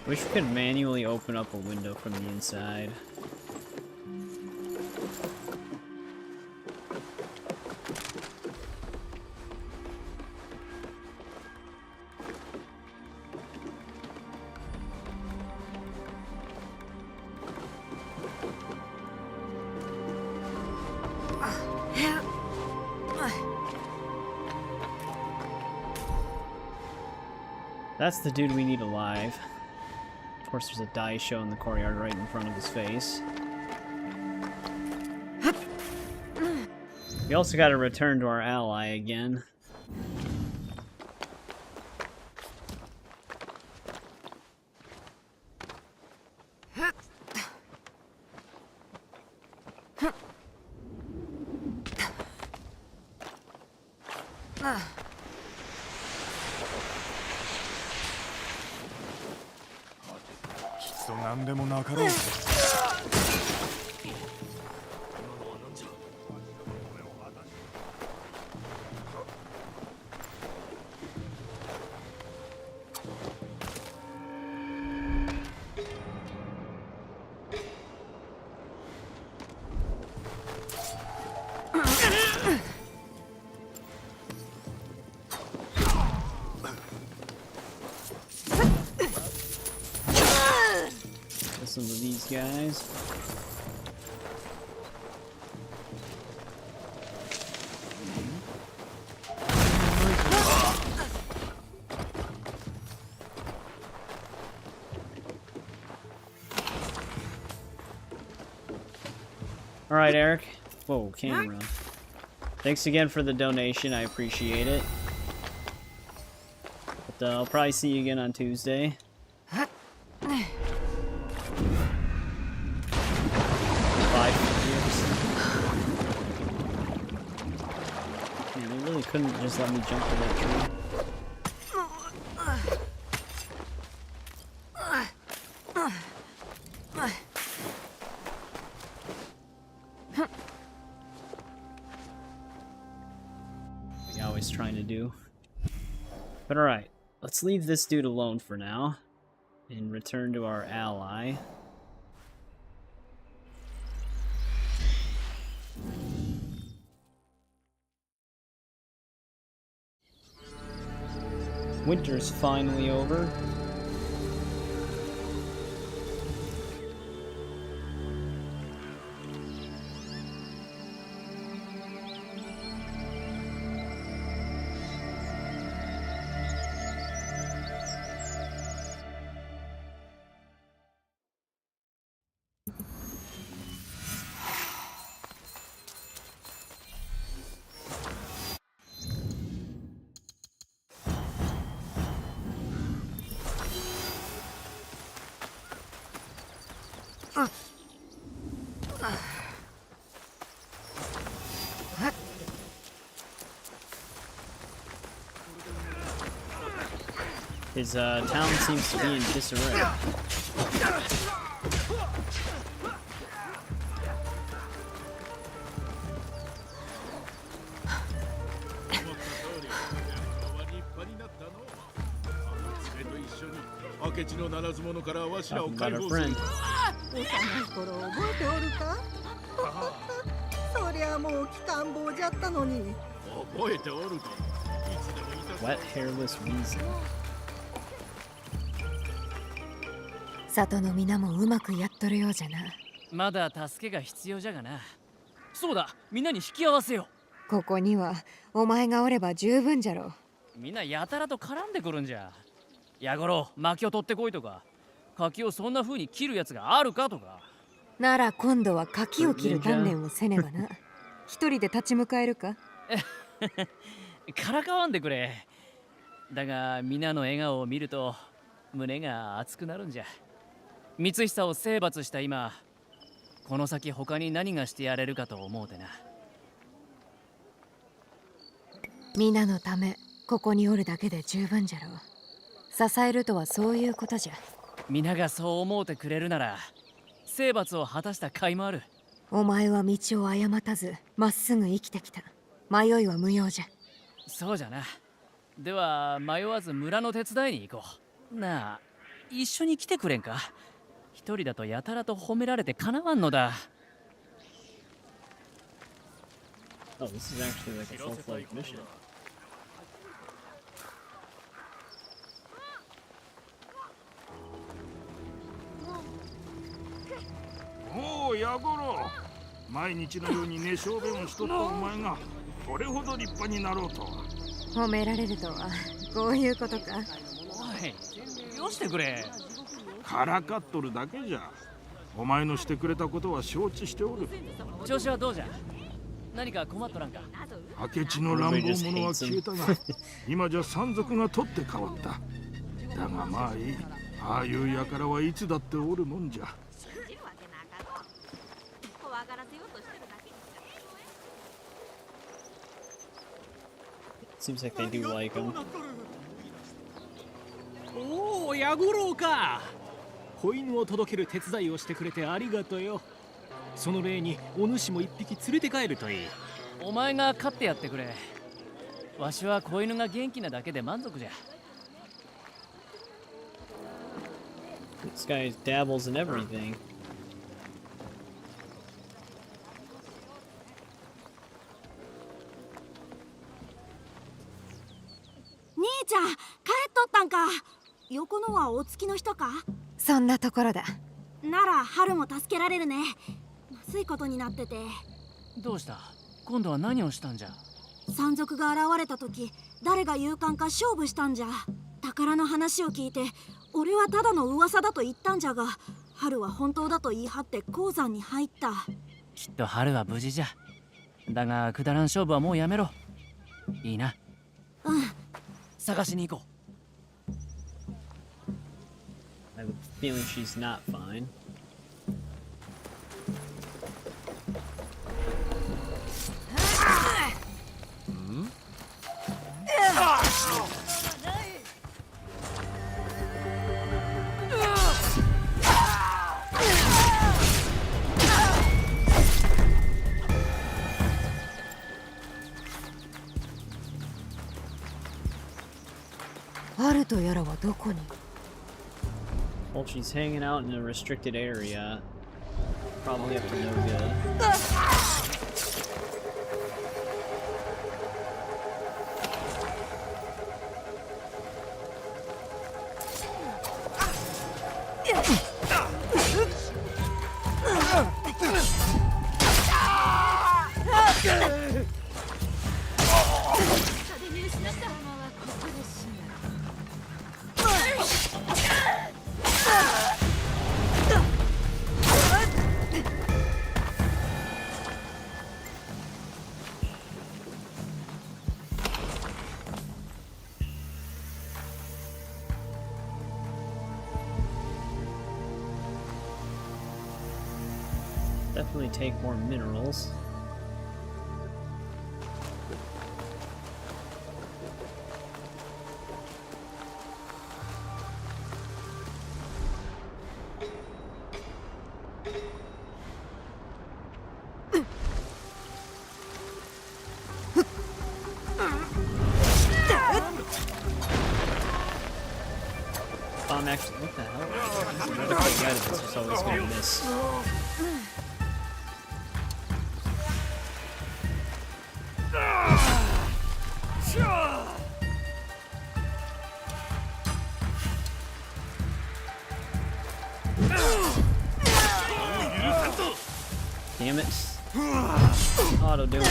Wish we could manually open up a window from the inside. That's the dude we need alive. Of course, there's a die show in the courtyard right in front of his face. We also got to return to our ally again. Some of these guys. All right, Eric. Whoa, camera. Thanks again for the donation. I appreciate it. But I'll probably see you again on Tuesday. Couldn't just let me jump to that tree. Like always trying to do. But alright, let's leave this dude alone for now and return to our ally. Winter's finally over. His town seems to be in disarray. Talking about a friend. 幼い頃覚えておるか？そりゃもう期間棒じゃったのに。覚えておるか？ Wet hairless weasel. 里の皆もうまくやっとるようじゃな。まだ助けが必要じゃがな。そうだ、みんなに引き合わせよう。ここにはお前がおれば十分じゃろ。みんなやたらと絡んでくるんじゃ。ヤゴロウ、薪を取ってこいとか、柿をそんな風に切るやつがあるかとか。なら今度は柿を切る鍛錬をせねばな。一人で立ち向かえるか？からかわんでくれ。だが皆の笑顔を見ると胸が熱くなるんじゃ。光久を征伐した今、この先他に何がしてやれるかと思うてな。皆のためここにおるだけで十分じゃろう。支えるとはそういうことじゃ。皆がそう思うてくれるなら征伐を果たした甲斐もある。お前は道を誤たずまっすぐ生きてきた。迷いは無用じゃ。そうじゃな。では迷わず村の手伝いに行こう。なあ、一緒に来てくれんか？一人だとやたらと褒められてかなわんのだ。Oh, this is actually like a full-fledged mission. おお、ヤゴロウ。毎日のように寝小便をしとったお前がこれほど立派になろうとは。褒められるとはこういうことか。おい、よしてくれ。からかっとるだけじゃ。お前のしてくれたことは承知しておる。調子はどうじゃ？何か困っとらんか？明智の乱暴者は消えたが、今じゃ山賊が取って変わった。だがまあいい。ああいう輩はいつだっておるもんじゃ。Seems like they do like him. おお、ヤゴロウか。子犬を届ける手伝いをしてくれてありがとよ。その例にお主も一匹連れて帰るといい。お前が飼ってやってくれ。わしは子犬が元気なだけで満足じゃ。This guy dabbles in everything. 兄ちゃん、帰っとったんか。横のはお付きの人か？そんなところだ。なら春も助けられるね。まずいことになってて。どうした？今度は何をしたんじゃ？山賊が現れた時、誰が勇敢か勝負したんじゃ。宝の話を聞いて、俺はただの噂だと言ったんじゃが、春は本当だと言い張って鉱山に入った。きっと春は無事じゃ。だがくだらん勝負はもうやめろ。いいな。うん。探しに行こう。I have a feeling she's not fine. Haruとやらはどこに？ Well, she's hanging out in a restricted area. Probably up to no good. Definitely take more minerals. I'm actually... What the hell? This is another guy that's just always gonna miss. Damn it. Auto doing it.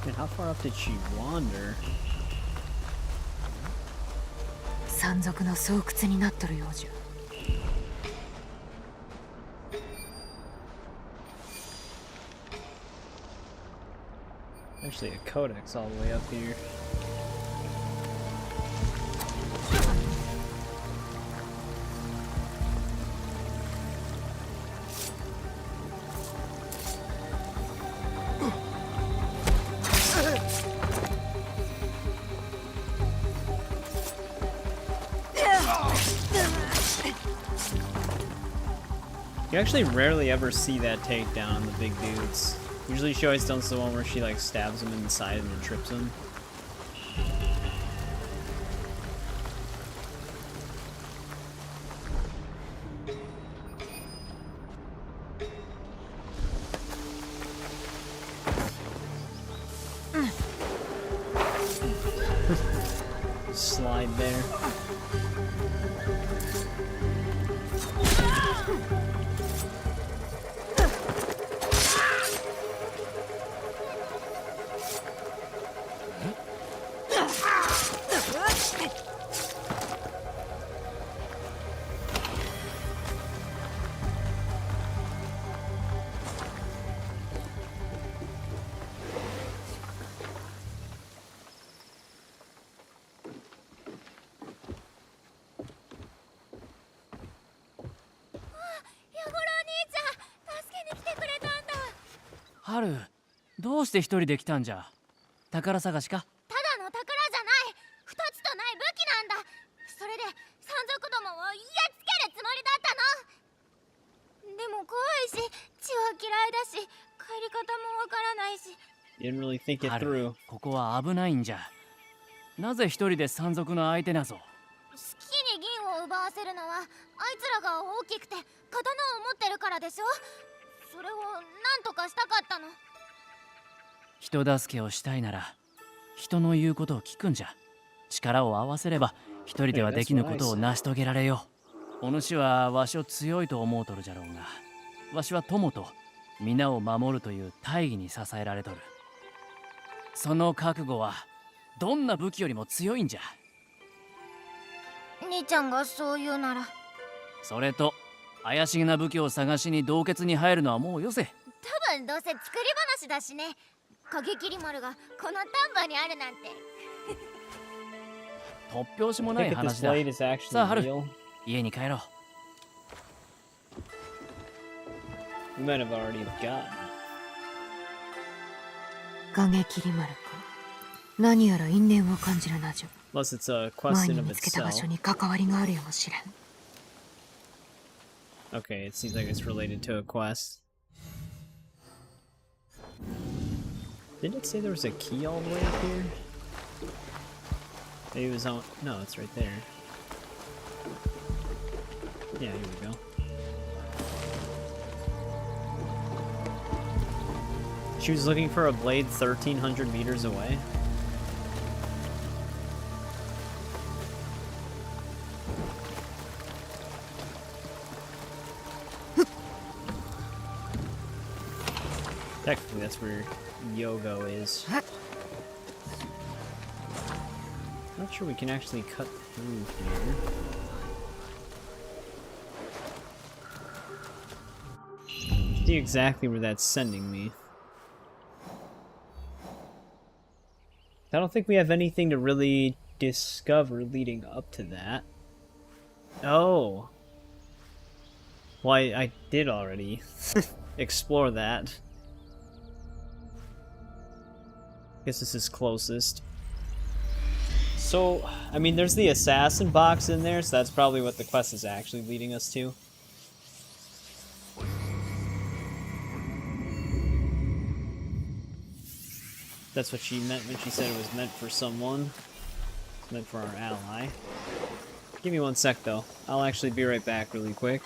Man, how far up did she wander? 山賊の巣窟になっとるようじゃ。 Actually, a codex all the way up here. You actually rarely ever see that takedown on the big dudes. Usually she always does the one where she like stabs him in the side and then trips him. Slide there. Haru、どうして一人で来たんじゃ。宝探しか。ただの宝じゃない、二つとない武器なんだ。それで山賊どもをやっつけるつもりだったの。でも怖いし、血は嫌いだし、帰り方もわからないし。Didn't really think it through. ここは危ないんじゃ。なぜ一人で山賊の相手なぞ。好きに銀を奪わせるのはあいつらが大きくて刀を持ってるからでしょ。それを何とかしたかったの。人助けをしたいなら人の言うことを聞くんじゃ。力を合わせれば一人ではできぬことを成し遂げられよう。お主はわしを強いと思うとるじゃろうが、わしは友と皆を守るという大義に支えられとる。その覚悟はどんな武器よりも強いんじゃ。兄ちゃんがそう言うなら。それと怪しげな武器を探しに洞穴に入るのはもうよせ。多分どうせ作り話だしね。影切り丸がこの丹波にあるなんて。突拍子もない話だ。さあハル、家に帰ろう。We might have already gotten. 影切り丸か。何やら因縁を感じるなじょ。 Unless it's a quest 前 in に of 見つけた場所 itself. に関わりがあるやもしれん。 Okay, it seems like it's related to a quest. Didn't it say there was a key all the way up here? Maybe it was on... No, it's right there. Yeah, here we go. She was looking for a blade 1,300 meters away. Technically, that's where Yogo is. Not sure we can actually cut through here. See exactly where that's sending me. I don't think we have anything to really discover leading up to that. Oh. Well, I did already explore that. Guess this is closest. So, I mean, there's the assassin box in there, so that's probably what the quest is actually leading us to. That's what she meant when she said it was meant for someone. It's meant for our ally. Give me 1 sec, though. I'll actually be right back really quick.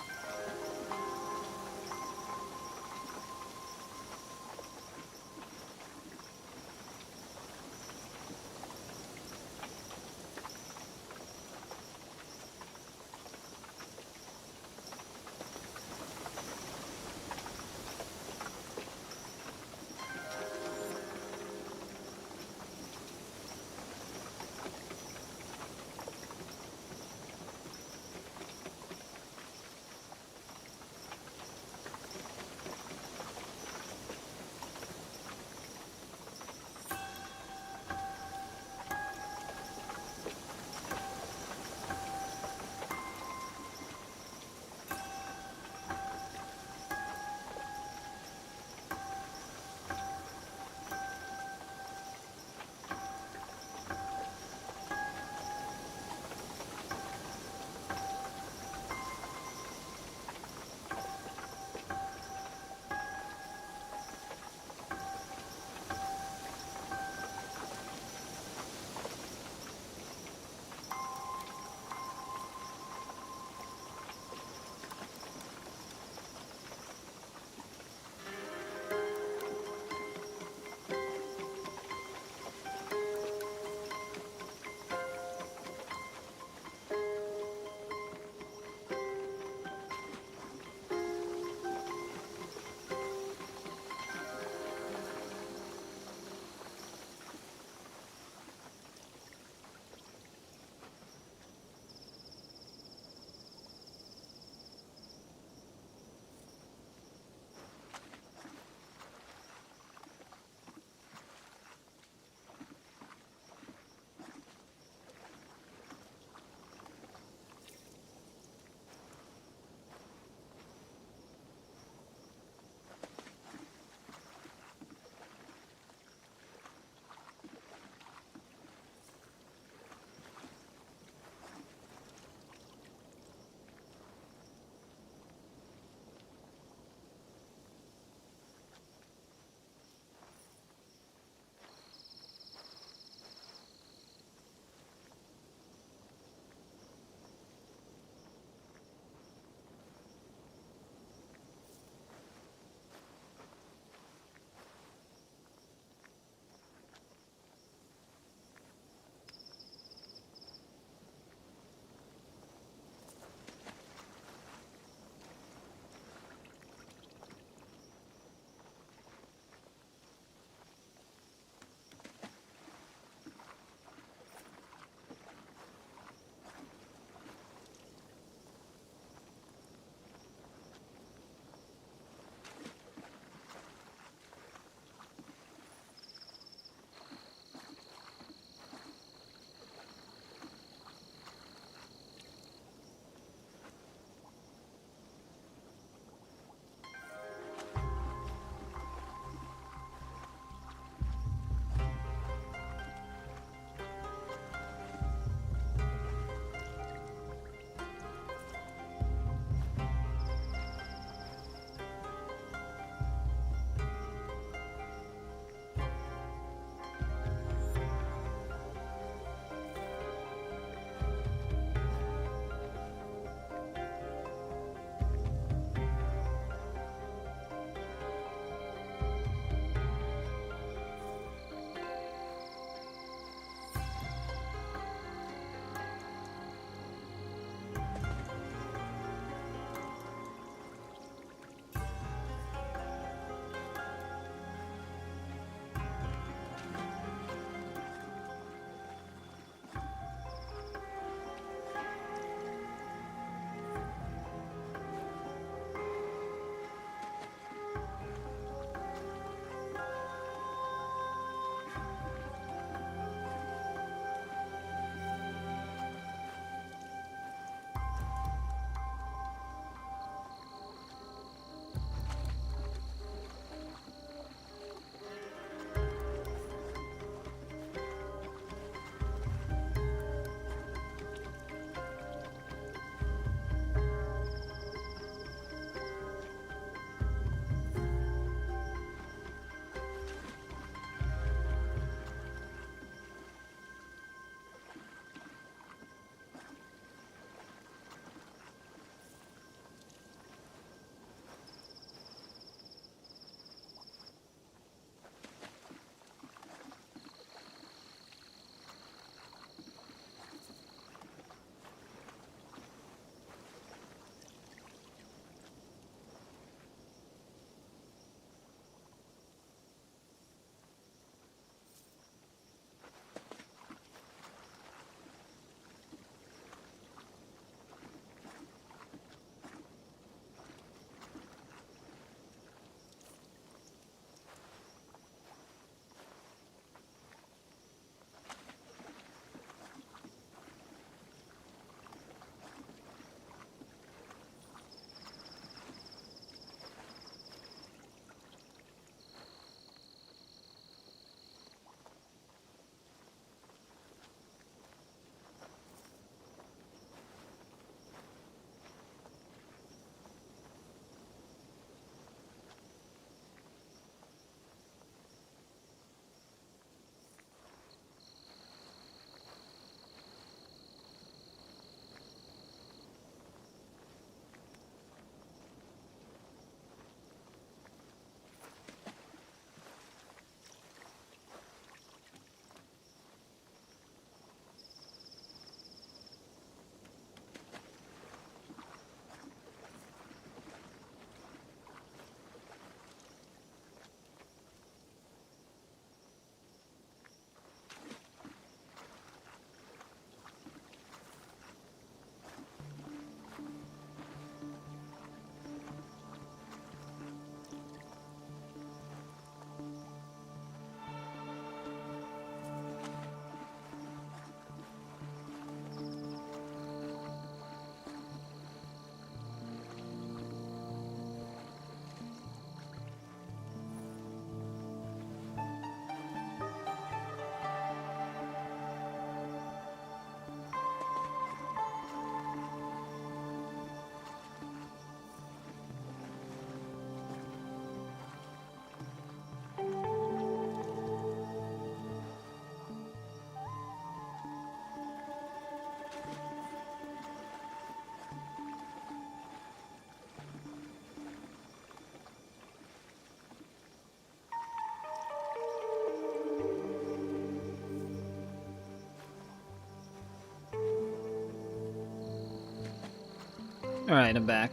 Alright, I'm back.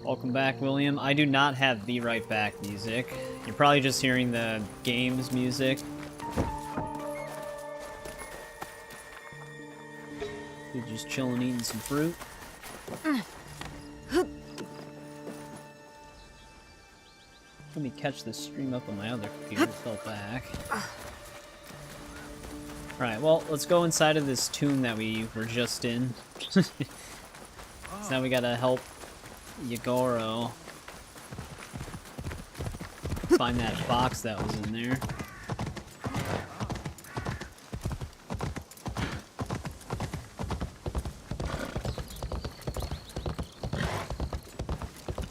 Welcome back, William. I do not have Be Right Back music. You're probably just hearing the game's music. You're just chilling, eating some fruit. Let me catch this stream up on my other computer. It fell back. Alright, well, let's go inside of this tomb that we were just in. So now we gotta help Yagoro find that box that was in there.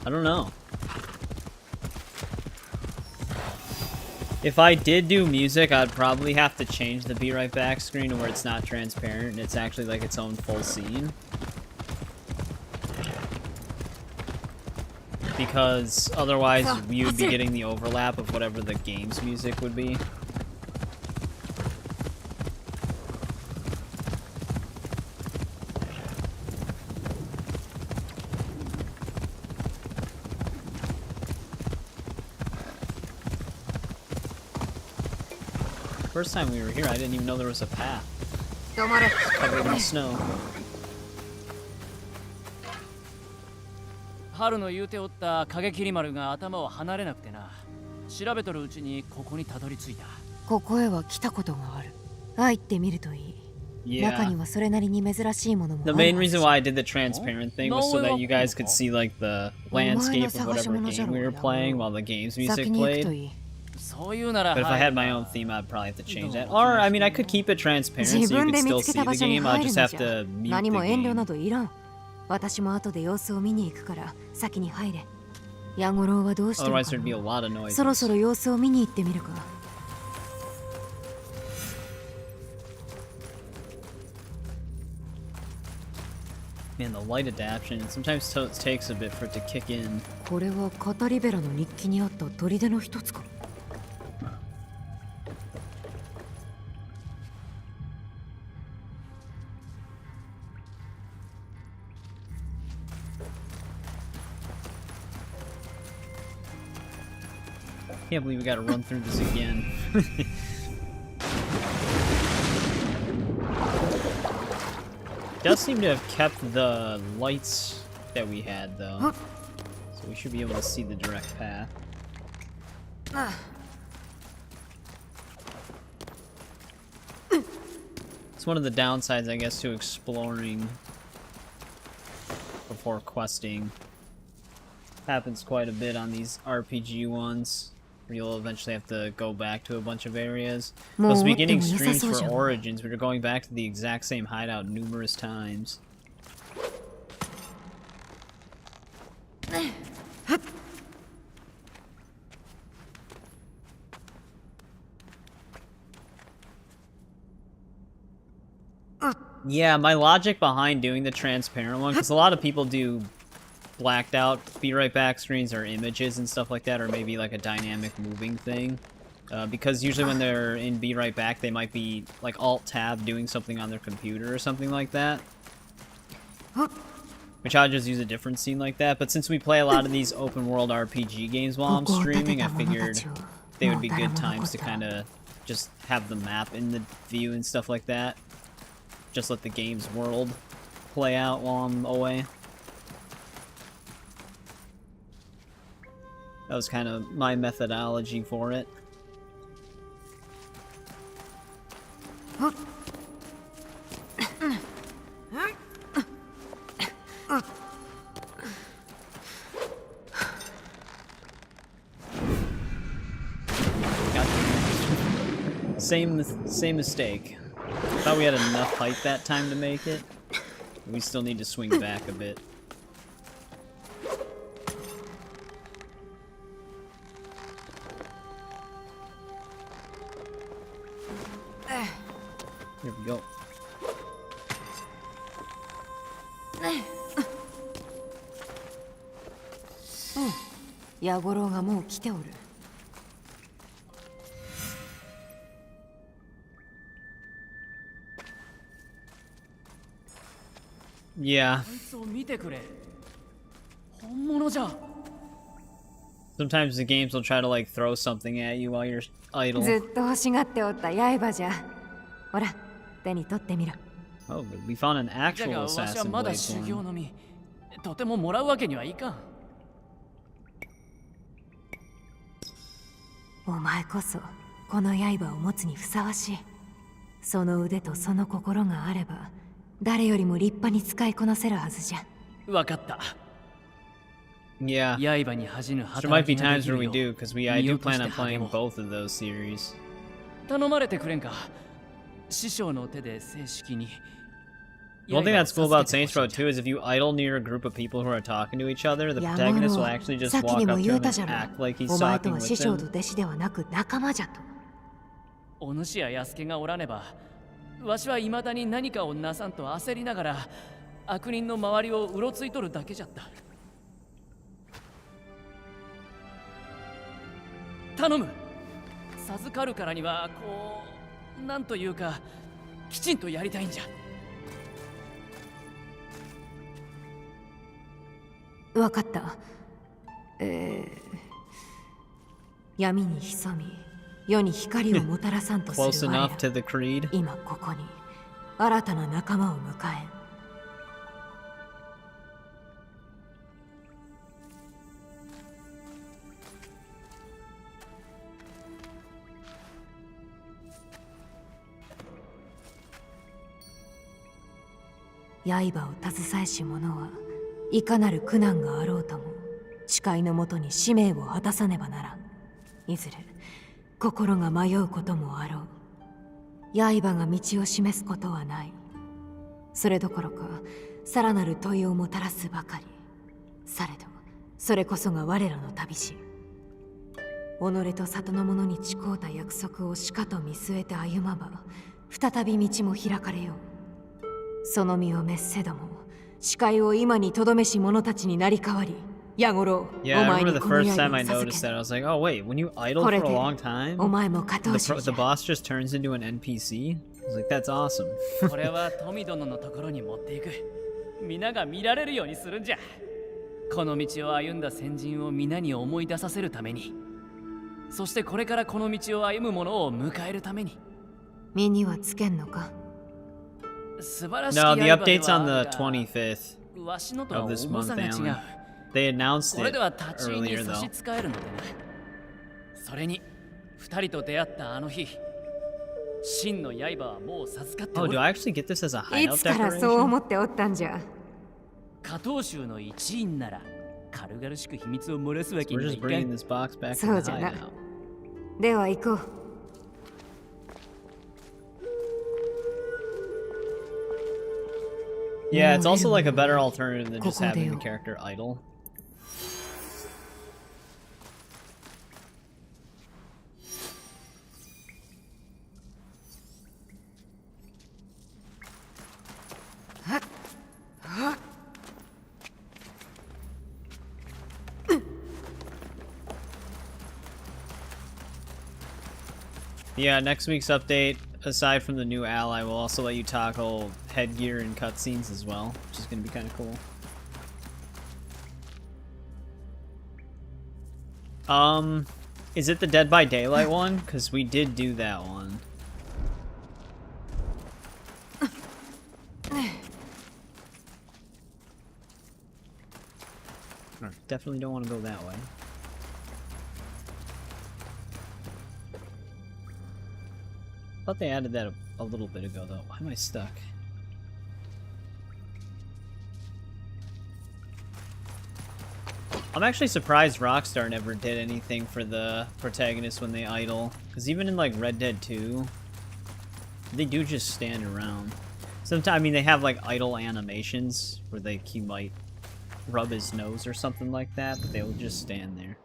I don't know. If I did do music, I'd probably have to change the Be Right Back screen to where it's not transparent and it's actually like its own full scene. Because otherwise you would be getting the overlap of whatever the game's music would be. First time we were here, I didn't even know there was a path. It's covered in snow. 春の言うておった影切丸が頭を離れなくてな。調べとるうちにここにたどり着いた。ここへは来たことがある。入ってみるといい。Yeah. 中にはそれなりに珍しいものもあ The る。 main reason why I did the transparent thing was so that you guys could see like the landscape of whatever game we were playing while the game's music 先に行くと played. いい。 そういうなら But if I had my own theme, I'd probably have to change that. Or, I mean, I could keep it transparent so you 自分 could で見 still つけ see た場 the 所に game. I'll 入る just の have じゃ。 to mute 何 the も遠慮 game. などいらん。私も後で様子を見に行くから先に入れ。ヤゴロウはどうしてるか Otherwise, there'd be a lot of な。 noise. そろそろ様子を見に行ってみるか。Man, the light adaptation, it sometimes takes a bit for it to kick in. これはカタリベラの日記にあった砦の一つか。Can't believe we gotta run through this again. Does seem to have kept the lights that we had, though. So we should be able to see the direct path. It's one of the downsides, I guess, to exploring before questing. Happens quite a bit on these RPG ones, where you'll eventually have to go back to a bunch of areas. Plus, beginning streams for Origins, we were going back to the exact same hideout numerous times. Yeah, my logic behind doing the transparent one, because a lot of people do blacked out Be Right Back screens or images and stuff like that, or maybe like a dynamic moving thing. Because usually when they're in Be Right Back, they might be like Alt-Tab doing something on their computer or something like that. Which I'll just use a different scene like that, but since we play a lot of these open world RPG games while I'm streaming, I figured they would be good times to kind of just have the map in the view and stuff like that. Just let the game's world play out while I'm away. That was kind of my methodology for it. Same mistake. Thought we had enough height that time to make it. We still need to swing back a bit. Here we go. Yagoro がもう来ておる。Yeah, Sometimes the games will try to like throw something at you while you're idle. ずっと欲しがっておった刃じゃ。ほら、手に取ってみろ。Oh, but we found an actual assassin blade one. とてももらうわけにはいかん。お前こそこの刃を持つにふさわしい。その腕とその心があれば誰よりも立派に使いこなせるはずじゃ。わかった。Yeah. 刃に恥じぬ There might 働 be きがで times き where る we よ do, because I do plan on playing both of those series. 頼まれてくれんか。師匠の手で正式に。One thing that's cool about Saints Row 2 is if you idle near a group of people who are talking to each other, the protagonist will actually just walk up to him and act like he's お前と talking は with 師匠 them. と弟子ではなく仲間じゃと。お主や安家がおらねば、わしは未だに何かをなさんと焦りながら悪人の周りをうろついとるだけじゃった。頼む。授かるからにはこうなんというかきちんとやりたいんじゃ。わかった。闇に潜み世に光をもたらさんとする Close 我ら enough to the creed. 今ここに新たな仲間を迎えん。刃を携えし者はいかなる苦難があろうとも誓いのもとに使命を果たさねばならん。いずれ心が迷うこともあろう。刃が道を示すことはない。それどころかさらなる問いをもたらすばかり。されどそれこそが我らの旅路。己と里の者に誓うた約束をしかと見据えて歩まば再び道も開かれよう。その身を滅せども視界を今にとどめし者たちになり代わり矢五郎、 Yeah, お I 前 remember に the この first 刃 time I を授 noticed け that. I was like, oh wait, when you idle こ for れ a で long time, お前も加藤氏 the boss just turns into an NPC? I was like, that's awesome. これは富殿のところに持っていく。皆が見られるようにするんじゃ。この道を歩んだ先人を皆に思い出させるために、そしてこれからこの道を歩む者を迎えるために。身にはつけんのか。 No, the update's on the 25th of this month, Alan. They announced it earlier, though. それに、二人と出会ったあの日、真の刃はもう授かってお Oh, る。 do I actually get this as a い hideout つからそう思 decoration? っておったんじゃ。加藤州の一員なら、軽々しく秘密を漏らすわけ We're にはい just か bringing ん。 this box back to そう the じゃな。 hideout. では行こう。Yeah, it's also like a better alternative than just having the character idle. Yeah, next week's update, aside from the new ally, will also let you toggle headgear and cutscenes as well, which is going to be kind of cool. Is it the Dead by Daylight one? Because we did do that one. Definitely don't want to go that way. Thought they added that a little bit ago, though. Why am I stuck? I'm actually surprised Rockstar never did anything for the protagonist when they idle. Because even in, like, Red Dead 2, they do just stand around. Sometimes, I mean, they have, like, idle animations where he might rub his nose or something like that, but they'll just stand there.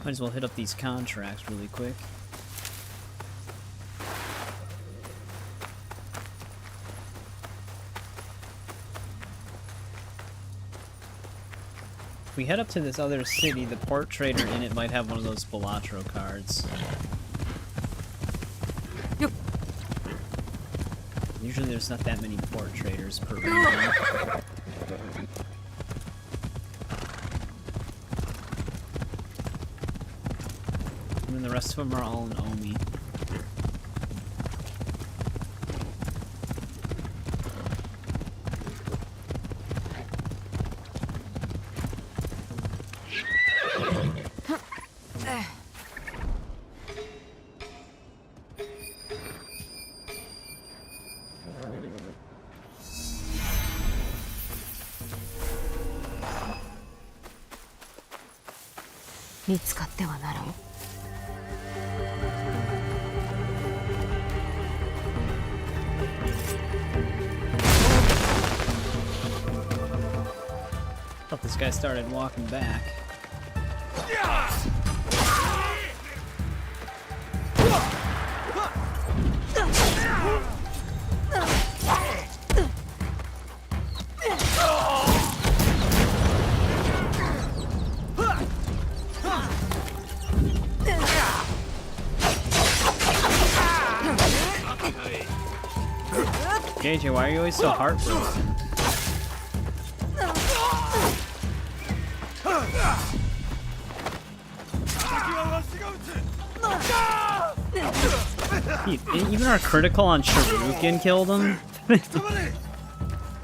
Might as well hit up these contracts really quick. If we head up to this other city, the port trader in it might have one of those Balatro cards. Usually Usually there's not that many port traders per region. And then the rest of them are all in Omi. Thought this guy started walking back. JJ, why are you always so heartbroken? Even our critical on Shuriken killed him?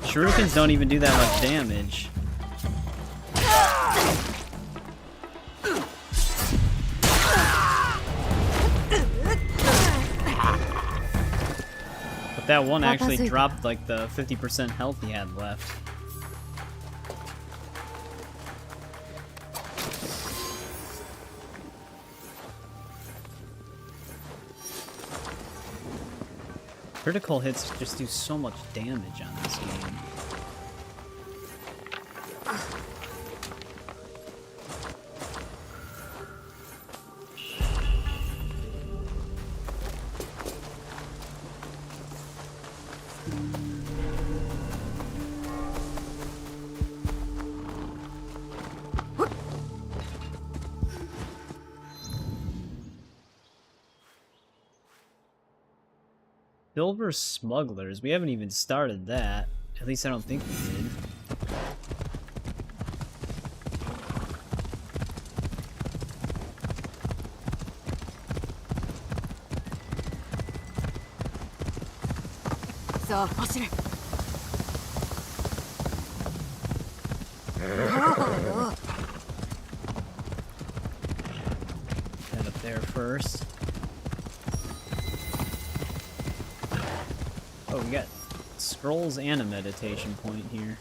Shurikens don't even do that much damage. But that one actually dropped like the 50% health he had left. Critical hits just do so much damage on this game. Silver Smugglers. We haven't even started that. At least I don't think we did. So, Head up there first. Oh, we got scrolls and a meditation point here.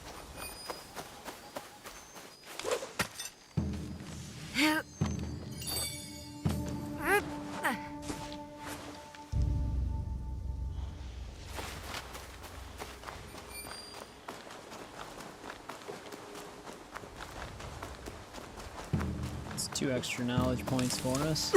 It's 2 extra knowledge points for us.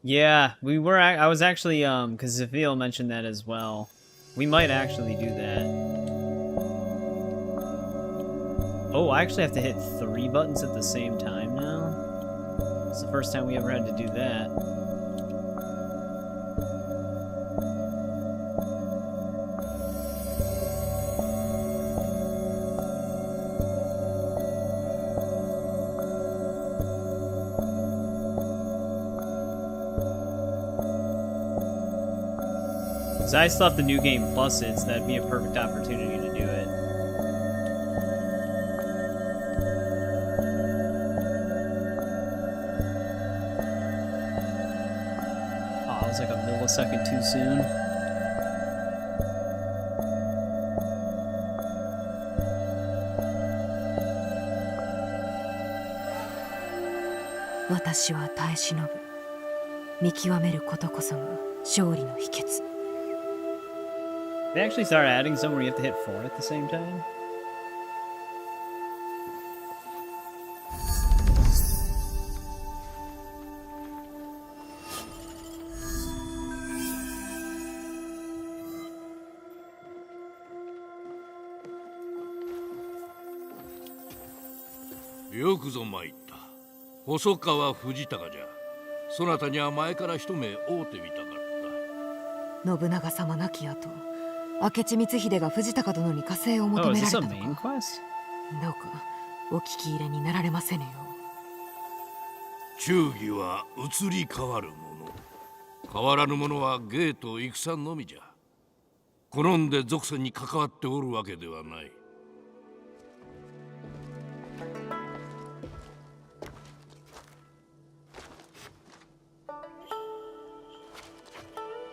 Yeah, we were. I was actually, because Zafil mentioned that as well. We might actually do that. Oh, I actually have to hit 3 buttons at the same time now. It's the first time we ever had to do that. So I still have the New Game Plus it, so that'd be a perfect opportunity to do it. Oh, it was like a millisecond too soon. Watashi wa tae shinobu. Mikiwameru koto koso ga shouri no hiketsu. They actually started adding some where you have to hit 4 at the same time. よくぞ参った。細川藤孝じゃ。そなたには前から一目会うてみたかっ信長様亡き後、明智光秀が藤孝殿に加勢を求められたとか。どうかお聞き入れになられませぬよ。忠義は移り変わるもの。変わらぬものは芸と戦のみじゃ。好んで俗戦に関わっておるわけではない。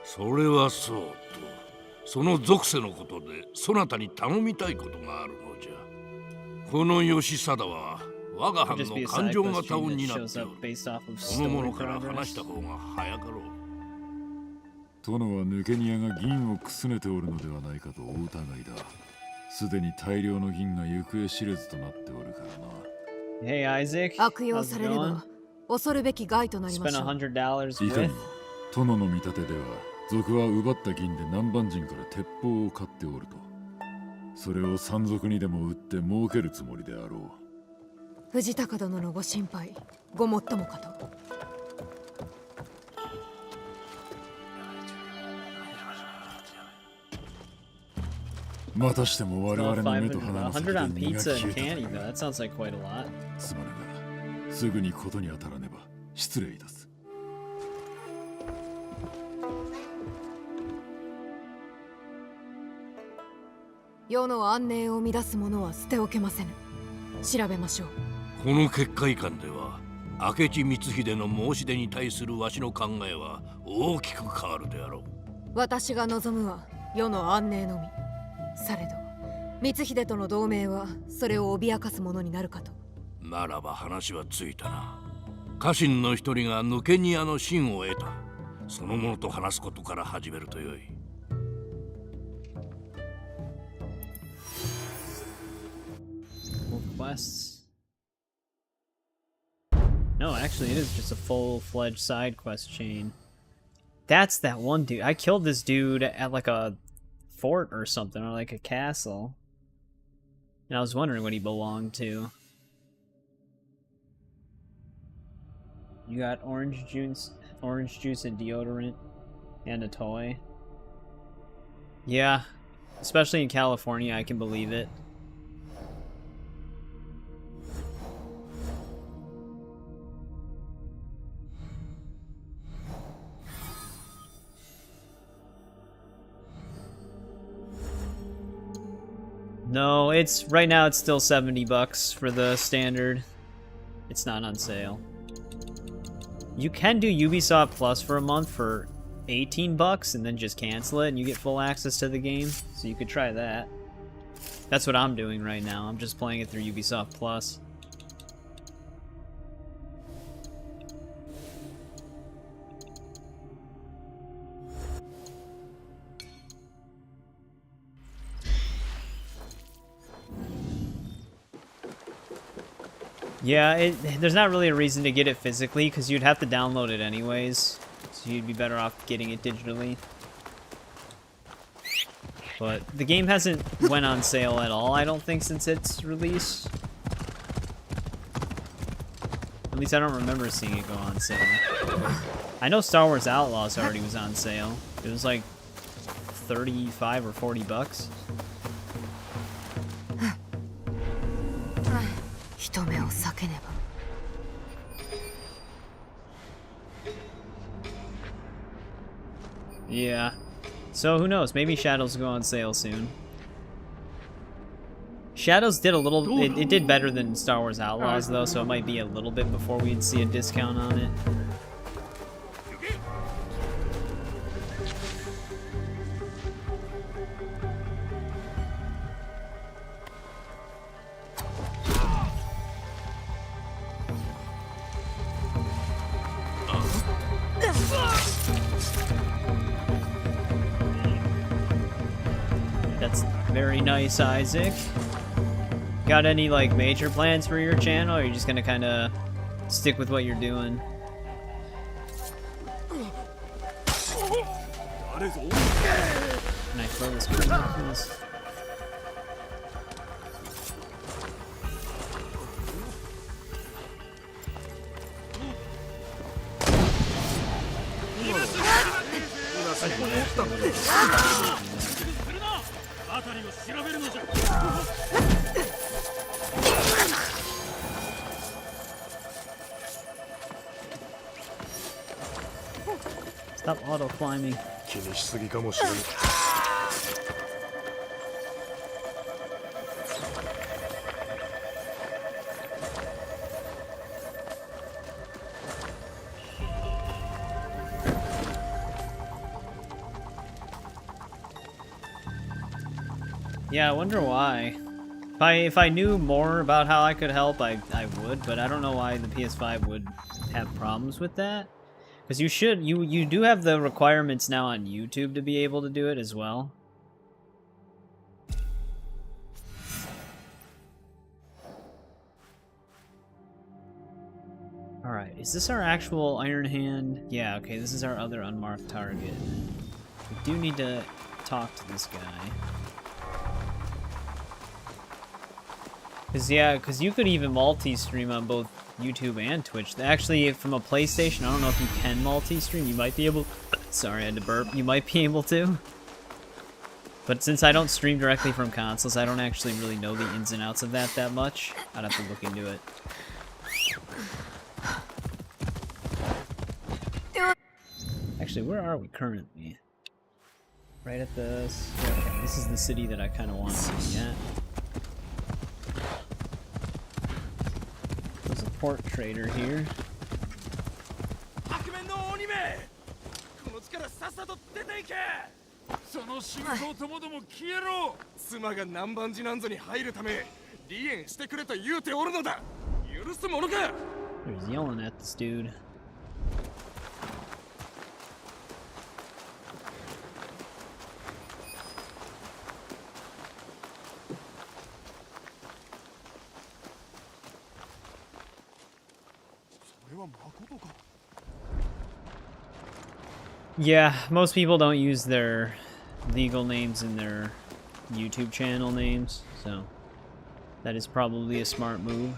それはそうと、その俗世のことでそなたに頼みたいことがあるのじゃ。この義貞は我が藩の勘定型を担っておる。この者から話した方が早かろう。殿は抜け荷屋が銀をくすねておるのではないかとお疑いだ。すでに大量の銀が行方知れずとなっておるからな。Hey Isaac, 悪用されれば恐るべき害となりましょう。$100 いかにも殿の見立てでは賊は奪った銀で南蛮人から鉄砲を買っておると。それを山賊にでも売って儲けるつもりであろう。藤孝殿のご心配ごもっともかと。またしても我々の目と鼻の先で100 on 身が pizza 消 and えた。 candy, though. That sounds like quite a lot. すまぬがすぐにことに当たらねば失礼いたす。世の安寧を乱す者は捨ておけませぬ。調べましょう。この結界観では明智光秀の申し出に対するわしの考えは大きく変わるであろう。私が望むは世の安寧のみ。されど光秀との同盟はそれを脅かすものになるかと。ならば話はついたな。家臣の一人が抜け荷屋の真を得た。その者と話すことから始めるとよい。Quests. No, actually, it is just a full-fledged side quest chain. That's that one dude. I killed this dude at like a fort or something, or like a castle. And I was wondering what he belonged to. You got orange juice and deodorant, and a toy. Yeah, especially in California, I can believe it. No, it's right now it's still $70 for the standard. It's not on sale. You can do Ubisoft Plus for a month for $18 and then just cancel it and you get full access to the game. So you could try that. That's what I'm doing right now. I'm just playing it through Ubisoft Plus. Yeah, there's not really a reason to get it physically, because you'd have to download it anyways. So you'd be better off getting it digitally. But the game hasn't went on sale at all, I don't think, since its release. At least I don't remember seeing it go on sale. I know Star Wars Outlaws already was on sale. It was like 35 or 40 bucks. Yeah. So who knows? Maybe Shadows will go on sale soon. Shadows did a little... It did better than Star Wars Outlaws, though, so it might be a little bit before we'd see a discount on it. That's very nice, Isaac. Got any, like, major plans for your channel, or are you just gonna kind of stick with what you're doing? Can I throw this crap, please? ったの。Stop auto climbing. 気にしすぎかもしれない。Yeah, I wonder why. If I knew more about how I could help, I would, but I don't know why the PS5 would have problems with that. Because you do have the requirements now on YouTube to be able to do it as well. Alright, is this our actual Iron Hand? Yeah, okay, this is our other unmarked target. We do need to talk to this guy. Because you could even multi-stream on both YouTube and Twitch. Actually, from a PlayStation, I don't know if you can multi-stream. You might be able... Sorry, I had to burp. You might be able to. But since I don't stream directly from consoles, I don't actually really know the ins and outs of that much. I'd have to look into it. Actually, where are we currently? Right at this... Okay, this is the city that I kind of want to be at. There's a port trader here. He's yelling at this dude. Yeah, most people don't use their legal names in their YouTube channel names, so that is probably a smart move.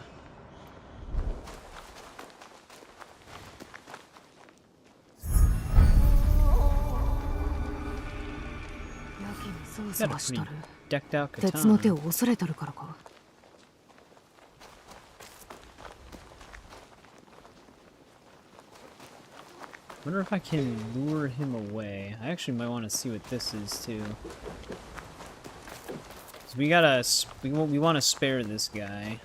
Got a pretty decked out katana. Wonder if I can lure him away. I actually might want to see what this is too. We want to spare this guy.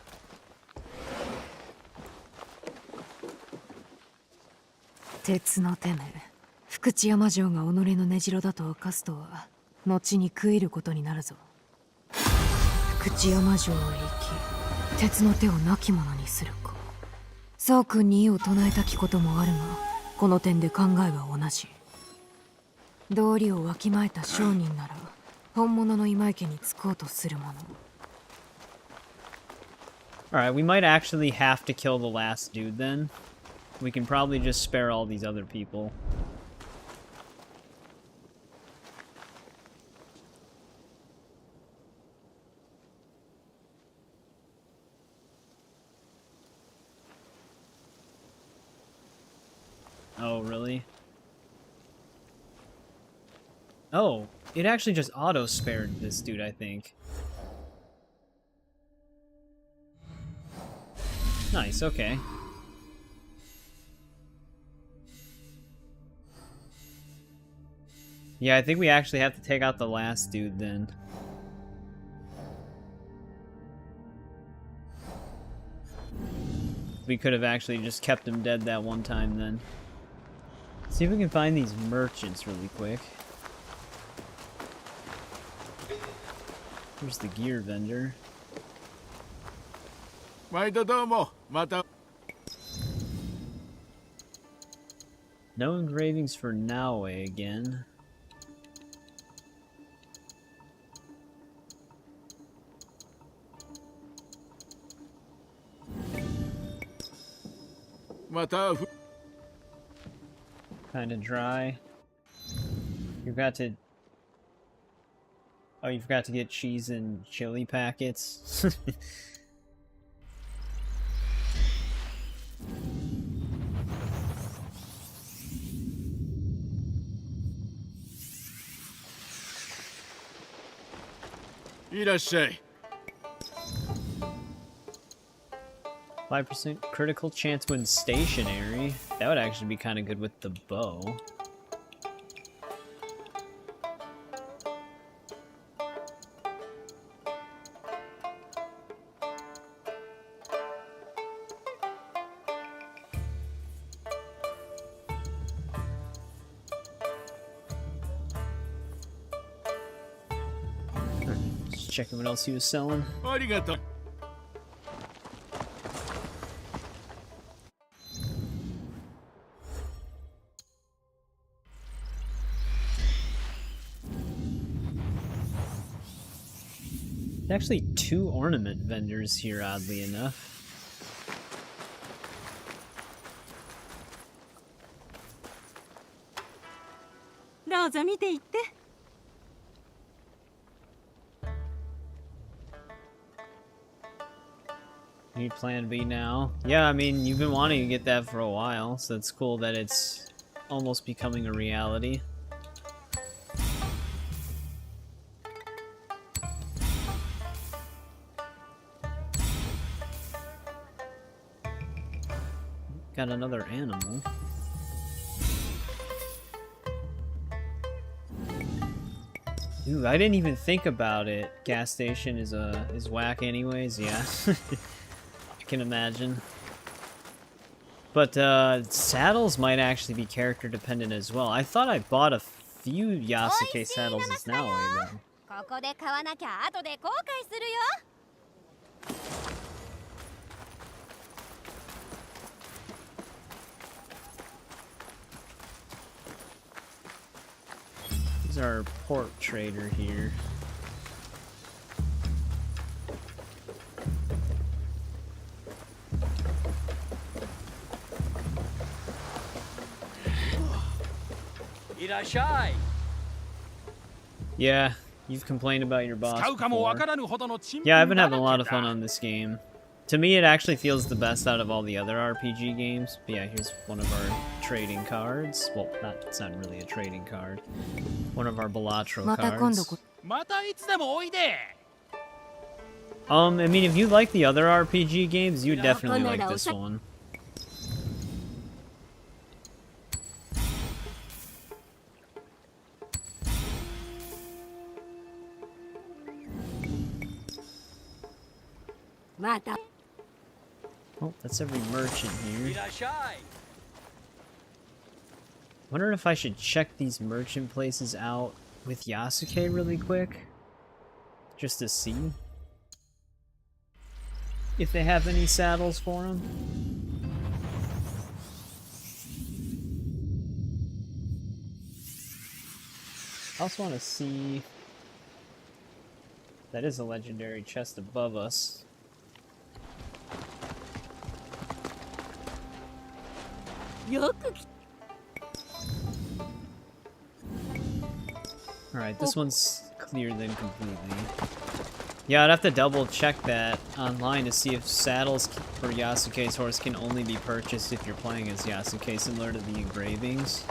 Alright, we might actually have to kill the last dude then. We can probably just spare all these other people. Oh, really? Oh, it actually just auto-spared this dude, I think. Nice, okay. Yeah, I think we actually have to take out the last dude then. We could have actually just kept him dead that one time then. See if we can find these merchants really quick. Here's the gear vendor. No engravings for Naoe again. Kind of dry. You forgot to... Oh, you forgot to get cheese and chili packets. Irashai. 5% critical chance when stationary. That would actually be kind of good with the bow. Just checking what else he was selling. Arigato. Actually, 2 ornament vendors here, oddly enough. Need plan B now? Yeah, I mean, you've been wanting to get that for a while, so it's cool that it's almost becoming a reality. Got another animal. Ooh, I didn't even think about it. Gas station is whack anyways, yeah. I can imagine. But saddles might actually be character dependent as well. I thought I bought a few Yasuke saddles as Naoe though. Here's our port trader here. Yeah, you've complained about your boss before. Yeah, I've been having a lot of fun on this game. To me, it actually feels the best out of all the other RPG games. But yeah, here's one of our trading cards. Well, it's not really a trading card. One of our Balatro cards. I mean, if you like the other RPG games, you would definitely like this one. Oh, that's every merchant here. Wondering if I should check these merchant places out with Yasuke really quick, just to see if they have any saddles for him. I also want to see. That is a legendary chest above us. Alright, this one's clear then completely. Yeah, I'd have to double check that online to see if saddles for Yasuke's horse can only be purchased if you're playing as Yasuke, similar to the engravings.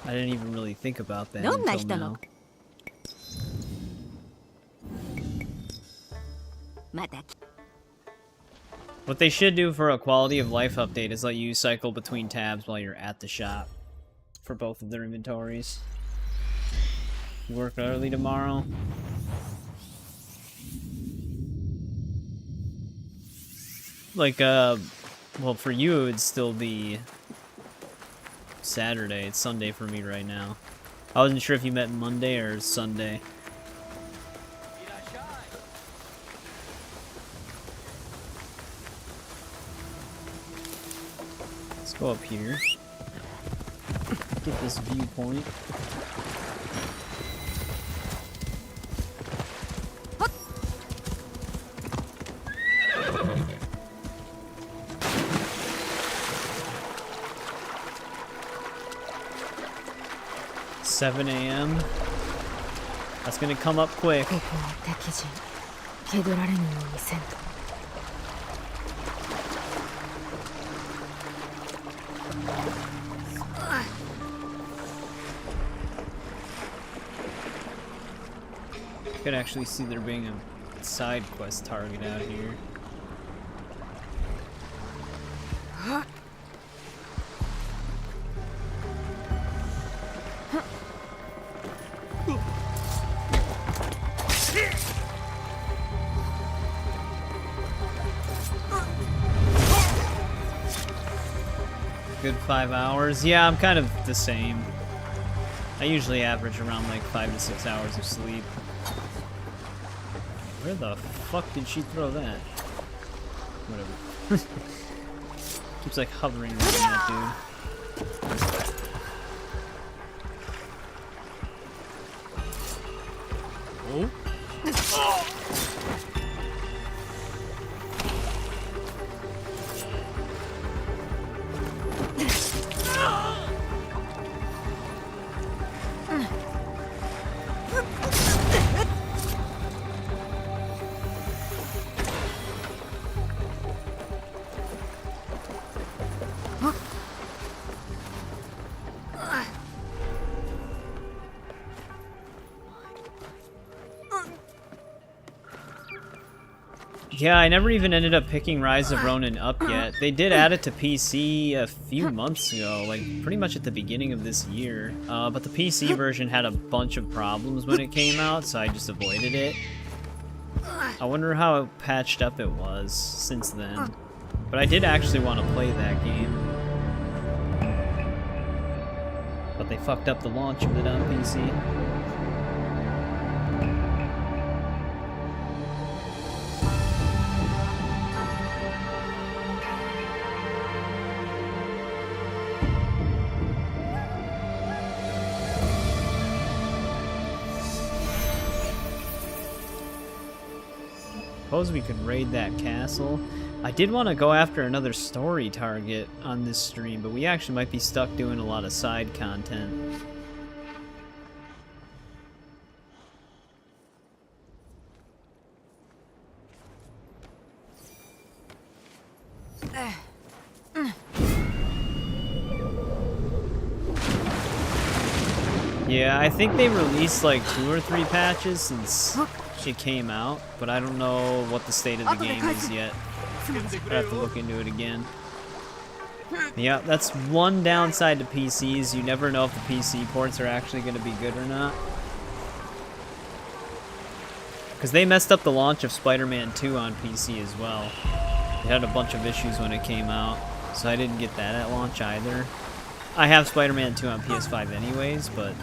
I didn't even really think about that until now. What they should do for a quality of life update is let you cycle between tabs while you're at the shop for both of their inventories. You work early tomorrow? Like, well, for you it would still be Saturday. It's Sunday for me right now. I wasn't sure if you meant Monday or Sunday. Let's go up here. Get this viewpoint. $7 a.m. That's gonna come up quick. could actually see there being a side quest target out here. Good 5 hours. Yeah, I'm kind of the same. I usually average around like 5 to 6 hours of sleep. Where the fuck did she throw that? Whatever. Keeps like hovering around that dude. Oh. Yeah, I never even ended up picking Rise of Ronin up yet. They did add it to PC a few months ago, like pretty much at the beginning of this year. But the PC version had a bunch of problems when it came out, so I just avoided it. I wonder how patched up it was since then. But I did actually want to play that game. But they fucked up the launch of it on PC. Suppose we could raid that castle. I did want to go after another story target on this stream, but we actually might be stuck doing a lot of side content. Yeah, I think they released like 2 or 3 patches since it came out, but I don't know what the state of the game is yet. I have to look into it again. Yeah, that's one downside to PCs. You never know if the PC ports are actually going to be good or not. Because they messed up the launch of Spider-Man 2 on PC as well. It had a bunch of issues when it came out, so I didn't get that at launch either. I have Spider-Man 2 on PS5 anyways, but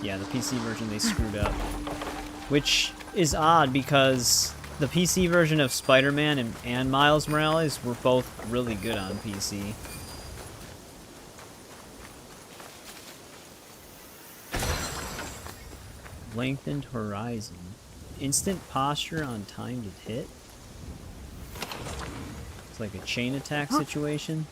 yeah, the PC version they screwed up. Which is odd because the PC version of Spider-Man and Miles Morales were both really good on PC. Lengthened horizon. Instant posture on timed hit? It's like a chain attack situation.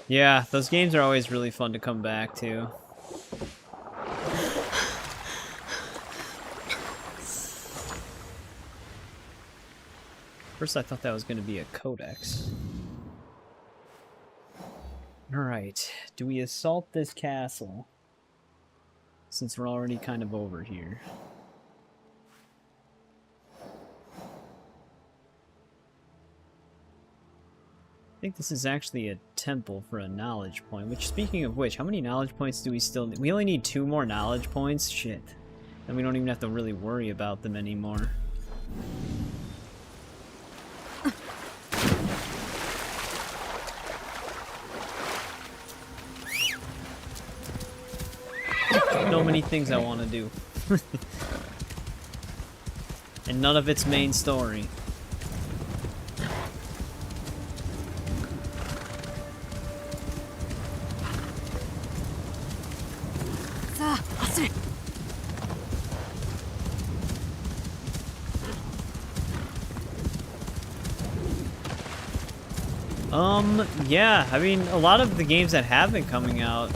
Yeah, those games are always really fun to come back to. First I thought that was going to be a codex. Alright, do we assault this castle? Since we're already kind of over here. I think this is actually a temple for a knowledge point, which, speaking of which, how many knowledge points do we still need? We only need 2 more knowledge points? Shit. Then we don't even have to really worry about them anymore. So many things I want to do. And none of it's main story. Yeah, I mean, a lot of the games that have been coming out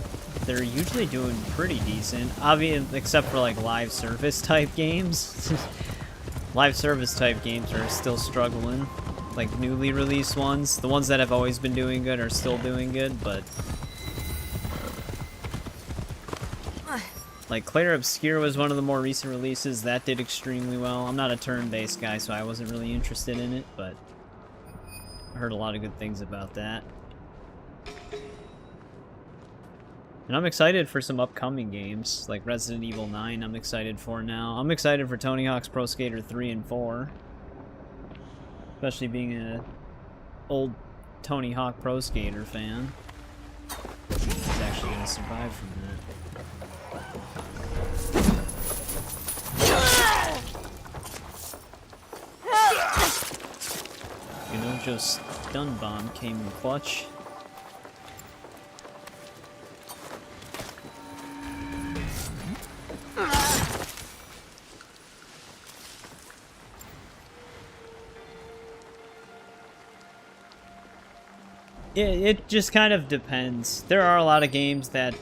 they're usually doing pretty decent. Obviously, except for like live service type games. Live service type games are still struggling. Like newly released ones. The ones that have always been doing good are still doing good, but like Claire Obscure was one of the more recent releases. That did extremely well. I'm not a turn-based guy, so I wasn't really interested in it, but I heard a lot of good things about that. And I'm excited for some upcoming games, like Resident Evil 9 I'm excited for now. I'm excited for Tony Hawk's Pro Skater 3 and 4. Especially being an old Tony Hawk Pro Skater fan. He's actually going to survive from that. You know, just stun bomb came in clutch. It just kind of depends. There are a lot of games that...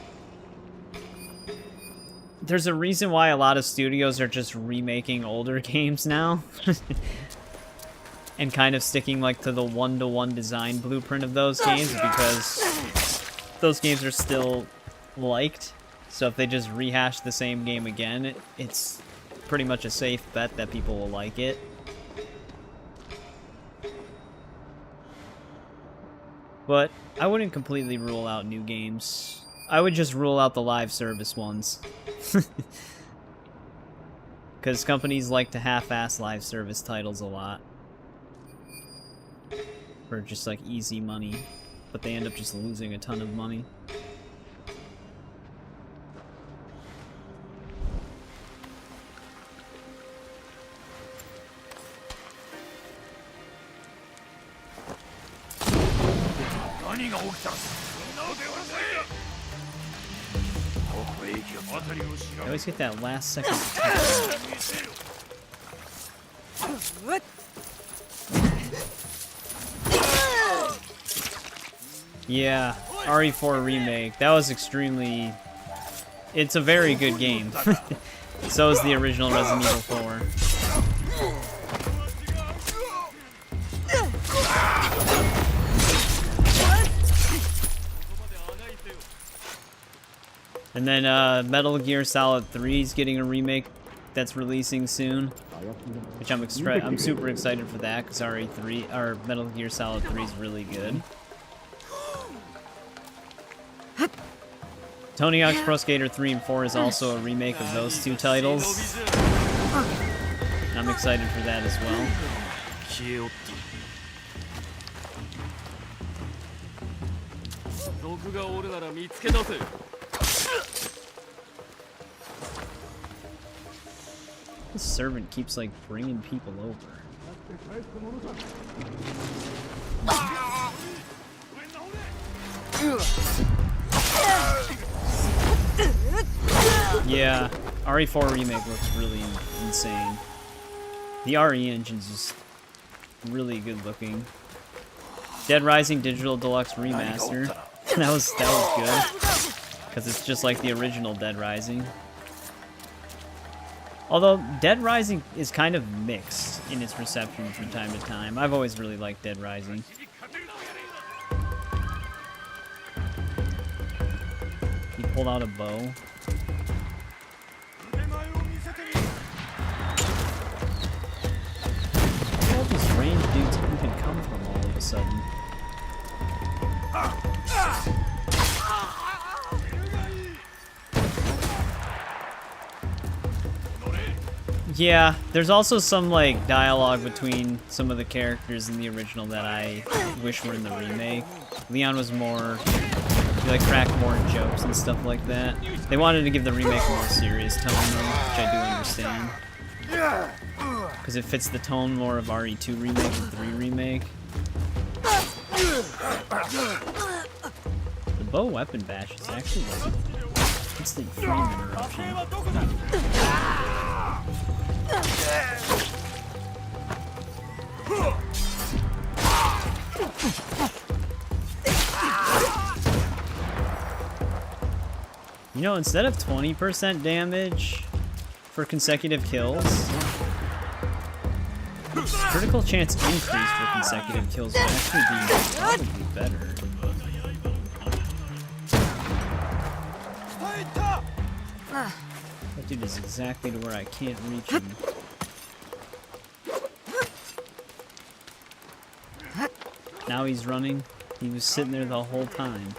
There's a reason why a lot of studios are just remaking older games now. And kind of sticking like to the one-to-one design blueprint of those games, because those games are still liked. So if they just rehash the same game again, it's pretty much a safe bet that people will like it. But I wouldn't completely rule out new games. I would just rule out the live service ones. Because companies like to half-ass live service titles a lot. For just like easy money. But they end up just losing a ton of money. I always get that last second attack. Yeah, RE4 Remake. That was extremely... It's a very good game. So is the original Resident Evil 4. And then Metal Gear Solid 3 is getting a remake that's releasing soon, which I'm super excited for that, because Metal Gear Solid 3 is really good. Tony Hawk's Pro Skater 3 and 4 is also a remake of those two titles. And I'm excited for that as well. This servant keeps like bringing people over. Yeah, RE4 Remake looks really insane. The RE engine's just really good looking. Dead Rising Digital Deluxe Remaster. that was good. Because it's just like the original Dead Rising. Although, Dead Rising is kind of mixed in its reception from time to time. I've always really liked Dead Rising. He pulled out a bow. Where all these ranged dudes even come from all of a sudden? Yeah, there's also some like dialogue between some of the characters in the original that I wish were in the remake. Leon was more, he like cracked more jokes and stuff like that. They wanted to give the remake a more serious tone though, which I do understand. Because it fits the tone more of RE2 Remake and 3 Remake. The bow weapon bash is actually like instant frame interruption. You know, instead of 20% damage for consecutive kills, critical chance increase for consecutive kills would actually be probably better. That dude is exactly to where I can't reach him. Now he's running. He was sitting there the whole time.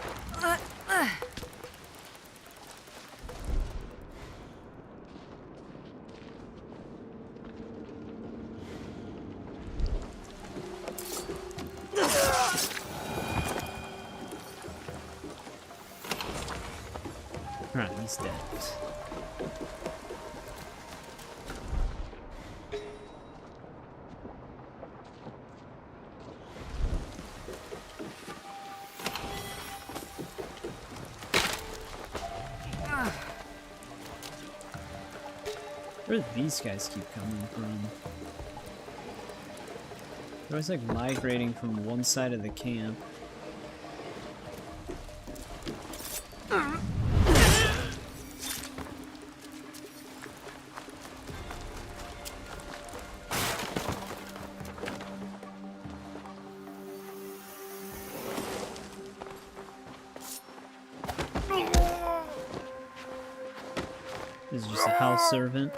Alright, he's dead. Where do these guys keep coming from? They're always like migrating from one side of the camp. This is just a house servant.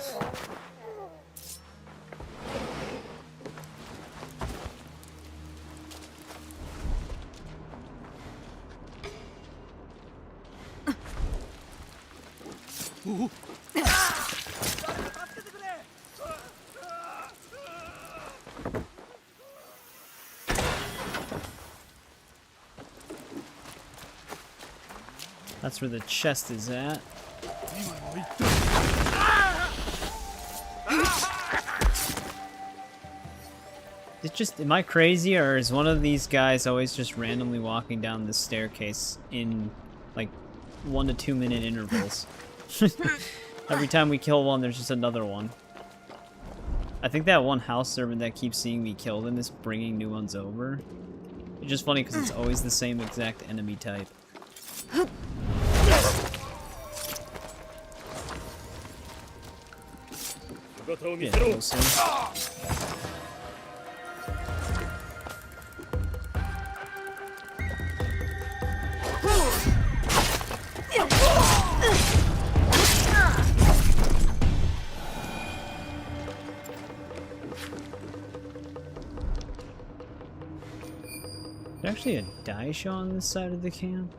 That's where the chest is at. Am I crazy, or is one of these guys always just randomly walking down this staircase in like 1 to 2 minute intervals? Every time we kill one, there's just another one. I think that one house servant that keeps seeing me kill them is bringing new ones over. It's just funny because it's always the same exact enemy type. Get closer. There's actually a daisha on this side of the camp.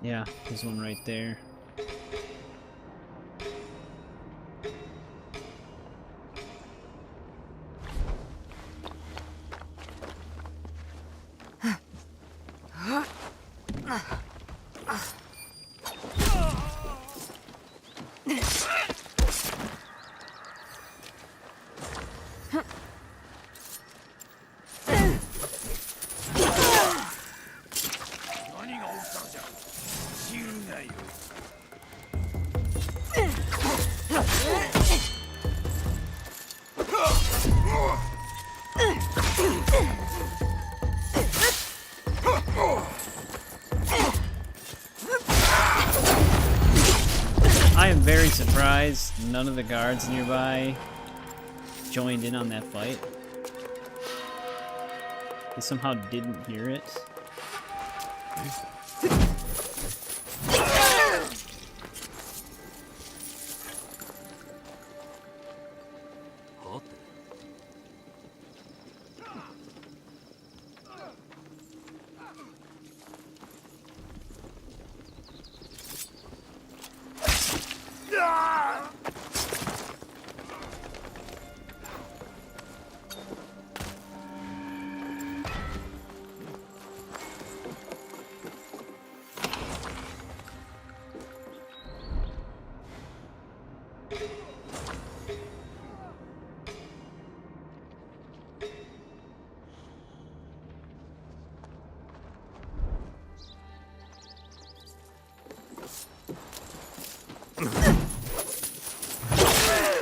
Yeah, there's one right there. I am very surprised none of the guards nearby joined in on that fight. They somehow didn't hear it.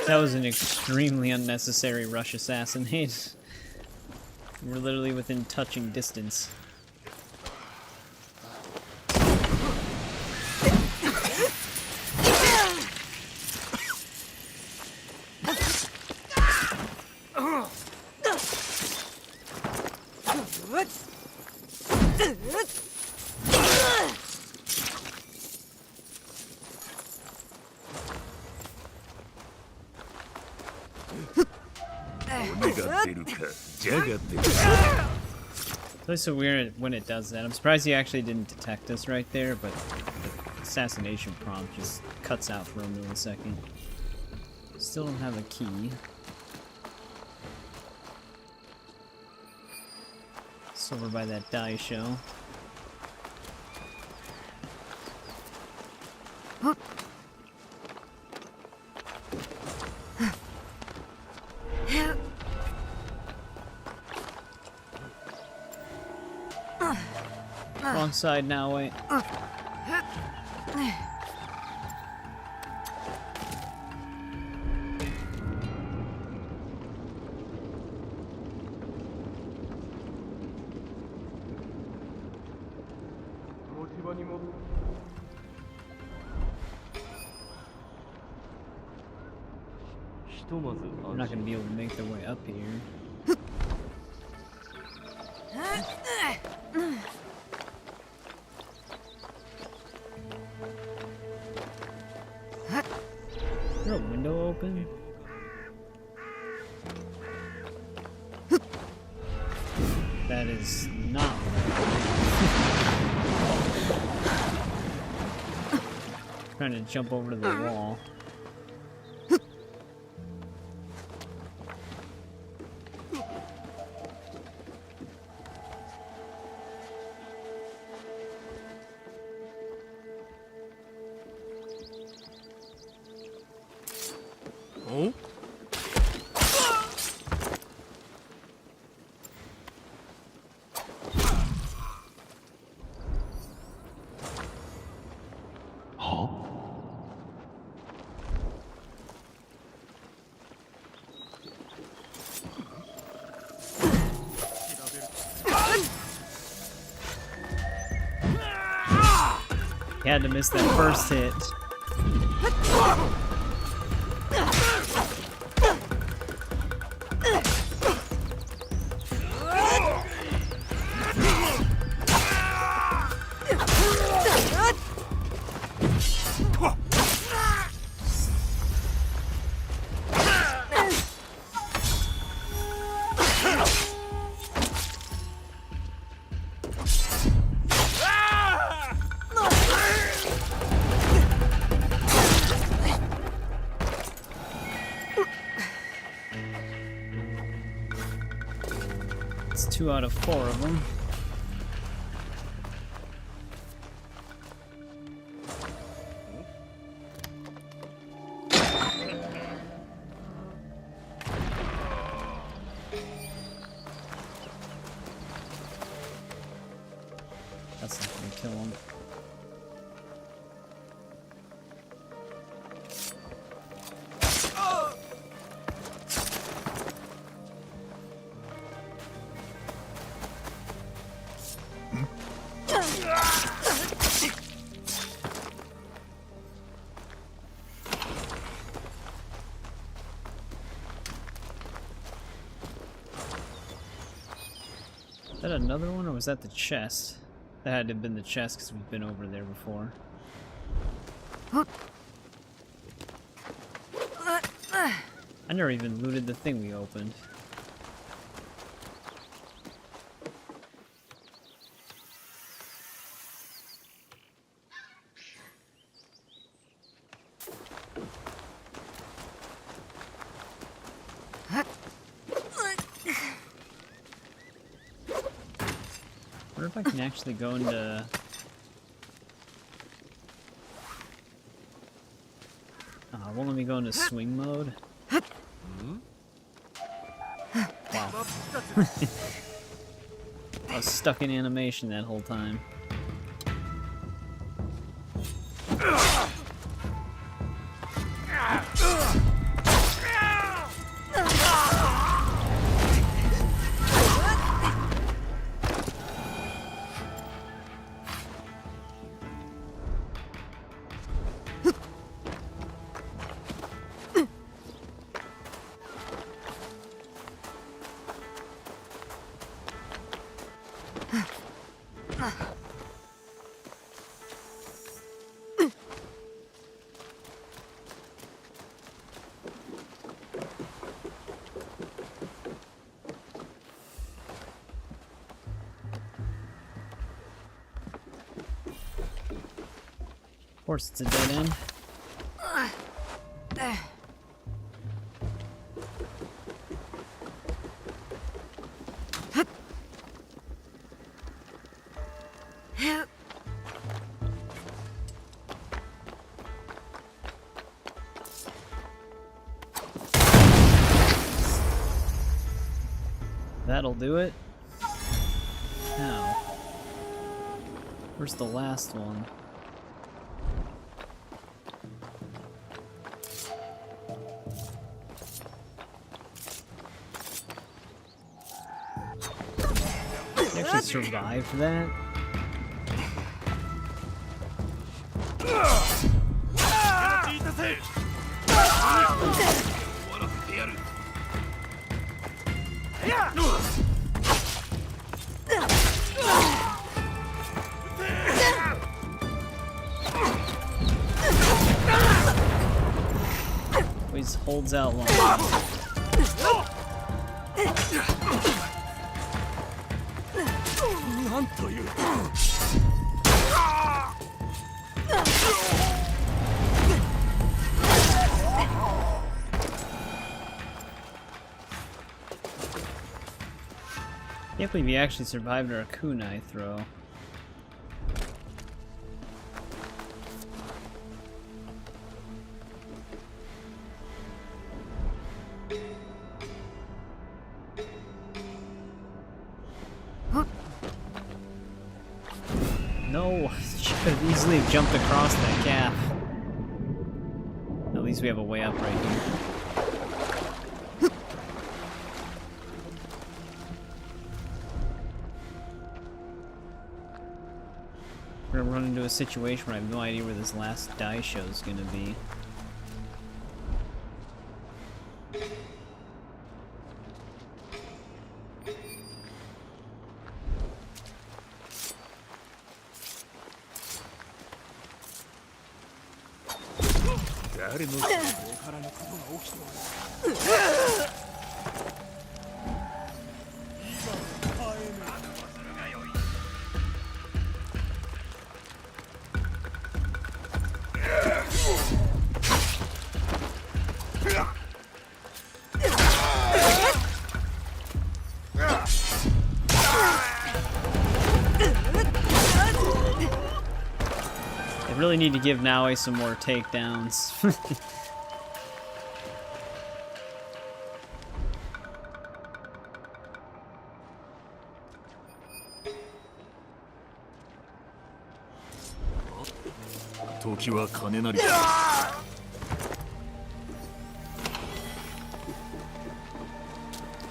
That was an extremely unnecessary rush assassinate. We're literally within touching distance. It's so weird when it does that. I'm surprised he actually didn't detect us right there, but the assassination prompt just cuts out for a millisecond. Still don't have a key. It's over by that die show. Wrong side now, wait. We're not going to be able to make their way up here. Is there a window open? That is not trying to jump over to the wall. Oh? He had to miss that first hit. It's 2 out of 4 of them. That's not gonna kill him. Is that another one, or was that the chest? That had to have been the chest because we've been over there before. I never even looted the thing we opened. I wonder if I can actually go into... won't let me go into swing mode. Wow. I was stuck in animation that whole time. course, it's a dead end. That'll do it. Now, where's the last one? You actually survived that? Always holds out long. Can't believe he actually survived our kunai throw. No, she could have easily jumped across that gap. At least we have a way up right here. We're gonna run into a situation where I have no idea where this last die show is gonna be. I really need to give Naoe some more takedowns.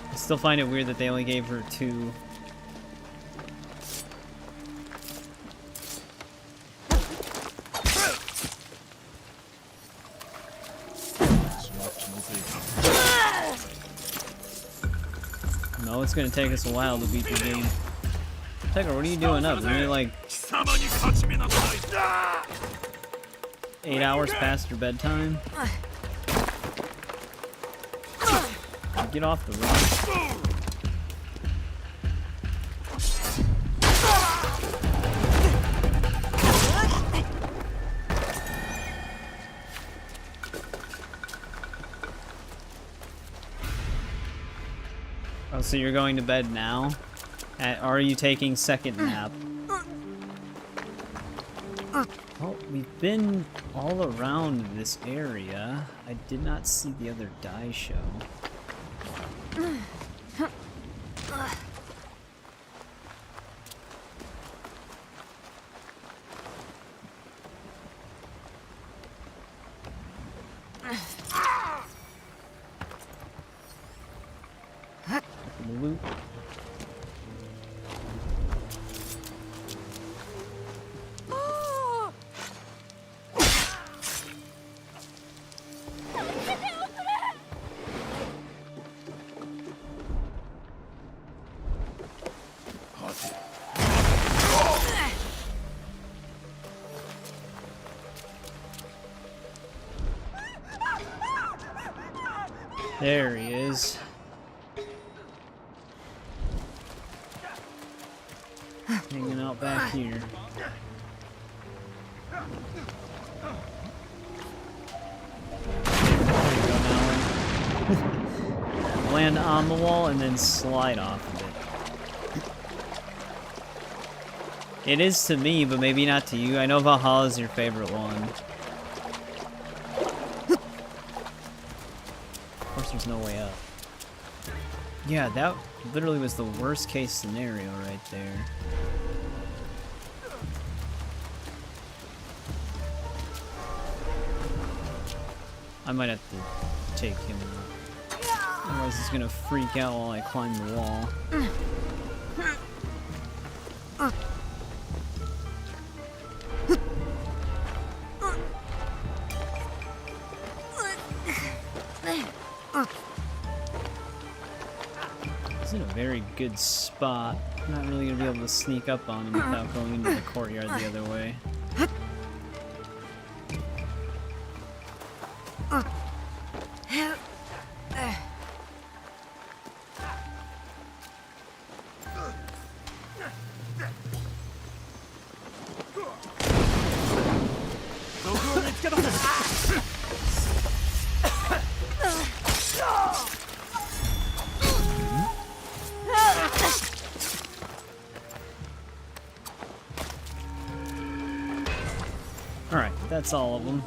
I still find it weird that they only gave her 2. No, it's gonna take us a while to beat the game. Tiger, what are you doing up? Are you like 8 hours past your bedtime? Get off the rock. Oh, so you're going to bed now? Are you taking second nap? Well, we've been all around this area. I did not see the other die show. Loot. There he is. Hanging out back here. Land on the wall and then slide off of it. It is to me, but maybe not to you. I know Valhalla is your favorite one. Of course, there's no way up. Yeah, that literally was the worst case scenario right there. I might have to take him out. Otherwise he's gonna freak out while I climb the wall. He's in a very good spot. I'm not really gonna be able to sneak up on him without going into the courtyard the other way. Alright, that's all of them.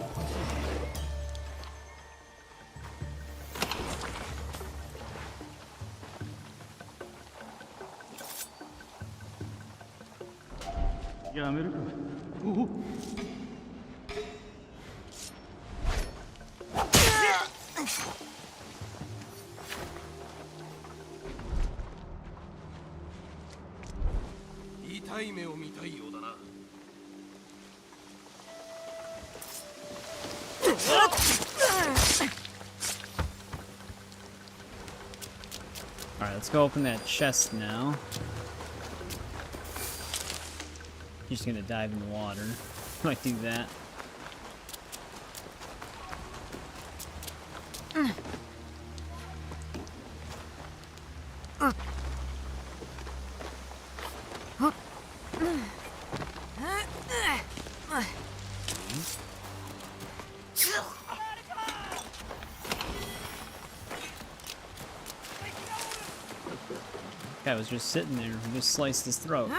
Alright, let's go open that chest now. He's just gonna dive in the water. Might do that. Guy was just sitting there and just sliced his throat.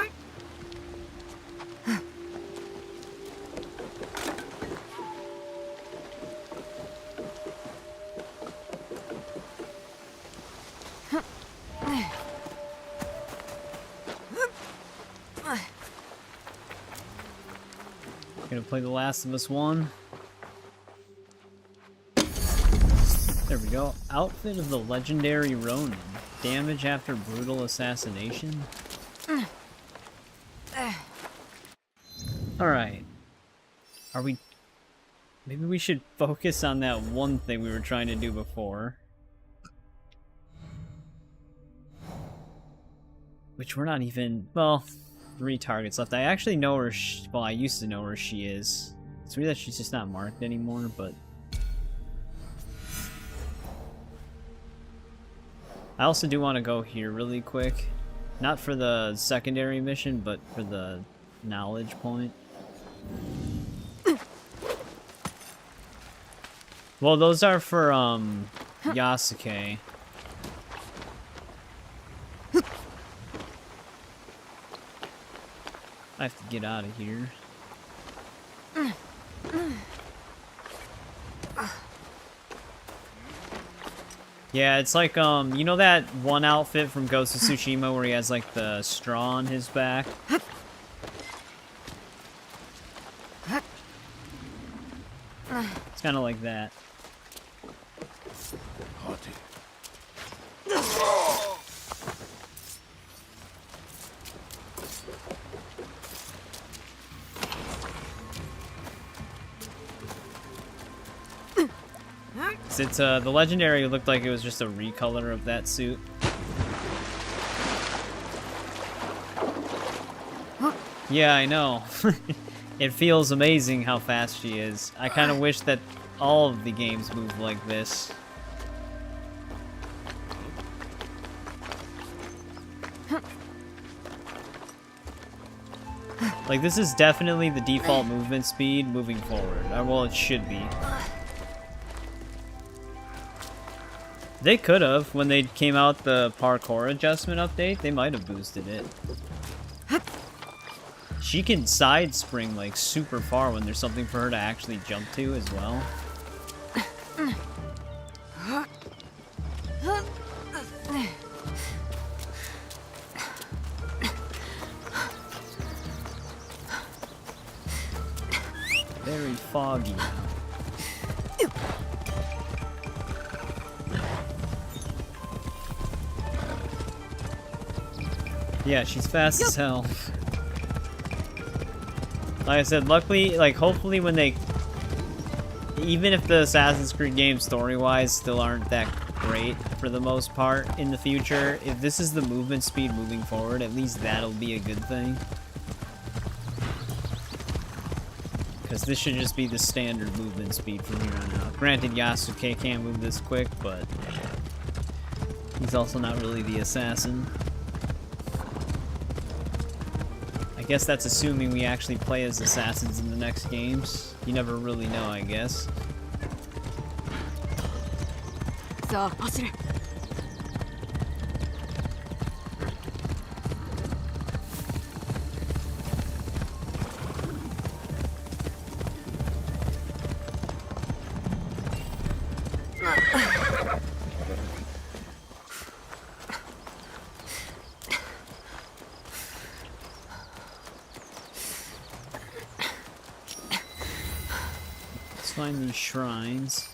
Gonna play The Last of Us 1. There we go. Outfit of the legendary Ronin. Damage after brutal assassination. Alright. Are we... Maybe we should focus on that one thing we were trying to do before. Which we're not even... Well, 3 targets left. I actually know where she... Well, I used to know where she is. It's weird that she's just not marked anymore, but... I also do want to go here really quick. Not for the secondary mission, but for the knowledge point. Well, those are for, Yasuke. I have to get out of here. Yeah, it's like, you know that one outfit from Ghost of Tsushima where he has, like, the straw on his back? It's kind of like that. It's the legendary looked like it was just a recolor of that suit. Yeah, I know. It feels amazing how fast she is. I kind of wish that all of the games moved like this. Like, this is definitely the default movement speed moving forward. Well, it should be. They could have, when they came out the parkour adjustment update, they might have boosted it. She can side spring like super far when there's something for her to actually jump to as well. Very foggy now. Yeah, she's fast as hell. Like I said, luckily, like, hopefully when they... Even if the Assassin's Creed games, story-wise, still aren't that great for the most part in the future, if this is the movement speed moving forward, at least that'll be a good thing. Because this should just be the standard movement speed from here on out. Granted, Yasuke can't move this quick, but... he's also not really the assassin. I guess that's assuming we actually play as assassins in the next games. You never really know, I guess. Find these shrines.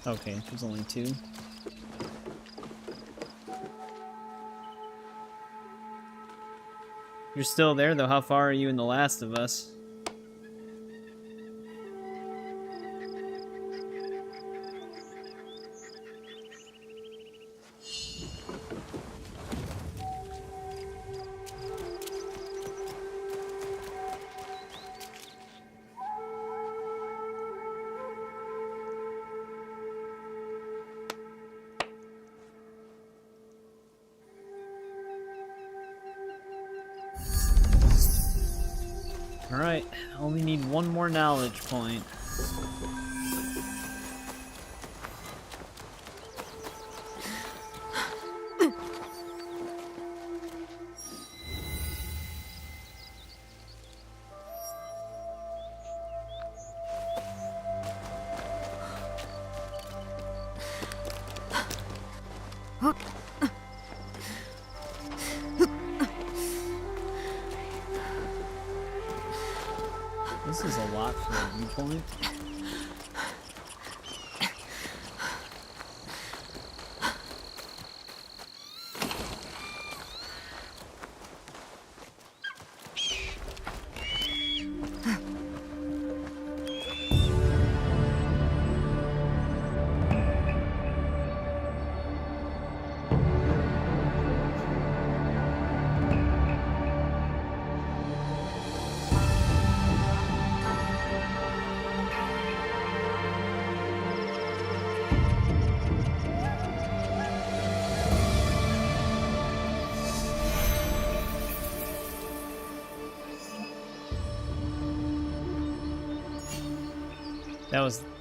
Okay, there's only 2. You're still there though. How far are you in The Last of Us? Alright, only need one more knowledge point. This is a lot for a viewpoint.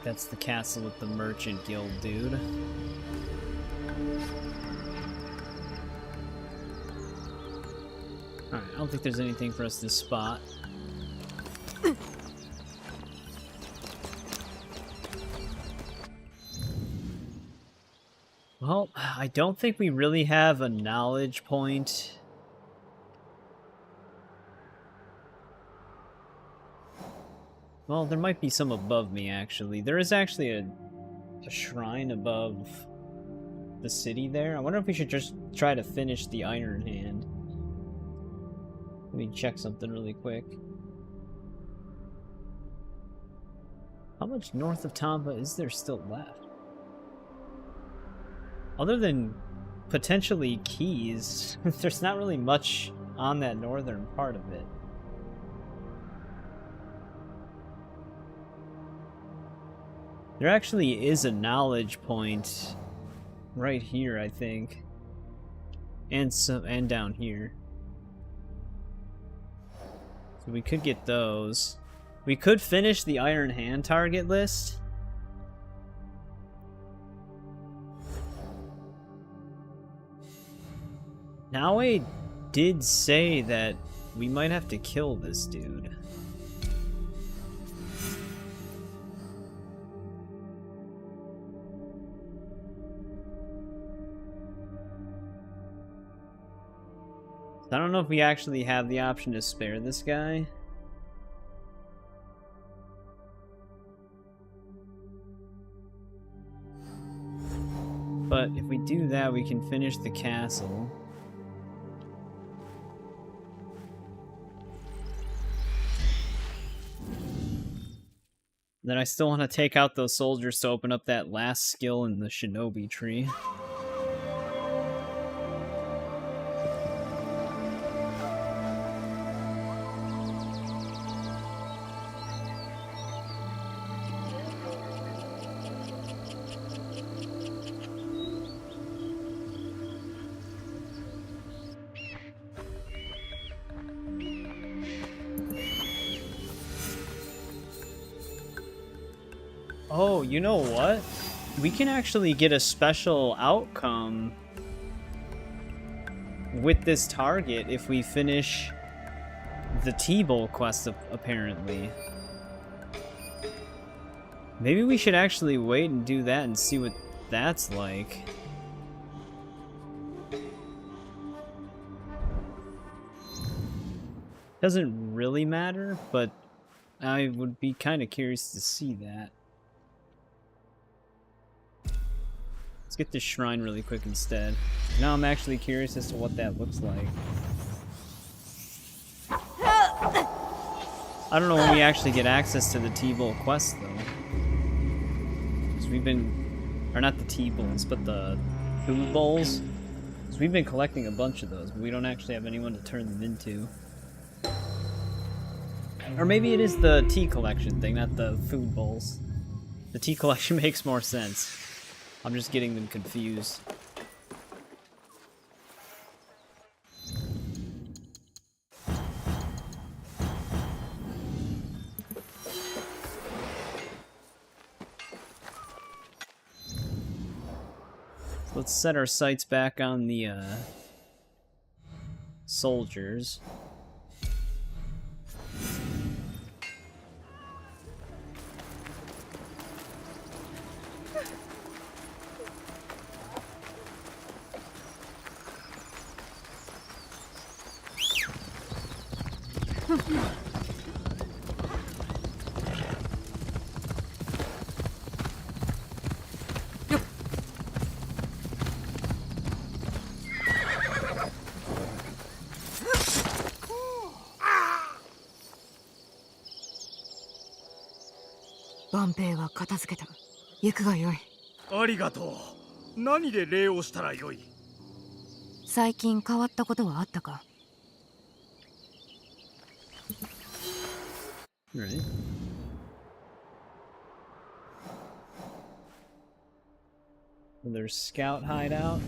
That's the castle with the merchant guild dude. Alright, I don't think there's anything for us to spot. Well, I don't think we really have a knowledge point. Well, there might be some above me, actually. There is actually a shrine above the city there. I wonder if we should just try to finish the Iron Hand. Let me check something really quick. How much north of Tamba is there still left? Other than potentially keys, there's not really much on that northern part of it. There actually is a knowledge point right here, I think. and down here. So we could get those. We could finish the Iron Hand target list. Naoe did say that we might have to kill this dude. I don't know if we actually have the option to spare this guy. But if we do that, we can finish the castle. Then I still want to take out those soldiers to open up that last skill in the shinobi tree. Oh, you know what? We can actually get a special outcome with this target if we finish the T-Bowl quest, apparently. Maybe we should actually wait and do that and see what that's like. Doesn't really matter, but I would be kind of curious to see that. Let's get this shrine really quick instead. Now I'm actually curious as to what that looks like. I don't know when we actually get access to the T-Bowl quest, though. Because we've been... Or not the T-Bowls, but the food bowls. Because we've been collecting a bunch of those, but we don't actually have anyone to turn them into. Or maybe it is the tea collection thing, not the food bowls. The tea collection makes more sense. I'm just getting them confused. So let's set our sights back on the soldiers.万兵は片付けた。行くがよい。ありがとう。何で礼をしたらよい？最近変わったことはあったか？ Right. There's scout hideout.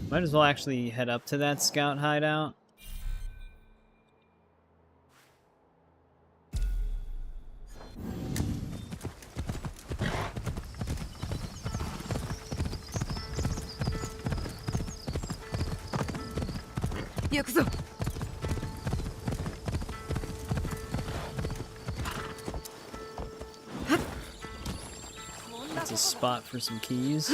Might as well actually head up to that scout hideout. That's a spot for some keys.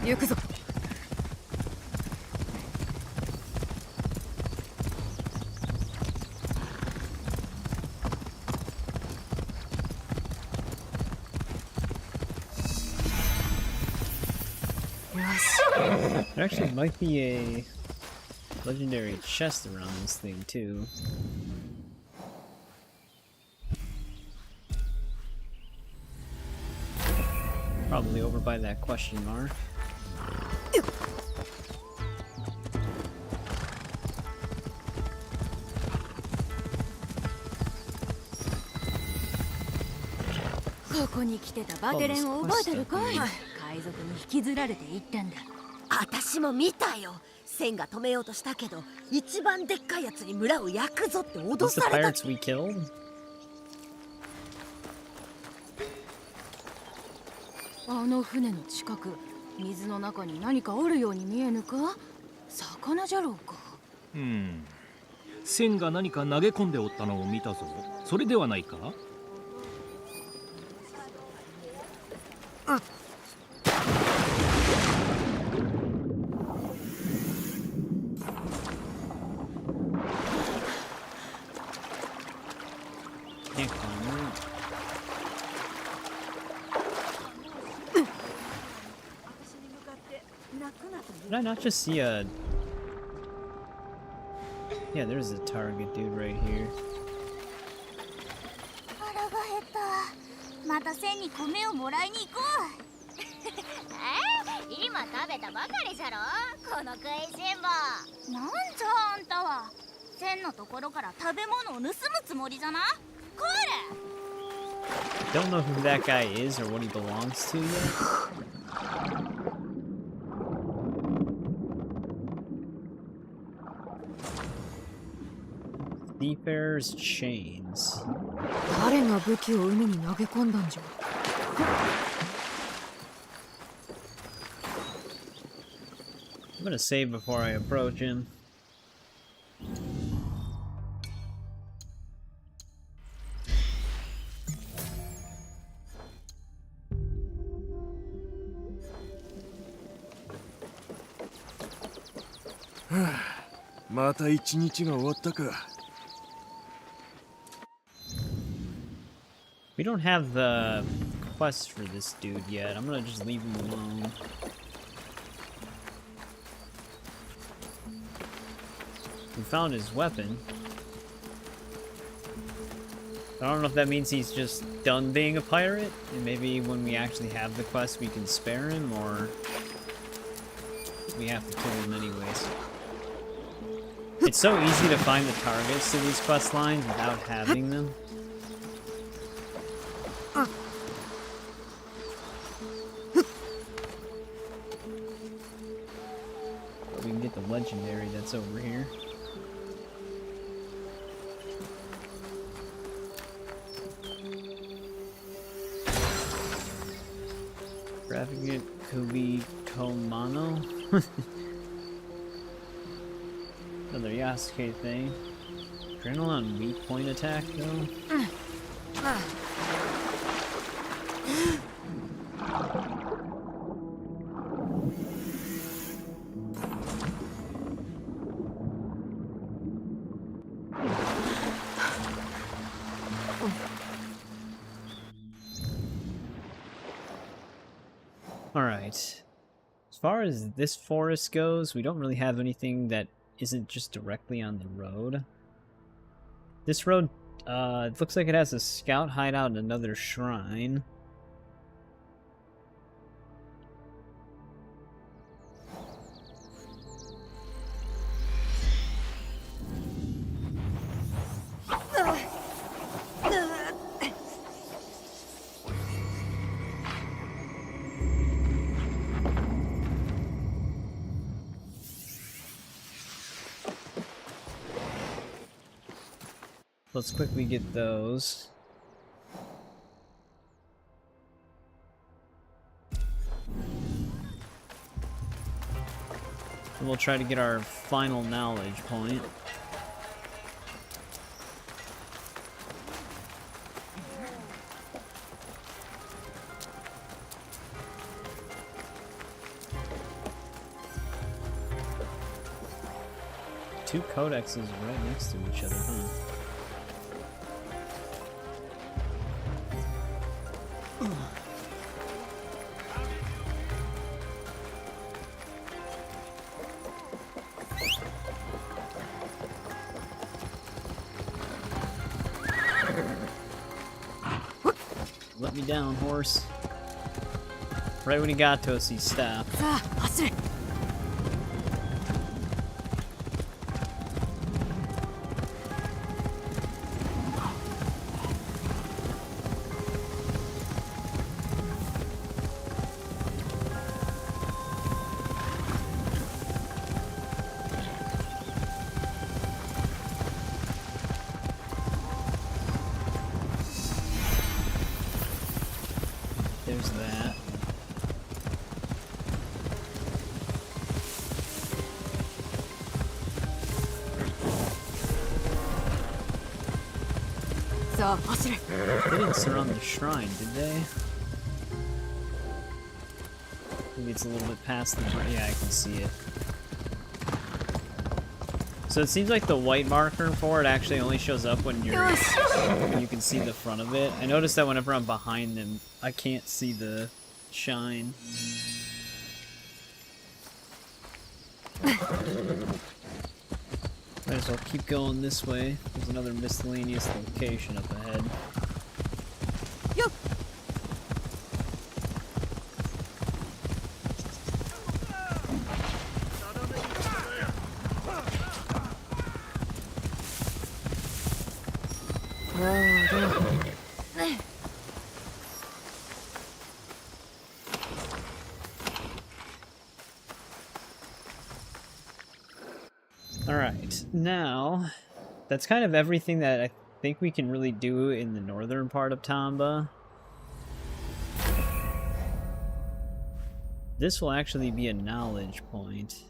行くぞ。There actually might be a legendary chest around this thing too. Probably over by that question mark.私も見たよ。千が止めようとしたけど、一番でっかいやつに村を焼くぞって脅された。Those the pirates we killed? あの船の近く、水の中に何かおるように見えぬか？魚じゃろうか。千が何か投げ込んでおったのを見たぞ。それではないか？Did I not just see a... Yeah, there's a target dude right here. 腹が減った。また千に米をもらいに行こう。今食べたばかりじゃろ、この食いしん坊。なんじゃあんたは。千のところから食べ物を盗むつもりじゃな。帰れ。 Don't know who that guy is or what he belongs to yet. Seafarer's chains. 誰が武器を海に投げ込んだんじゃ。I'm gonna save before I approach him. We don't have the quest for this dude yet. I'm gonna just leave him alone. We found his weapon. I don't know if that means he's just done being a pirate, and maybe when we actually have the quest we can spare him, or we have to kill him anyways. It's so easy to find the targets to these quest lines without having them. But we can get the legendary that's over here. Ravagant Kubi Komano. Another Yasuke thing. Adrenaline weak point attack though. Alright. As far as this forest goes, we don't really have anything that isn't just directly on the road. This road, it looks like it has a scout hideout and another shrine. Let's quickly get those. And we'll try to get our final knowledge point. two codexes right next to each other, huh? Let me down, horse. Right when he got to us, he stopped. There's that. They didn't surround the shrine, did they? Maybe it's a little bit past the... Yeah, I can see it. So it seems like the white marker for it actually only shows up when you can see the front of it. I noticed that whenever I'm behind them, I can't see the shine. Might as well keep going this way. There's another miscellaneous location up ahead. Alright, now that's kind of everything that I think we can really do in the northern part of Tamba. This will actually be a knowledge point.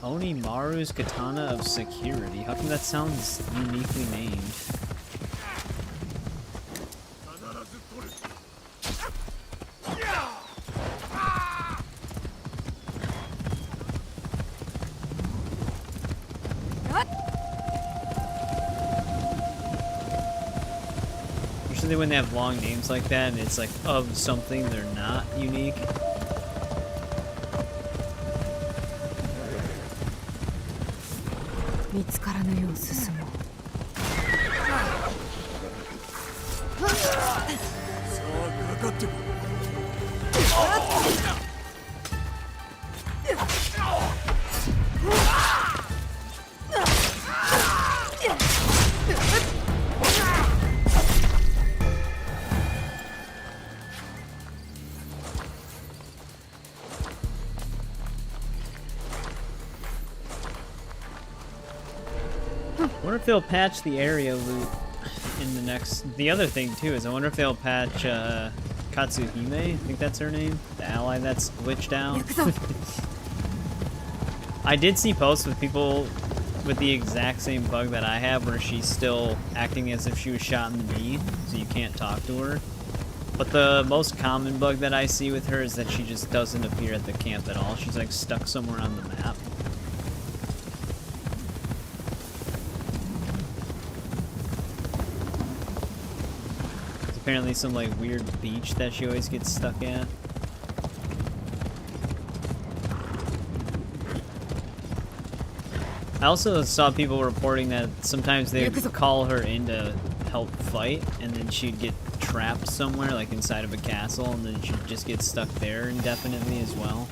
Onimaru's Katana of Security. How come that sounds uniquely named? Usually when they have long names like that and it's like of something, they're not unique. I wonder if they'll patch the area loot in the next... The other thing, too, is I wonder if they'll patch Katsuhime. I think that's her name. The ally that's glitched out. I did see posts with people with the exact same bug that I have, where she's still acting as if she was shot in the knee, so you can't talk to her. But the most common bug that I see with her is that she just doesn't appear at the camp at all. She's like stuck somewhere on the map. Apparently some like weird beach that she always gets stuck at. I also saw people reporting that sometimes they would call her in to help fight, and then she'd get trapped somewhere, like inside of a castle, and then she'd just get stuck there indefinitely as well.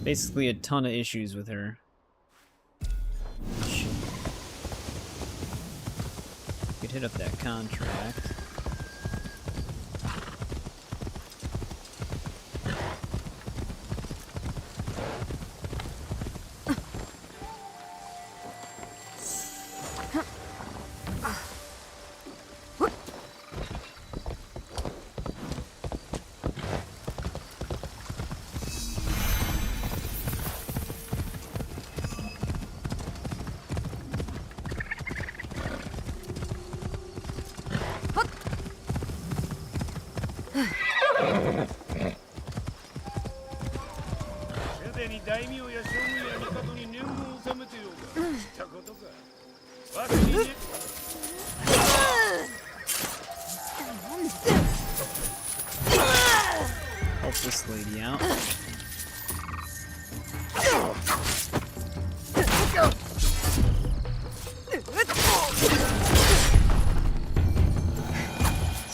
Basically a ton of issues with her. Could hit up that contract.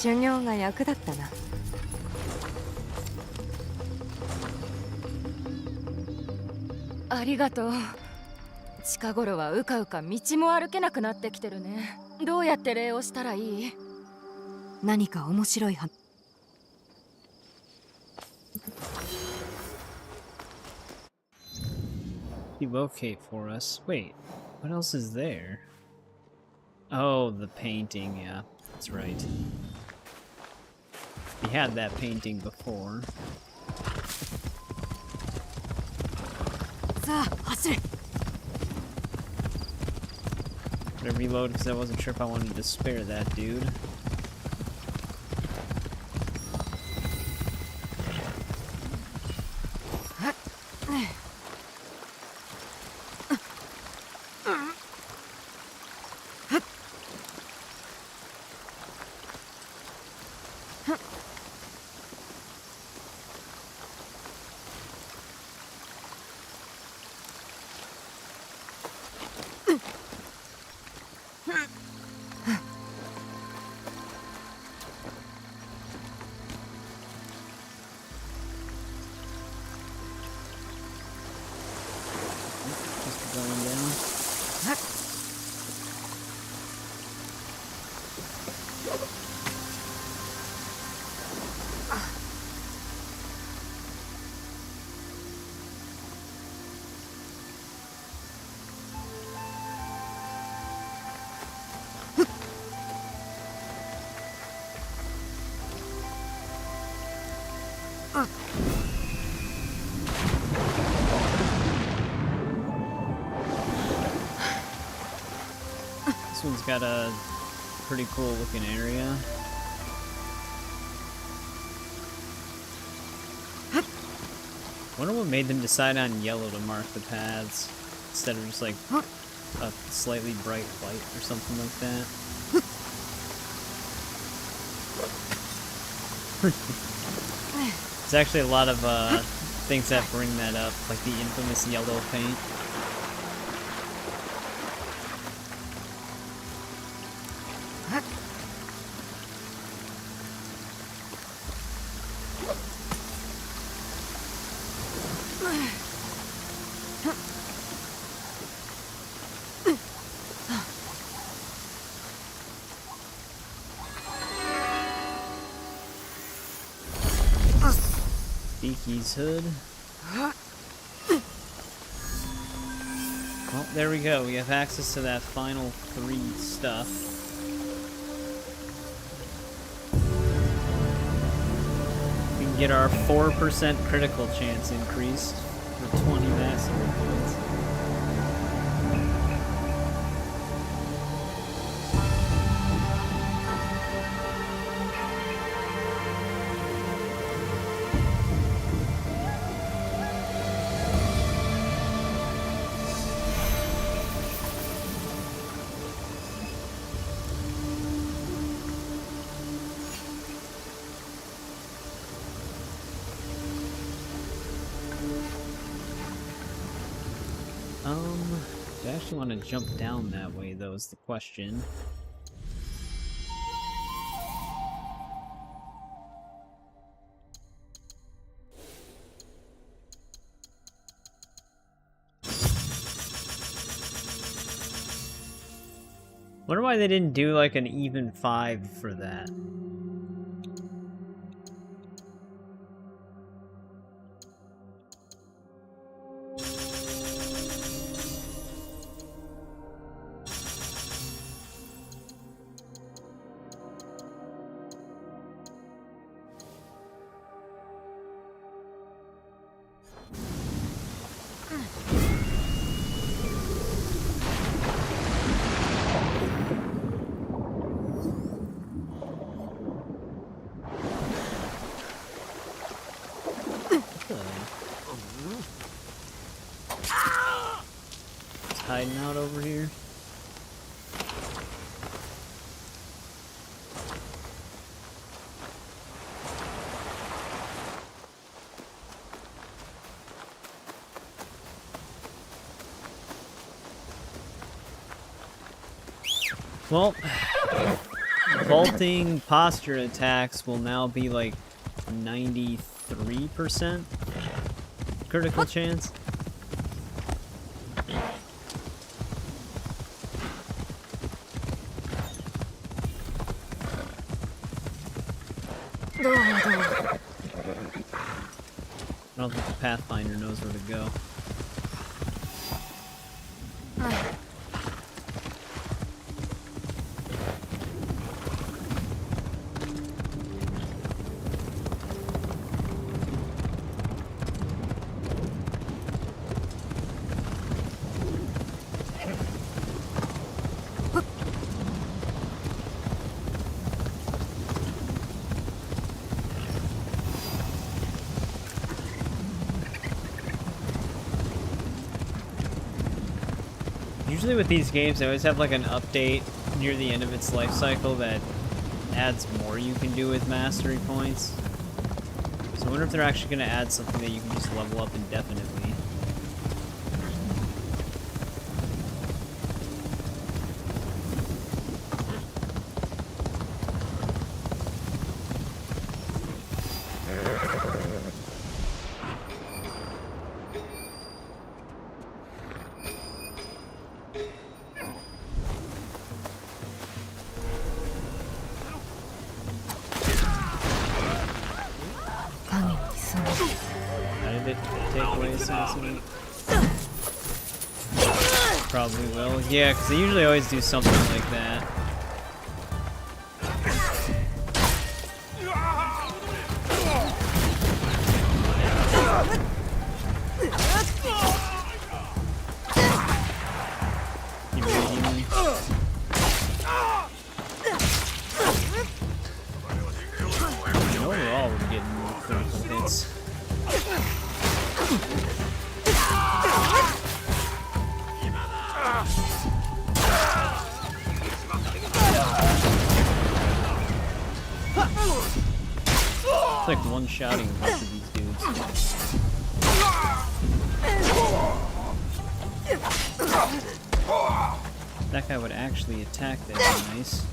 修行が役立ったな。ありがとう。近頃はうかうか道も歩けなくなってきてるね。どうやって礼をしたらいい？何か面白いは。Locate for us. Wait, what else is there? Oh, the painting. Yeah, that's right. We had that painting before. さあ、走れ。 Gonna reload because I wasn't sure if I wanted to spare that dude. Just going down. This one's got a pretty cool looking area. Wonder what made them decide on yellow to mark the paths instead of just like a slightly bright white or something like that. There's actually a lot of things that bring that up, like the infamous yellow paint. Beaky's hood. Well, there we go. We have access to that final 3 stuff. We can get our 4% critical chance increased for 20 mastery points. Do I actually want to jump down that way, though, is the question. Wonder why they didn't do like an even 5 for that. Hiding out over here. Well, Vaulting posture attacks will now be like 93% critical chance. I don't think the Pathfinder knows where to go. Usually with these games, they always have like an update near the end of its life cycle that adds more you can do with mastery points. So I wonder if they're actually going to add something that you can just level up indefinitely. Probably will. Yeah, because they usually always do something like that. You ready, man? Overall, we're getting more critical hits. It's like one-shotting a bunch of these dudes. That guy would actually attack, that'd be nice.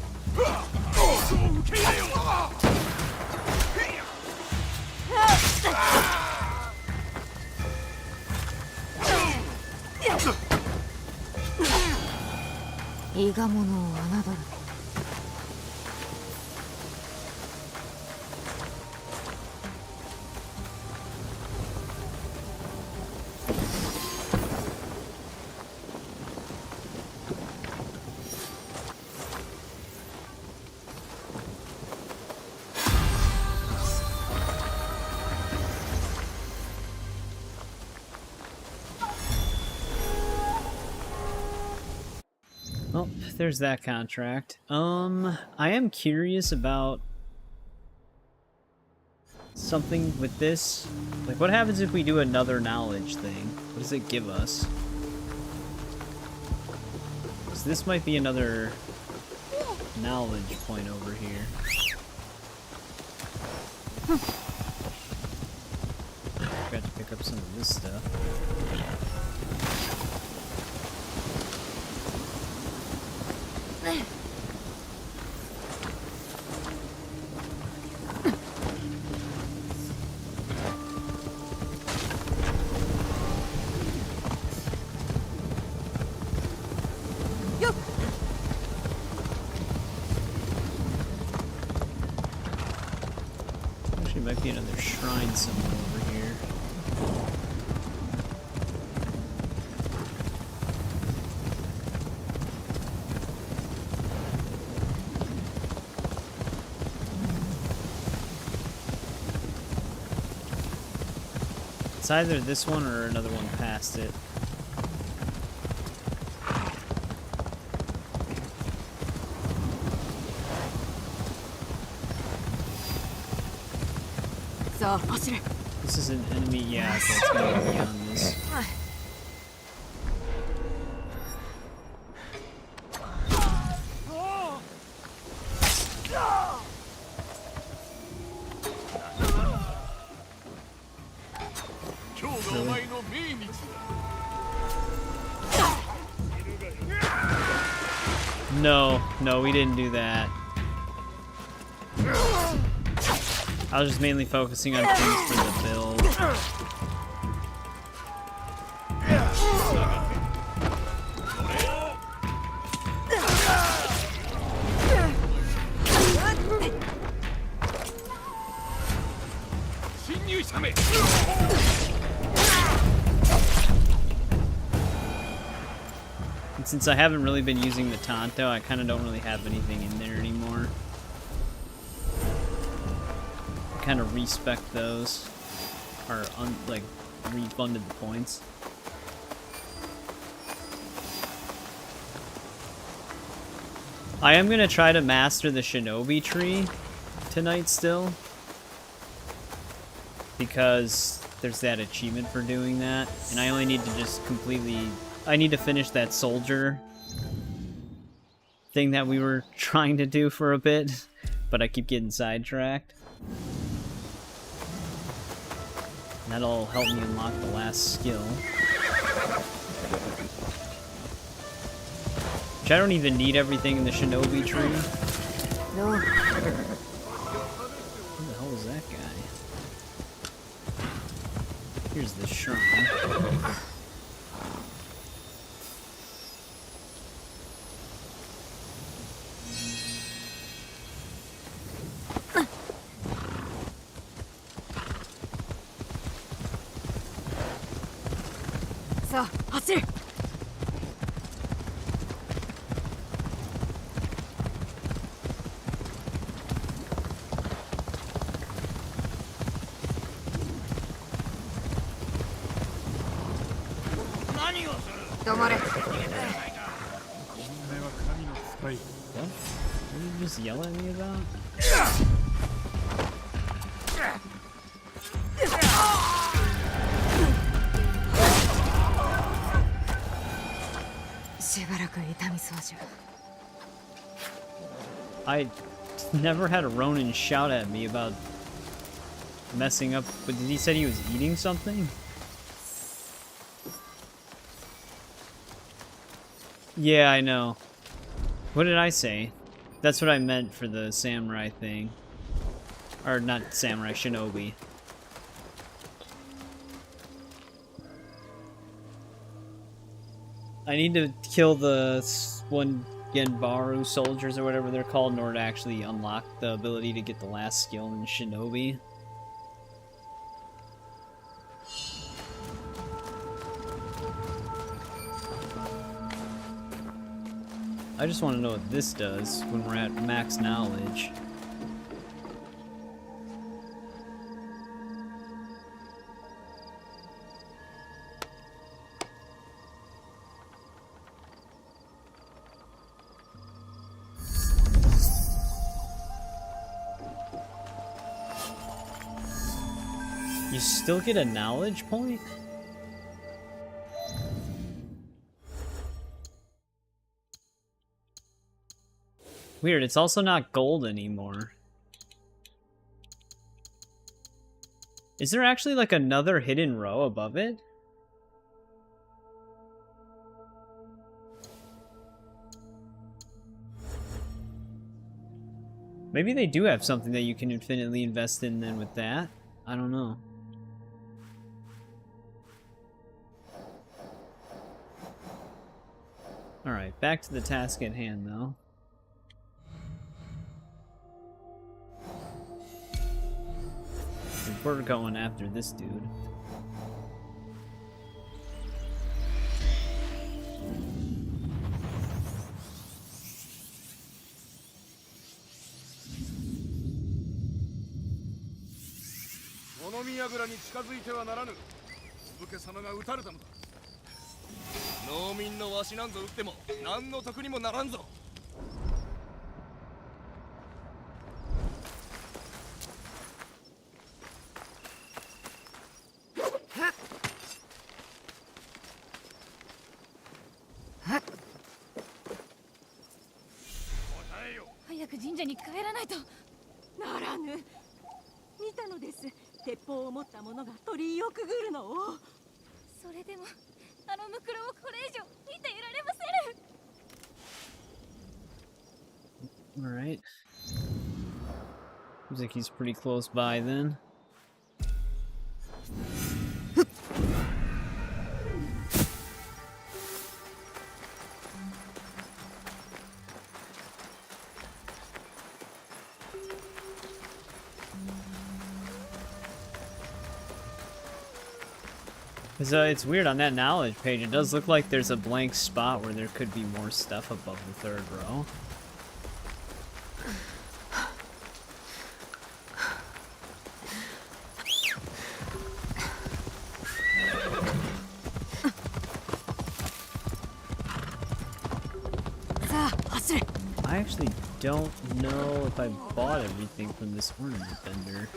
Well, there's that contract. I am curious about something with this. Like, what happens if we do another knowledge thing? What does it give us? So this might be another knowledge point over here. Got to pick up some of this stuff. Actually, might be another shrine somewhere over here. It's either this one or another one past it. This is an enemy, yeah, so it's gonna be beyond this. No, we didn't do that. I was just mainly focusing on things for the build. And since I haven't really been using the Tonto, I kind of don't really have anything in there anymore. I kind of respec those, or like refunded the points. I am gonna try to master the Shinobi tree tonight still, because there's that achievement for doing that, and I only need to just completely... I need to finish that soldier thing that we were trying to do for a bit, but I keep getting sidetracked. And that'll help me unlock the last skill. Which I don't even need everything in the Shinobi tree. No. Who the hell is that guy? Here's the shrine. So, 走る 止まれ What? What did you just yell at me about? I never had a Ronin shout at me about messing up, but did he say he was eating something? Yeah, I know. What did I say? That's what I meant for the samurai thing. Or not samurai, shinobi. I need to kill the one Genbaru soldiers or whatever they're called in order to actually unlock the ability to get the last skill in shinobi. I just want to know what this does when we're at max knowledge. You still get a knowledge point? Weird, it's also not gold anymore. Is there actually like another hidden row above it? Maybe they do have something that you can infinitely invest in then with that. I don't know. Alright, back to the task at hand though. We're going after this dude.ならぬ。見たのです。鉄砲を持った者が鳥居をくぐるのを。それでもあのムクロをこれ以上見ていられません。 Alright. Seems like he's pretty close by then. It's weird on that knowledge page. It does look like there's a blank spot where there could be more stuff above the third row. I actually don't know if I bought everything from this ornament vendor.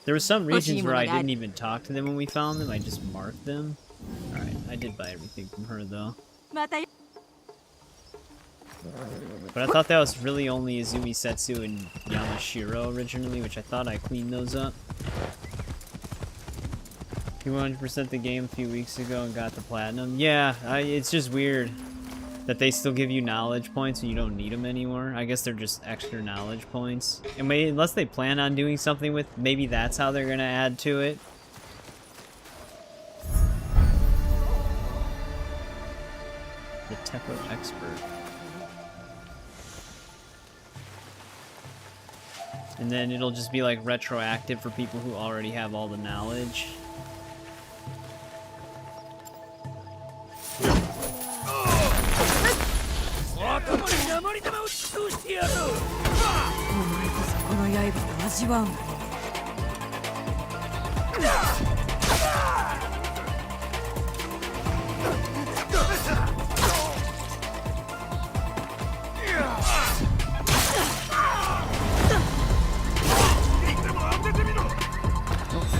There were some regions where I didn't even talk to them when we found them, I just marked them. Alright, I did buy everything from her though. But I thought that was really only Izumi Setsu and Yamashiro originally, which I thought I cleaned those up. You 100% the game a few weeks ago and got the platinum. Yeah, it's just weird that they still give you knowledge points and you don't need them anymore. I guess they're just extra knowledge points. And unless they plan on doing something with, maybe that's how they're gonna add to it. The Teppo Expert. And then it'll just be like retroactive for people who already have all the knowledge.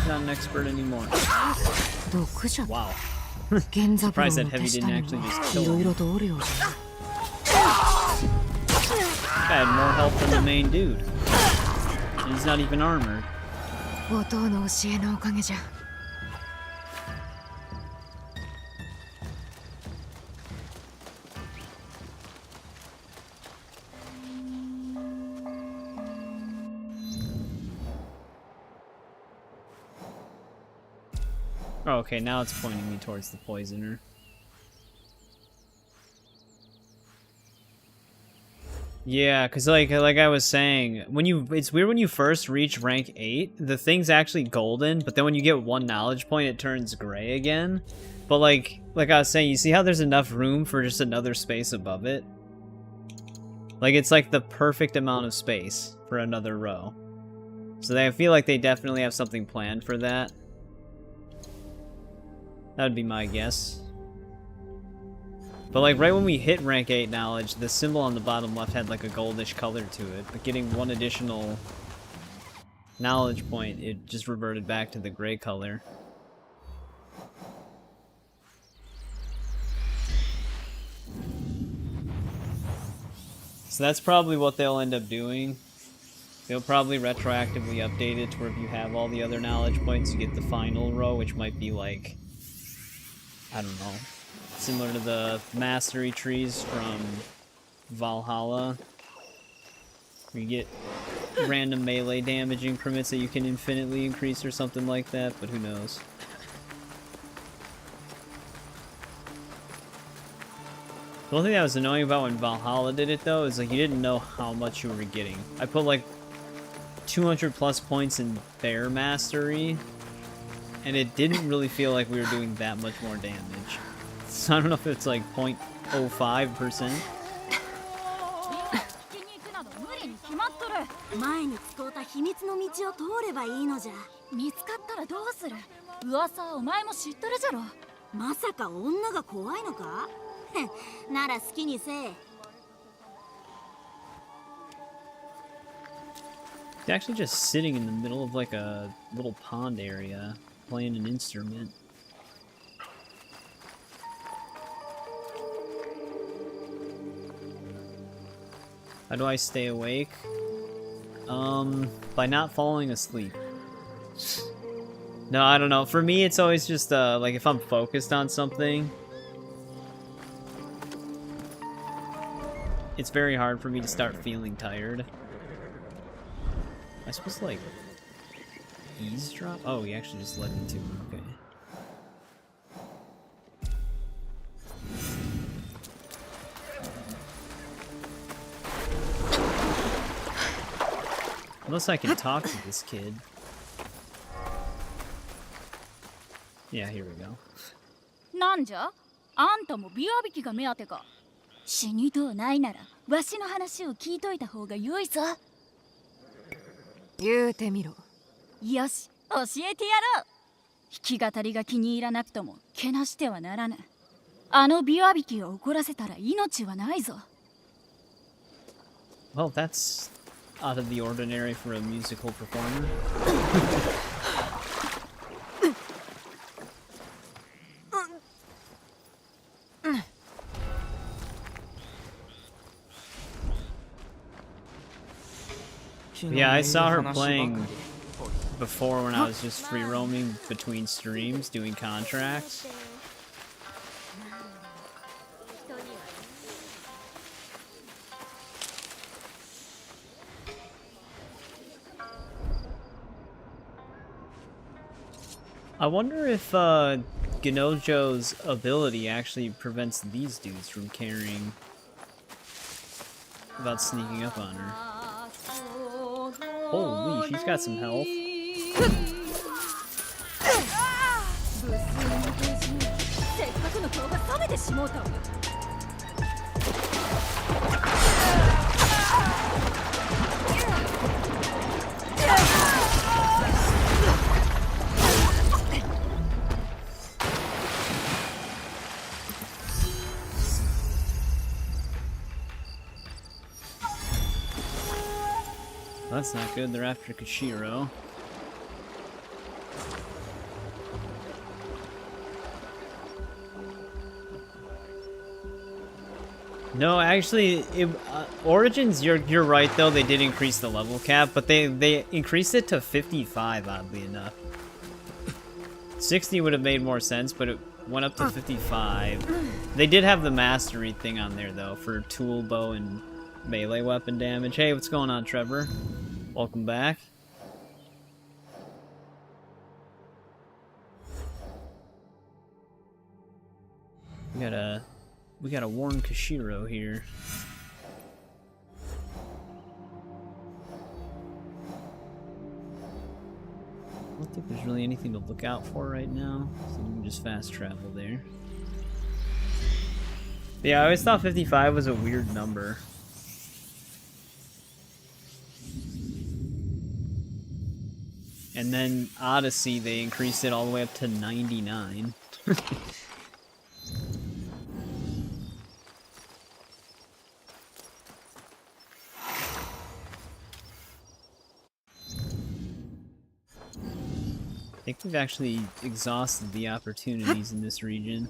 Not an expert anymore. Wow. Surprised that Heavy didn't actually just kill him. I had more health than the main dude. And he's not even armored. Oh, okay, now it's pointing me towards the poisoner. Yeah, because like I was saying, it's weird when you first reach rank 8, the thing's actually golden, but then when you get 1 knowledge point, it turns gray again. But like I was saying, you see how there's enough room for just another space above it? Like, it's like the perfect amount of space for another row. So I feel like they definitely have something planned for that. That would be my guess. But like right when we hit rank 8 knowledge, the symbol on the bottom left had like a goldish color to it. But getting 1 additional knowledge point, it just reverted back to the gray color. So that's probably what they'll end up doing. They'll probably retroactively update it to where if you have all the other knowledge points, you get the final row, which might be like, I don't know, similar to the mastery trees from Valhalla. Where you get random melee damage increments that you can infinitely increase or something like that, but who knows. The only thing that was annoying about when Valhalla did it though is like you didn't know how much you were getting. I put like 200 plus points in bear mastery, and it didn't really feel like we were doing that much more damage. So I don't know if it's like 0.05%. 前に使うた秘密の道を通ればいいのじゃ。見つかったらどうする？噂はお前も知っとるじゃろ。まさか女が怖いのか？なら好きにせえ。 He's actually just sitting in the middle of like a little pond area, playing an instrument. How do I stay awake? By not falling asleep. No, I don't know. For me, it's always just, like if I'm focused on something, it's very hard for me to start feeling tired. I supposed to, like, eavesdrop? Oh, he actually just led me to him. Okay. Unless I can talk to this kid. Yeah, here we go. なんじゃあんたもビワ引きが目当てか。死にとうないならわしの話を聞いといた方が良いぞ。言うてみろ。よし、教えてやろう。弾き語りが気に入らなくともけなしてはならぬ。あのビワ引きを怒らせたら命はないぞ。 Well, that's out of the ordinary for a musical performer. Yeah, I saw her playing before when I was just free roaming between streams doing contracts. I wonder if Ginojo's ability actually prevents these dudes from carrying without sneaking up on her. Holy, she's got some health. That's not good, they're after Kashiro. No, actually, Origins, you're right though, they did increase the level cap, but they increased it to 55, oddly enough. 60 would have made more sense, but it went up to 55. They did have the mastery thing on there though, for tool, bow, and melee weapon damage. Hey, what's going on, Trevor? Welcome back. We gotta warn Kashiro here. I don't think there's really anything to look out for right now, so we can just fast travel there. But yeah, I always thought 55 was a weird number. And then Odyssey, they increased it all the way up to 99. I think we've actually exhausted the opportunities in this region.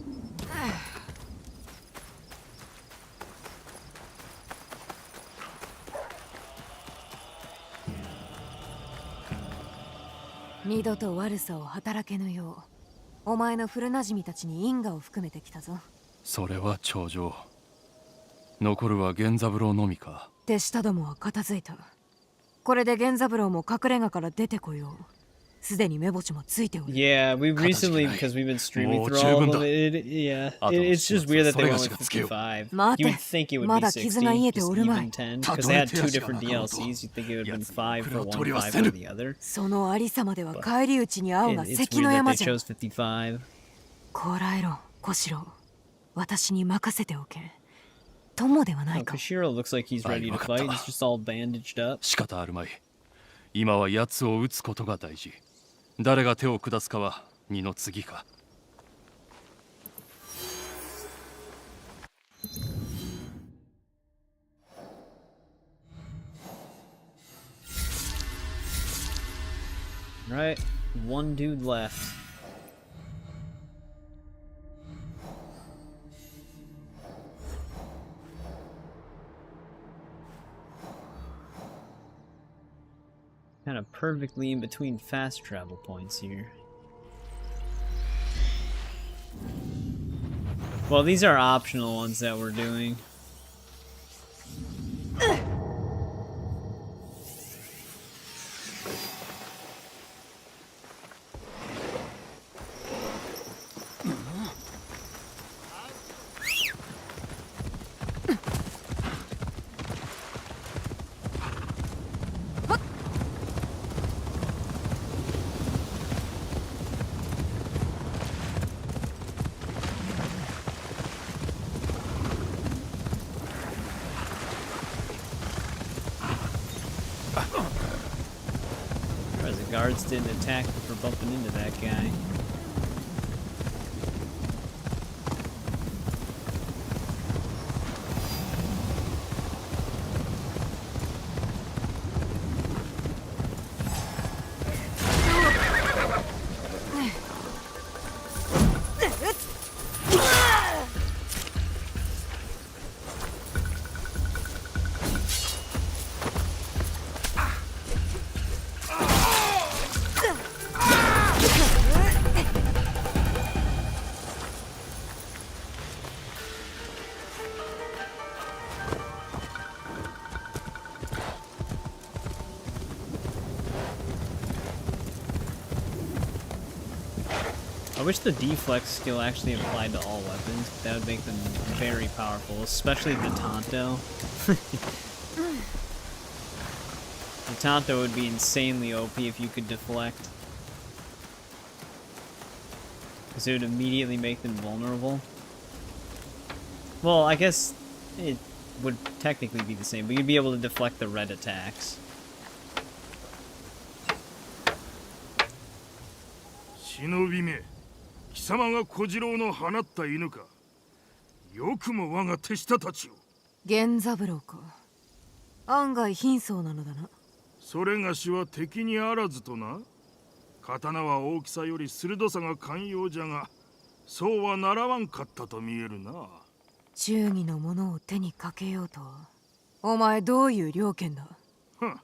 それは頂上。残るは源三郎のみか。手下どもは片付いた。これで源三郎も隠れ家から出てこよう。Yeah, we recently, because we've been streaming through all of them, it's just weird that they went with 55. You would think it would be 60, just even 10, because they had two different DLCs, you'd think it would have been 5 for one, 5 for the other. But it's weird that they chose 55. こらえろ、小四郎。私に任せておけ。友ではないか。Kashiro looks like he's ready to fight, he's just all bandaged up. 仕方あるまい。今は奴を撃つことが大事。誰が手を下すかは二の次か。Right, one dude left. Kind of perfectly in between fast travel points here. Well, these are optional ones that we're doing. Guards didn't attack for bumping into that guy. I wish the deflex skill actually applied to all weapons. That would make them very powerful, especially the Tanto. The Tanto would be insanely OP if you could deflect. Because it would immediately make them vulnerable. Well, I guess it would technically be the same, but you'd be able to deflect the red attacks. 忍びめ、貴様が小次郎の放った犬か。よくも我が手下たちを。源三郎か。案外貧相なのだな。それがしは敵にあらずとな。刀は大きさより鋭さが寛容じゃが、そうはならわんかったと見えるな。忠義のものを手にかけようとは。お前どういう了見だ。はん。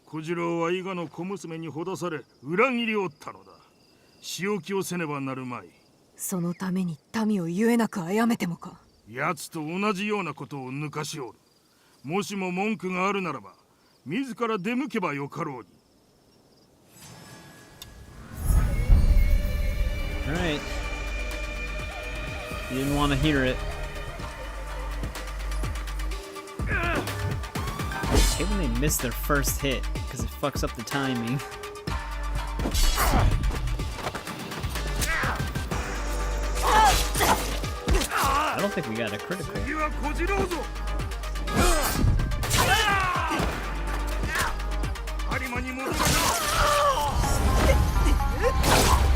小次郎は伊賀の小娘にほだされ裏切りおったのだ。仕置きをせねばなるまい。そのために民をゆえなく殺めてもか。奴と同じようなことを抜かしおる。もしも文句があるならば自ら出向けばよかろうに。Alright. You didn't want to hear it. I hate when they miss their first hit, because it fucks up the timing. I don't think we got a critical.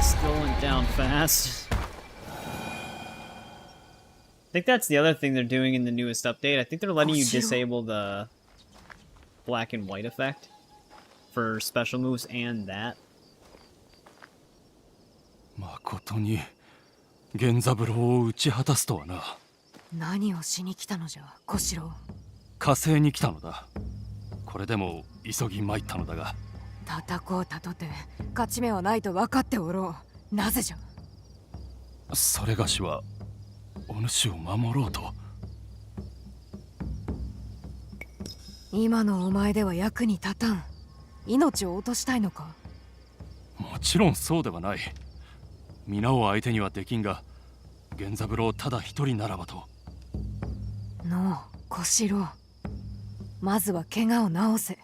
Still went down fast. I think that's the other thing they're doing in the newest update. I think they're letting you disable the black and white effect for special moves and that. 誠に源三郎を打ち果たすとはな。何をしに来たのじゃ、小四郎。火星に来たのだ。これでも急ぎ参ったのだが。叩こうたとて勝ち目はないと分かっておろう。なぜじゃ。それがしはお主を守ろうと。今のお前では役に立たん。命を落としたいのか。もちろんそうではない。皆を相手にはできんが、源三郎ただ一人ならばと。のう、小四郎。まずは怪我を治せ。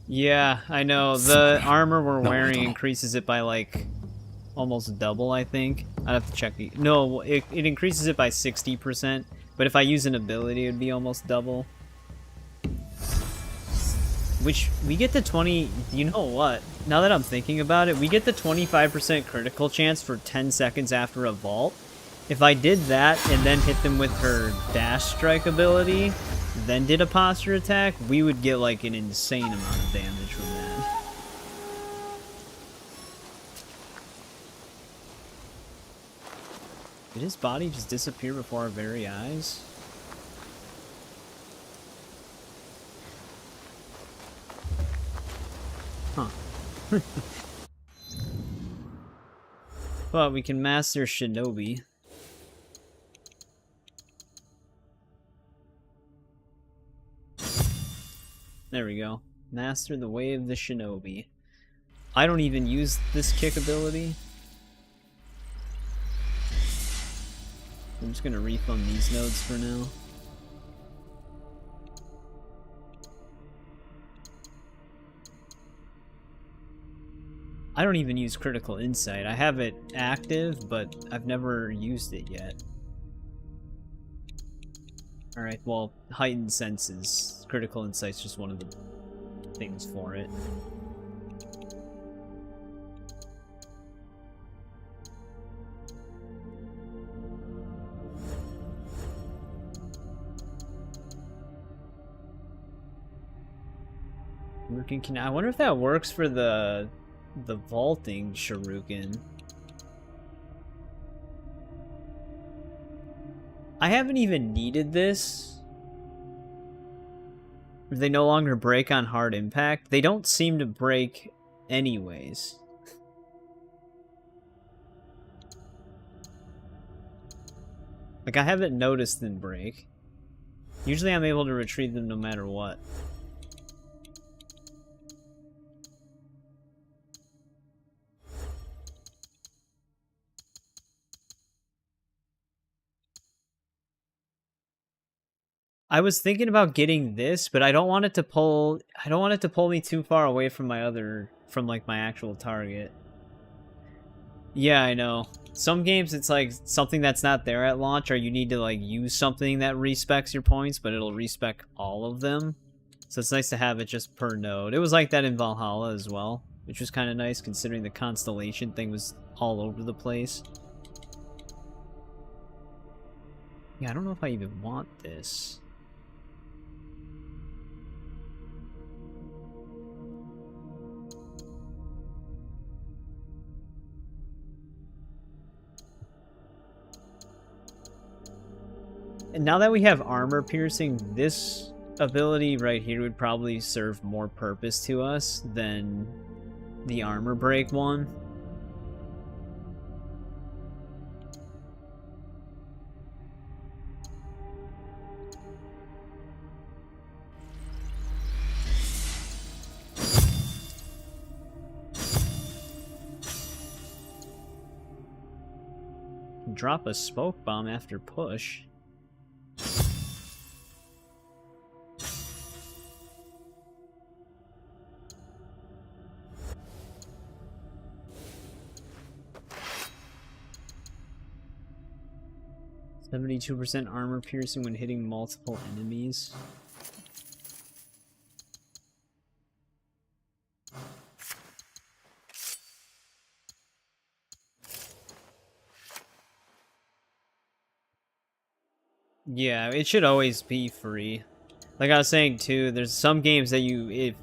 Yeah, I know. The armor we're wearing increases it by like almost double, I think. I'd have to check. No, it increases it by 60%, but if I use an ability, it would be almost double. Which, we get the 20... You know what? Now that I'm thinking about it, we get the 25% critical chance for 10 seconds after a vault. If I did that and then hit them with her dash strike ability, then did a posture attack, we would get like an insane amount of damage from that. Did his body just disappear before our very eyes? Huh. But we can master Shinobi. There we go. Master the way of the Shinobi. I don't even use this kick ability. I'm just gonna refund these nodes for now. I don't even use critical insight. I have it active, but I've never used it yet. Alright, well, heightened senses. Critical insight's just one of the things for it. I wonder if that works for the vaulting shuriken. I haven't even needed this. They no longer break on hard impact. They don't seem to break anyways. Like, I haven't noticed them break. Usually I'm able to retrieve them no matter what. I was thinking about getting this, but I don't want it to pull me too far away from like my actual target. Yeah, I know. Some games it's like something that's not there at launch, or you need to like use something that respecs your points, but it'll respec all of them. So it's nice to have it just per node. It was like that in Valhalla as well, which was kind of nice considering the constellation thing was all over the place. Yeah, I don't know if I even want this. And now that we have armor piercing, this ability right here would probably serve more purpose to us than the armor break one. Drop a smoke bomb after push. (72% armor piercing when hitting multiple enemies). Yeah, it should always be free. Like I was saying too, there's some games that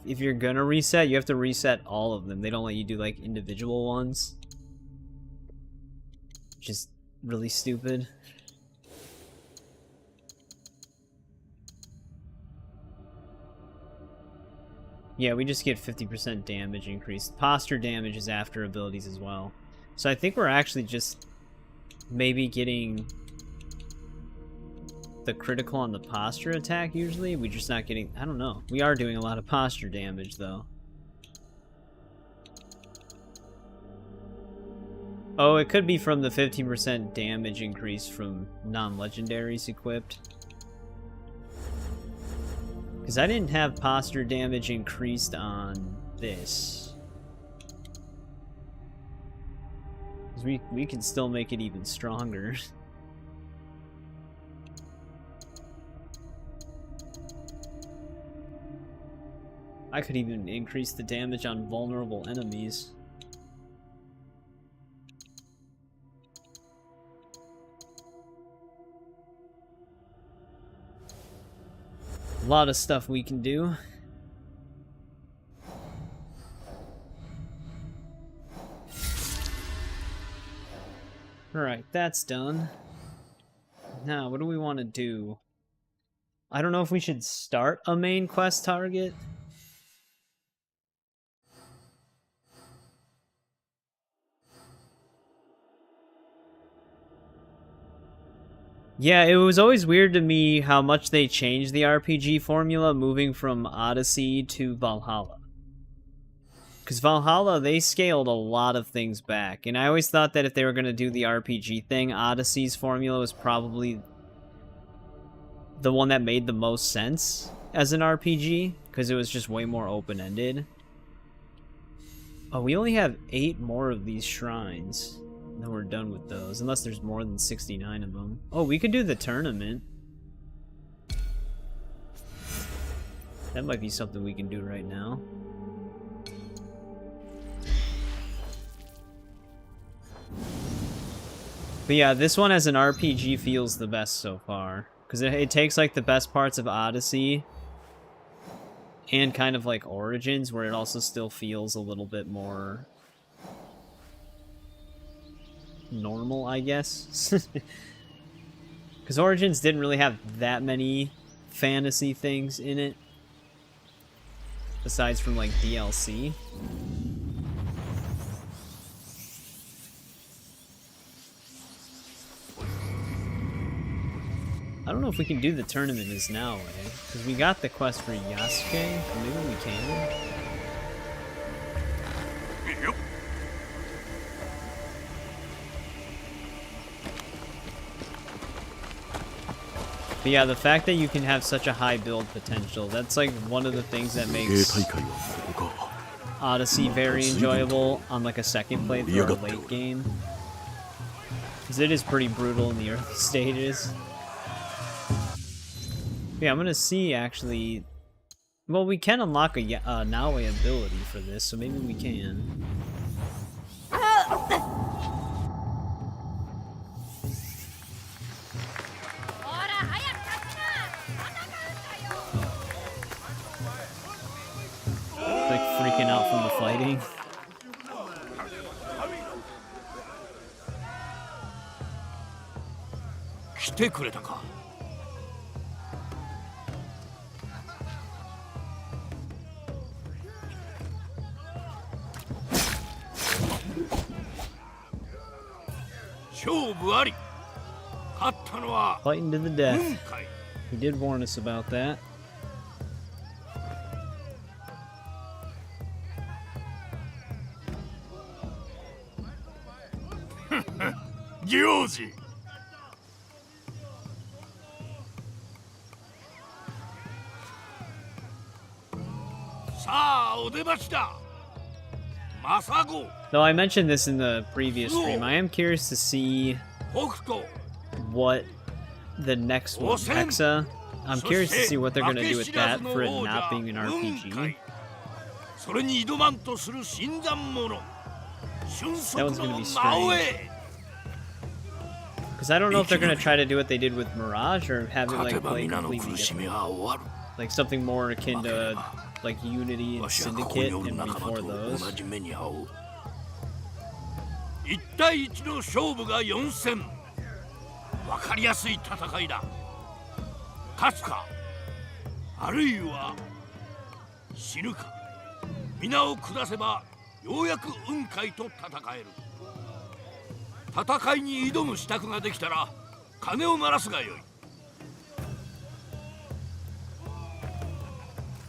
if you're gonna reset, you have to reset all of them. They don't let you do like individual ones. Which is really stupid. Yeah, we just get 50% damage increase. Posture damage is after abilities as well. So I think we're actually just maybe getting the critical on the posture attack usually. We're just not getting... I don't know. We are doing a lot of posture damage though. Oh, it could be from the 15% damage increase from non-legendaries equipped. Because I didn't have posture damage increased on this. Because we can still make it even stronger. I could even increase the damage on vulnerable enemies. A lot of stuff we can do. Alright, that's done. Now, what do we want to do? I don't know if we should start a main quest target. Yeah, it was always weird to me how much they changed the RPG formula moving from Odyssey to Valhalla. Because Valhalla, they scaled a lot of things back, and I always thought that if they were going to do the RPG thing, Odyssey's formula was probably the one that made the most sense as an RPG, because it was just way more open-ended. Oh, we only have 8 more of these shrines. Then we're done with those, unless there's more than 69 of them. Oh, we could do the tournament. That might be something we can do right now. But yeah, this one as an RPG feels the best so far. Because it takes like the best parts of Odyssey and kind of like Origins, where it also still feels a little bit more normal, I guess. Because Origins didn't really have that many fantasy things in it, besides from like DLC. I don't know if we can do the tournament as Naoe, because we got the quest for Yasuke, maybe we can. But yeah, the fact that you can have such a high build potential, that's like one of the things that makes Odyssey very enjoyable on like a second playthrough or a late game. Because it is pretty brutal in the early stages. Yeah, I'm gonna see actually. Well, we can unlock a Naoe ability for this, so maybe we can. Like freaking out from the fighting. Fighting to the death. He did warn us about that. Gyoji. Though I mentioned this in the previous stream, I am curious to see what the next one, Hexa. I'm curious to see what they're going to do with that for it not being an RPG. That one's going to be strange. Because I don't know if they're going to try to do what they did with Mirage or have it like play completely different. Like something more akin to like Unity and Syndicate and before those. 1対1の勝負が4戦。わかりやすい戦いだ。勝つか、あるいは死ぬか。皆を下せばようやく雲海と戦える。戦いに挑む支度ができたら鐘を鳴らすがよい。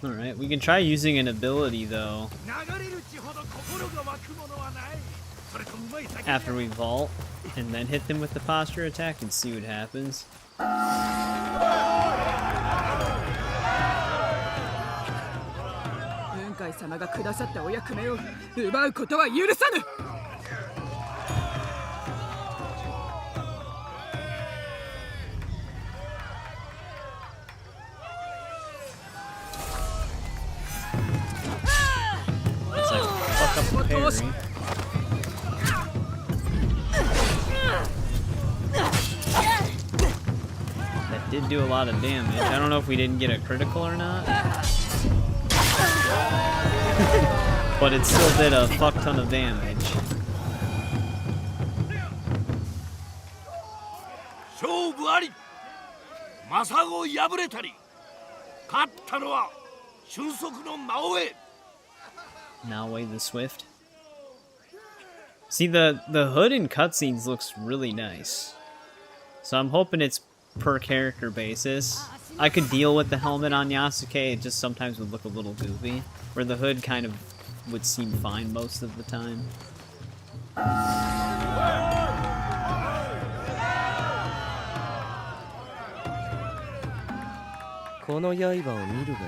Alright, we can try using an ability though. After we vault, and then hit them with the posture attack and see what happens. 雲海様がくださったお役目を奪うことは許さぬ。 That did do a lot of damage. I don't know if we didn't get a critical or not. But it still did a fuck ton of damage. Naoe the Swift. See, the hood in cutscenes looks really nice. So I'm hoping it's per character basis. I could deal with the helmet on Yasuke, it just sometimes would look a little goofy. Where the hood kind of would seem fine most of the time. この刃を見るがよ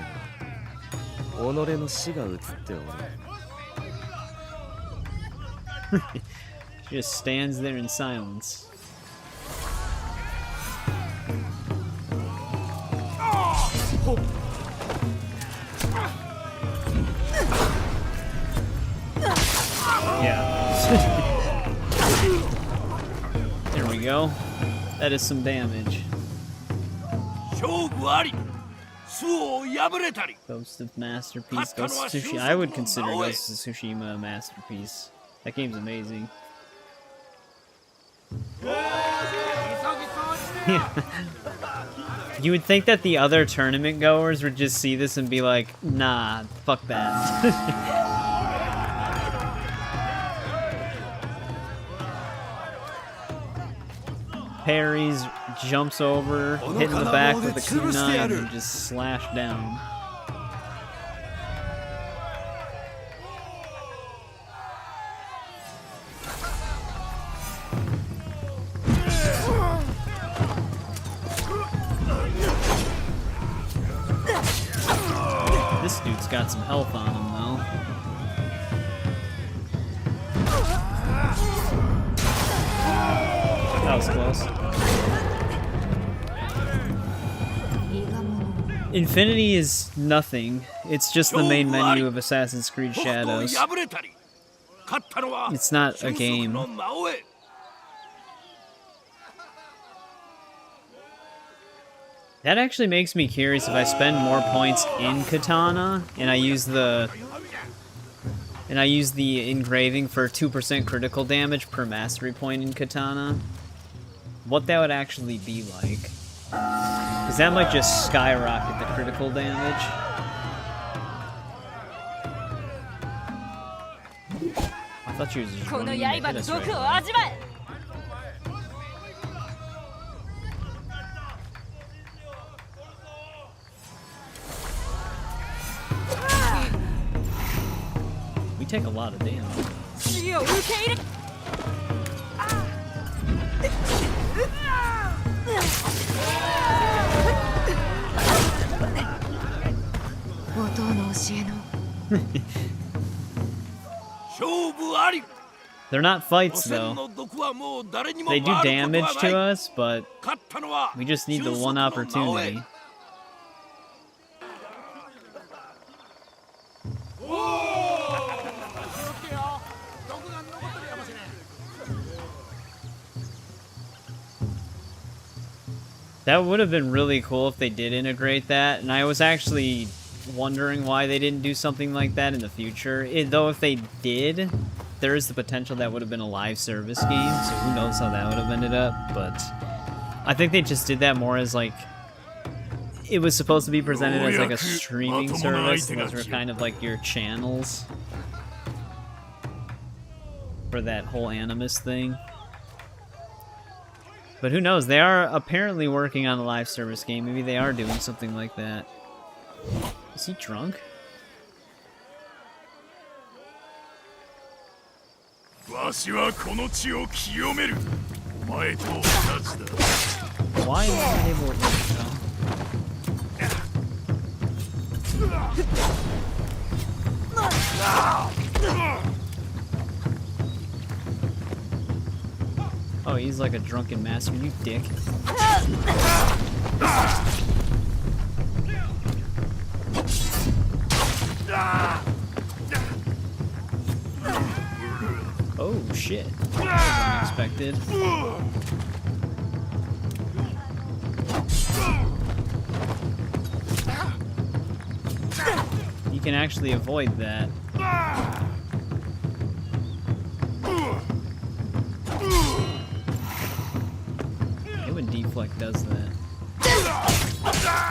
い。己の死が映っておる。 She just stands there in silence. Yeah. There we go. That is some damage. Ghost of Masterpiece. Ghost of Tsushima. I would consider Ghost of Tsushima a masterpiece. That game's amazing. You would think that the other tournament goers would just see this and be like, nah, fuck that. Parries, jumps over, hitting the back with a kunai, and just slash down. This dude's got some health on him, though. That was close. Infinity is nothing. It's just the main menu of Assassin's Creed Shadows. It's not a game. That actually makes me curious if I spend more points in Katana and I use the engraving for 2% critical damage per mastery point in Katana, what that would actually be like. Because that might just skyrocket the critical damage. I thought she was just running in to hit us right now. We take a lot of damage. They're not fights, though. They do damage to us, but we just need the one opportunity. That would have been really cool if they did integrate that, and I was actually wondering why they didn't do something like that in the future. Though if they did, there is the potential that would have been a live service game, so who knows how that would have ended up, but I think they just did that more as like, it was supposed to be presented as like a streaming service, and those were kind of like your channels for that whole Animus thing. But who knows, they are apparently working on a live service game. Maybe they are doing something like that. Is he drunk? Why am I able to hit him? Oh, he's like a drunken master, you dick. Oh shit. That was unexpected. You can actually avoid that. When deflect does that.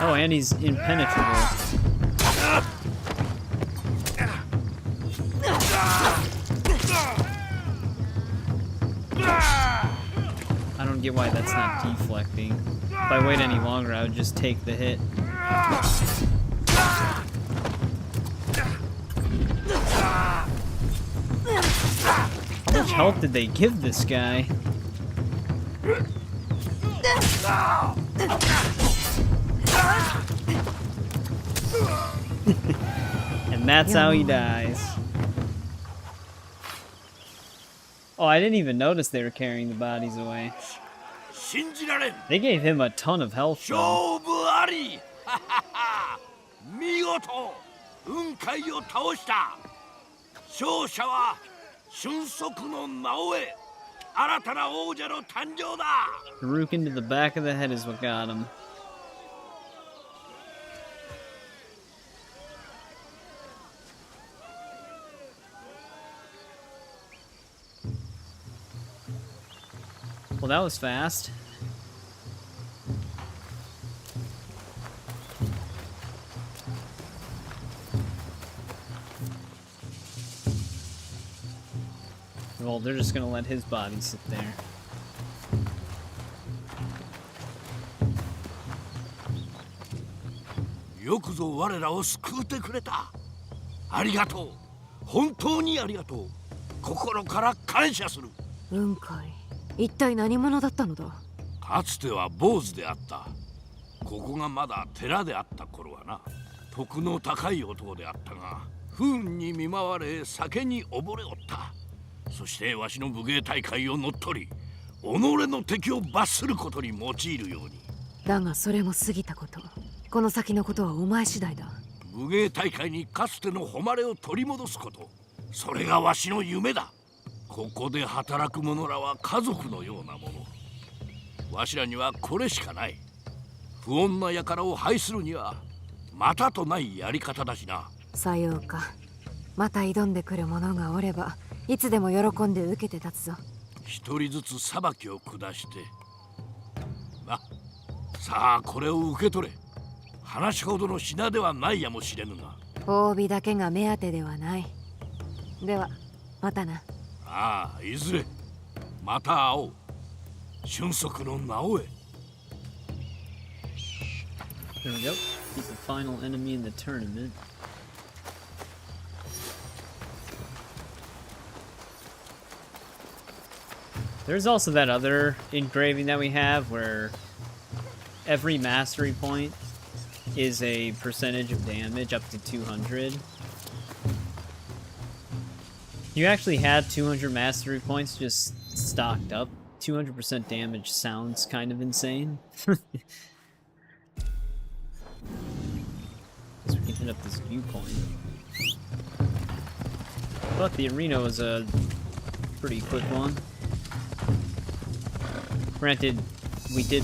Oh, and he's impenetrable. I don't get why that's not deflecting. If I wait any longer, I would just take the hit. How much health did they give this guy? And that's how he dies. Oh, I didn't even notice they were carrying the bodies away. They gave him a ton of health, though. Rook into the back of the head is what got him. Well, that was fast. Well, they're just gonna let his body sit there.よくぞ我らを救ってくれた。ありがとう。本当にありがとう。心から感謝する。雲海、一体何者だったのだ。かつては坊主であった。ここがまだ寺であった頃はな。徳の高い男であったが、不運に見舞われ酒に溺れおった。そしてわしの武芸大会を乗っ取り、己の敵を罰することに用いるように。だがそれも過ぎたこと。この先のことはお前次第だ。武芸大会にかつての誉れを取り戻すこと、それがわしの夢だ。ここで働く者らは家族のようなもの。わしらにはこれしかない。不穏な輩を排するにはまたとないやり方だしな。さようか。また挑んでくる者がおればいつでも喜んで受けて立つぞ。一人ずつ裁きを下してな。さあこれを受け取れ。話ほどの品ではないやもしれぬが。褒美だけが目当てではない。ではまたな。ああ、いずれまた会おう。俊足の直江。 There we go. He's the final enemy in the tournament. There's also that other engraving that we have where every mastery point is a percentage of damage up to 200. You actually had 200 mastery points just stocked up. 200% damage sounds kind of insane. Guess we can hit up this viewpoint. But the arena was a pretty quick one. Granted, we did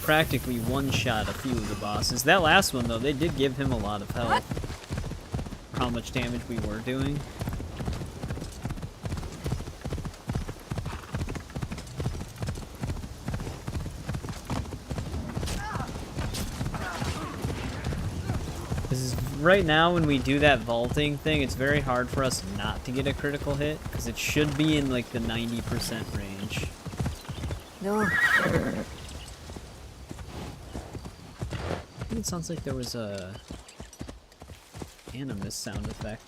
practically one-shot a few of the bosses. That last one, though, they did give him a lot of health. For how much damage we were doing. Right now, when we do that vaulting thing, it's very hard for us not to get a critical hit, because it should be in, like, the 90% range. No. It sounds like there was a animus sound effect.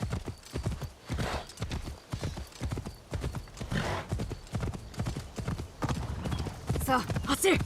So, hustle!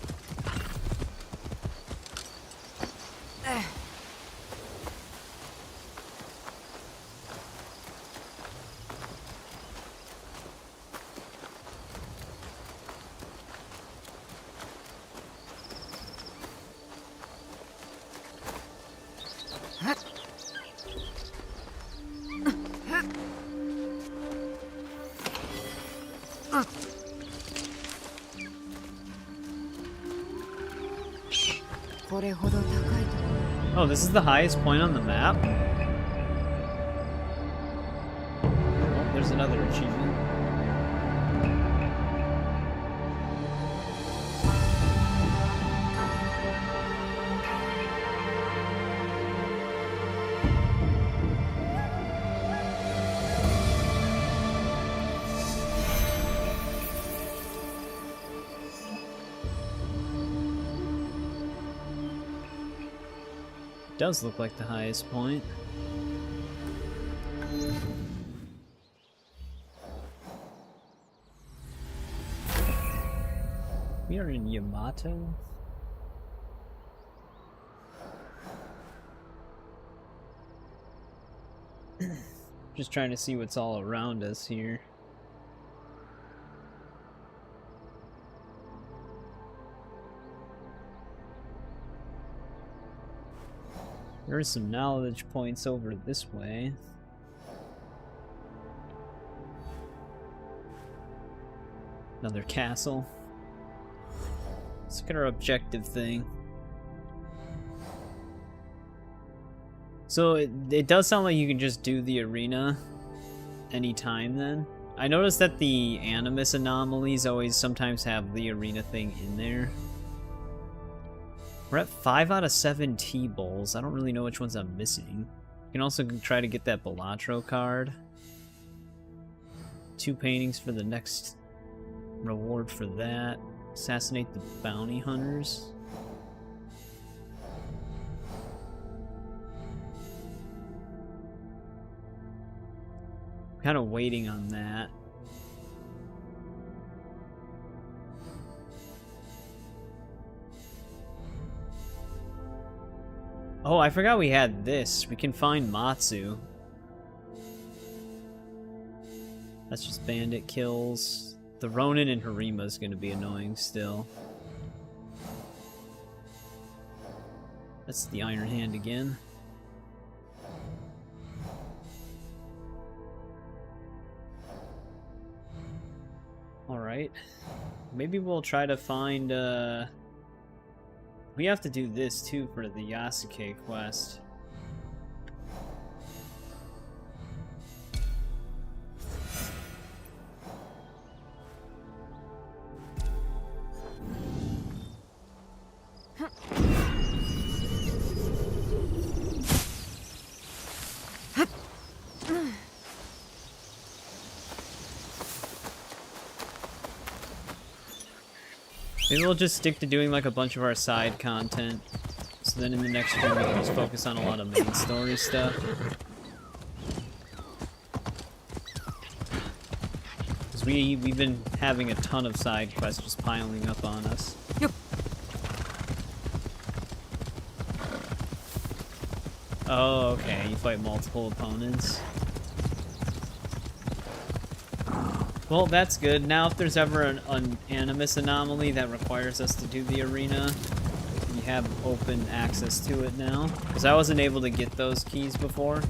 Oh, this is the highest point on the map? Oh, there's another achievement. Does look like the highest point. We are in Yamato. Just trying to see what's all around us here. There are some knowledge points over this way. Another castle. Let's look at our objective thing. So it does sound like you can just do the arena anytime then. I noticed that the animus anomalies always sometimes have the arena thing in there. We're at 5 out of 7 T-Bowls. I don't really know which ones I'm missing. You can also try to get that Balatro card. 2 paintings for the next reward for that. Assassinate the bounty hunters. Kind of waiting on that. Oh, I forgot we had this. We can find Matsu. That's just bandit kills. The Ronin and Harima is going to be annoying still. That's the Iron Hand again. Alright. Maybe we'll try to find, we have to do this too for the Yasuke quest. Maybe we'll just stick to doing like a bunch of our side content. So then in the next stream we can just focus on a lot of main story stuff. Because we've been having a ton of side quests just piling up on us. Yep. Oh, okay. You fight multiple opponents. Well, that's good. Now if there's ever an animus anomaly that requires us to do the arena, we have open access to it now. Because I wasn't able to get those keys before.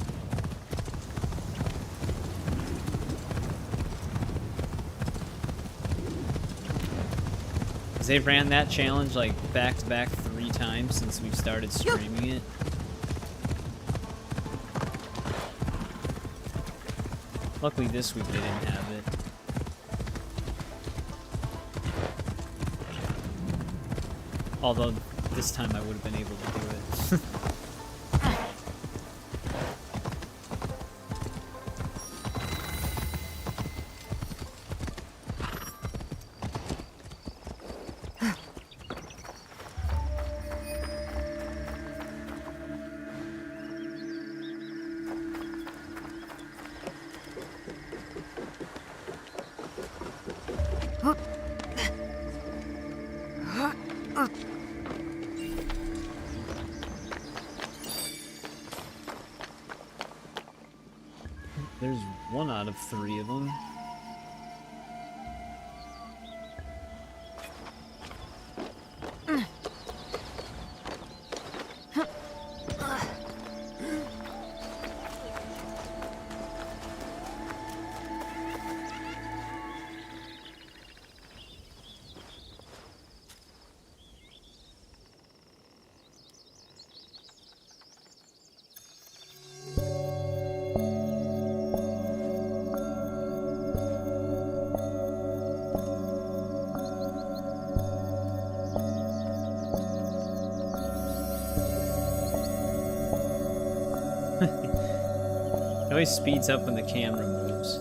Because they ran that challenge like back-to-back 3 times since we've started streaming it. Luckily this week they didn't have it. Although, this time I would have been able to do it. There's 1 out of 3 of them. It always speeds up when the camera moves.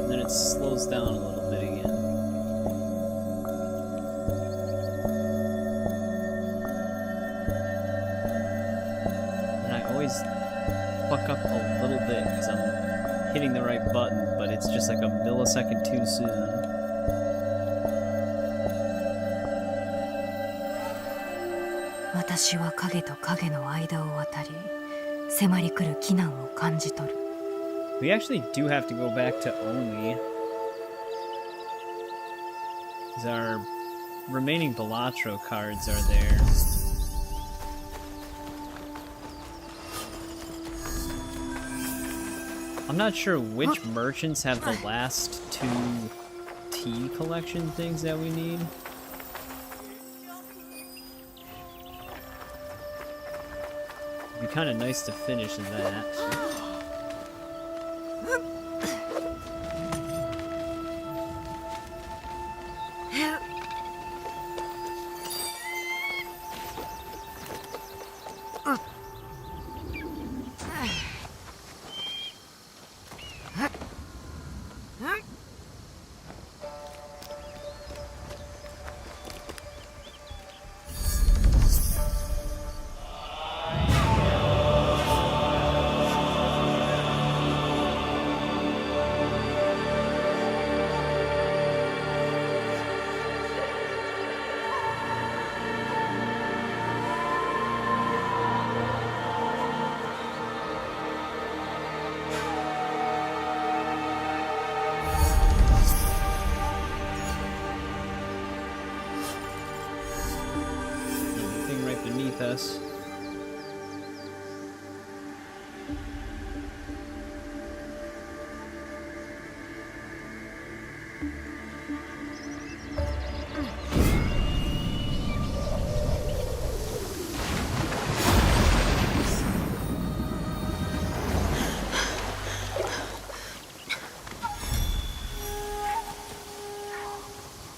And then it slows down a little bit again. And I always fuck up a little bit because I'm hitting the right button, but it's just like a millisecond too soon. We actually do have to go back to Omi. Because our remaining Balatro cards are there. I'm not sure which merchants have the last 2 tea collection things that we need. Be kind of nice to finish that. Us.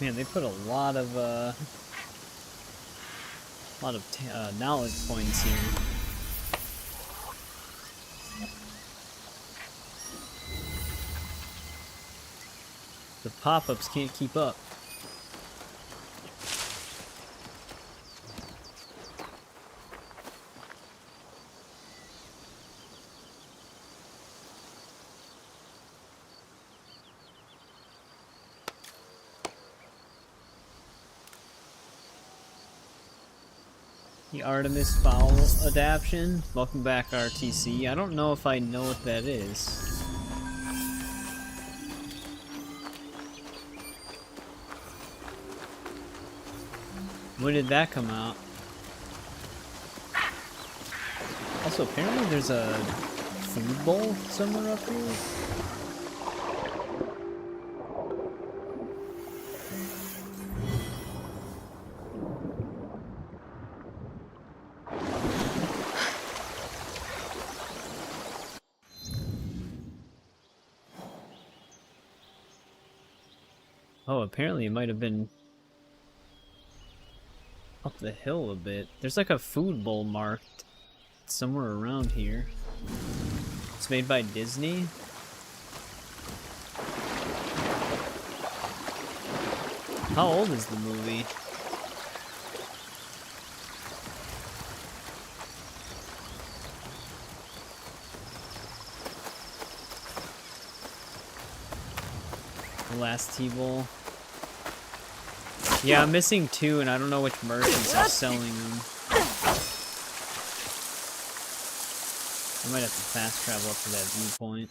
Man, they put a lot of knowledge points here. The pop-ups can't keep up. The Artemis Fowl adaptation. Welcome back, RTC. I don't know if I know what that is. When did that come out? Also, apparently there's a food bowl somewhere up here. Oh, apparently it might have been up the hill a bit. There's like a food bowl marked somewhere around here. It's made by Disney. How old is the movie? The last T-Bowl. Yeah, I'm missing 2, and I don't know which merchants are selling them. I might have to fast travel up to that viewpoint.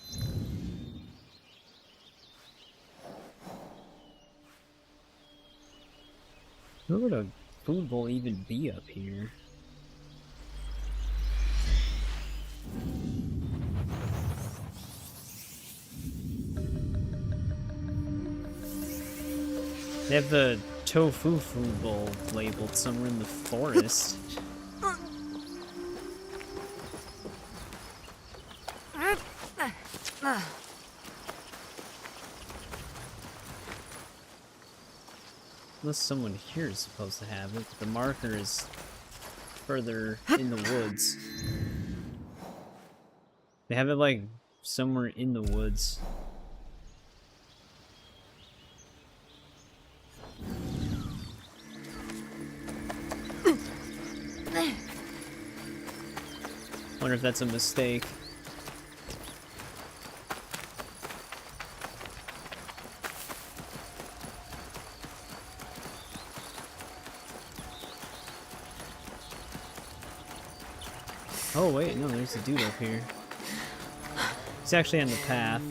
Where would a food bowl even be up here? They have the tofu food bowl labeled somewhere in the forest. Unless someone here is supposed to have it. The marker is further in the woods. They have it like somewhere in the woods. Wonder if that's a mistake. Oh wait, no, there's a dude up here. He's actually on the path.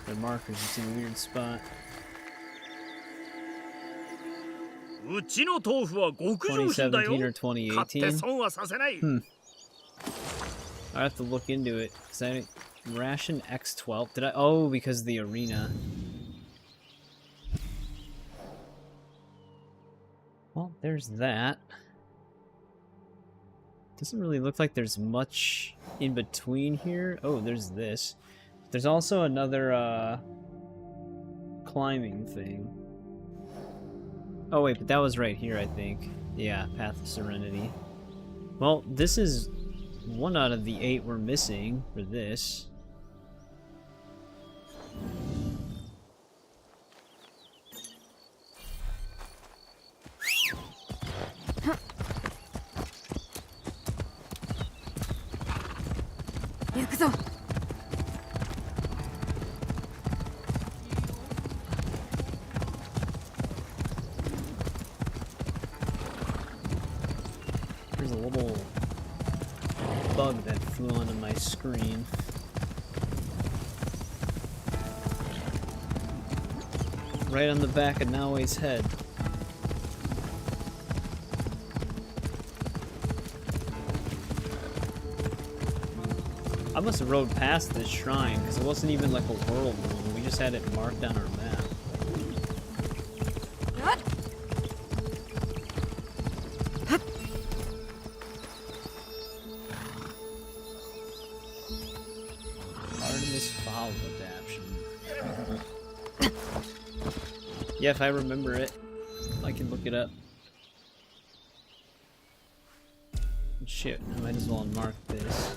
The marker's just in a weird spot. うちの豆腐は極上品だよ。 2017 or 2018? 買って損はさせない。 I have to look into it. Cause I ration X12. Did I? Oh, because of the arena. Well, there's that. Doesn't really look like there's much in between here. Oh, there's this. There's also another climbing thing. Oh wait, but that was right here, I think. Yeah, Path of Serenity. Well, this is 1 out of the 8 we're missing for this. There's a little bug that flew onto my screen. Right on the back of Naoe's head. I must have rode past this shrine because it wasn't even like a world rule. We just had it marked on our map. Artemis Fowl adaptation. Yeah, if I remember it, I can look it up. Shit, I might as well unmark this.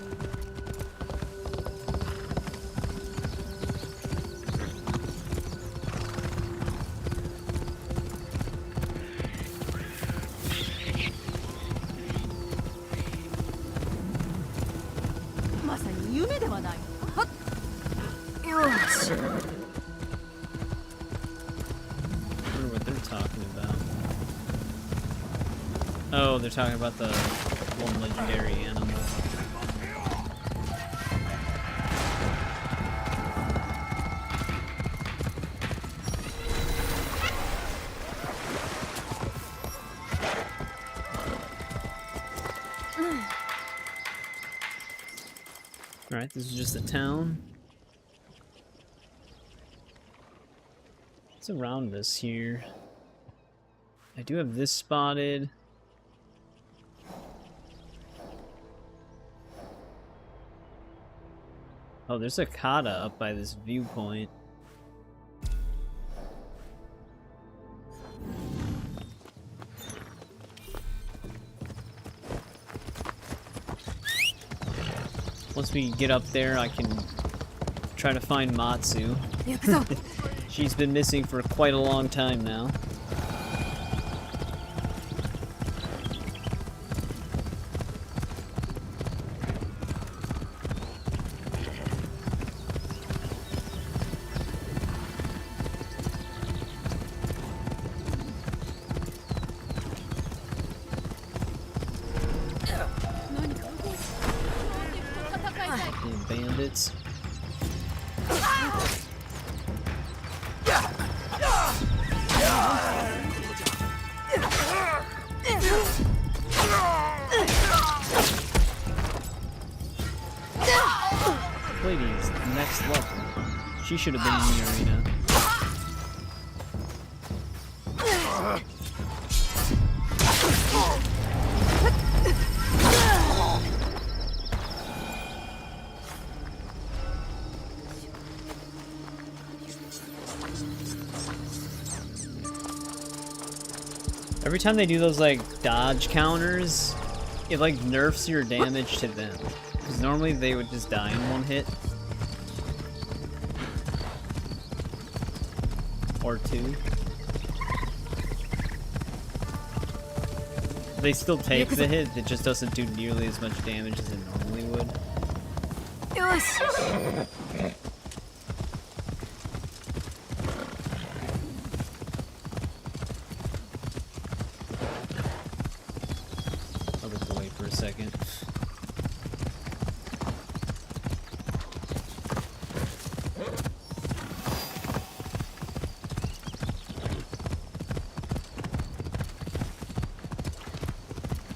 Oh, they're talking about the one legendary animal. Alright, this is just a town. What's around us here? I do have this spotted. Oh, there's a kata up by this viewpoint. Once we get up there, I can try to find Matsu. She's been missing for quite a long time now. Bandits. Lady's next level. She should have been in the arena. Every time they do those like dodge counters, it like nerfs your damage to them. Because normally they would just die in 1 hit. Or 2. They still take the hit, it just doesn't do nearly as much damage as it normally would. I'll just wait for a second.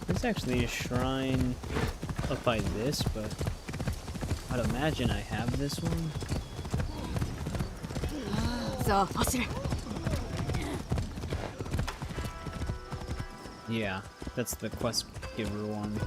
There's actually a shrine up by this, but I'd imagine I have this one. Yeah, that's the quest giver one.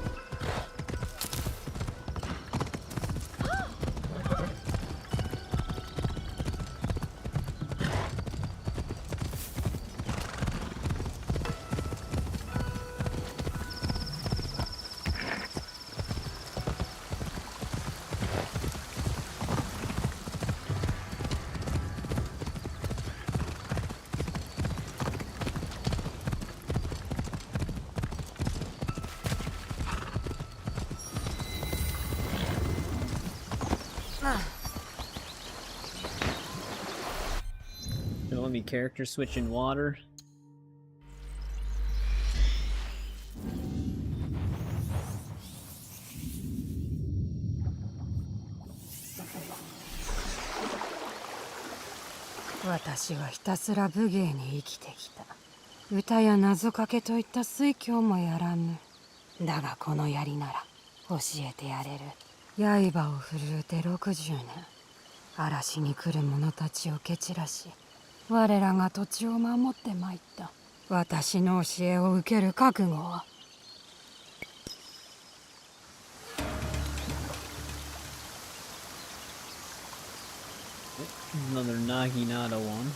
let me character switch in water.私はひたすら武芸に生きてきた。歌や謎かけといった推挙もやらぬ。だがこの槍なら教えてやれる。刃を振るうて60年。嵐に来る者たちを蹴散らし、我らが土地を守ってまいった。私の教えを受ける覚悟は。Another Naginata one.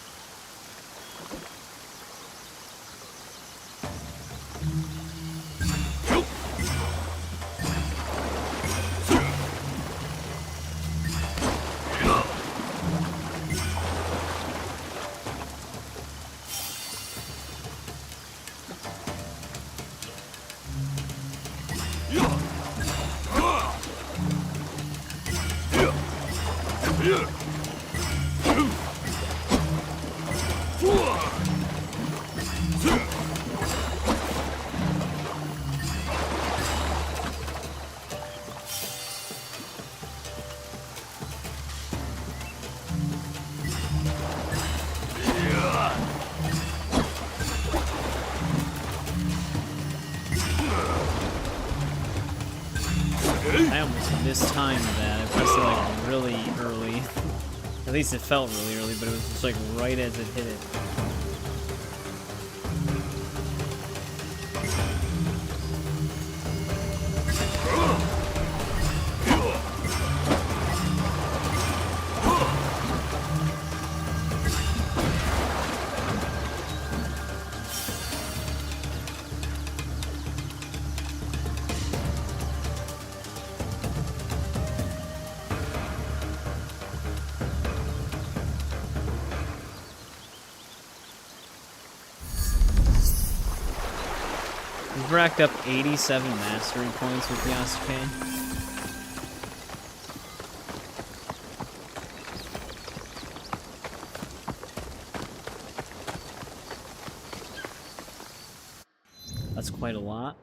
I almost mistimed that. I pressed it like really early. At least it felt really early, but it was just like right as it hit it. We've racked up 87 mastery points with Yasuke. That's quite a lot.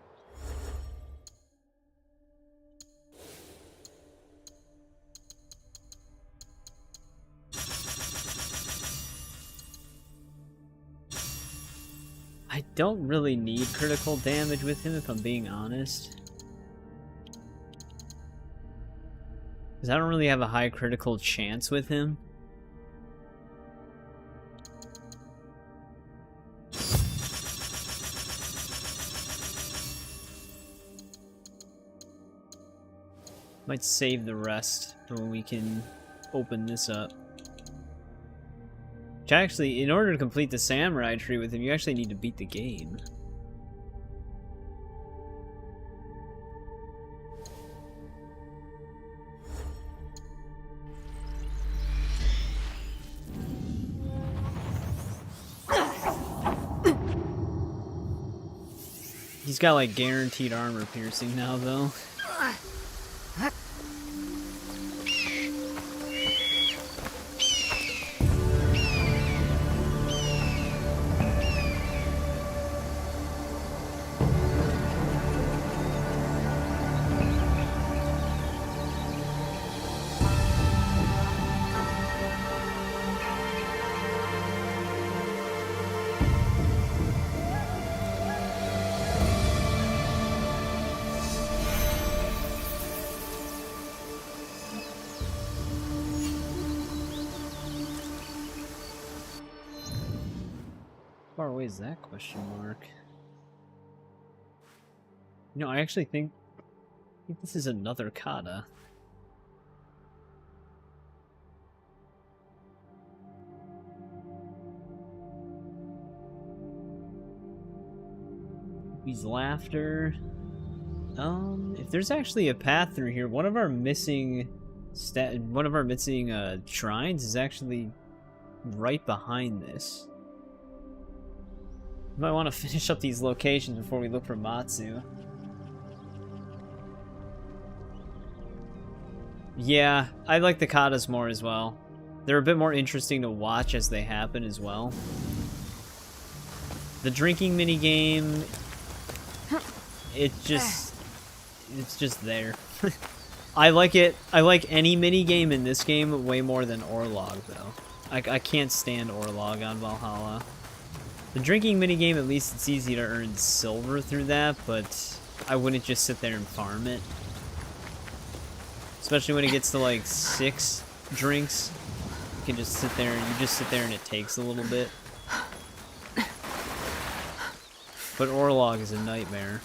I don't really need critical damage with him, if I'm being honest. Because I don't really have a high critical chance with him. Might save the rest for when we can open this up. Which actually, in order to complete the samurai tree with him, you actually need to beat the game. He's got like guaranteed armor piercing now though. How far away is that question mark? No, I actually think this is another kata. He's laughter. If there's actually a path through here, one of our missing shrines is actually right behind this. We might want to finish up these locations before we look for Matsu. Yeah, I like the katas more as well. they're a bit more interesting to watch as they happen as well. The drinking minigame, it's just there. I like it. I like any minigame in this game way more than Orlog, though. I can't stand Orlog on Valhalla. The drinking minigame, at least it's easy to earn silver through that, but I wouldn't just sit there and farm it. Especially when it gets to like 6 drinks. You can just sit there and and it takes a little bit. But Orlog is a nightmare.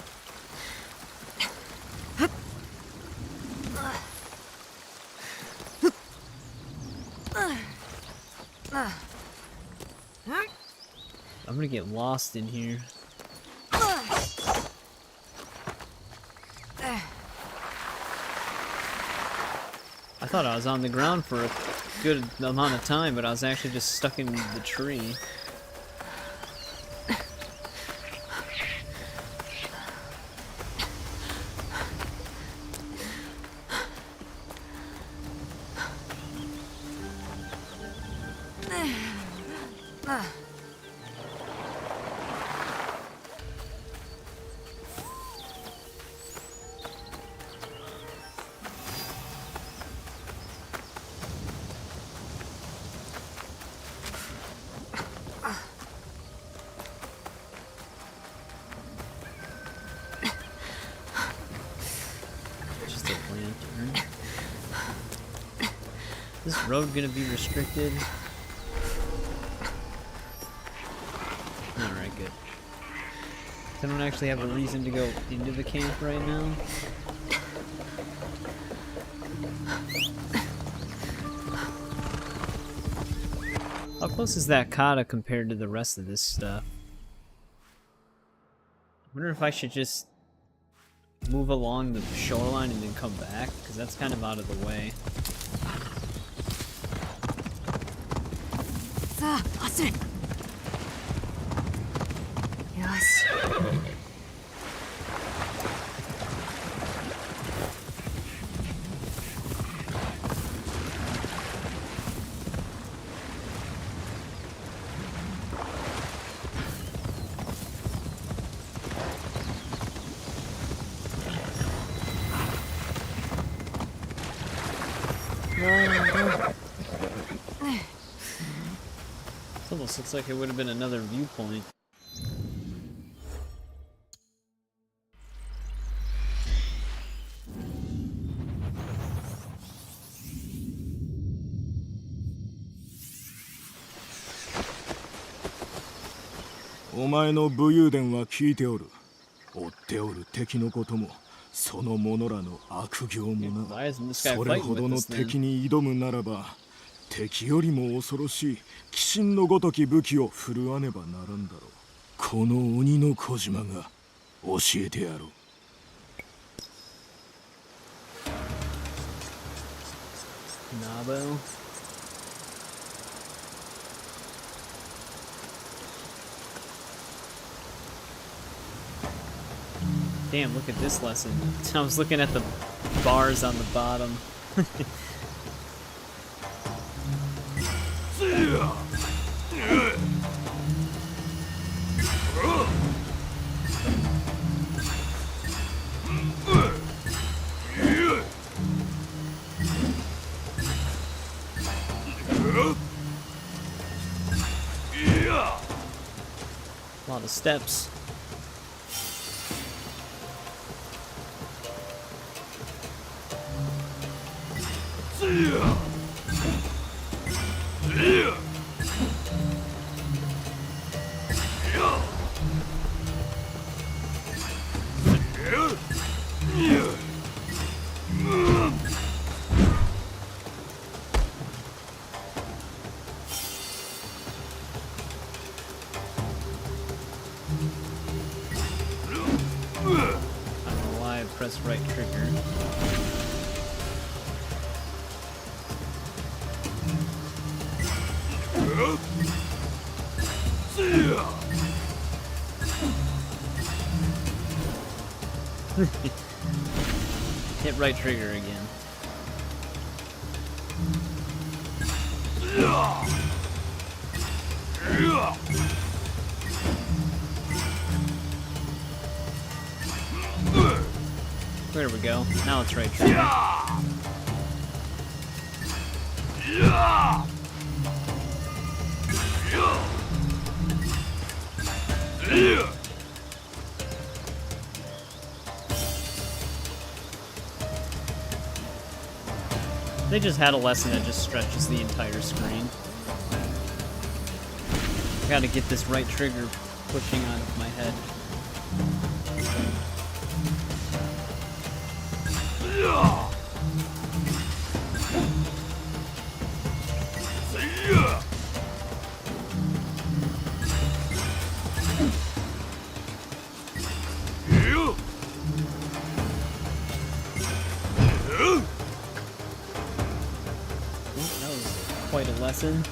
I'm gonna get lost in here. I thought I was on the ground for a good amount of time, but I was actually just stuck in the tree. Is this road gonna be restricted? Alright, good. I don't actually have a reason to go into the camp right now. How close is that kata compared to the rest of this stuff? I wonder if I should just move along the shoreline and then come back, because that's kind of out of the way. This almost looks like it would have been another viewpoint.お前の武勇伝は聞いておる。追っておる敵のことも、その者らの悪行もな。それほどの敵に挑むならば、敵よりも恐ろしい鬼神のごとき武器を振るわねばならんだろう。この鬼の小島が教えてやろう。Nabo. Damn, look at this lesson. I was looking at the bars on the bottom. A lot of steps. Press right trigger. Hit right trigger again. There we go. Now it's right trigger. They just had a lesson that just stretches the entire screen. I gotta get this right trigger pushing out of my head. That was quite a lesson.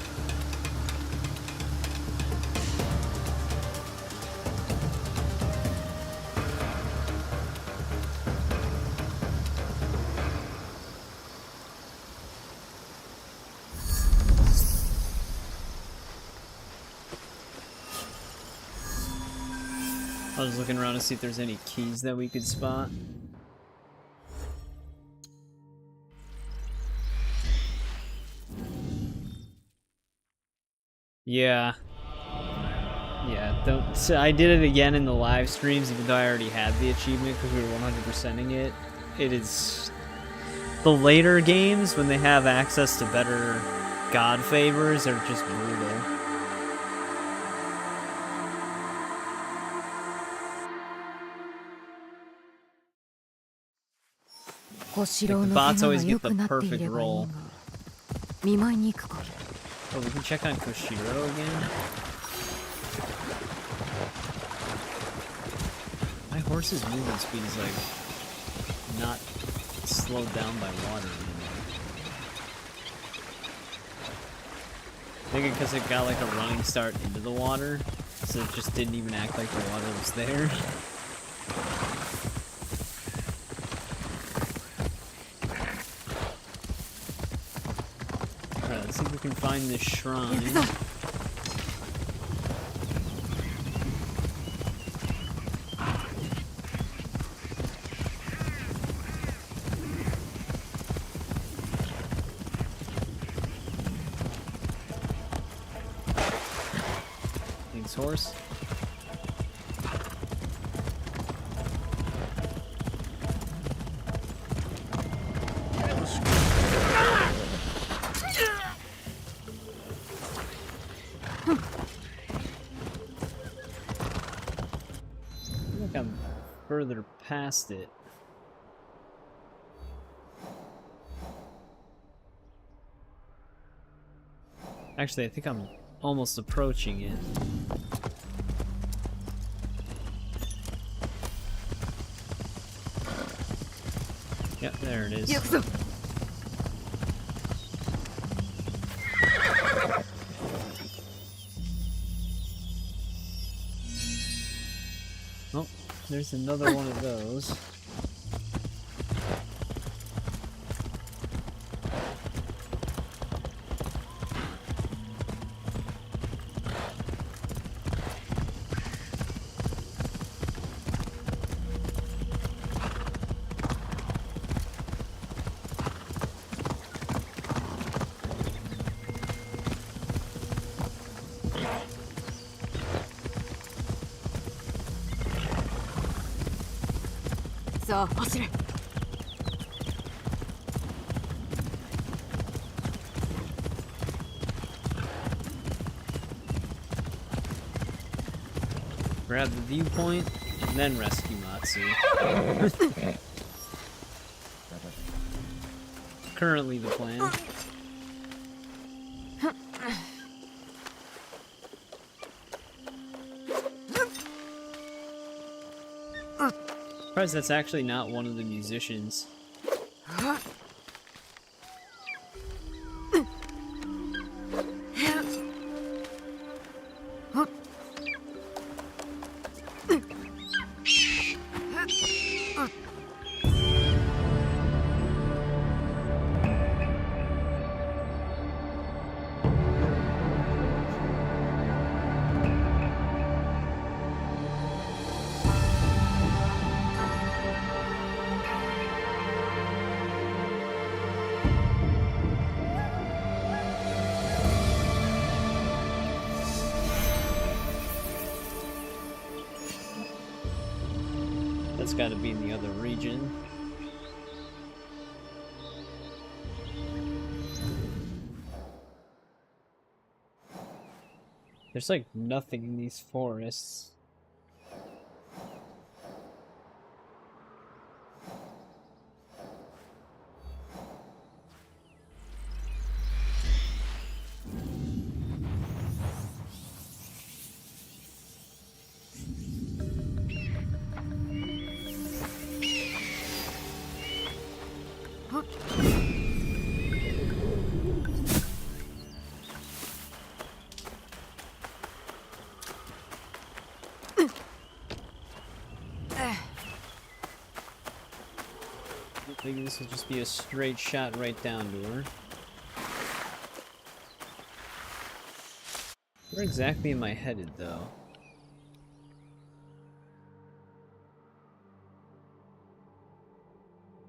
I was looking around to see if there's any keys that we could spot. Yeah. Yeah, I did it again in the live streams, even though I already had the achievement because we were 100%ing it. It is... The later games, when they have access to better god favors, are just brutal. Like, the bots always get the perfect roll. Oh, we can check on Koshiro again. My horse's movement speed is like not slowed down by water anymore. I think because it got like a running start into the water, so it just didn't even act like the water was there. Alright, let's see if we can find this shrine. Thanks, horse. I think I'm further past it. Actually, I think I'm almost approaching it. Yep, there it is. Oh, there's another one of those. So, 走れ。 Grab the viewpoint, and then rescue Matsu. Currently the plan. Surprised that's actually not one of the musicians. it's got to be in the other region. There's like nothing in these forests. Maybe this will just be a straight shot right down to her. Where exactly am I headed, though?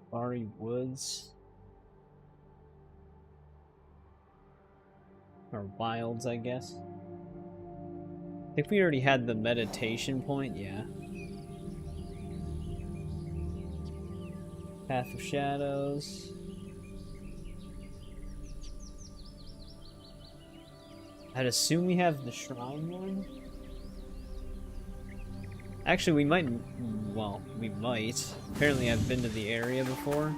Bari Woods? Or Wilds, I guess? I think we already had the meditation point, yeah. Path of Shadows. I'd assume we have the shrine one. Actually, we might. Well, we might. Apparently, I've been to the area before.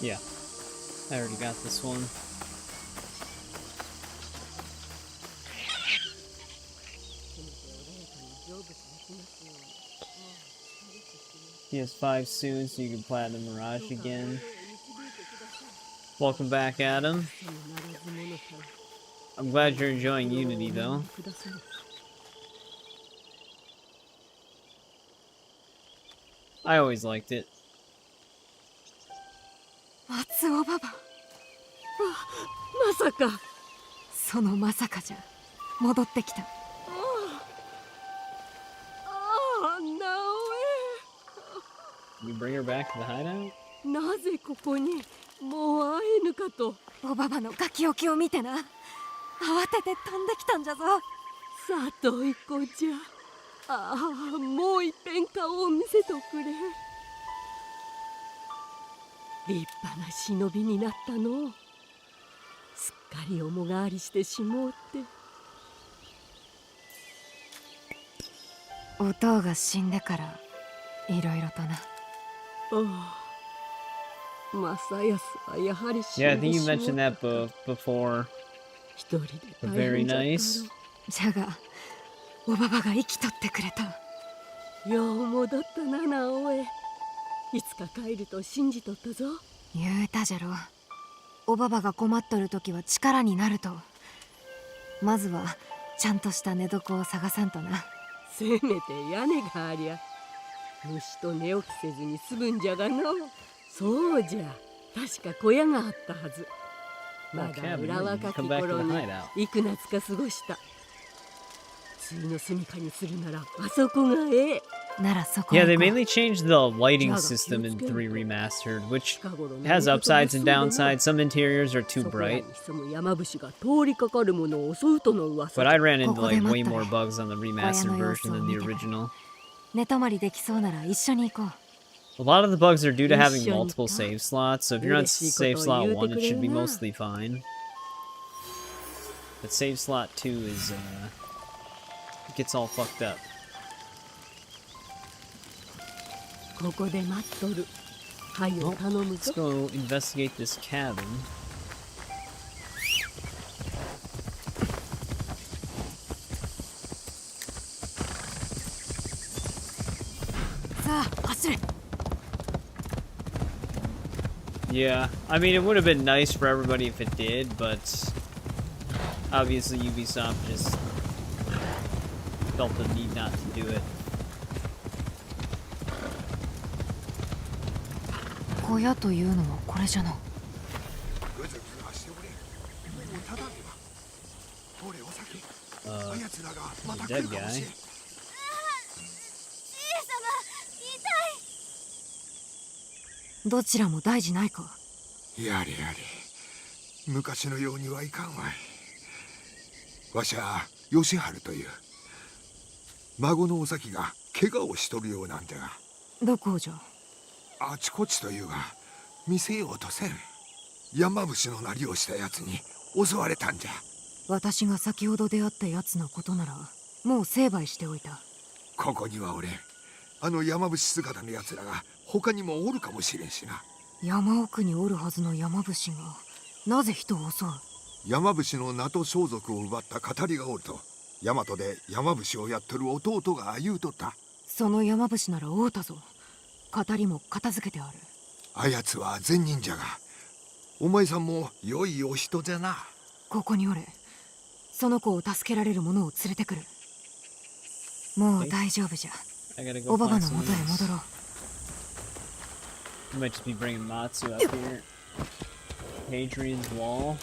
Yeah, I already got this one. PS5 soon, so you can platinum Mirage again. Welcome back, Adam. I'm glad you're enjoying Unity, though. I always liked it. 松尾ババ。まさか。そのまさかじゃ戻ってきた。We bring her back to the hideout? なぜここにもう会えぬかと。おばばの書き置きを見てな。慌てて飛んできたんじゃぞ。さあどいこじゃ。ああ、もう一遍顔を見せとくれ。立派な忍びになったの。すっかり面変わりしてしもうて。お父が死んでからいろいろとな。ああ、マサヤスはやはり死 Yeah, I んで think you しもう mentioned that before. 一人で大 Very 変じゃったろ。 nice. じゃが、おばばが生きとってくれた。よう戻ったな、ナオエ。いつか帰ると信じとったぞ。言うたじゃろ。おばばが困っとるときは力になると。まずはちゃんとした寝床を探さんとな。せめて屋根がありゃ虫と寝起きせずに済むんじゃがの。そうじゃ、確か小屋があったはず。まだ裏若き頃に幾夏か過ごした。次の住みかにするならあそこがええ。 Yeah, they mainly changed the lighting system in 3 Remastered, which has upsides and downsides. Some interiors are too bright. But I ran into like way more bugs on the remastered version than the original. A lot of the bugs are due to having multiple save slots, so if you're on save slot 1, it should be mostly fine. But save slot 2 is, it gets all fucked up. ここで待っとる。はよ頼むぞ。 Let's go investigate this cabin. さあ、走れ。Yeah, I mean, it would have been nice for everybody if it did, but obviously Ubisoft just felt the need not to do it. 小屋というのはこれじゃな。Dead guy. どちらも大事ないか。やれやれ、昔のようにはいかんわい。わしゃ義治という孫のお咲が怪我をしとるようなんじゃが。どこじゃ。あちこちというが見せようとせん。山伏のなりをしたやつに襲われたんじゃ。私が先ほど出会ったやつのことならもう成敗しておいた。ここにはおれん。あの山伏姿のやつらが他にもおるかもしれんしな。山奥におるはずの山伏がなぜ人を襲う。山伏の名と装束を奪った語りがおると大和で山伏をやっとる弟が言うとった。その山伏なら会うたぞ。語りも片付けてある。あやつは善人じゃがお前さんも良いお人じゃな。ここにおれ。その子を助けられる者を連れてくる。もう大丈夫じゃ。おばばの元へ戻ろう。You might just be bringing Matsu up here. Hadrian's Wall.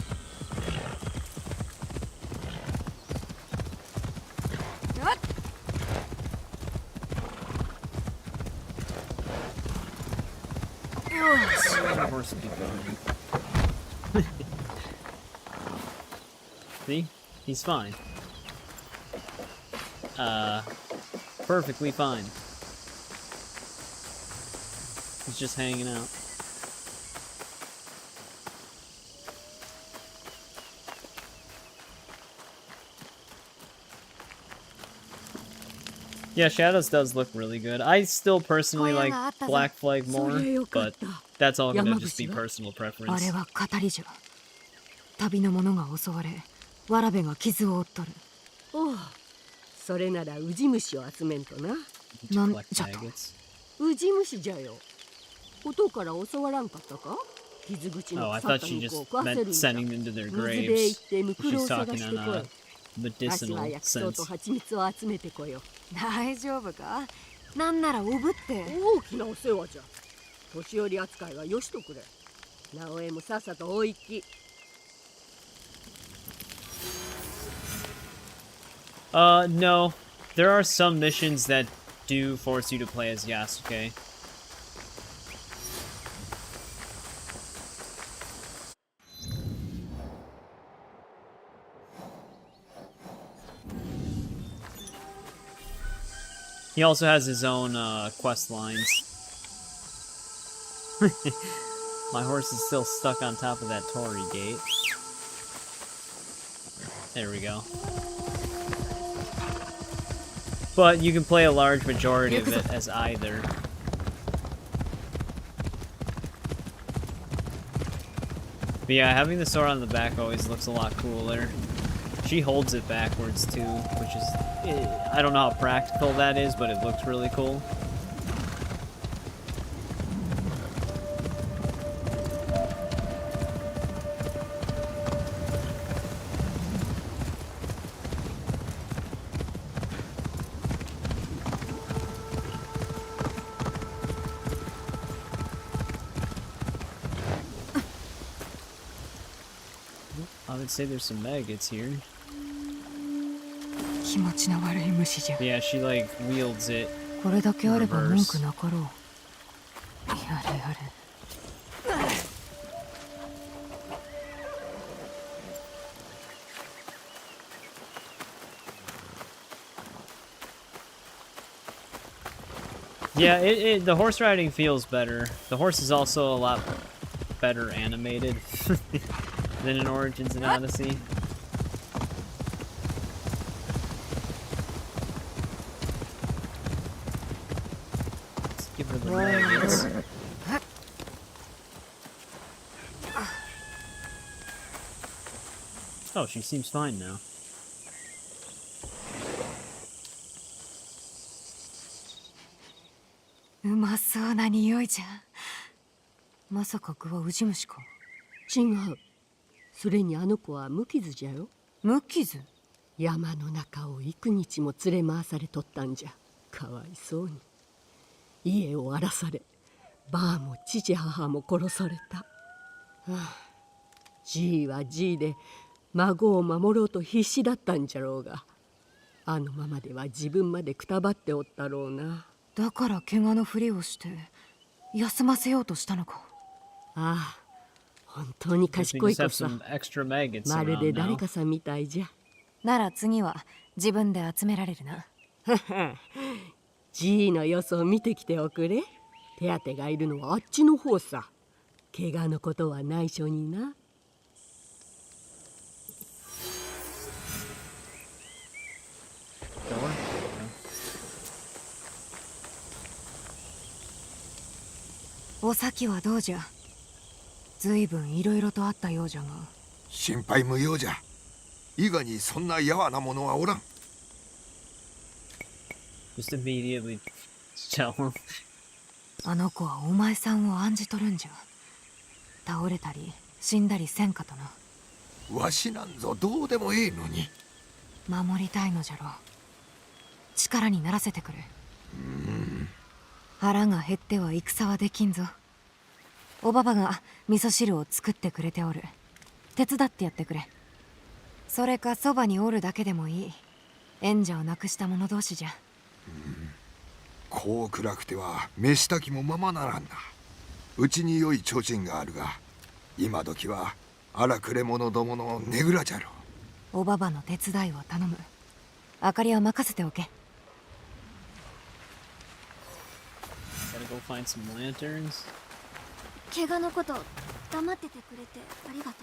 Horse would be fine. See? He's fine. Perfectly fine. He's just hanging out. Yeah, Shadows does look really good. I still personally like Black Flag more, but that's all gonna just be personal preference. あれは語りじゃ。旅の者が襲われ、わらべが傷を負っとる。おう、それならウジ虫を集めんとな。なんじゃと。ウジ虫じゃよ。音から襲わらんかったか？傷口の I thought she just meant sending them to their graves. She's talking on a medicinal sense. 大丈夫か？なんならおぶって大きなお世話じゃ。年寄り扱いはよしとくれ。直江もさっさとお行き。No. There are some missions that do force you to play as Yasuke. He also has his own quest lines. My horse is still stuck on top of that Torii gate. There we go. But you can play a large majority of it as either. But yeah, having the sword on the back always looks a lot cooler. She holds it backwards too, which is... I don't know how practical that is, but it looks really cool. I would say there's some maggots here. Yeah, she like wields it. これだけあれば文句なかろう。やれやれ。Yeah, the horse riding feels better. The horse is also a lot better animated than in Origins and Odyssey. Let's give her the maggots. Oh, she seems fine now. まさか具はウジ虫か。違う。それにあの子は無傷じゃよ。無傷？山の中を幾日も連れ回されとったんじゃ。かわいそうに。家を荒らされ、ばあも父母も殺された。はあ、じいはじいで孫を守ろうと必死だったんじゃろうが、あのままでは自分までくたばっておったろうな。だから怪我のふりをして休ませようとしたのか。ああ、本当に賢い子さ。まるで誰かさんみたいじゃ。なら次は自分で集められるな。じいの様子を見てきておくれ。手当てがいるのはあっちの方さ。怪我のことは内緒にな。お咲はどうじゃ。ずいぶんいろいろとあったようじゃが。心配無用じゃ。伊賀にそんなやわなものはおらん。Just immediately tell him. あの子はお前さんを案じとるんじゃ。倒れたり死んだりせんかとな。わしなんぞどうでもええのに。守りたいのじゃろう。力にならせてくれ。腹が減っては戦はできんぞ。おばばが味噌汁を作ってくれておる。手伝ってやってくれ。それかそばにおるだけでもいい。縁者を亡くした者同士じゃ。こう暗くては飯炊きもままならんな。うちに良い提灯があるが、今時は荒くれ者どものねぐらじゃろう。おばばの手伝いを頼む。明かりは任せておけ。怪我のこと黙っててくれてありがとう。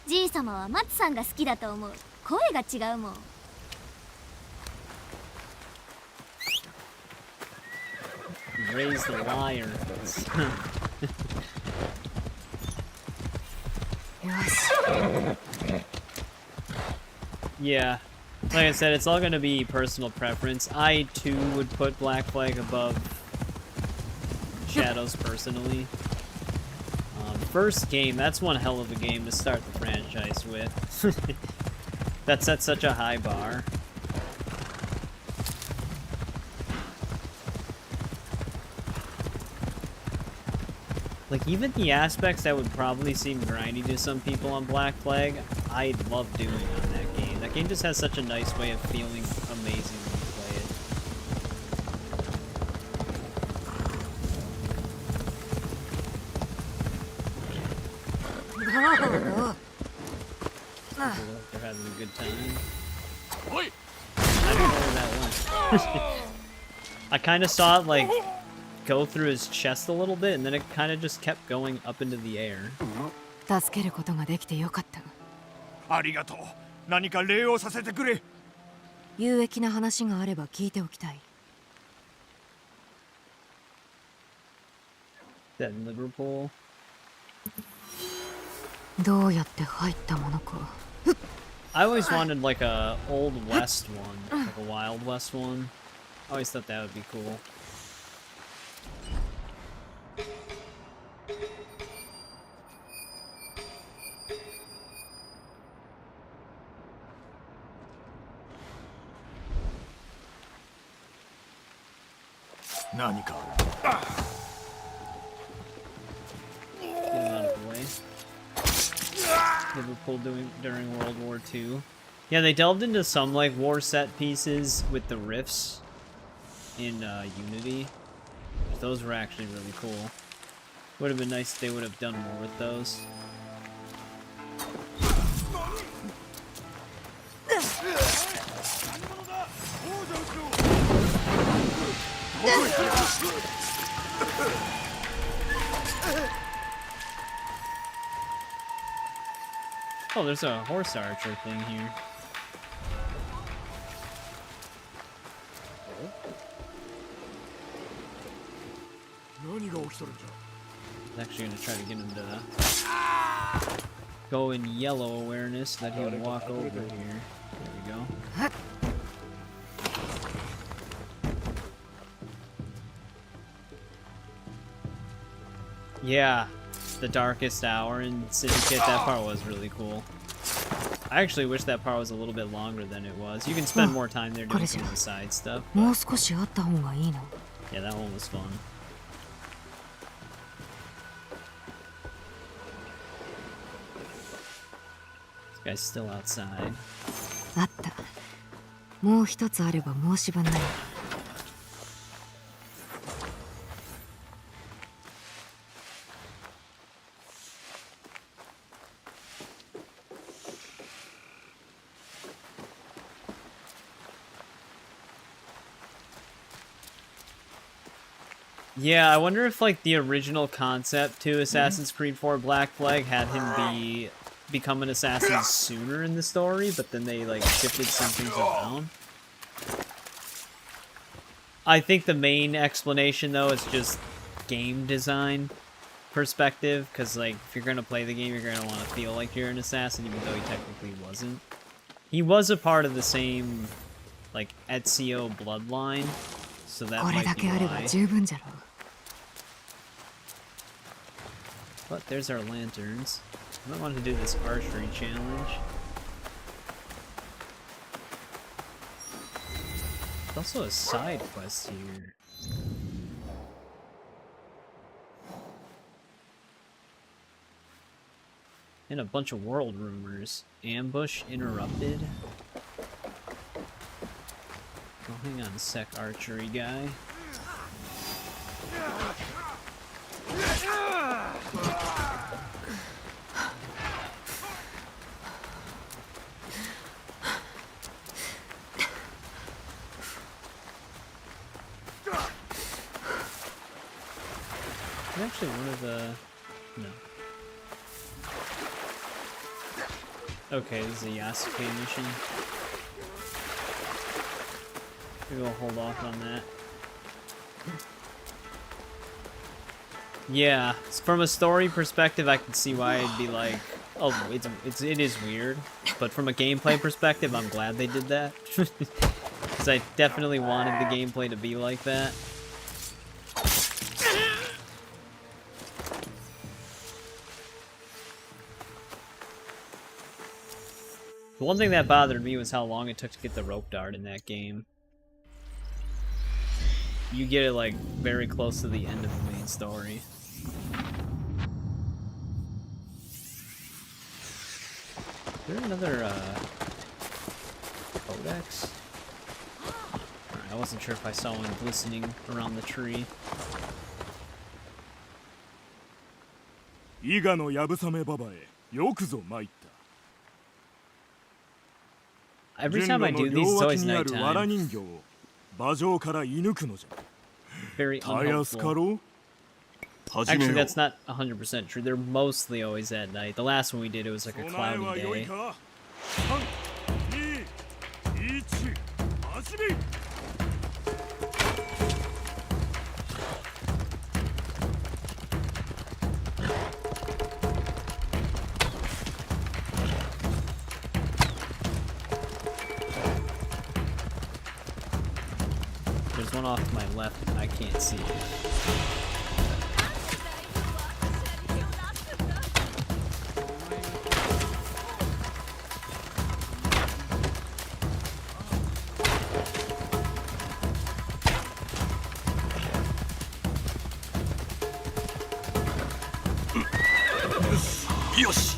じいさまは松さんが好きだと思う。声が違うもん。Raise the lyre. Yeah, like I said, it's all gonna be personal preference. I too would put Black Flag above Shadows personally. First game, that's one hell of a game to start the franchise with. That sets such a high bar. Like, even the aspects that would probably seem grindy to some people on Black Flag, I love doing on that game. That game just has such a nice way of feeling amazing when you play it. They're having a good time. I don't know where that went. I kind of saw it, like, go through his chest a little bit, and then it kind of just kept going up into the air. 助けることができてよかった。ありがとう。何か礼をさせてくれ。有益な話があれば聞いておきたい。That Liverpool. どうやって入ったものか。I always wanted like a old west one, like a Wild West one. I always thought that would be cool. Get him out of the way. Liverpool during World War II. Yeah, they delved into some like war set pieces with the rifts in Unity. Those were actually really cool. Would have been nice if they would have done more with those. Oh, there's a horse archer thing here. I'm actually gonna try to get him to go in yellow awareness so that he would walk over here. There we go. Yeah, the darkest hour in Syndicate, that part was really cool. I actually wish that part was a little bit longer than it was. You can spend more time there doing some of the side stuff. More 少しあった方がいいの。 Yeah, that one was fun. This guy's still outside. あった。もう一つあれば申し分ない。Yeah, I wonder if like the original concept to Assassin's Creed 4 Black Flag had him become an assassin sooner in the story, but then they like shifted some things around. I think the main explanation though is just game design perspective, because like if you're gonna play the game, you're gonna want to feel like you're an assassin, even though he technically wasn't. He was a part of the same like Ezio bloodline, so that might be why. But there's our lanterns. I might want to do this archery challenge. There's also a side quest here. And a bunch of world rumors. Ambush interrupted. Oh, hang on a sec, archery guy. Actually, one of the... no. Okay, this is a Yasuke mission. Maybe we'll hold off on that. Yeah, from a story perspective, I can see why it'd be like, oh, it is weird. But from a gameplay perspective, I'm glad they did that. Because I definitely wanted the gameplay to be like that. The one thing that bothered me was how long it took to get the rope dart in that game. You get it like very close to the end of the main story. Is there another codex? Alright, I wasn't sure if I saw one glistening around the tree. Every time I do these, it's always nighttime. Very unhelpful. Actually, that's not 100% true. They're mostly always at night. The last one we did, it was like a cloudy day. There's one off to my left, and I can't see it. Yoshi!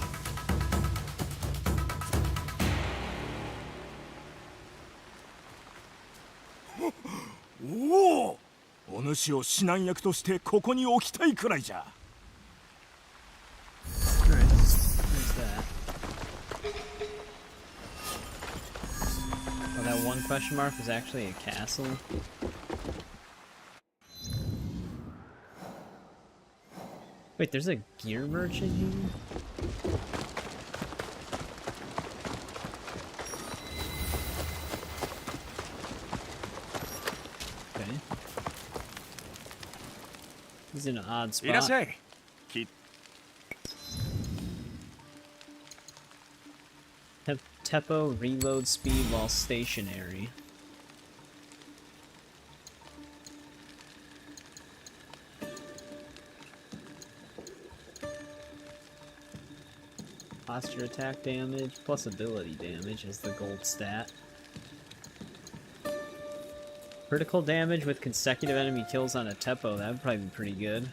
おお、お主を指南役としてここに置きたいくらいじゃ。Oh, that one question mark was actually a castle. Wait, there's a gear merchant here? Okay. He's in an odd spot. Tempo reload speed while stationary. posture attack damage, plus ability damage as the gold stat. Critical damage with consecutive enemy kills on a Teppo, that would probably be pretty good.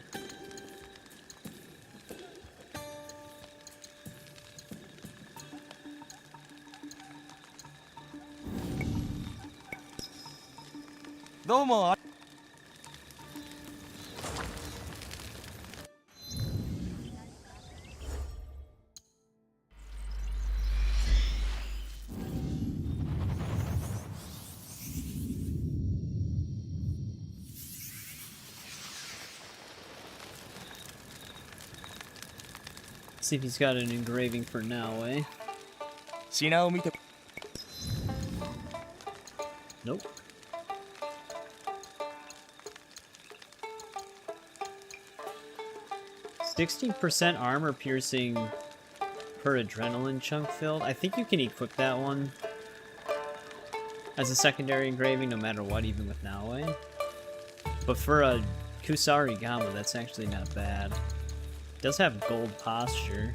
See if he's got an engraving for Naoe. Nope. %16 armor piercing per adrenaline chunk filled. I think you can equip that one as a secondary engraving no matter what, even with Naoe. But for a Kusari Gama, that's actually not bad. It does have gold posture.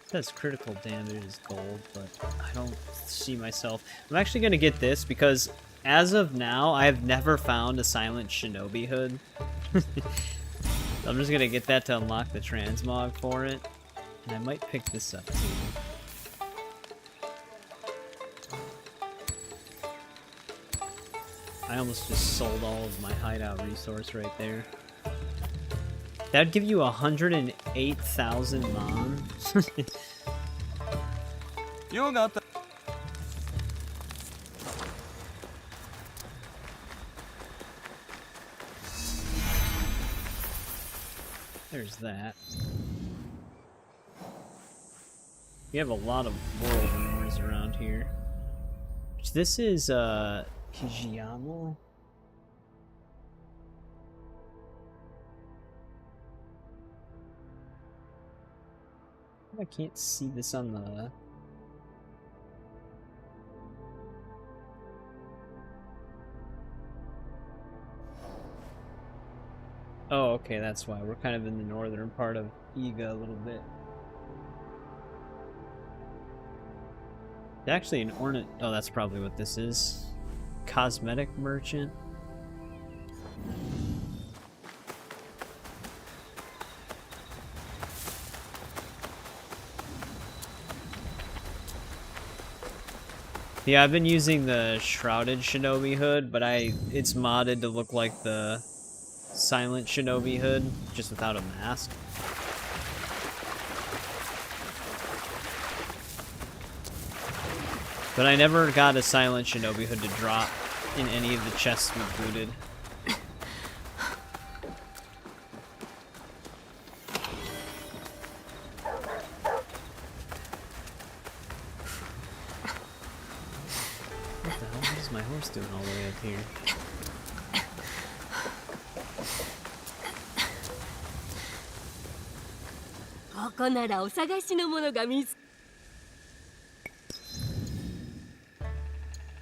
It says critical damage is gold, but I don't see myself. I'm actually going to get this because as of now, I have never found a silent shinobi hood. I'm just going to get that to unlock the transmog for it. And I might pick this up too. I almost just sold all of my hideout resource right there. That'd give you 108,000 mon. You got that. There's that. We have a lot of world rumors around here. This is Kijiyama. I can't see this on the... Oh, okay, that's why. We're kind of in the northern part of Iga a little bit. Actually, an ornament... Oh, that's probably what this is. Cosmetic merchant. Yeah, I've been using the Shrouded Shinobi hood, but it's modded to look like the Silent Shinobi hood, just without a mask. But I never got a Silent Shinobi hood to drop in any of the chests we looted. What the hell is my horse doing all the way up here?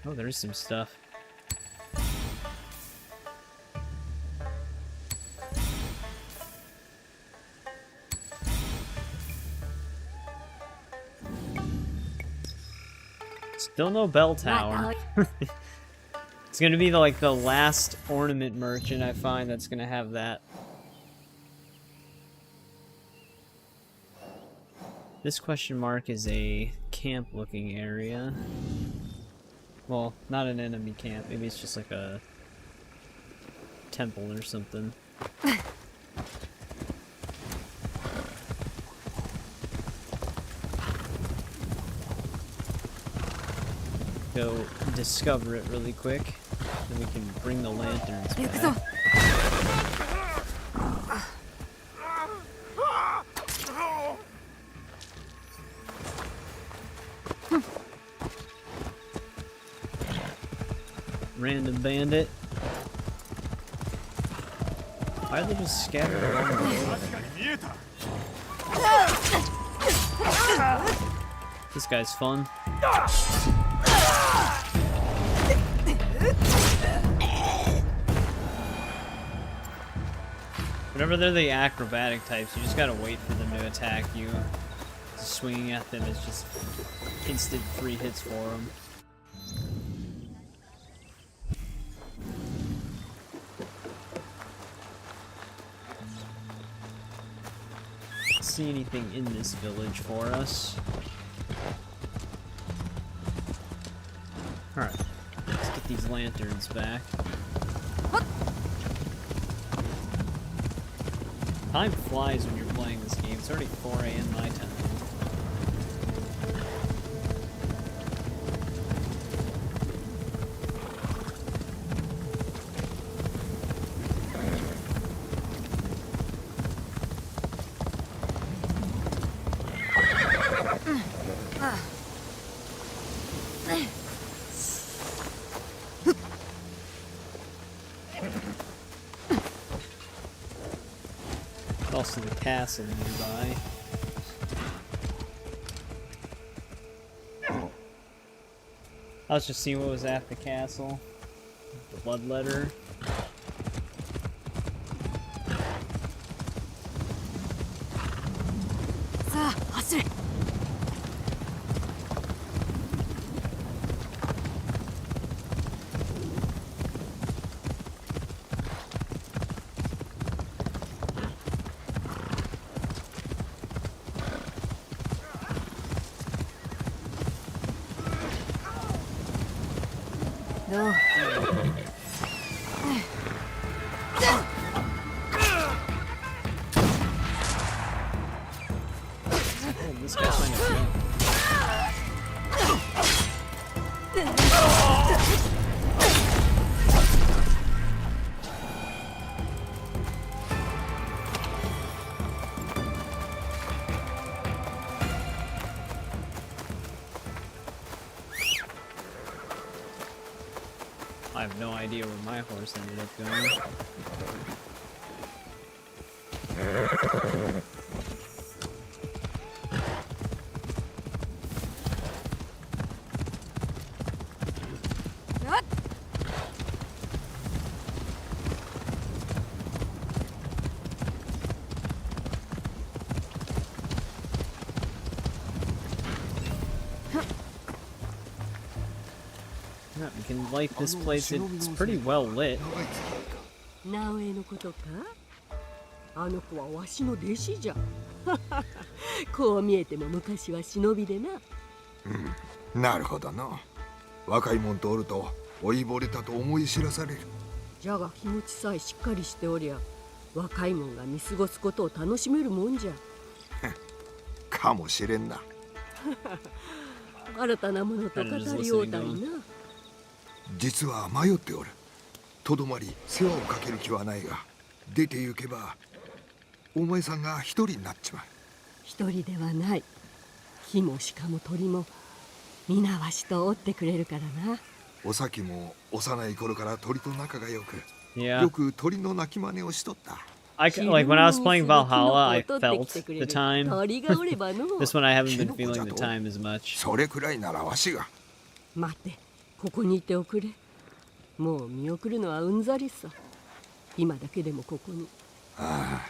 Oh, there's some stuff. Still no bell tower. It's gonna be like the last ornament merchant I find that's gonna have that. This question mark is a camp looking area. Well, not an enemy camp. Maybe it's just like a temple or something. Go discover it really quick, then we can bring the lanterns back. Random bandit. Why are they just scattered around the road? This guy's fun. Whenever they're the acrobatic types, you just gotta wait for them to attack you. Swinging at them is just instant free hits for them. See anything in this village for us? Alright, let's get these lanterns back. Time flies when you're playing this game. It's already 4 a.m. my time. Also the castle nearby. I was just seeing what was at the castle. The bloodletter. No. This guy's trying to jump. I have no idea where my horse ended up going. Yeah, we can light this place. It's pretty well lit. ナオエのことか？あの子はわしの弟子じゃ。こう見えても昔は忍びでな。うん、なるほどな。若いもんとおると老いぼれたと思い知らされる。じゃが気持ちさえしっかりしておりゃ、若いもんが見過ごすことを楽しめるもんじゃ。かもしれんな。新たなものと語り合うたりな。実は迷っておる。とどまり世話をかける気はないが、出て行けばお前さんが一人になっちまう。一人ではない。木も鹿も鳥も皆わしと追ってくれるからな。お咲も幼い頃から鳥と仲が良く、Yeah. よく鳥の鳴き真似をしとった。Like when I was playing Valhalla, I felt the time. This one I haven't been feeling the time as much. それくらいならわしが。待って、ここにいておくれ。もう見送るのはうんざりさ。今だけでもここに。ああ、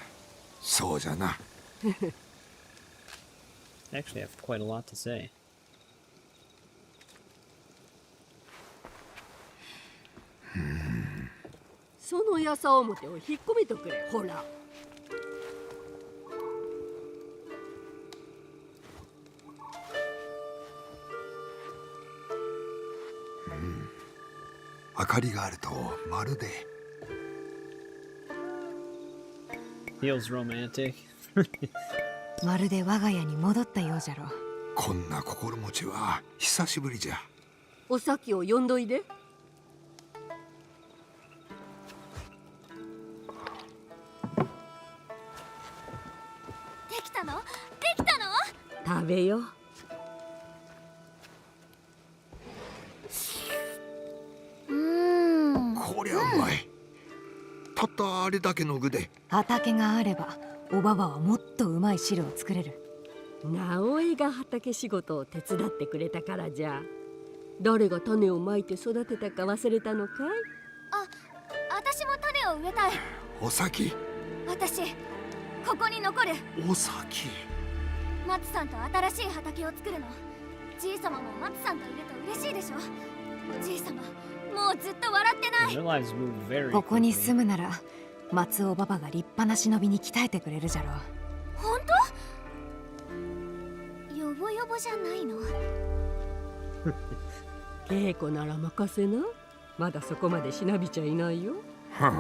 そうじゃな。I actually have quite a lot to say. そのやさ表を引っ込めとくれ。ほら。明かりがあるとまるで。Feels romantic. まるで我が家に戻ったようじゃろ。こんな心持ちは久しぶりじゃ。お咲を呼んどいで。できたの？できたの？食べよ。こりゃうまい。たったあれだけの具で。畑があればおばばはもっとうまい汁を作れる。直江が畑仕事を手伝ってくれたからじゃ。誰が種をまいて育てたか忘れたのかい？私も種を植えたい。お先。私ここに残る。お先。松さんと新しい畑を作るの。じいさまも松さんといると嬉しいでしょ。じいさまもうずっと笑ってない。ここに住むなら松尾ババが立派な忍びに鍛えてくれるじゃろう。本当？ヨボヨボじゃないの？稽古なら任せな。まだそこまでしなびちゃいないよ。じゃあ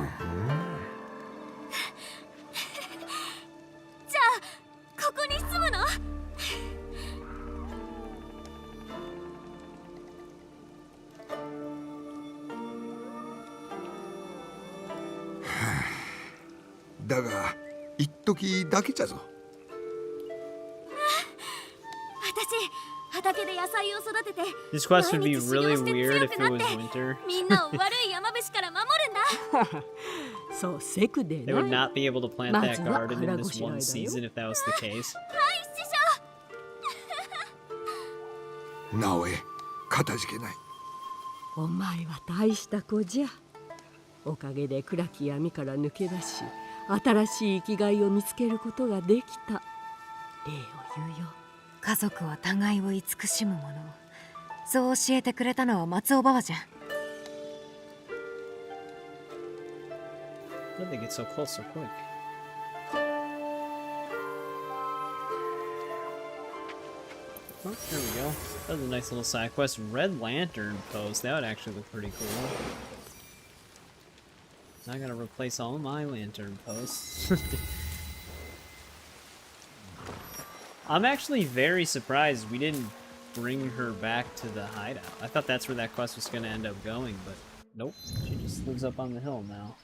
ここに住むの？だが一時だけじゃぞ。私畑で野菜を育てて This quest would be 毎日修 really 行して weird 強 if く it なっ was て winter. みんなを悪い山伏から守るんだ。そうせくで They な would not be able to plant ま that ずは garden 腹 in ご this しらえ one だよ。 season if that was the case. はい、師匠。なおえ、かたじけない。お前は大した子じゃ。おかげで暗き闇から抜け出し、新しい生きがいを見つけることができた。礼を言うよ。家族は互いを慈しむもの。そう教えてくれたのは松尾ババじゃん。How did they get so close so quick? Oh, there we go. That was a nice little side quest. Red Lantern post. That would actually look pretty cool. Now I gotta replace all my lantern posts. I'm actually very surprised we didn't bring her back to the hideout. I thought that's where that quest was gonna end up going, but nope. She just lives up on the hill now.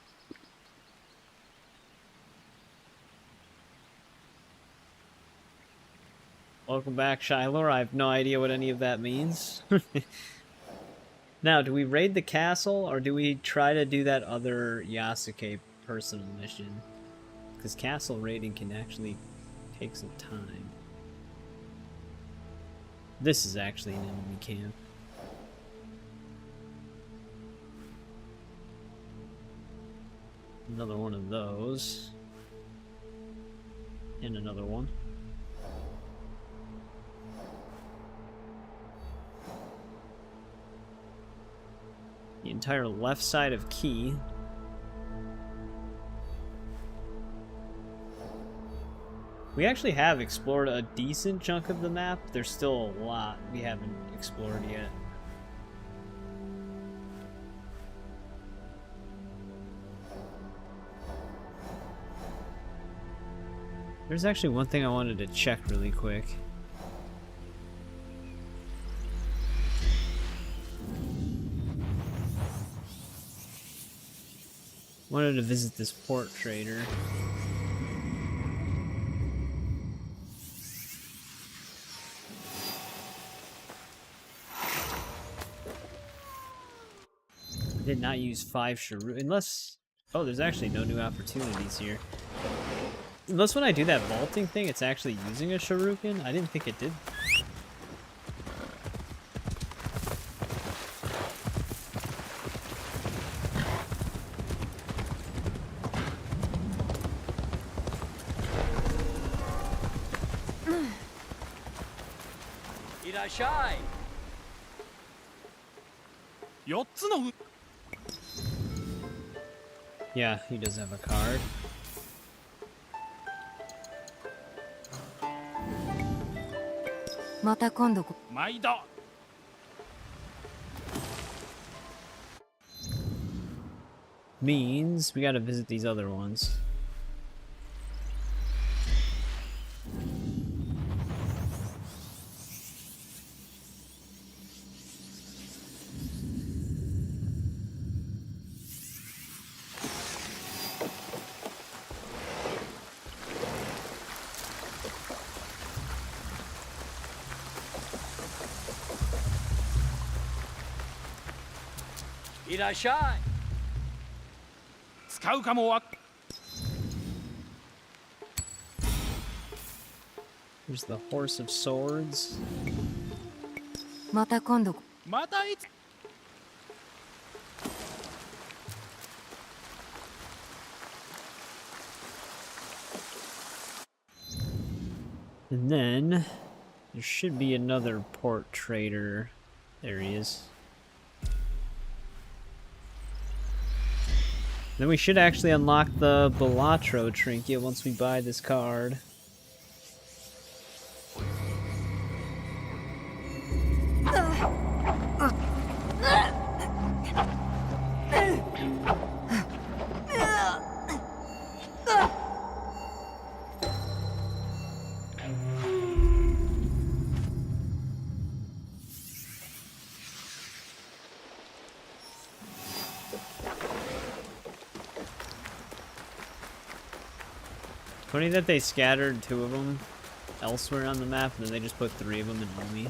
Welcome back, Shiloh. I have no idea what any of that means. Now, do we raid the castle, or do we try to do that other Yasuke personal mission? Because castle raiding can actually take some time. This is actually an enemy camp. Another one of those. And another one. The entire left side of Key. We actually have explored a decent chunk of the map. There's still a lot we haven't explored yet. There's actually one thing I wanted to check really quick. Wanted to visit this port trader. Did not use 5 Shuru unless... Oh, there's actually no new opportunities here. Unless when I do that vaulting thing, it's actually using a Shuriken. I didn't think it did. Irashai! 4つの Yeah, he does have a card. Means we gotta visit these other ones. Irashai! 使うかもわ Here's the Horse of Swords. And then there should be another port trader. There he is. Then we should actually unlock the Balatro trinket once we buy this card. Funny that they scattered 2 of them elsewhere on the map, and then they just put 3 of them in Omi.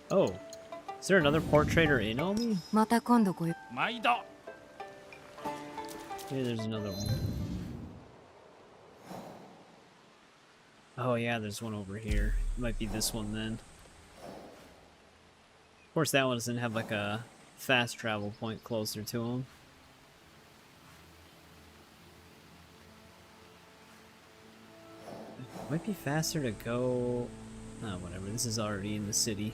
Oh, is there another port trader in Omi? Yeah, there's another one. Oh yeah, there's one over here. It might be this one then. Of course, that one doesn't have like a fast travel point closer to him. Might be faster to go... Oh, whatever. This is already in the city.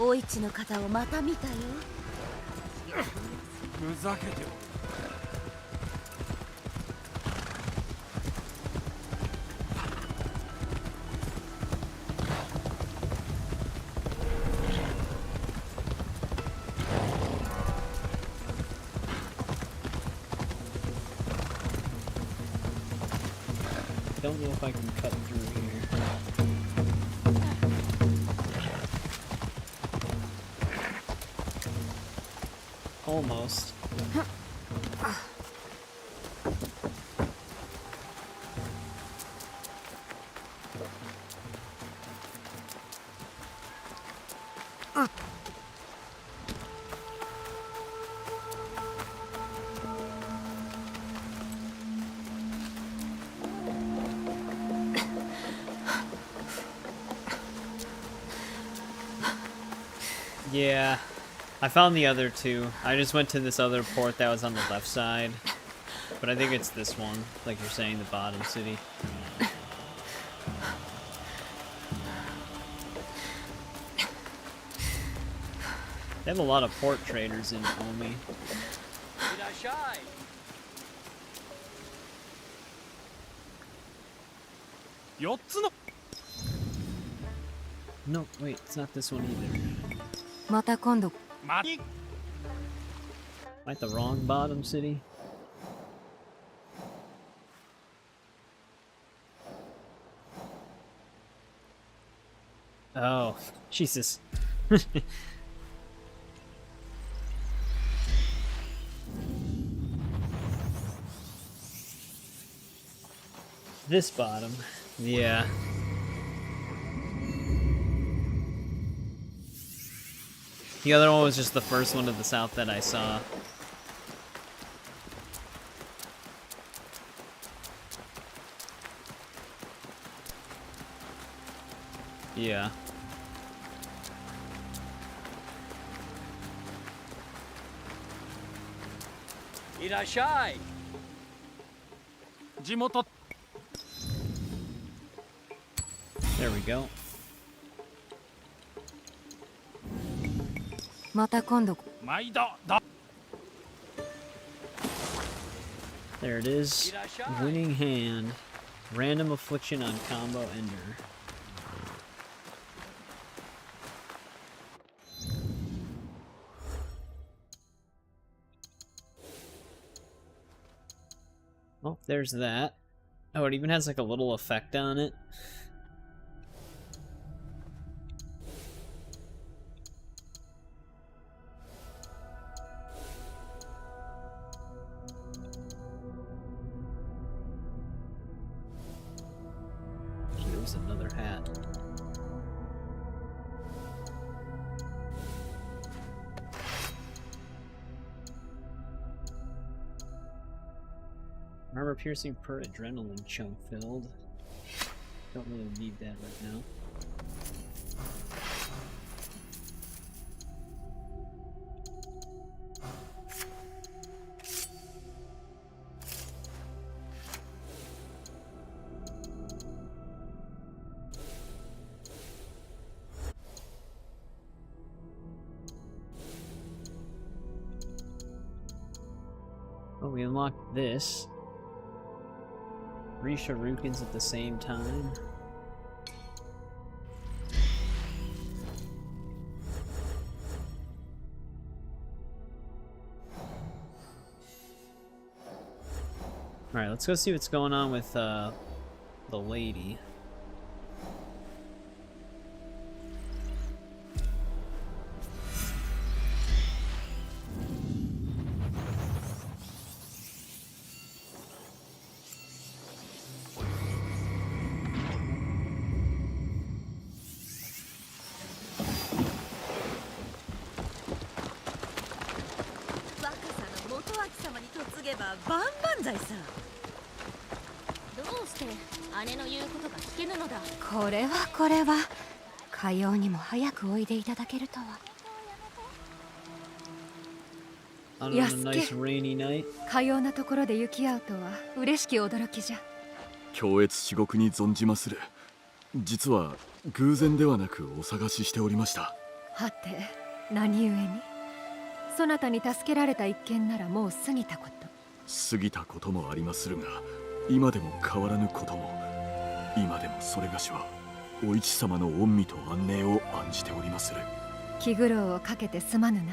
お市の方をまた見たよ。ふざけておる。I don't know if I can cut through here. Almost. Yeah, I found the other 2. I just went to this other port that was on the left side. But I think it's this one, like you're saying, the bottom city. They have a lot of port traders in Omi. No, wait, it's not this one either. Am I at the wrong bottom city? Oh, Jesus. This bottom, yeah. The other one was just the first one to the south that I saw. Yeah. There we go. There it is. Winning hand. Random affliction on combo ender. Oh, there's that. Oh, it even has like a little effect on it. use another hat. Armor piercing per adrenaline chunk filled. Don't really need that right now. Oh, we unlocked this. 3 shurikens at the same time. Alright, let's go see what's going on with the lady.これはかようにも早くおいでいただけるとは。Yasuke、かようなところで行き合うとは嬉しき驚きじゃ。恐悦至極に存じまする。実は偶然ではなくお探ししておりました。はて、何故に？そなたに助けられた一件ならもう過ぎたこと。過ぎたこともありまするが、今でも変わらぬことも。今でもそれがしはお市様の恩義と安寧を案じておりまする。気苦労をかけてすまぬな。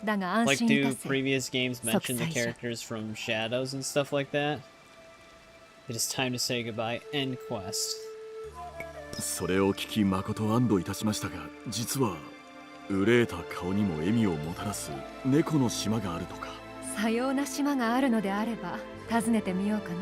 だが安心いたせ。Like, do previous games mention the characters from Shadows and stuff like that? It is time to say goodbye. End quest. それを聞き誠安堵いたしましたが、実は憂えた顔にも笑みをもたらす猫の島があるとか。さような島があるのであれば訪ねてみようかな。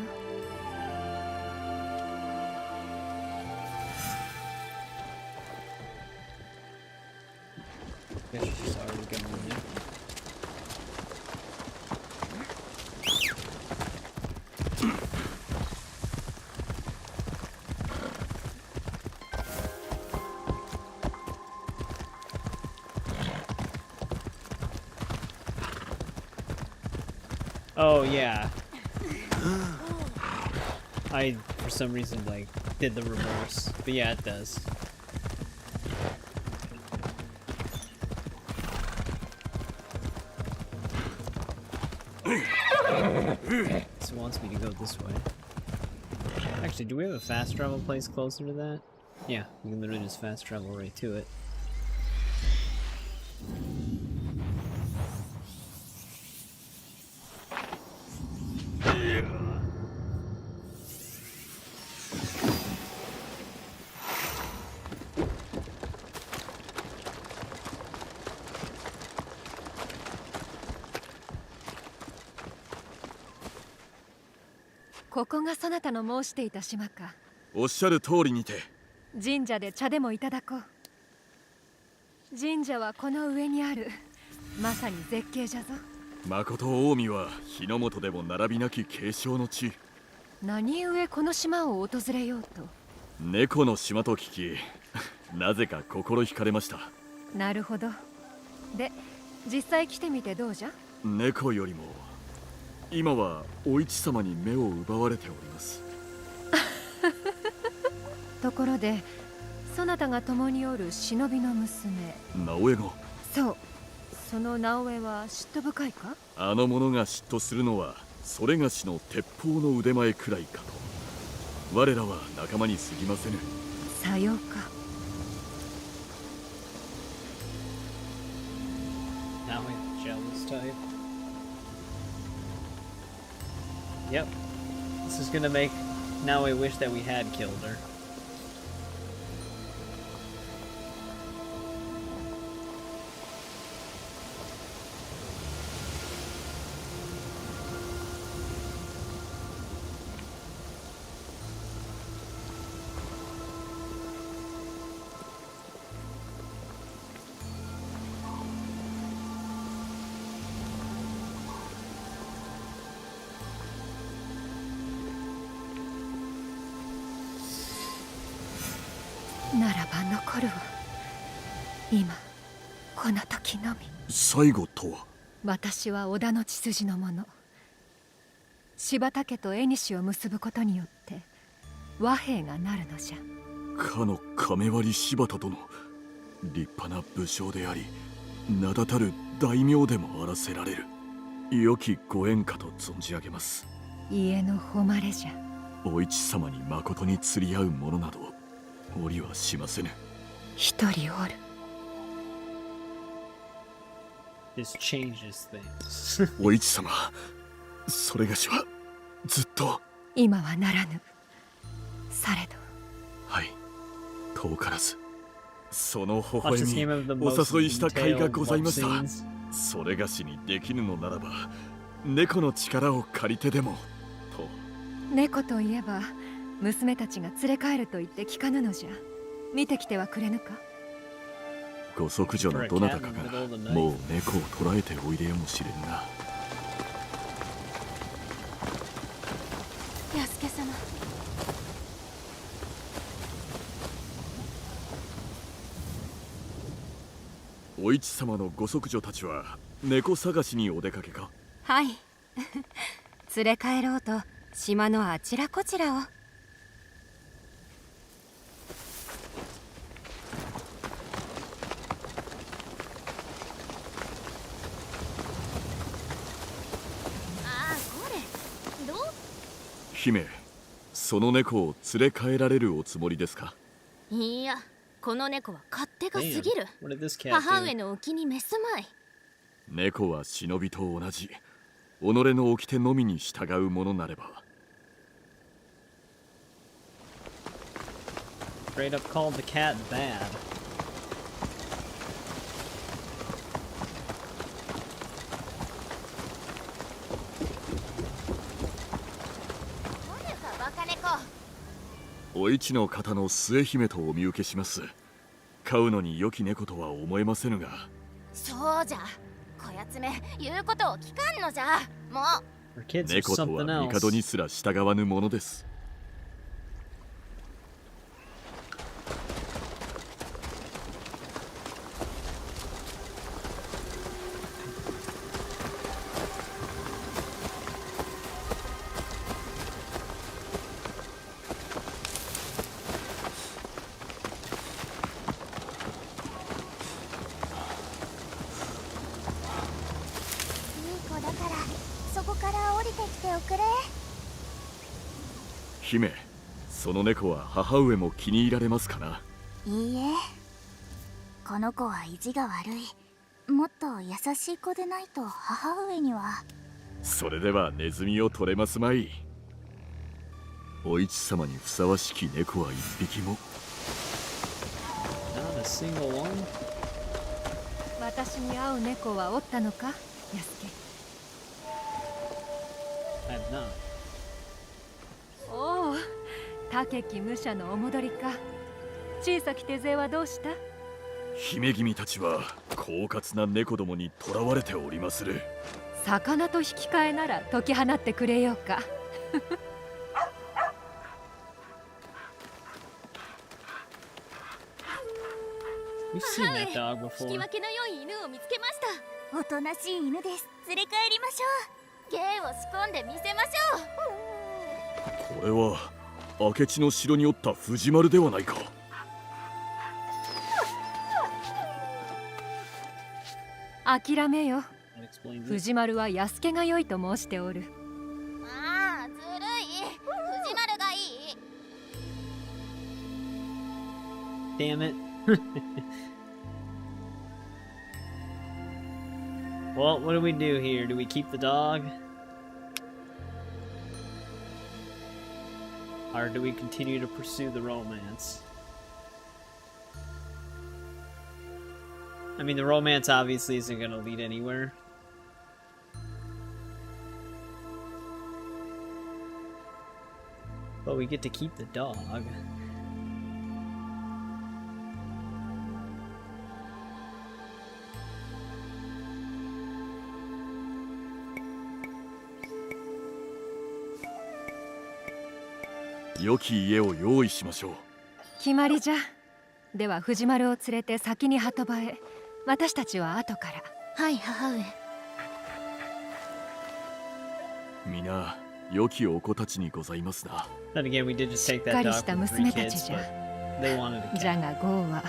Oh yeah. I, for some reason, like, did the reverse. But yeah, it does. So it wants me to go this way. Actually, do we have a fast travel place closer to that? Yeah, we can literally just fast travel right to it.「ここがそなたの申していた島か。おっしゃる通りにて。神社で茶でもいただこう。神社はこの上にある。まさに絶景じゃぞ。誠近江は日の本でも並びなき景勝の地。何故この島を訪れようと。猫の島と聞き、なぜか心惹かれました。なるほど。で、実際来てみてどうじゃ？猫よりも今はお市様に目を奪われております。ところで、そなたが共におる忍びの娘直江が。そう、その直江は嫉妬深いか？あの者が嫉妬するのはそれがしの鉄砲の腕前くらいかと。我らは仲間に過ぎませぬ。さようか。Now I'm jealous type. Yep. This is gonna make Naoe wish that we had killed her. ならば残るは今この時のみ。最後とは？私は織田の血筋の者。柴田家と縁を結ぶことによって和平がなるのじゃ。かの亀割柴田殿、立派な武将であり名だたる大名でもあらせられる良きご縁かと存じ上げます。家の誉れじゃ。お市様にまことに釣り合うものなどおりはしませぬ。一人おる。This changes things. お市様、それがしはずっと。今はならぬ。されど。はい、遠からずその微笑みお誘いした甲斐がございました。それがしにできぬのならば猫の力を借りてでもと。猫といえば娘たちが連れ帰ると言って聞かぬのじゃ。見てきてはくれぬか。ご息女のどなたかがもう猫を捕らえておいでやもしれんな。安家様。お市様のご息女たちは猫探しにお出かけか？はい連れ帰ろうと島のあちらこちらを。姫、その猫を連れ帰られるおつもりですか？いや、この猫は勝手が過ぎる。母上のお気に召すまい。猫は忍びと同じ己の掟のみに従うものなれば。 Straight up called the cat bad. お市の方の末姫とお見受けします。飼うのに良き猫とは思えませぬが。そうじゃ、こやつめ言うことを聞かんのじゃ。もう猫とは帝にすら従わぬものです。姫、その猫は母上も気に入られますかな？いいえ、この子は意地が悪い。もっと優しい子でないと母上には。それではネズミを取れますまい。お市様にふさわしき猫は一匹も。私に合う猫はおったのか、安家。おお、武木武者のお戻りか。小さき手勢はどうした？姫君たちは狡猾な猫どもに囚われておりまする。魚と引き換えなら解き放ってくれようか。引き分けの良い犬を見つけました。おとなしい犬です。連れ帰りましょう。芸を仕込んでみせましょう。これは明智の城におった藤丸ではないか。諦めよ。藤丸は安家が良いと申しておる。ああ、ずるい。藤丸がいい。Damn it. Well, what do we do here? Do we keep the dog? Or do we continue to pursue the romance? I mean, the romance obviously isn't going to lead anywhere. But we get to keep the dog.良き家を用意しましょう。決まりじゃ。では藤丸を連れて先に鳩場へ。私たちは後から。はい母上。皆良きお子たちにございますな。しっかりした娘たちじゃ。じゃがゴーは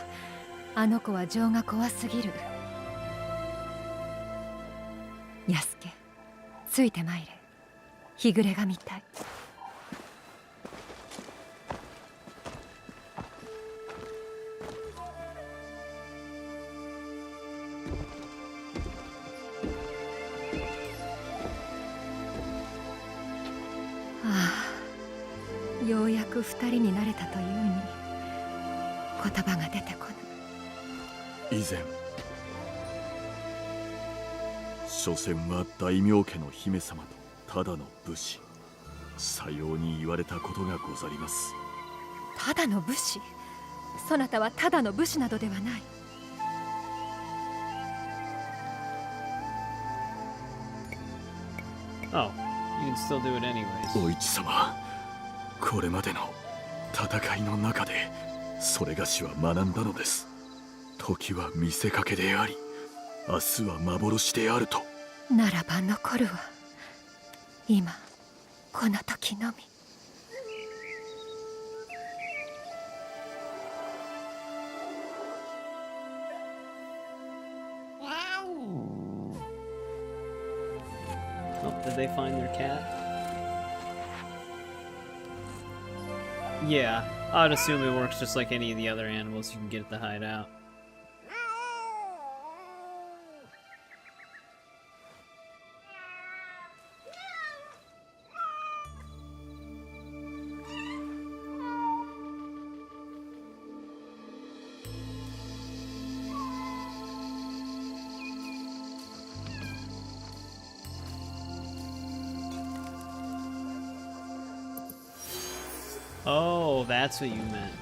あの子は情が怖すぎる。安家、ついてまいれ。日暮れが見たい。ようやく二人になれたというに言葉が出てこぬ。以前所詮は大名家の姫様とただの武士、さように言われたことがござります。ただの武士？そなたはただの武士などではない。お市様、これまでの戦いの中でそれがしは学んだのです。時は見せかけであり、明日は幻であると。ならば残るは今この時のみ。Did they find their cat? Yeah, I'd assume it works just like any of the other animals you can get at the hideout. Oh, that's what you meant.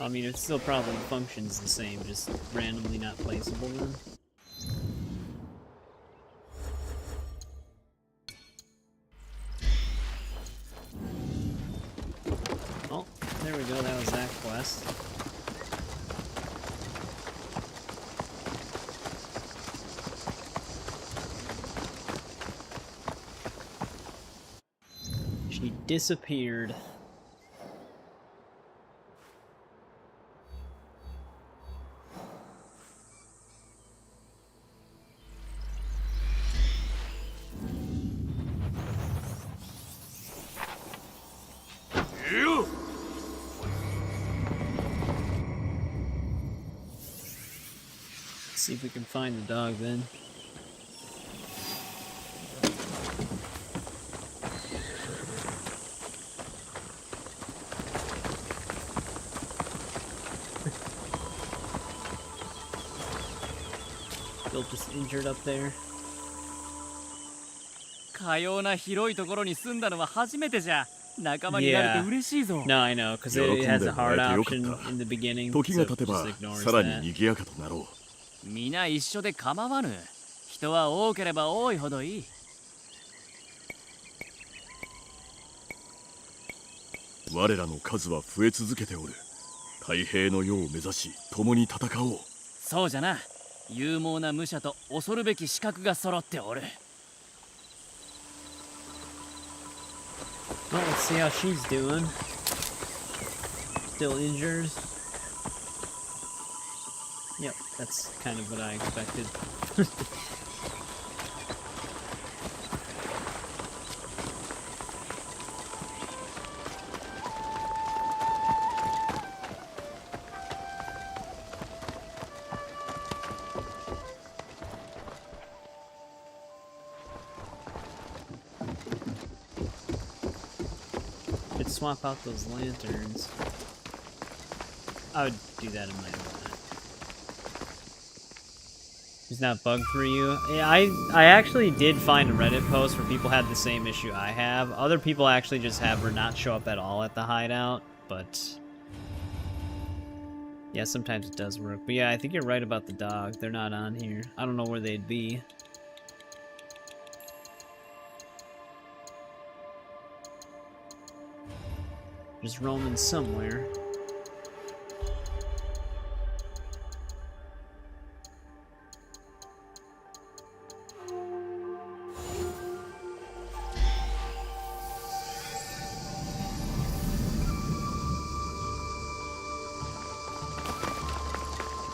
I mean, it still probably functions the same, just randomly not placeable then. Oh, there we go, that was that quest. She disappeared. Let's see if we can find the dog then. Still just injured up there. かような広いところに住んだのは初めてじゃ。仲間になれて嬉しいぞ。No, I know, because it has a hard option in the beginning. 時が経てばさらに賑やかとなろう。皆一緒で構わぬ。人は多ければ多いほどいい。我らの数は増え続けておる。太平の世を目指し共に戦おう。そうじゃな。勇猛な武者と恐るべき資格が揃っておる。Well, let's see how she's doing. Still injured. Yep, that's kind of what I expected. Swap out those lanterns. I would do that in my own time. Is not bugged for you? Yeah, I actually did find a Reddit post where people had the same issue I have. Other people actually just have her not show up at all at the hideout, but yeah, sometimes it does work. But yeah, I think you're right about the dog. They're not on here. I don't know where they'd be. Just roaming somewhere.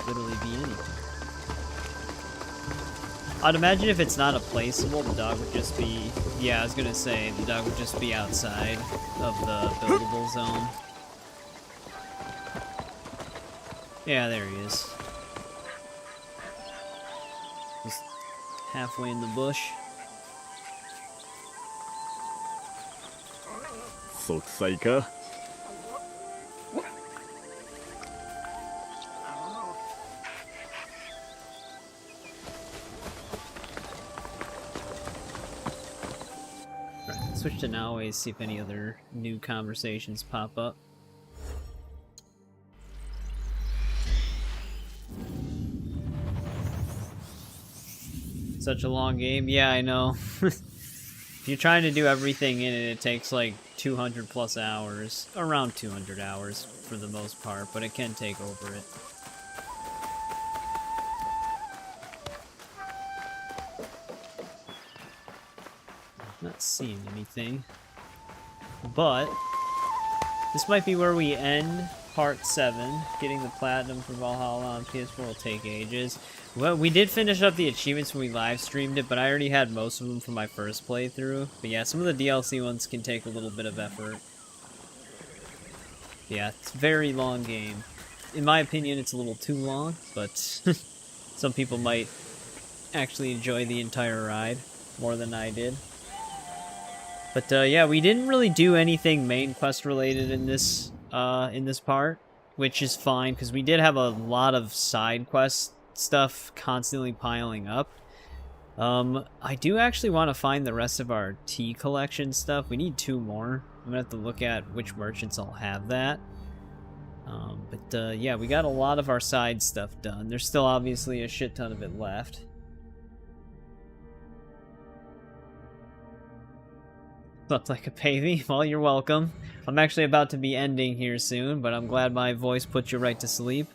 Literally be anything. I'd imagine if it's not a placeable, the dog would just be... Yeah, I was gonna say, the dog would just be outside of the buildable zone. Yeah, there he is. Just halfway in the bush. 息災か Switch to Naoe, see if any other new conversations pop up. Such a long game. Yeah, I know. If you're trying to do everything in it, it takes like 200 plus hours. Around 200 hours for the most part, but it can take over it. Not seeing anything, but this might be where we end part 7. Getting the platinum for Valhalla on PS4 will take ages. Well, we did finish up the achievements when we live streamed it, but I already had most of them from my first playthrough. But yeah, some of the DLC ones can take a little bit of effort. Yeah, it's a very long game. In my opinion, it's a little too long, but some people might actually enjoy the entire ride more than I did. But yeah, we didn't really do anything main quest related in this part, which is fine because we did have a lot of side quest stuff constantly piling up. I do actually want to find the rest of our tea collection stuff. We need 2 more. I'm gonna have to look at which merchants all have that. But yeah, we got a lot of our side stuff done. There's still obviously a shit ton of it left. Looked like a pavey. Well, you're welcome. I'm actually about to be ending here soon, but I'm glad my voice put you right to sleep.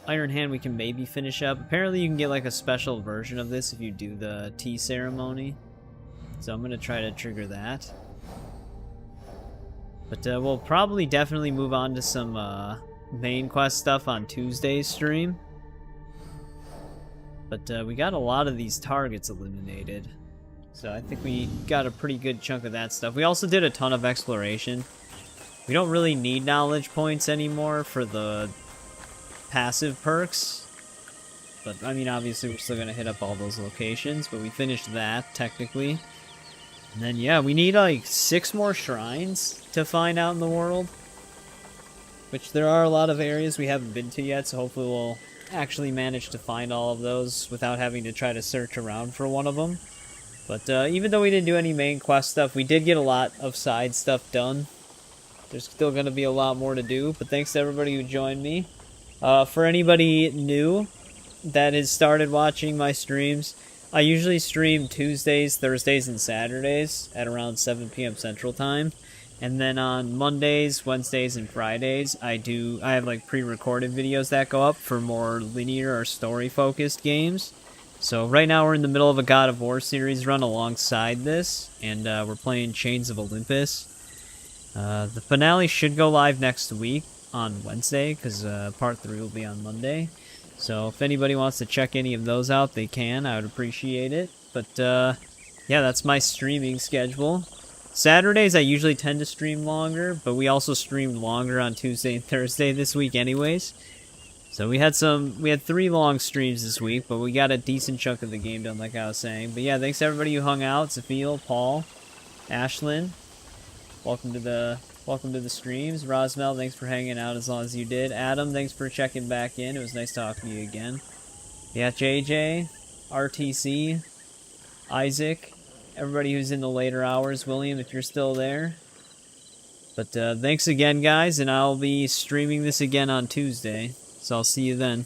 Iron Hand we can maybe finish up. Apparently you can get like a special version of this if you do the tea ceremony. So I'm going to try to trigger that. But we'll probably definitely move on to some main quest stuff on Tuesday's stream. But we got a lot of these targets eliminated. So I think we got a pretty good chunk of that stuff. We also did a ton of exploration. We don't really need knowledge points anymore for the passive perks. But, I mean, obviously we're still going to hit up all those locations. But we finished that, technically. And then, yeah, we need, like, 6 more shrines to find out in the world. Which there are a lot of areas we haven't been to yet. So hopefully we'll actually manage to find all of those without having to try to search around for one of them. But even though we didn't do any main quest stuff, we did get a lot of side stuff done. There's still going to be a lot more to do, but thanks to everybody who joined me. For anybody new that has started watching my streams, I usually stream Tuesdays, Thursdays, and Saturdays at around 7 p.m. Central Time. And then on Mondays, Wednesdays, and Fridays, I have like pre-recorded videos that go up for more linear or story-focused games. So right now we're in the middle of a God of War series run alongside this, and we're playing Chains of Olympus. The finale should go live next week on Wednesday, because part 3 will be on Monday. So if anybody wants to check any of those out, they can. I would appreciate it. But yeah, that's my streaming schedule. Saturdays I usually tend to stream longer, but we also streamed longer on Tuesday and Thursday this week anyways. So we had 3 long streams this week, but we got a decent chunk of the game done, like I was saying. But yeah, thanks to everybody who hung out. Zafeel, Paul, Ashlyn, welcome to the streams. Rosmel, thanks for hanging out as long as you did. Adam, thanks for checking back in. It was nice talking to you again. Yeah, JJ, RTC, Isaac, everybody who's in the later hours. William, if you're still there. But thanks again, guys, and I'll be streaming this again on Tuesday. So I'll see you then.